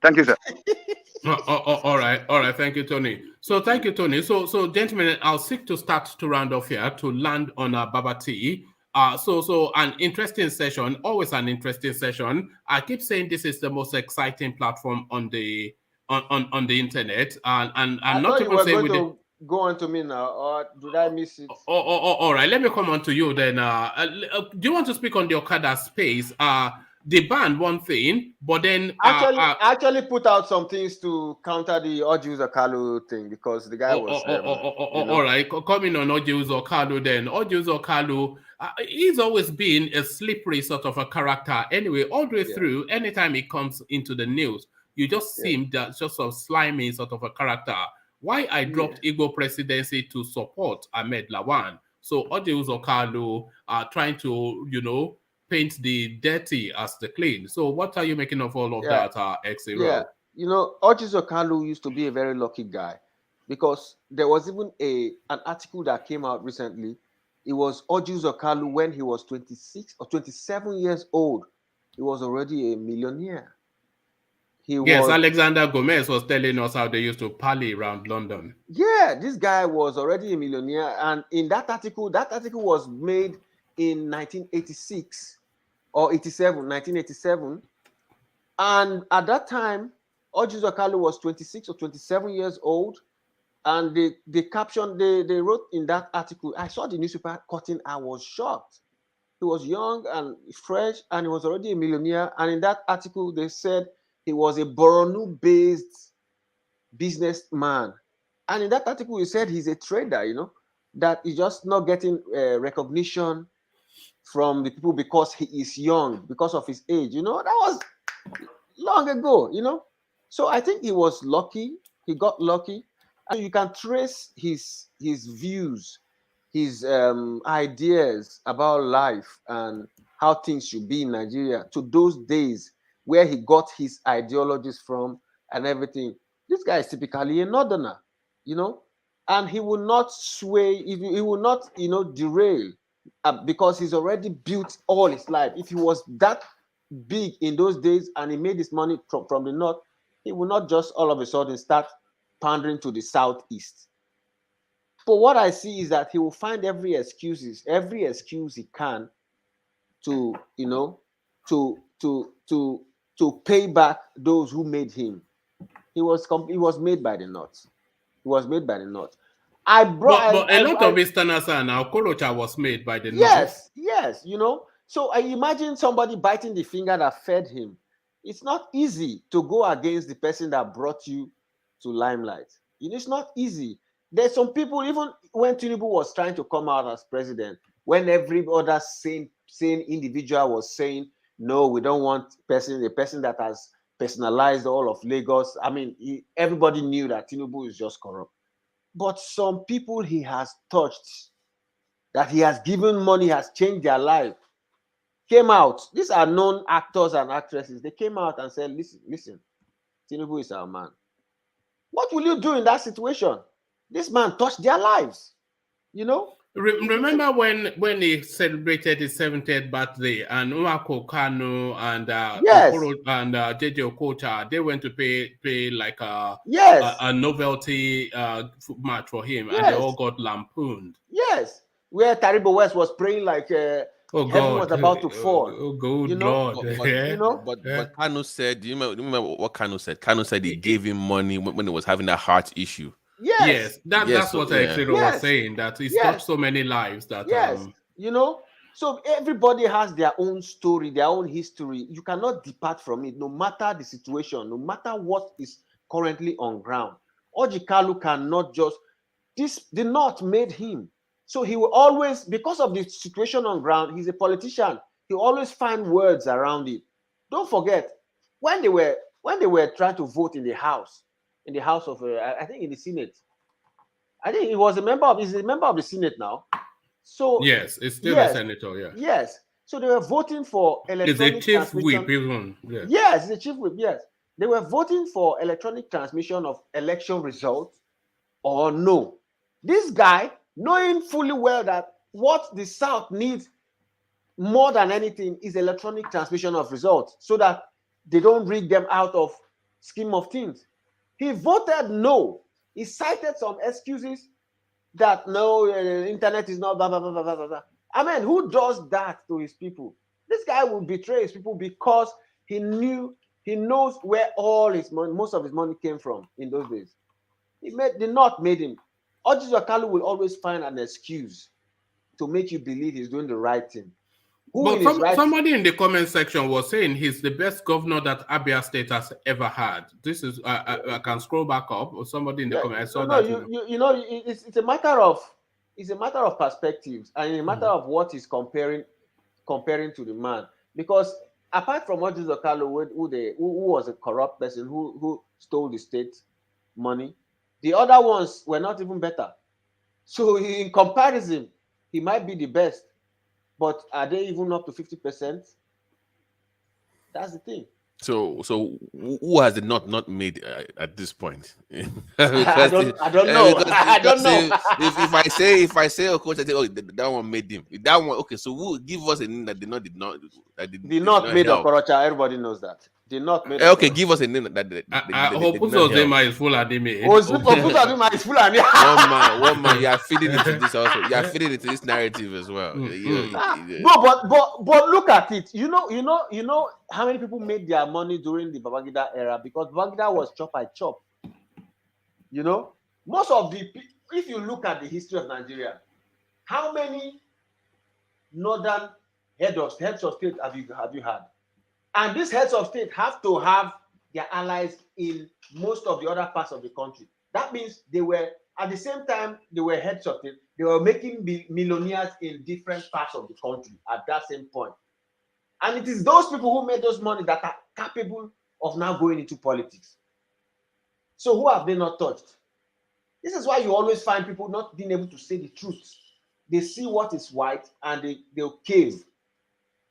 Thank you, sir. All right. Thank you, Tony. So thank you, Tony. So gentlemen, I'll seek to start to round off here to land on Baba T. So an interesting session, always an interesting session. I keep saying this is the most exciting platform on the internet, and I'm not even saying with it. Go on to me now, or did I miss it? All right. Let me come on to you then. Do you want to speak on the Okada space? They banned one thing, but then actually put out some things to counter the Ojus Okalu thing, because the guy was. All right, coming on Ojus Okalu then. Ojus Okalu, he's always been a slippery sort of a character. Anyway, all the way through, anytime he comes into the news, you just see him that just a slimy sort of a character. Why I dropped Igbo presidency to support Ahmed Lawan. So Ojus Okalu are trying to, paint the dirty as the clean. So what are you making of all of that, X-Zero? Yeah, Ojus Okalu used to be a very lucky guy, because there was even an article that came out recently. It was Ojus Okalu when he was 26 or 27 years old. He was already a millionaire. Alexander Gomez was telling us how they used to parley around London. Yeah, this guy was already a millionaire. And in that article was made in 1986 or 1987. And at that time, Ojizo Kalu was 26 or 27 years old. And the caption they wrote in that article, I saw the newspaper cutting, I was shocked. He was young and fresh, and he was already a millionaire. And in that article, they said he was a Borno-based businessman. And in that article, he said he's a trader, you know, that he's just not getting recognition from the people because he is young, because of his age. You know, that was long ago, you know. So I think he was lucky. He got lucky. And you can trace his views, his ideas about life and how things should be in Nigeria to those days where he got his ideologies from and everything. This guy is typically a northerner, you know, and he will not sway, he will not, you know, derail because he's already built all his life. If he was that big in those days and he made his money from the north, he will not just all of a sudden start pandering to the southeast. But what I see is that he will find every excuse he can to, you know, to pay back those who made him. He was made by the North. He was made by the North. But a lot of Easterners are now. Okorocha was made by the North. Yes, you know. So I imagine somebody biting the finger that fed him. It's not easy to go against the person that brought you to limelight. It's not easy. There's some people, even when Tinubu was trying to come out as president, when every other sane individual was saying, no, we don't want the person that has personalized all of Lagos. I mean, everybody knew that Tinubu is just corrupt. But some people he has touched, that he has given money, has changed their life, came out. These are known actors and actresses. They came out and said, listen, Tinubu is our man. What will you do in that situation? This man touched their lives, you know? Remember when he celebrated his 70th birthday and Nwako Kanu and and JJ Okocha, they went to play like a novelty match for him, and they all got lampooned. Yes, where Taribo West was praying like heaven was about to fall. Oh God, you know? Lord! But Kanu said, do you remember what Kanu said? Kanu said he gave him money when he was having that heart issue. Yes, that's what Ekiro was saying, that he's touched so many lives that you know, so everybody has their own story, their own history. You cannot depart from it, no matter the situation, no matter what is currently on ground. Orji Kalu cannot just the North made him. So he will always, because of the situation on ground, he's a politician. He always find words around it. Don't forget, when they were trying to vote in the House of, I think in the Senate. I think he was he's a member of the Senate now. So yes, it's still a senator, yeah. Yes. So they were voting for electronic It's a chief whip, even. Yeah. Yes, it's a chief whip, yes. They were voting for electronic transmission of election results or no. This guy, knowing fully well that what the South needs more than anything is electronic transmission of results so that they don't rig them out of scheme of things. He voted no. He cited some excuses that no, the internet is not blah, blah, blah, blah, blah, blah. I mean, who does that to his people? This guy will betray his people because he knows where all his money, most of his money came from in those days. The North made him. Ojizo Kalu will always find an excuse to make you believe he's doing the right thing. Somebody in the comment section was saying he's the best governor that Abia State has ever had. This is I can scroll back up, or somebody in the comment. I saw that. You know, it's a matter of perspectives, and a matter of what is comparing to the man. Because apart from Ojizo Kalu, who was a corrupt person who stole the state money, the other ones were not even better. So in comparison, he might be the best. But are they even up to 50%? That's the thing. So who has it not made at this point? I don't know. I don't know. If I say, oh, coach, I say, oh, that one made him. That one, okay. So who give us a name that did not made Okorocha? Everybody knows that. The North made Okay, give us a name that Opuzozema is Fulani made. Opuzozema is Fulani. One man, you are feeding into this also. You are feeding into this narrative as well. No, but look at it. You know how many people made their money during the Babangida era, because Babangida was chop by chop. You know, most of the, if you look at the history of Nigeria, how many northern heads of state have you had? And these heads of state have to have their allies in most of the other parts of the country. That means they were, at the same time, they were heads of state, they were making millionaires in different parts of the country at that same point. And it is those people who made those money that are capable of now going into politics. So who have they not touched? This is why you always find people not being able to say the truth. They see what is white and they'll cave.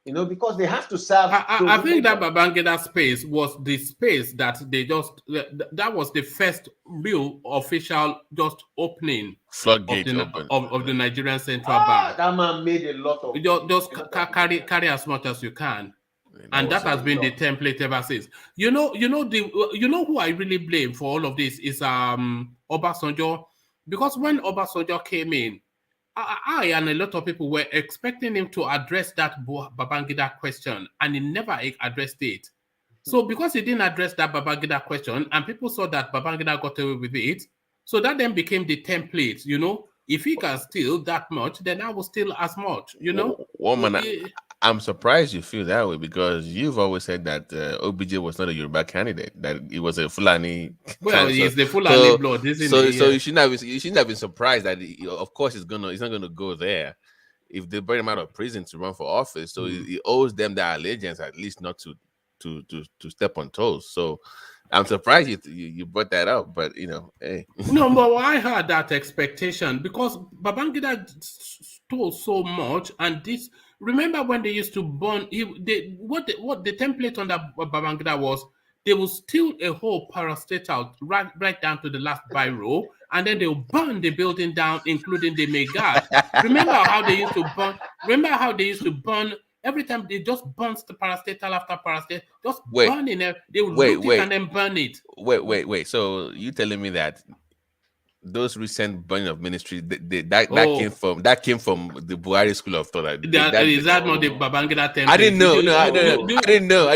You know, because they have to serve. I think that Babangida space was the space that they just, that was the first real official just opening floodgate of the Nigerian Central Bank. That man made a lot of. Just carry as much as you can. And that has been the template ever since. You know who I really blame for all of this is Obasanjo, because when Obasanjo came in, I and a lot of people were expecting him to address that Babangida question, and he never addressed it. So because he didn't address that Babangida question, and people saw that Babangida got away with it, so that then became the template. You know, if he can steal that much, then I will steal as much. You know, I'm surprised you feel that way, because you've always said that OBJ was not a Yoruba candidate, that it was a Fulani. Well, he's the Fulani blood, isn't he? So you shouldn't have been surprised that of course he's not gonna go there if they bring him out of prison to run for office. So he owes them their allegiance, at least not to step on toes. So I'm surprised you brought that up, but you know, hey. No, but I had that expectation because Babangida stole so much, and this. Remember when they used to burn? What the template on that Babangida was? They will steal a whole parastatal right down to the last biro, and then they'll burn the building down, including the Megad. Remember how they used to burn? Remember how they used to burn every time? They just burn the parastatal after parastatal, just burn in it. They will loot it and then burn it. Wait. So you telling me that those recent burning of ministry that came from the Buhari school of thought? Is that not the Babangida template? I didn't know. I didn't know.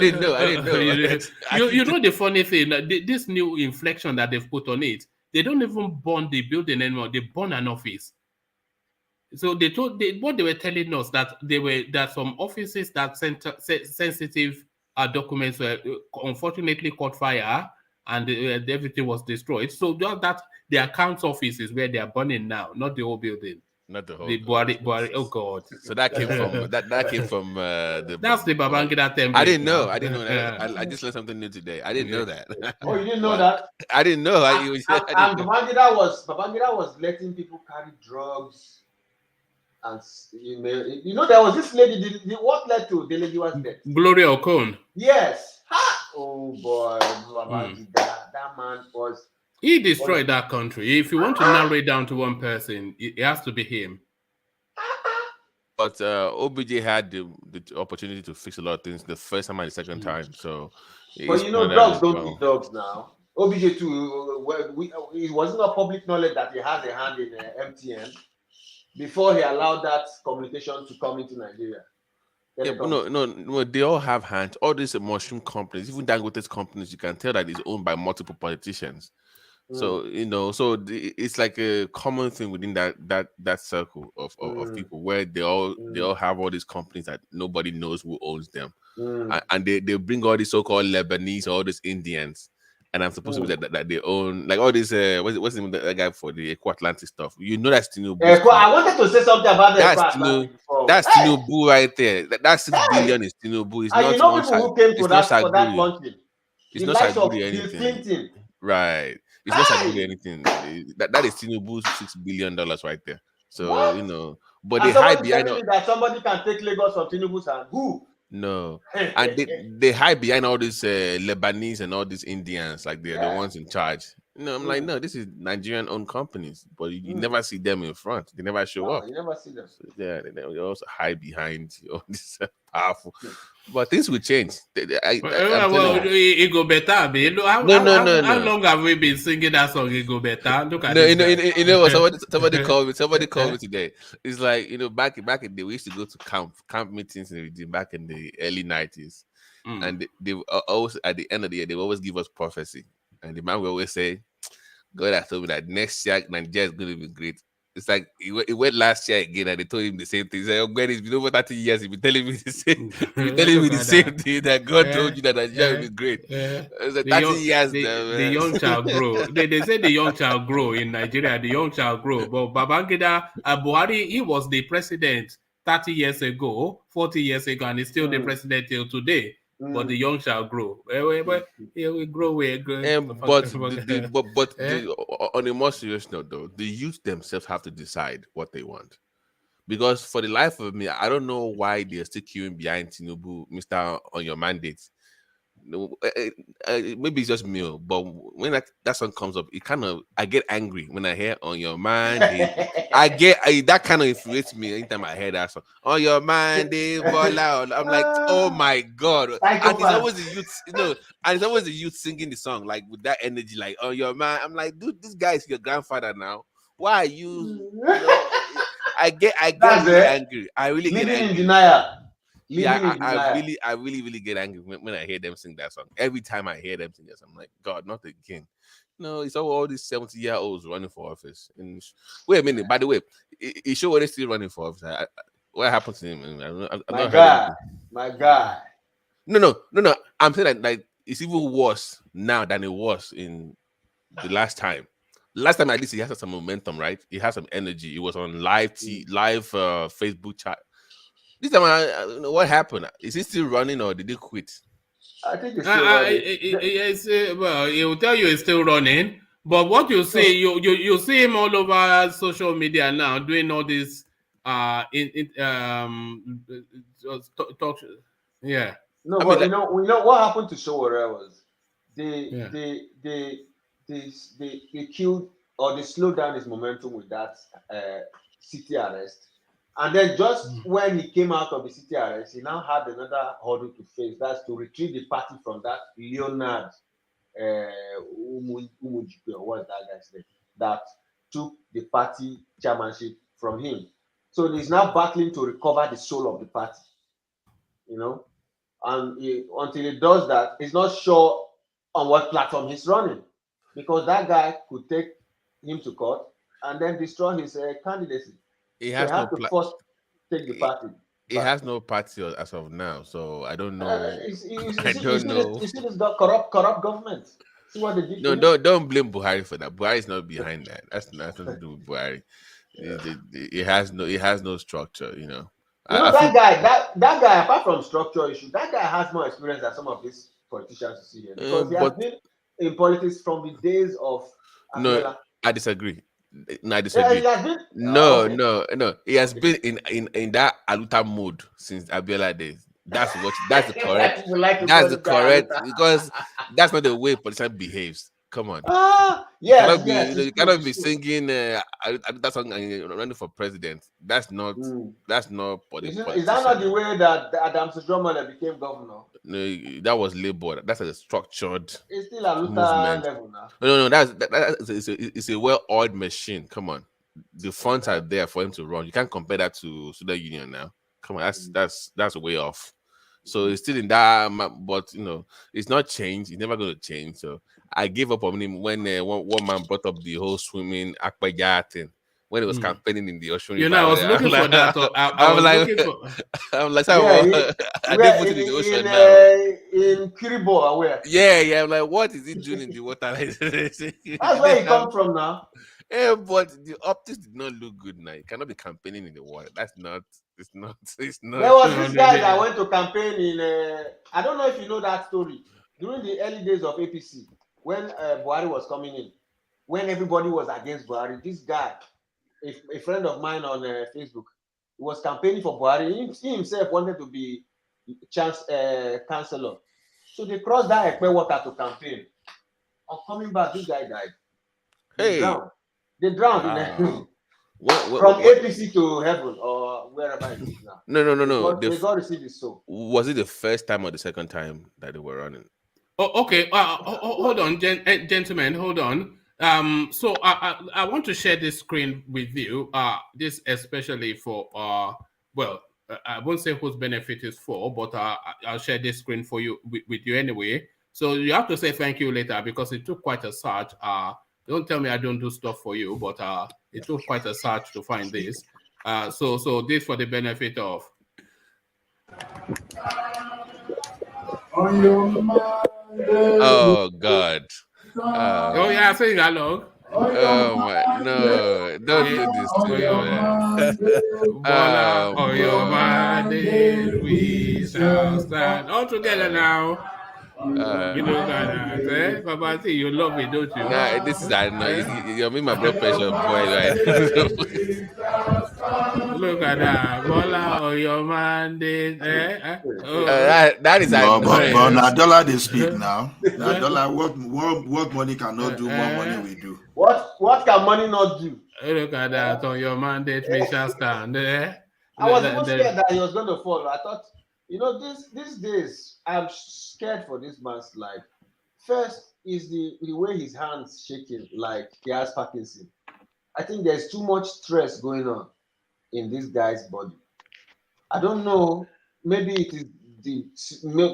You know the funny thing, this new inflection that they've put on it, they don't even burn the building anymore. They burn an office. So what they were telling us that some offices that sensitive documents were unfortunately caught fire and everything was destroyed. So just that the accounts office is where they are burning now, not the whole building. Not the whole. The Buhari. Oh God! So that came from that came from the. That's the Babangida template. I didn't know that. I just learned something new today. I didn't know that. Oh, you didn't know that? I didn't know. And Babangida was letting people carry drugs, and you know there was this lady. What led to the lady was dead? Gloria Okon. Yes. Ha! Oh boy, Babangida. That man was. He destroyed that country. If you want to narrow it down to one person, it has to be him. But OBJ had the opportunity to fix a lot of things the first time and the second time. So, but you know, dogs don't eat dogs now. OBJ too. It wasn't a public knowledge that he has a hand in MTN before he allowed that communication to come into Nigeria. Yeah, but no, they all have hands. All these mushroom companies, even Dangote's companies, you can tell that it's owned by multiple politicians. So it's like a common thing within that circle of people where they all have all these companies that nobody knows who owns them, and they bring all these so-called Lebanese or all these Indians, and I'm supposed to be that they own like all this what's the name of that guy for the Eco Atlantic stuff? You know that's Tinubu. I wanted to say something about that's Tinubu right there. That 6 billion is Tinubu. It's not people who came to that country. It's not Saguri anything. Right. It's not Saguri anything. That is Tinubu's $6 billion right there. So what? But they hide behind that somebody can take Lagos from Tinubu's hand. Who? No, and they hide behind all these Lebanese and all these Indians, like they're the ones in charge. No, I'm like, no, this is Nigerian-owned companies, but you never see them in front. They never show up. You never see them. So, yeah, they also hide behind all this powerful. But things will change. It go better, babe. How long have we been singing that song? It go better. Look at you know what? Somebody called me. Somebody called me today. It's like, back in the day, we used to go to camp meetings back in the early 90s, and they always at the end of the year they always give us prophecy. And the man will always say, God has told me that next year Nigeria is going to be great. It's like it went last year again, and they told him the same thing. He said, "Oh, God, it's been over 30 years. He's been telling me the same. Thing that God told you that Nigeria will be great." It's like 30 years. The young child grow. They say the young child grow in Nigeria. The young child grow. But Babangida Buhari, he was the president 30 years ago, 40 years ago, and he's still the president till today. But the young shall grow. We grow. But on a more serious note, though, the youth themselves have to decide what they want. Because for the life of me, I don't know why they're still queuing behind Tinubu, Mr. On your mandate. Maybe it's just me, but when that song comes up, I get angry when I hear On Your Mandate. That kind of infuriates me anytime I hear that song. On Your Mandate, Bola. I'm like, oh my God. And it's always the youth, and it's always the youth singing the song, like with that energy, like On Your Mind. I'm like, dude, this guy is your grandfather now. Why are you? I get really angry. I really get angry. In denial. I really get angry when I hear them sing that song. Every time I hear them sing that song, I'm like, God, not again. No, it's all these 70-year-olds running for office. And wait a minute, by the way, is Showore still running for office? What happened to him? My guy. No. I'm saying that like it's even worse now than it was in the last time. Last time at least he has some momentum, right? He has some energy. He was on live Facebook chat. This time, what happened? Is he still running or did he quit? I think he's still running. Well, he will tell you he's still running. But what you see, you see him all over social media now doing all this talk. Yeah. No, but you know what happened to Showore was they killed or they slowed down his momentum with that city arrest. And then just when he came out of the city arrest, he now had another hurdle to face. That's to retrieve the party from that Leonard Umujipe, or what that guy's name, that took the party chairmanship from him. So he's now battling to recover the soul of the party, and until he does that, he's not sure on what platform he's running, because that guy could take him to court and then destroy his candidacy. He has to first take the party. He has no party as of now, so I don't know. You see this corrupt government. See what they did. No, don't blame Buhari for that. Buhari is not behind that. That's nothing to do with Buhari. It has no structure, that guy, apart from structure issue, that guy has more experience than some of these politicians you see here, because he has been in politics from the days of Abiola. No, I disagree. No, I disagree. No. He has been in that Aluta mode since Abiola days. That's the correct. That's the correct, because that's not the way politician behaves. Come on. You cannot be singing that song and running for president. That's not politics. Is that not the way that Adams Drummer became governor? No, that was Labour. That's a structured. It's still a Luther level now. No. It's a well-oiled machine. Come on, the funds are there for him to run. You can't compare that to Student Union now. Come on, that's way off. So it's still in that, but it's not changed. It's never going to change. So I gave up on him when one man brought up the whole swimming Akpaya thing when he was campaigning in the Ocean River. I was looking for that. I'm like, I didn't put it in the ocean now. In Kiribo, or where? Yeah. I'm like, what is he doing in the water? That's where he comes from now. Yeah, but the optics did not look good now. You cannot be campaigning in the water. It's not. There was this guy that went to campaign in. I don't know if you know that story. During the early days of APC, when Buhari was coming in, when everybody was against Buhari, this guy, a friend of mine on Facebook, was campaigning for Buhari. He himself wanted to be councillor. So they crossed that Ekpe water to campaign. On coming back, this guy died. They drowned. They drowned in a, what, from APC to heaven or wherever it is now. No. They got received his soul. Was it the first time or the second time that they were running? Oh, okay. Hold on, gentlemen. Hold on. So I want to share this screen with you. This especially for well, I won't say whose benefit is for, but I'll share this screen for you with you anyway. So you have to say thank you later because it took quite a search. Don't tell me I don't do stuff for you, but it took quite a search to find this. So this for the benefit of. Oh God. Oh yeah, sing along. Oh my, no, don't do this to me, man. On your mandate we shall stand. All together now. You look at that, eh? Papa, see, you love me, don't you? Nah, this is I know you're making my blood pressure boil, right? Look at that, Bola on your mandate, eh? That is but $1 they speak now. $1, what money cannot do, more money we do. What can money not do? Look at that, on your mandate we shall stand, eh? I was even scared that he was going to fall. I thought, you know, these days, I'm scared for this man's life. First is the way his hands shaking, like he has Parkinson. I think there's too much stress going on in this guy's body. I don't know. Maybe it is the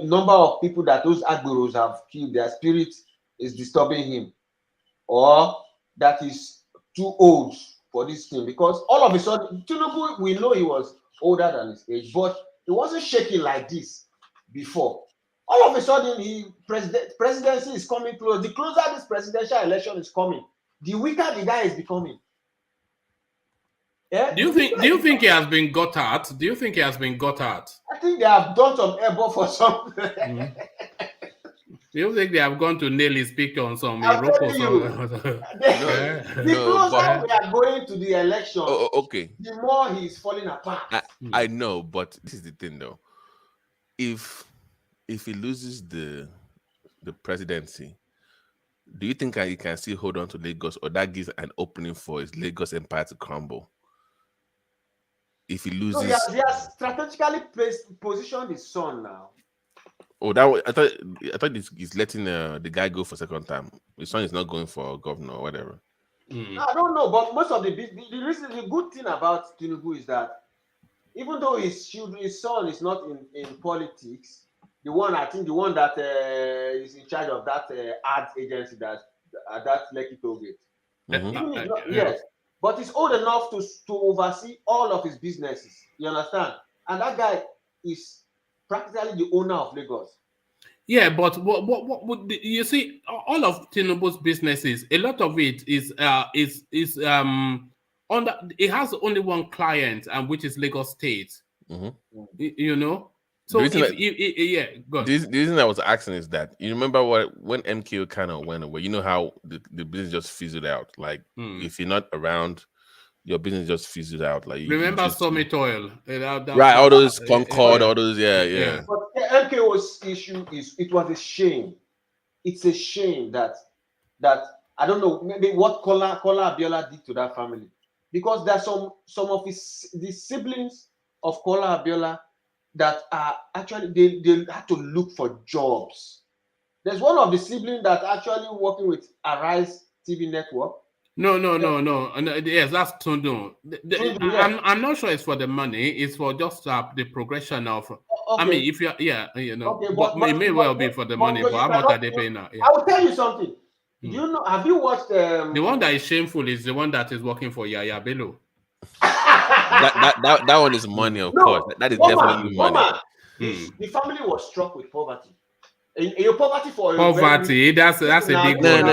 number of people that those Agboros have killed. Their spirit is disturbing him, or that is too old for this thing. Because all of a sudden, Tinubu, we know he was older than his age, but he wasn't shaking like this before. All of a sudden, presidency is coming close. The closer this presidential election is coming, the weaker the guy is becoming. Yeah? Do you think he has been got at? Do you think he has been got at? I think they have done some airball for some. Do you think they have gone to nail his picture on some I'm rope or telling you, something? the closer we are going to the election, okay, the more he's falling apart. I know, but this is the thing though. If he loses the presidency, do you think he can still hold on to Lagos, or that gives an opening for his Lagos empire to crumble? If he loses, so he has strategically positioned his son now. Oh, I thought he's letting the guy go for second time. His son is not going for governor or whatever. I don't know, but most of the good thing about Tinubu is that even though his son is not in politics, the one that is in charge of that ads agency that Lekki Tollgate. Yes, but he's old enough to oversee all of his businesses. You understand? And that guy is practically the owner of Lagos. Yeah, but what you see, all of Tinubu's businesses, a lot of it is under, it has only one client, and which is Lagos State. You know, so yeah, go. The reason I was asking is that you remember when MKO kind of went away. You know how the business just fizzled out. Like if you're not around, your business just fizzled out. Like remember Summit Oil, right? All those Concord, all those, yeah. But MKO's issue is it was a shame. It's a shame that I don't know maybe what Kola Abiola did to that family, because there's some of the siblings of Kola Abiola that are actually they had to look for jobs. There's one of the siblings that actually working with Arise TV network. No. Yes, that's Tundu. I'm not sure it's for the money. It's for just the progression of. Okay. I mean, if you, you know, okay, but it may well be for the money. But how much are they paying now? Yeah. I will tell you something. Do you know? Have you watched? The one that is shameful is the one that is working for Yaya Bello. that one is money, of course. That is definitely money. The family was struck with poverty. Your poverty for poverty, that's a big one.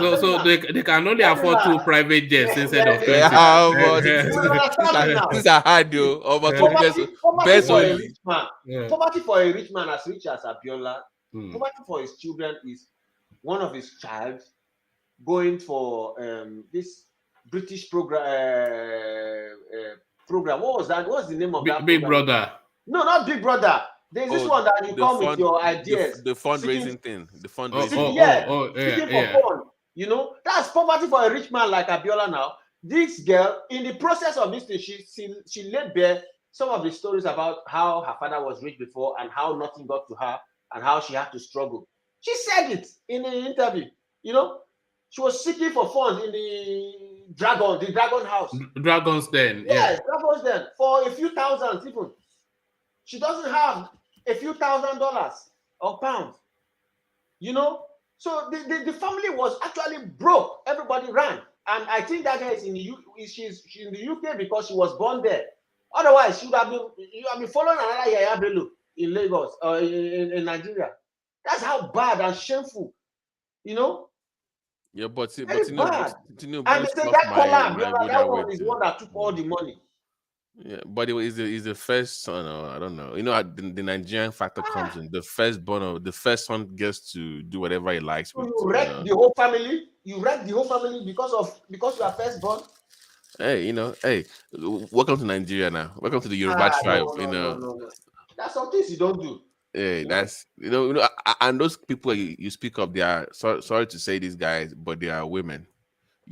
No. So they can only afford 2 private jets instead of 20. These are hard, though. Poverty for a rich man as rich as Abiola. Poverty for his children is one of his child going for this British program. What was that? What's the name of that? Big Brother. No, not Big Brother. There's this one that you come with your ideas. The fundraising thing. The fundraising. Seeking for fun. You know, that's poverty for a rich man like Abiola now. This girl, in the process of this thing, she laid bare some of the stories about how her father was rich before and how nothing got to her and how she had to struggle. She said it in an interview. You know, she was seeking for funds in the dragon house. Dragon's Den. Yeah, Dragon's Den for a few thousands even. She doesn't have a few $1,000s or pounds. You know, so the family was actually broke. Everybody ran. And I think that guy is in the she's in the UK because she was born there. Otherwise, she would have been following another Yaya Bello in Lagos or in Nigeria. That's how bad and shameful, you know. Yeah, but bad. And they say that Kola, that one is the one that took all the money. Yeah, but he's the first son. I don't know. You know, the Nigerian factor comes in. The first son gets to do whatever he likes. So you wreck the whole family. You wreck the whole family because you are firstborn. Hey, you know, welcome to Nigeria now. Welcome to the Yoruba tribe. No. That's some things you don't do. Yeah, that's you know, and those people you speak of, they are sorry to say these guys, but they are women.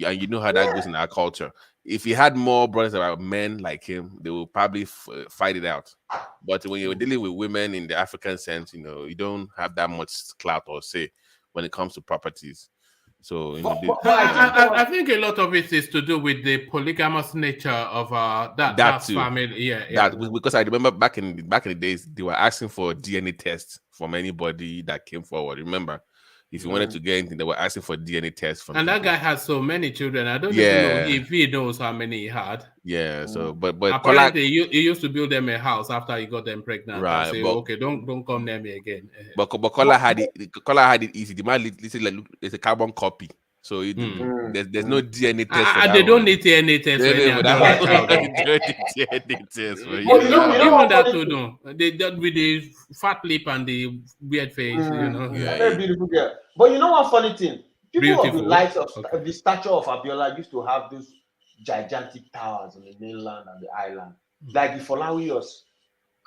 And you know how that goes in our culture. If he had more brothers that are men like him, they will probably fight it out. But when you're dealing with women in the African sense, you know, you don't have that much clout or say when it comes to properties. So you know, I think a lot of it is to do with the polygamous nature of that family. Yeah. Because I remember back in the days, they were asking for DNA tests from anybody that came forward. Remember? If you wanted to get anything, they were asking for DNA tests from. And people. That guy has so many children. I don't even know if he knows how many he had. Yeah. So, but apparently he used to build them a house after he got them pregnant. Right. And say, okay, don't come near me again. But Kola had it easy. The man literally like it's a carbon copy. So there's no DNA test. And they don't need DNA test. Even that too, no. They done with the fat lip and the weird face, you know. Very beautiful girl. But you know one funny thing? People of the likes of the stature of Abiola used to have those gigantic towers on the mainland and the island. Like the Folawiyos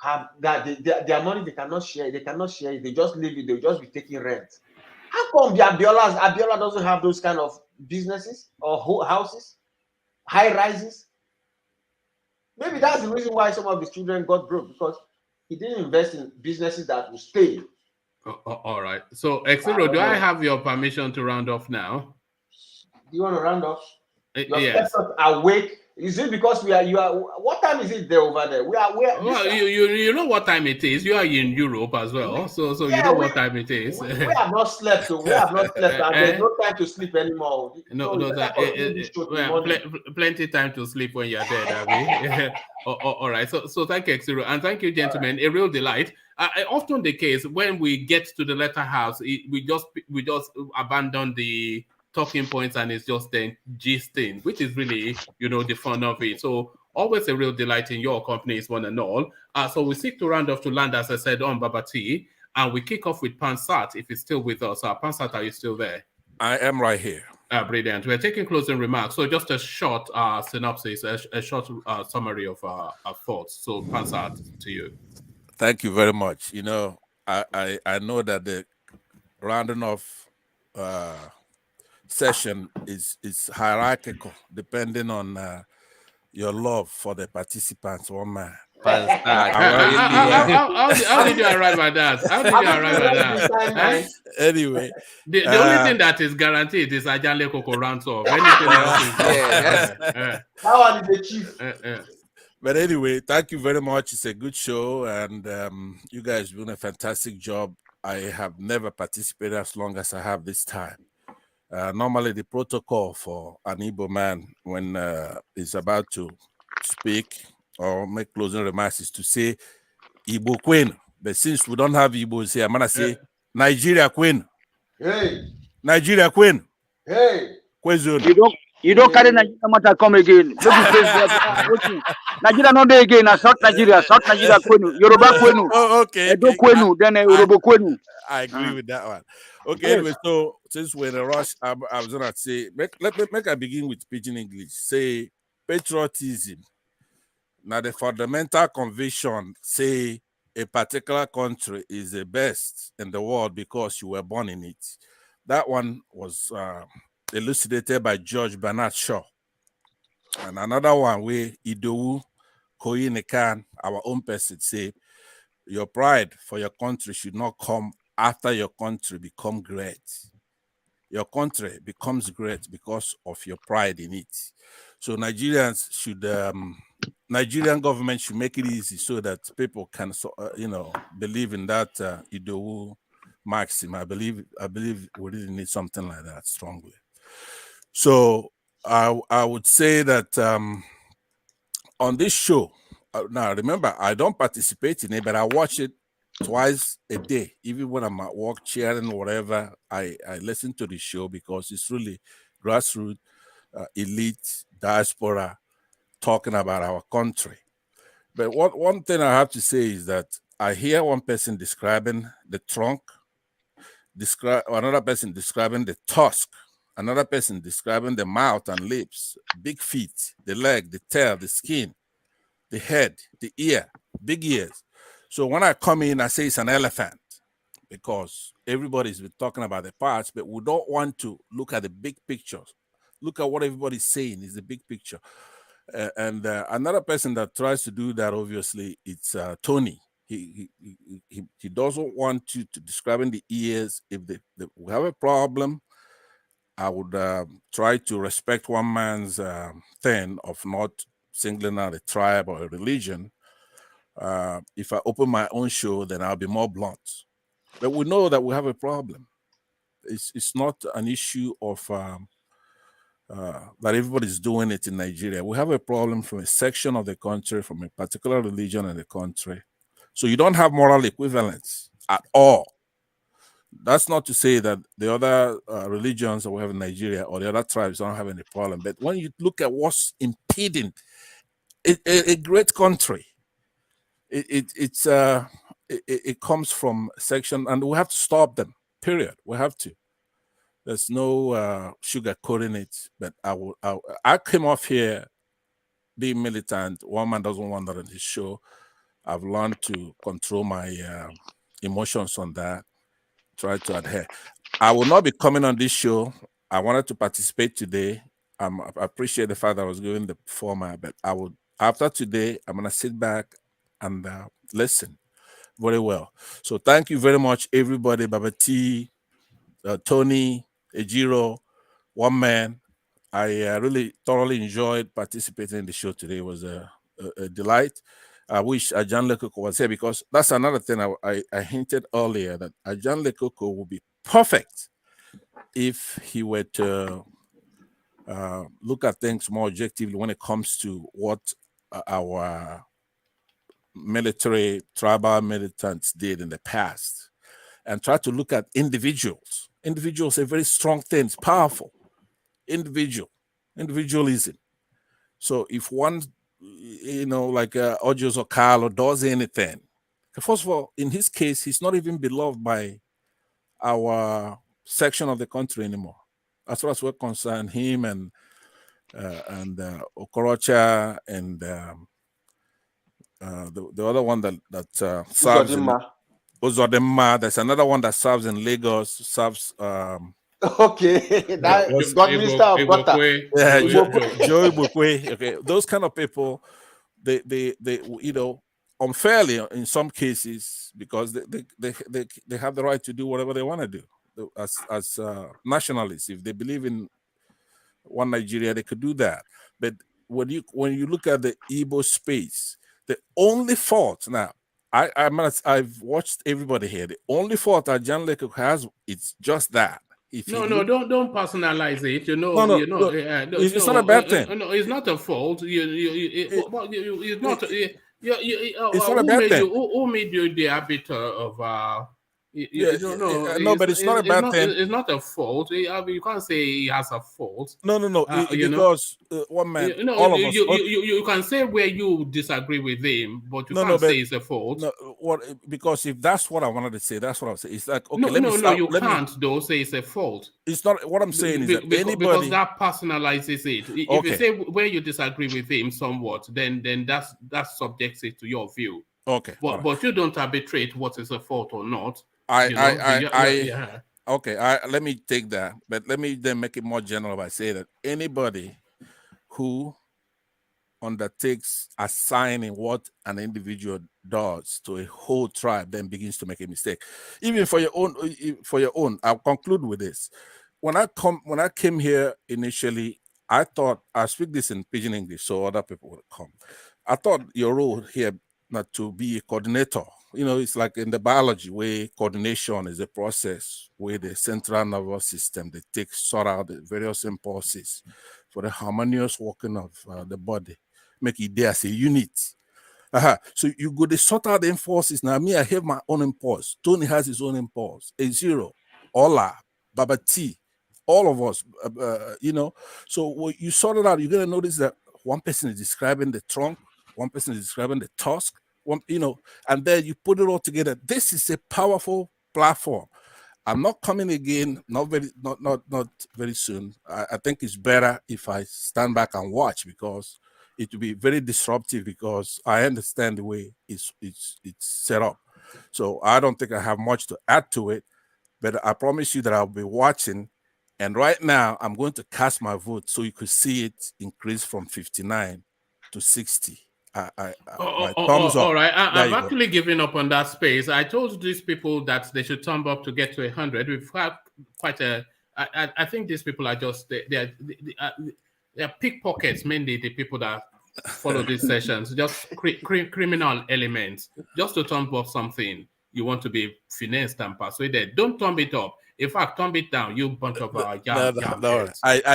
have that their money they cannot share. They cannot share it. They just leave it. They'll just be taking rent. How come Abiola doesn't have those kind of businesses or houses, high rises? Maybe that's the reason why some of his children got broke, because he didn't invest in businesses that will stay. All right. So, Exiro, do I have your permission to round off now? Do you want to round off? Yes. Awake. Is it because you are? What time is it there over there? Well, you know what time it is. You are in Europe as well, so you know what time it is. We have not slept, so we have not slept, and there's no time to sleep anymore. Plenty time to sleep when you're dead, Abby. All right. So thank you, Exiro, and thank you, gentlemen. A real delight. Often the case when we get to the letter house, we just abandon the talking points and it's just then gisting, which is really, the fun of it. So always a real delight in your company is one and all. So we seek to round off to land, as I said, on Babati, and we kick off with Pansat, if it's still with us. Pansat, are you still there? I am right here. Brilliant. We're taking closing remarks. So just a short synopsis, a short summary of our thoughts. So Pansat, to you. Thank you very much. I know that the rounding off session is hierarchical depending on your love for the participants. One man. How did you arrive at that? Anyway, the only thing that is guaranteed is Ajale Koko rounds off. Anything else is that one is the chief. But anyway, thank you very much. It's a good show, and you guys doing a fantastic job. I have never participated as long as I have this time. Normally, the protocol for an Igbo man when he's about to speak or make closing remarks is to say Igbo Queen. But since we don't have Igbos here, I'm going to say Nigeria Queen. Hey. Nigeria Queen. Hey. Question. You don't carry Nigeria matter come again. Nigeria not there again. South Nigeria Queen. Yoruba Queen. Oh, okay. Edo Queen. Then Yoruba Queen. I agree with that one. Okay, anyway, so since we're in a rush, I was gonna say, make I begin with pidgin English. Say patriotism. Now the fundamental conviction say a particular country is the best in the world because you were born in it. That one was elucidated by George Bernard Shaw. And another one where Idowu Koyinekan, our own person, say, your pride for your country should not come after your country become great. Your country becomes great because of your pride in it. So Nigerians should, Nigerian government should make it easy so that people can, believe in that Idowu maxim. I believe we really need something like that strongly. So I would say that on this show, now remember, I don't participate in it, but I watch it twice a day. Even when I'm at work, cheering, whatever, I listen to the show because it's really grassroots, elite, diaspora, talking about our country. But one thing I have to say is that I hear one person describing the trunk, another person describing the tusk, another person describing the mouth and lips, big feet, the leg, the tail, the skin, the head, the ear, big ears. So when I come in, I say it's an elephant because everybody's been talking about the parts, but we don't want to look at the big pictures. Look at what everybody's saying is the big picture. And another person that tries to do that, obviously, it's Tony. He doesn't want you to describing the ears. If we have a problem, I would try to respect one man's thing of not singling out a tribe or a religion. If I open my own show, then I'll be more blunt. But we know that we have a problem. It's not an issue of that everybody's doing it in Nigeria. We have a problem from a section of the country, from a particular religion in the country. So you don't have moral equivalence at all. That's not to say that the other religions that we have in Nigeria or the other tribes don't have any problem. But when you look at what's impeding a great country, it comes from section, and we have to stop them, period. We have to. There's no sugarcoating it. But I came off here being militant. One man doesn't want that on his show. I've learned to control my emotions on that. Try to adhere. I will not be coming on this show. I wanted to participate today. I appreciate the fact that I was given the format, but I would, after today, I'm gonna sit back and listen very well. So thank you very much, everybody. Baba T, Tony, Ejiro, one man. I really thoroughly enjoyed participating in the show today. It was a delight. I wish Ajan Lekoko was here because that's another thing I hinted earlier, that Ajan Lekoko would be perfect if he were to look at things more objectively when it comes to what our military, tribal militants did in the past, and try to look at individuals. Individuals are very strong things, powerful. Individualism. So if one, like Ojos or Carlo does anything, first of all, in his case, he's not even beloved by our section of the country anymore. As far as we're concerned, him and Okorocha and the other one that serves in Uzodema. There's another one that serves in Lagos, serves okay, that got Minister of Butter. Yeah, Joe Ibukwe. Okay, those kind of people, they unfairly in some cases, because they have the right to do whatever they want to do as nationalists. If they believe in one Nigeria, they could do that. But when you look at the Igbo space, the only fault now, I've watched everybody here. The only fault that Jan Lekoko has, it's just that. Don't personalize it. It's not a bad thing. No, it's not a fault. It's not. It's not a bad thing. Who made you the arbiter of? No, but it's not a bad thing. It's not a fault. You can't say he has a fault. No. Because one man, all of us. You can say where you disagree with him, but you can't say it's a fault. No, because if that's what I wanted to say, that's what I'm saying. It's like, okay, you can't though say it's a fault. It's not what I'm saying is that anybody, because that personalizes it. If you say where you disagree with him somewhat, then that's subjects it to your view. Okay. But you don't arbitrate what is a fault or not. Okay. Let me take that, but let me then make it more general by saying that anybody who undertakes assigning what an individual does to a whole tribe then begins to make a mistake. Even for your own, I'll conclude with this. When I came here initially, I thought, I speak this in pidgin English so other people will come. I thought your role here not to be a coordinator. You know, it's like in the biology where coordination is a process where the central nervous system, they sort out the various impulses for the harmonious working of the body, make it there as a unit. So you go to sort out the impulses. Now me, I have my own impulse. Tony has his own impulse. A0, Ola, Baba T, all of us, you know. So when you sort it out, you're gonna notice that one person is describing the trunk, one person is describing the tusk, one, you know, and then you put it all together. This is a powerful platform. I'm not coming again, not very soon. I think it's better if I stand back and watch, because it will be very disruptive, because I understand the way it's set up. So I don't think I have much to add to it, but I promise you that I'll be watching. And right now I'm going to cast my vote so you could see it increase from 59 to 60. Thumbs up. All right. I've actually given up on that space. I told these people that they should thumb up to get to 100. We've had quite a. I think these people are just they're pickpockets, mainly the people that follow these sessions, just criminal elements, just to thumb up something. You want to be finessed and persuaded. Don't thumb it up. In fact, thumb it down. You bunch of no, I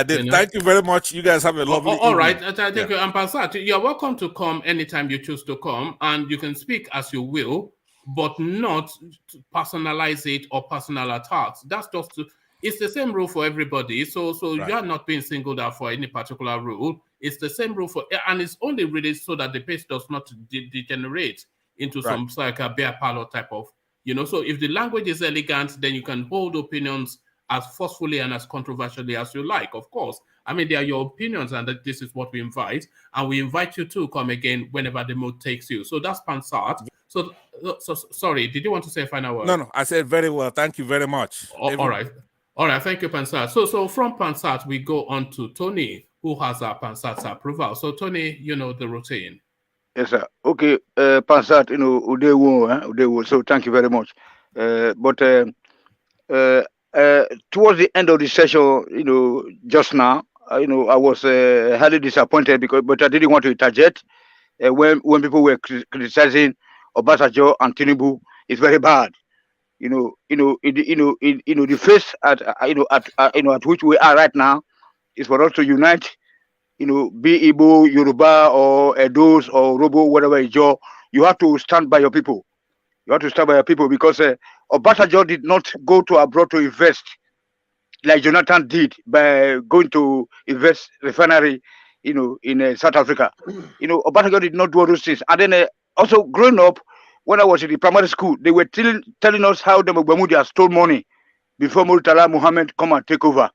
did. You know? Thank you very much. You guys have a lovely all right. Thank you. And Passat, you're welcome to come anytime you choose to come, and you can speak as you will, but not to personalize it or personal attacks. That's just it's the same rule for everybody. So right. You are not being singled out for any particular rule. It's the same rule for, and it's only really so that the pace does not degenerate into some like a bear parlor type of. You know, so if the language is elegant, then you can hold opinions as forcefully and as controversially as you like, of course. I mean, they are your opinions, and that this is what we invite. And we invite you to come again whenever the mood takes you. So that's Pansat. So sorry, did you want to say a final word? No, I said very well. Thank you very much. All right. Thank you, Pansat. So from Pansat, we go on to Tony, who has our Pansat's approval. So Tony, you know the routine. Yes, sir. Okay, Pansat, you know, Udewo. So thank you very much. But towards the end of the session, you know, just now, you know, I was highly disappointed but I didn't want to interject when people were criticizing Obasanjo and Tinubu. It's very bad. The face at which we are right now is for us to unite. You know, be Igbo, Yoruba, or Edos, or Robo, whatever is your, you have to stand by your people. You have to stand by your people, because Obasanjo did not go to abroad to invest like Jonathan did by going to invest refinery, you know, in South Africa. You know, Obasanjo did not do all those things. And then also growing up, when I was in the primary school, they were telling us how the Mogbamudia stole money before Murtala Muhammad come and take over.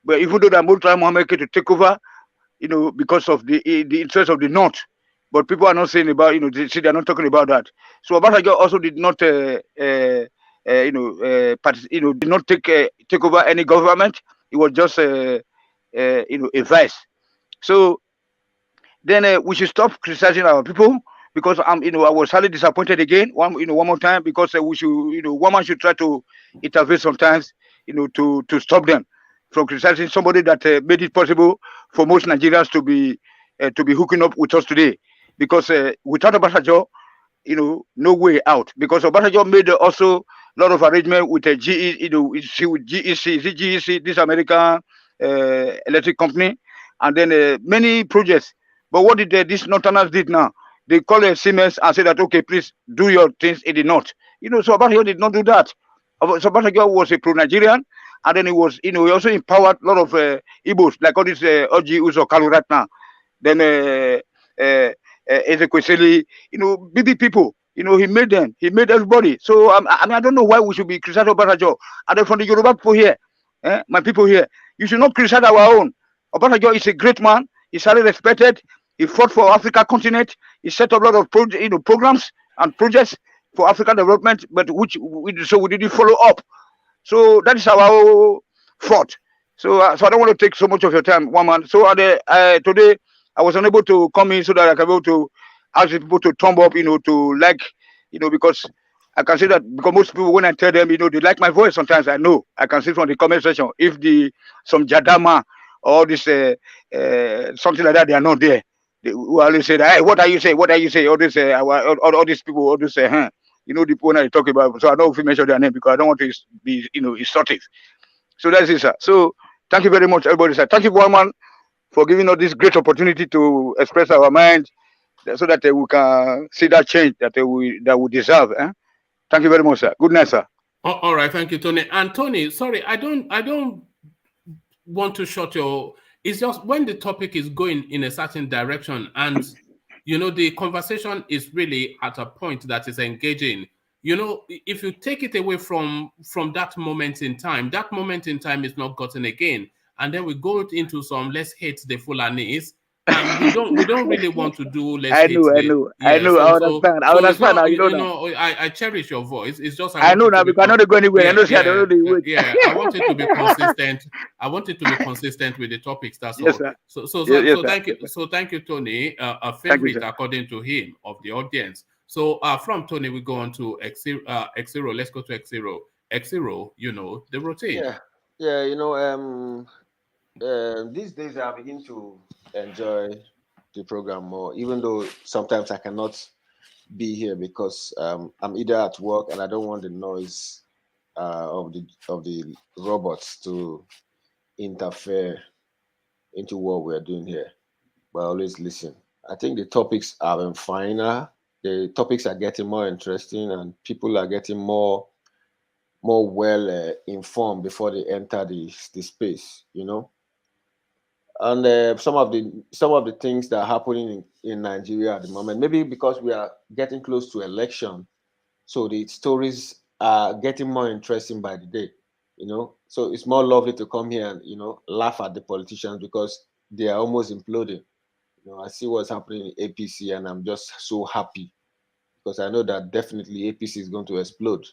But even though that Murtala Muhammad came to take over, you know, because of the interest of the North, but people are not saying about, you know, they're not talking about that. So Obasanjo also did not, did not take over any government. It was just, a vice. So then we should stop criticizing our people, because I was highly disappointed again. One more time, because we should, one man should try to intervene sometimes, to stop them from criticizing somebody that made it possible for most Nigerians to be hooking up with us today. Because without Obasanjo, no way out. Because Obasanjo made also a lot of arrangement with GEC, this American electric company, and then many projects. But what did these Northerners did now? They called Siemens and said that, okay, please do your things in the North. So Obasanjo did not do that. So Obasanjo was a pro-Nigerian. And then he was, he also empowered a lot of Igbos, like all these Oji Uzo Kalu right now. Then Ezekwesili, BB people, he made them, he made everybody. So I don't know why we should be criticizing Obasanjo. And then from the Yoruba people here, my people here, you should not criticize our own. Obasanjo is a great man. He's highly respected. He fought for Africa continent. He set up a lot of programs and projects for African development, but which we didn't follow up. So that is our fault. So I don't want to take so much of your time, one man. So today I was unable to come in so that I can be able to ask people to thumb up, because I can say that because most people, when I tell them, they like my voice. Sometimes I know I can see from the comment section if some Jadama or this something like that, they are not there. They will always say that, hey, what are you saying? What are you saying? All this all these people, all this the people when I talk about. So I don't mention their name because I don't want to be insultive. So that's it, sir. So thank you very much, everybody, sir. Thank you, Warman, for giving us this great opportunity to express our mind, so that we can see that change that we deserve. Thank you very much, sir. Good night, sir. All right, thank you, Tony. And Tony, sorry, I don't want to short your. It's just when the topic is going in a certain direction, and the conversation is really at a point that is engaging. If you take it away from that moment in time is not gotten again, and then we go into some let's hate the Fulanis. And we don't really want to do. I know. I understand. I understand now. I cherish your voice. It's just I know now because I don't go anywhere. I know I don't know the yeah. I want it to be consistent. I want it to be consistent with the topics. That's all. Sir. So thank you. So thank you, Tony. A favorite according to him of the audience. So from Tony, we go on to X0. Let's go to X0. X0, the routine. These days I begin to enjoy the program more, even though sometimes I cannot be here because I'm either at work and I don't want the noise of the robots to interfere into what we're doing here. But I always listen. I think the topics are finer. The topics are getting more interesting, and people are getting more well informed before they enter the space. And some of the things that are happening in Nigeria at the moment, maybe because we are getting close to election, so the stories are getting more interesting by the day, So it's more lovely to come here and laugh at the politicians because they are almost imploding. I see what's happening in APC, and I'm just so happy because I know that definitely APC is going to explode,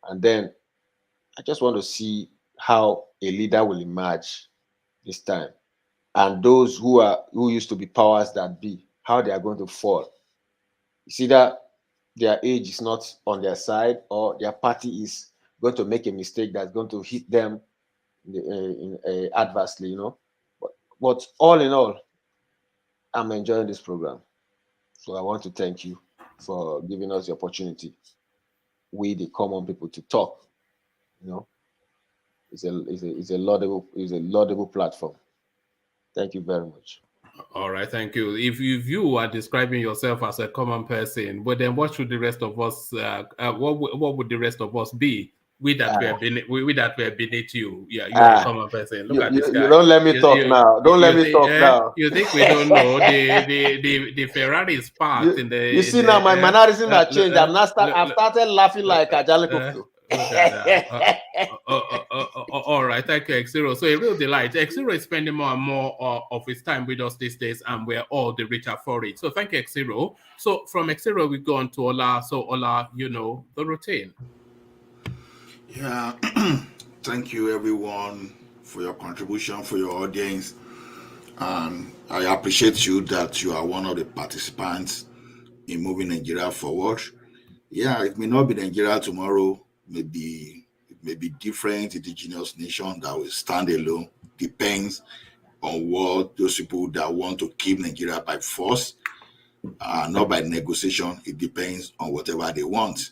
And then I just want to see how a leader will emerge this time, and those who used to be powers that be, how they are going to fall. You see that their age is not on their side, or their party is going to make a mistake that's going to hit them adversely, But all in all, I'm enjoying this program. So I want to thank you for giving us the opportunity, we the common people, to talk. It's a laudable platform. Thank you very much. All right, thank you. If you are describing yourself as a common person, but then what should the rest of us? What would the rest of us be? We that were beneath you. Yeah, you're a common person. Look at this guy. You don't let me talk now. Don't let me talk now. You think we don't know the Ferrari is parked in the. You see now my mannerism has changed. I've started laughing like ADELEKE. All right, thank you, X0. So a real delight. X0 is spending more and more of his time with us these days, and we're all the richer for it. So thank you, X0. So from X0 we go on to Ola. So Ola, the routine. Yeah, thank you everyone for your contribution, for your audience. I appreciate you that you are one of the participants in moving Nigeria forward. Yeah, it may not be Nigeria tomorrow. It may be different indigenous nation that will stand alone. Depends on what those people that want to keep Nigeria by force, not by negotiation. It depends on whatever they want.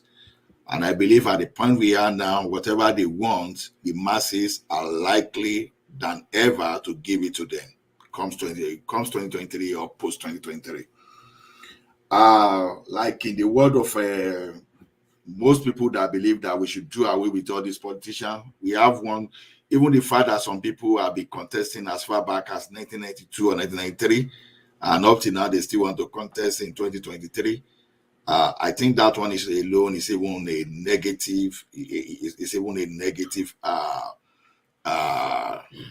And I believe at the point we are now, whatever they want, the masses are likely than ever to give it to them. Comes 2023 or post 2023. Like in the world of most people that believe that we should do away with all these politicians, we have one. Even the fact that some people have been contesting as far back as 1992 or 1993, and up to now they still want to contest in 2023. I think that one is alone is even a negative. It's even a negative,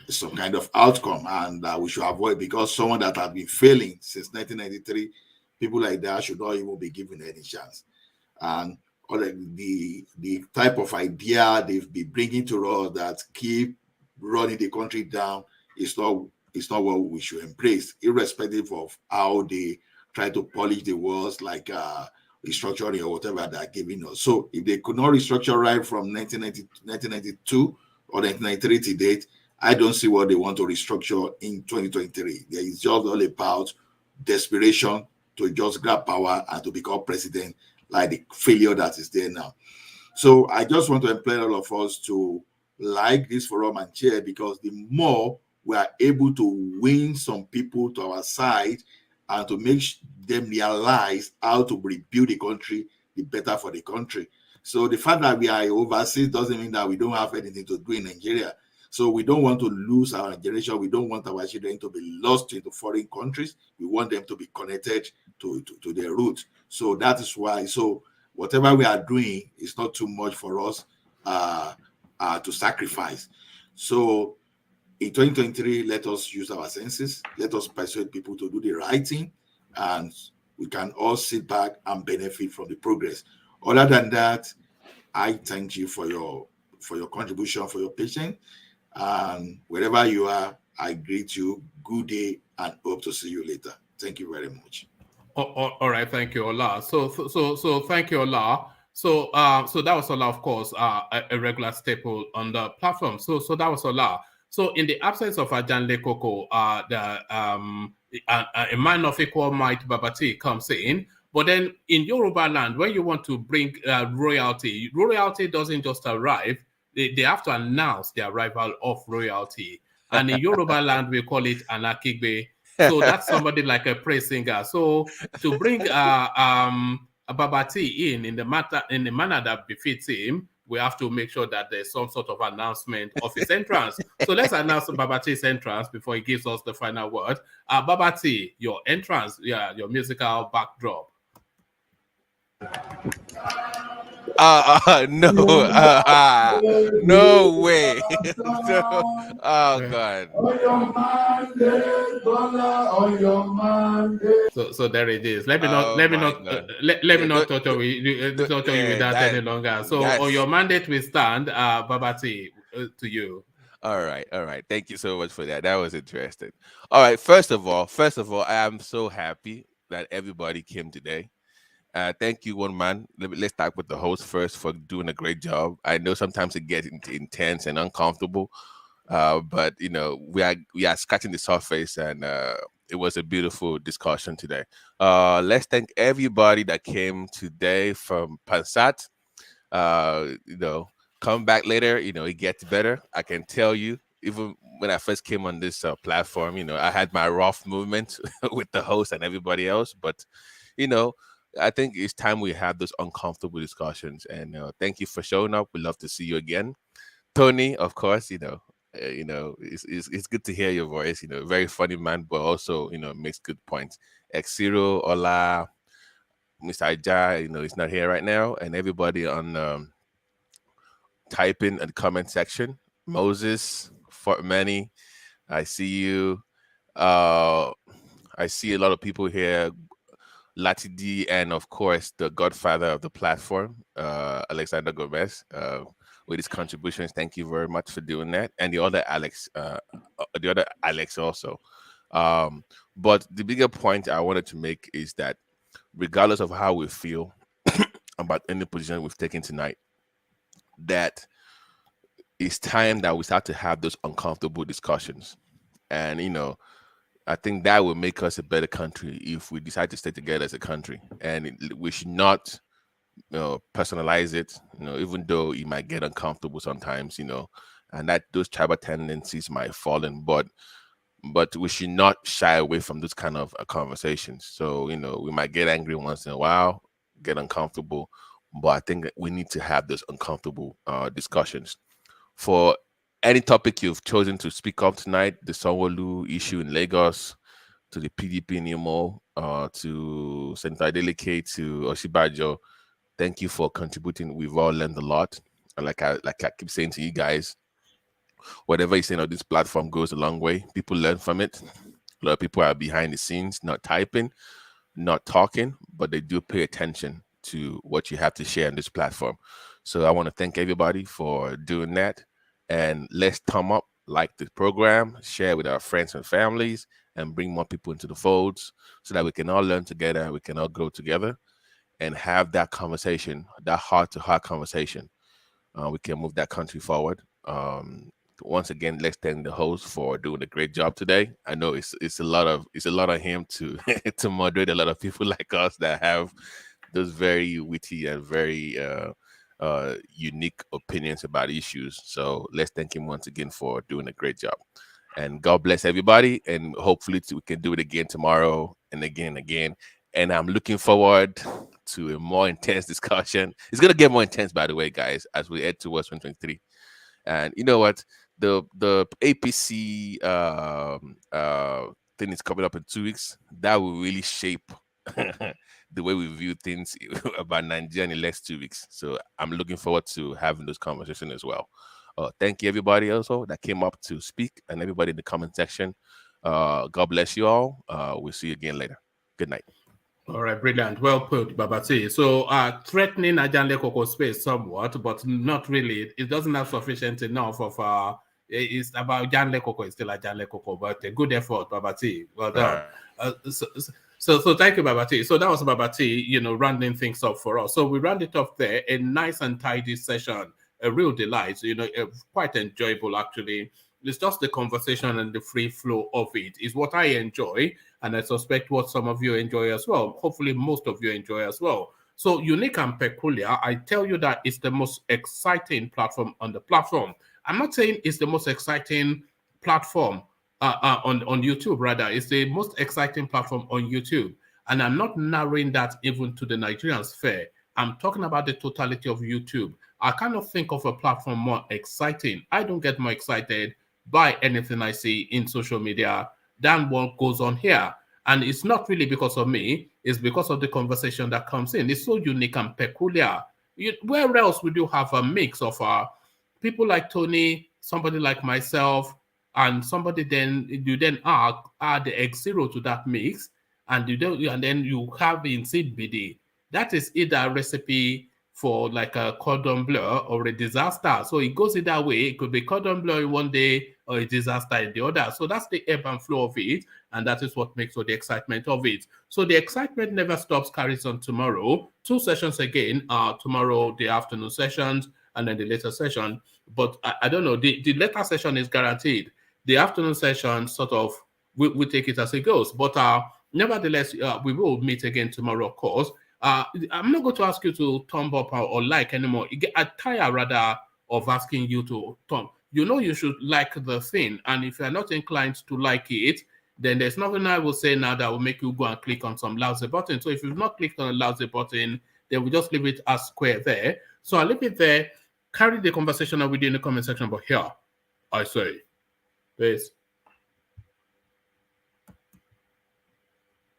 some kind of outcome, and we should avoid, because someone that has been failing since 1993 people like that should not even be given any chance. And the type of idea they've been bringing to us that keep running the country down is not what we should embrace, irrespective of how they try to polish the walls, like restructuring or whatever they're giving us. So if they could not restructure right from 1992 or 1993 to date, I don't see what they want to restructure in 2023. It's just all about desperation to just grab power and to become president, like the failure that is there now. So I just want to implore all of us to like this forum and share, because the more we are able to win some people to our side and to make them realize how to rebuild the country, the better for the country. So the fact that we are overseas doesn't mean that we don't have anything to do in Nigeria. So we don't want to lose our generation. We don't want our children to be lost into foreign countries. We want them to be connected to their roots. So that is why. So whatever we are doing is not too much for us to sacrifice. So in 2023, let us use our senses. Let us persuade people to do the right thing, and we can all sit back and benefit from the progress. Other than that, I thank you for your contribution, for your patience. And wherever you are, I greet you. Good day, and hope to see you later. Thank you very much. All right, thank you, Ola. So thank you, Ola. So that was Ola, of course, a regular staple on the platform. So that was Ola. So in the absence of Ajanle Koko, a man of equal might, Babati, comes in. But then in Yoruba land, when you want to bring royalty doesn't just arrive. They have to announce the arrival of royalty. And in Yoruba land, we call it Anakigbe. So that's somebody like a praise singer. So to bring Babati in the manner that befits him, we have to make sure that there's some sort of announcement of his entrance. So let's announce Babati's entrance before he gives us the final word. Babati, your entrance, your musical backdrop. No, no way. Oh God. So there it is. Let me not torture you with that any longer. So on your mandate we stand, Babati, to you. All right. Thank you so much for that. That was interesting. All right. First of all, I am so happy that everybody came today. Thank you, one man. Let's start with the host first for doing a great job. I know sometimes it gets intense and uncomfortable, but we are scratching the surface, and it was a beautiful discussion today. Let's thank everybody that came today from Pansat. Come back later. It gets better. I can tell you. Even when I first came on this platform, I had my rough movement with the host and everybody else, but I think it's time we have those uncomfortable discussions. And thank you for showing up. We'd love to see you again. Tony, of course, it's good to hear your voice. Very funny man, but also makes good points. X0, Ola, Mr. Aja, he's not here right now, and everybody on typing in the comment section. Moses, Fort Manny, I see you. I see a lot of people here. Latidi, and of course the godfather of the platform, Alexander Gomez, with his contributions. Thank you very much for doing that, and the other Alex also. But the bigger point I wanted to make is that regardless of how we feel about any position we've taken tonight, that it's time that we start to have those uncomfortable discussions. And I think that will make us a better country if we decide to stay together as a country. And we should not, personalize it, even though it might get uncomfortable sometimes, and that those tribal tendencies might fall in. But we should not shy away from those kind of conversations. So, we might get angry once in a while, get uncomfortable, but I think that we need to have those uncomfortable discussions. For any topic you've chosen to speak up tonight, the Sanwo Olu issue in Lagos, to the PDP in Imo, to Senator ADELEKE, to OSINBAJO, thank you for contributing. We've all learned a lot. And like I keep saying to you guys, whatever you're saying on this platform goes a long way. People learn from it. A lot of people are behind the scenes, not typing, not talking, but they do pay attention to what you have to share on this platform. So I want to thank everybody for doing that. And let's thumb up, like the program, share with our friends and families, and bring more people into the folds so that we can all learn together, we can all grow together and have that conversation, that heart-to-heart conversation. We can move that country forward. Once again, let's thank the host for doing a great job today. I know it's a lot of him to to moderate a lot of people like us that have those very witty and very unique opinions about issues. So let's thank him once again for doing a great job. And God bless everybody. And hopefully we can do it again tomorrow and again and again. And I'm looking forward to a more intense discussion. It's going to get more intense, by the way, guys, as we head towards 2023. And you know what? The APC thing is coming up in 2 weeks. That will really shape the way we view things about Nigeria in the next 2 weeks. So I'm looking forward to having those conversations as well. Thank you, everybody also that came up to speak, and everybody in the comment section. God bless you all. We'll see you again later. Good night. All right, brilliant. Well put, Babati. So threatening ADELEKE space somewhat, but not really. It doesn't have sufficient enough of it's about ADELEKE. It's still ADELEKE, but a good effort, Babati. Well done. So thank you, Babati. So that was Babati, rounding things up for us. So we round it off there. A nice and tidy session. A real delight. Quite enjoyable actually. It's just the conversation and the free flow of it is what I enjoy, and I suspect what some of you enjoy as well. Hopefully, most of you enjoy as well. So, unique and peculiar, I tell you that it's the most exciting platform on the platform. I'm not saying it's the most exciting platform on YouTube, rather. It's the most exciting platform on YouTube. And I'm not narrowing that even to the Nigerian sphere. I'm talking about the totality of YouTube. I cannot think of a platform more exciting. I don't get more excited by anything I see in social media than what goes on here. And it's not really because of me, it's because of the conversation that comes in. It's so unique and peculiar. Where else would you have a mix of people like Tony, somebody like myself, and somebody you then add the X0 to that mix, and then you have in CBD. That is either a recipe for like a cordon bleu or a disaster. So it goes either way. It could be cordon bleu in one day or a disaster in the other. So that's the ebb and flow of it. And that is what makes for the excitement of it. So the excitement never stops, carries on tomorrow. 2 sessions again, tomorrow, the afternoon sessions, and then the later session. But I don't know, the later session is guaranteed. The afternoon session sort of, we take it as it goes. But nevertheless, we will meet again tomorrow, of course. I'm not going to ask you to thumb up or like anymore. I tire rather of asking you to thumb. You should like the thing. And if you're not inclined to like it, then there's nothing I will say now that will make you go and click on some lousy button. So if you've not clicked on a lousy button, then we just leave it as square there. So I'll leave it there. Carry the conversation on with you in the comment section. But here, I say, peace.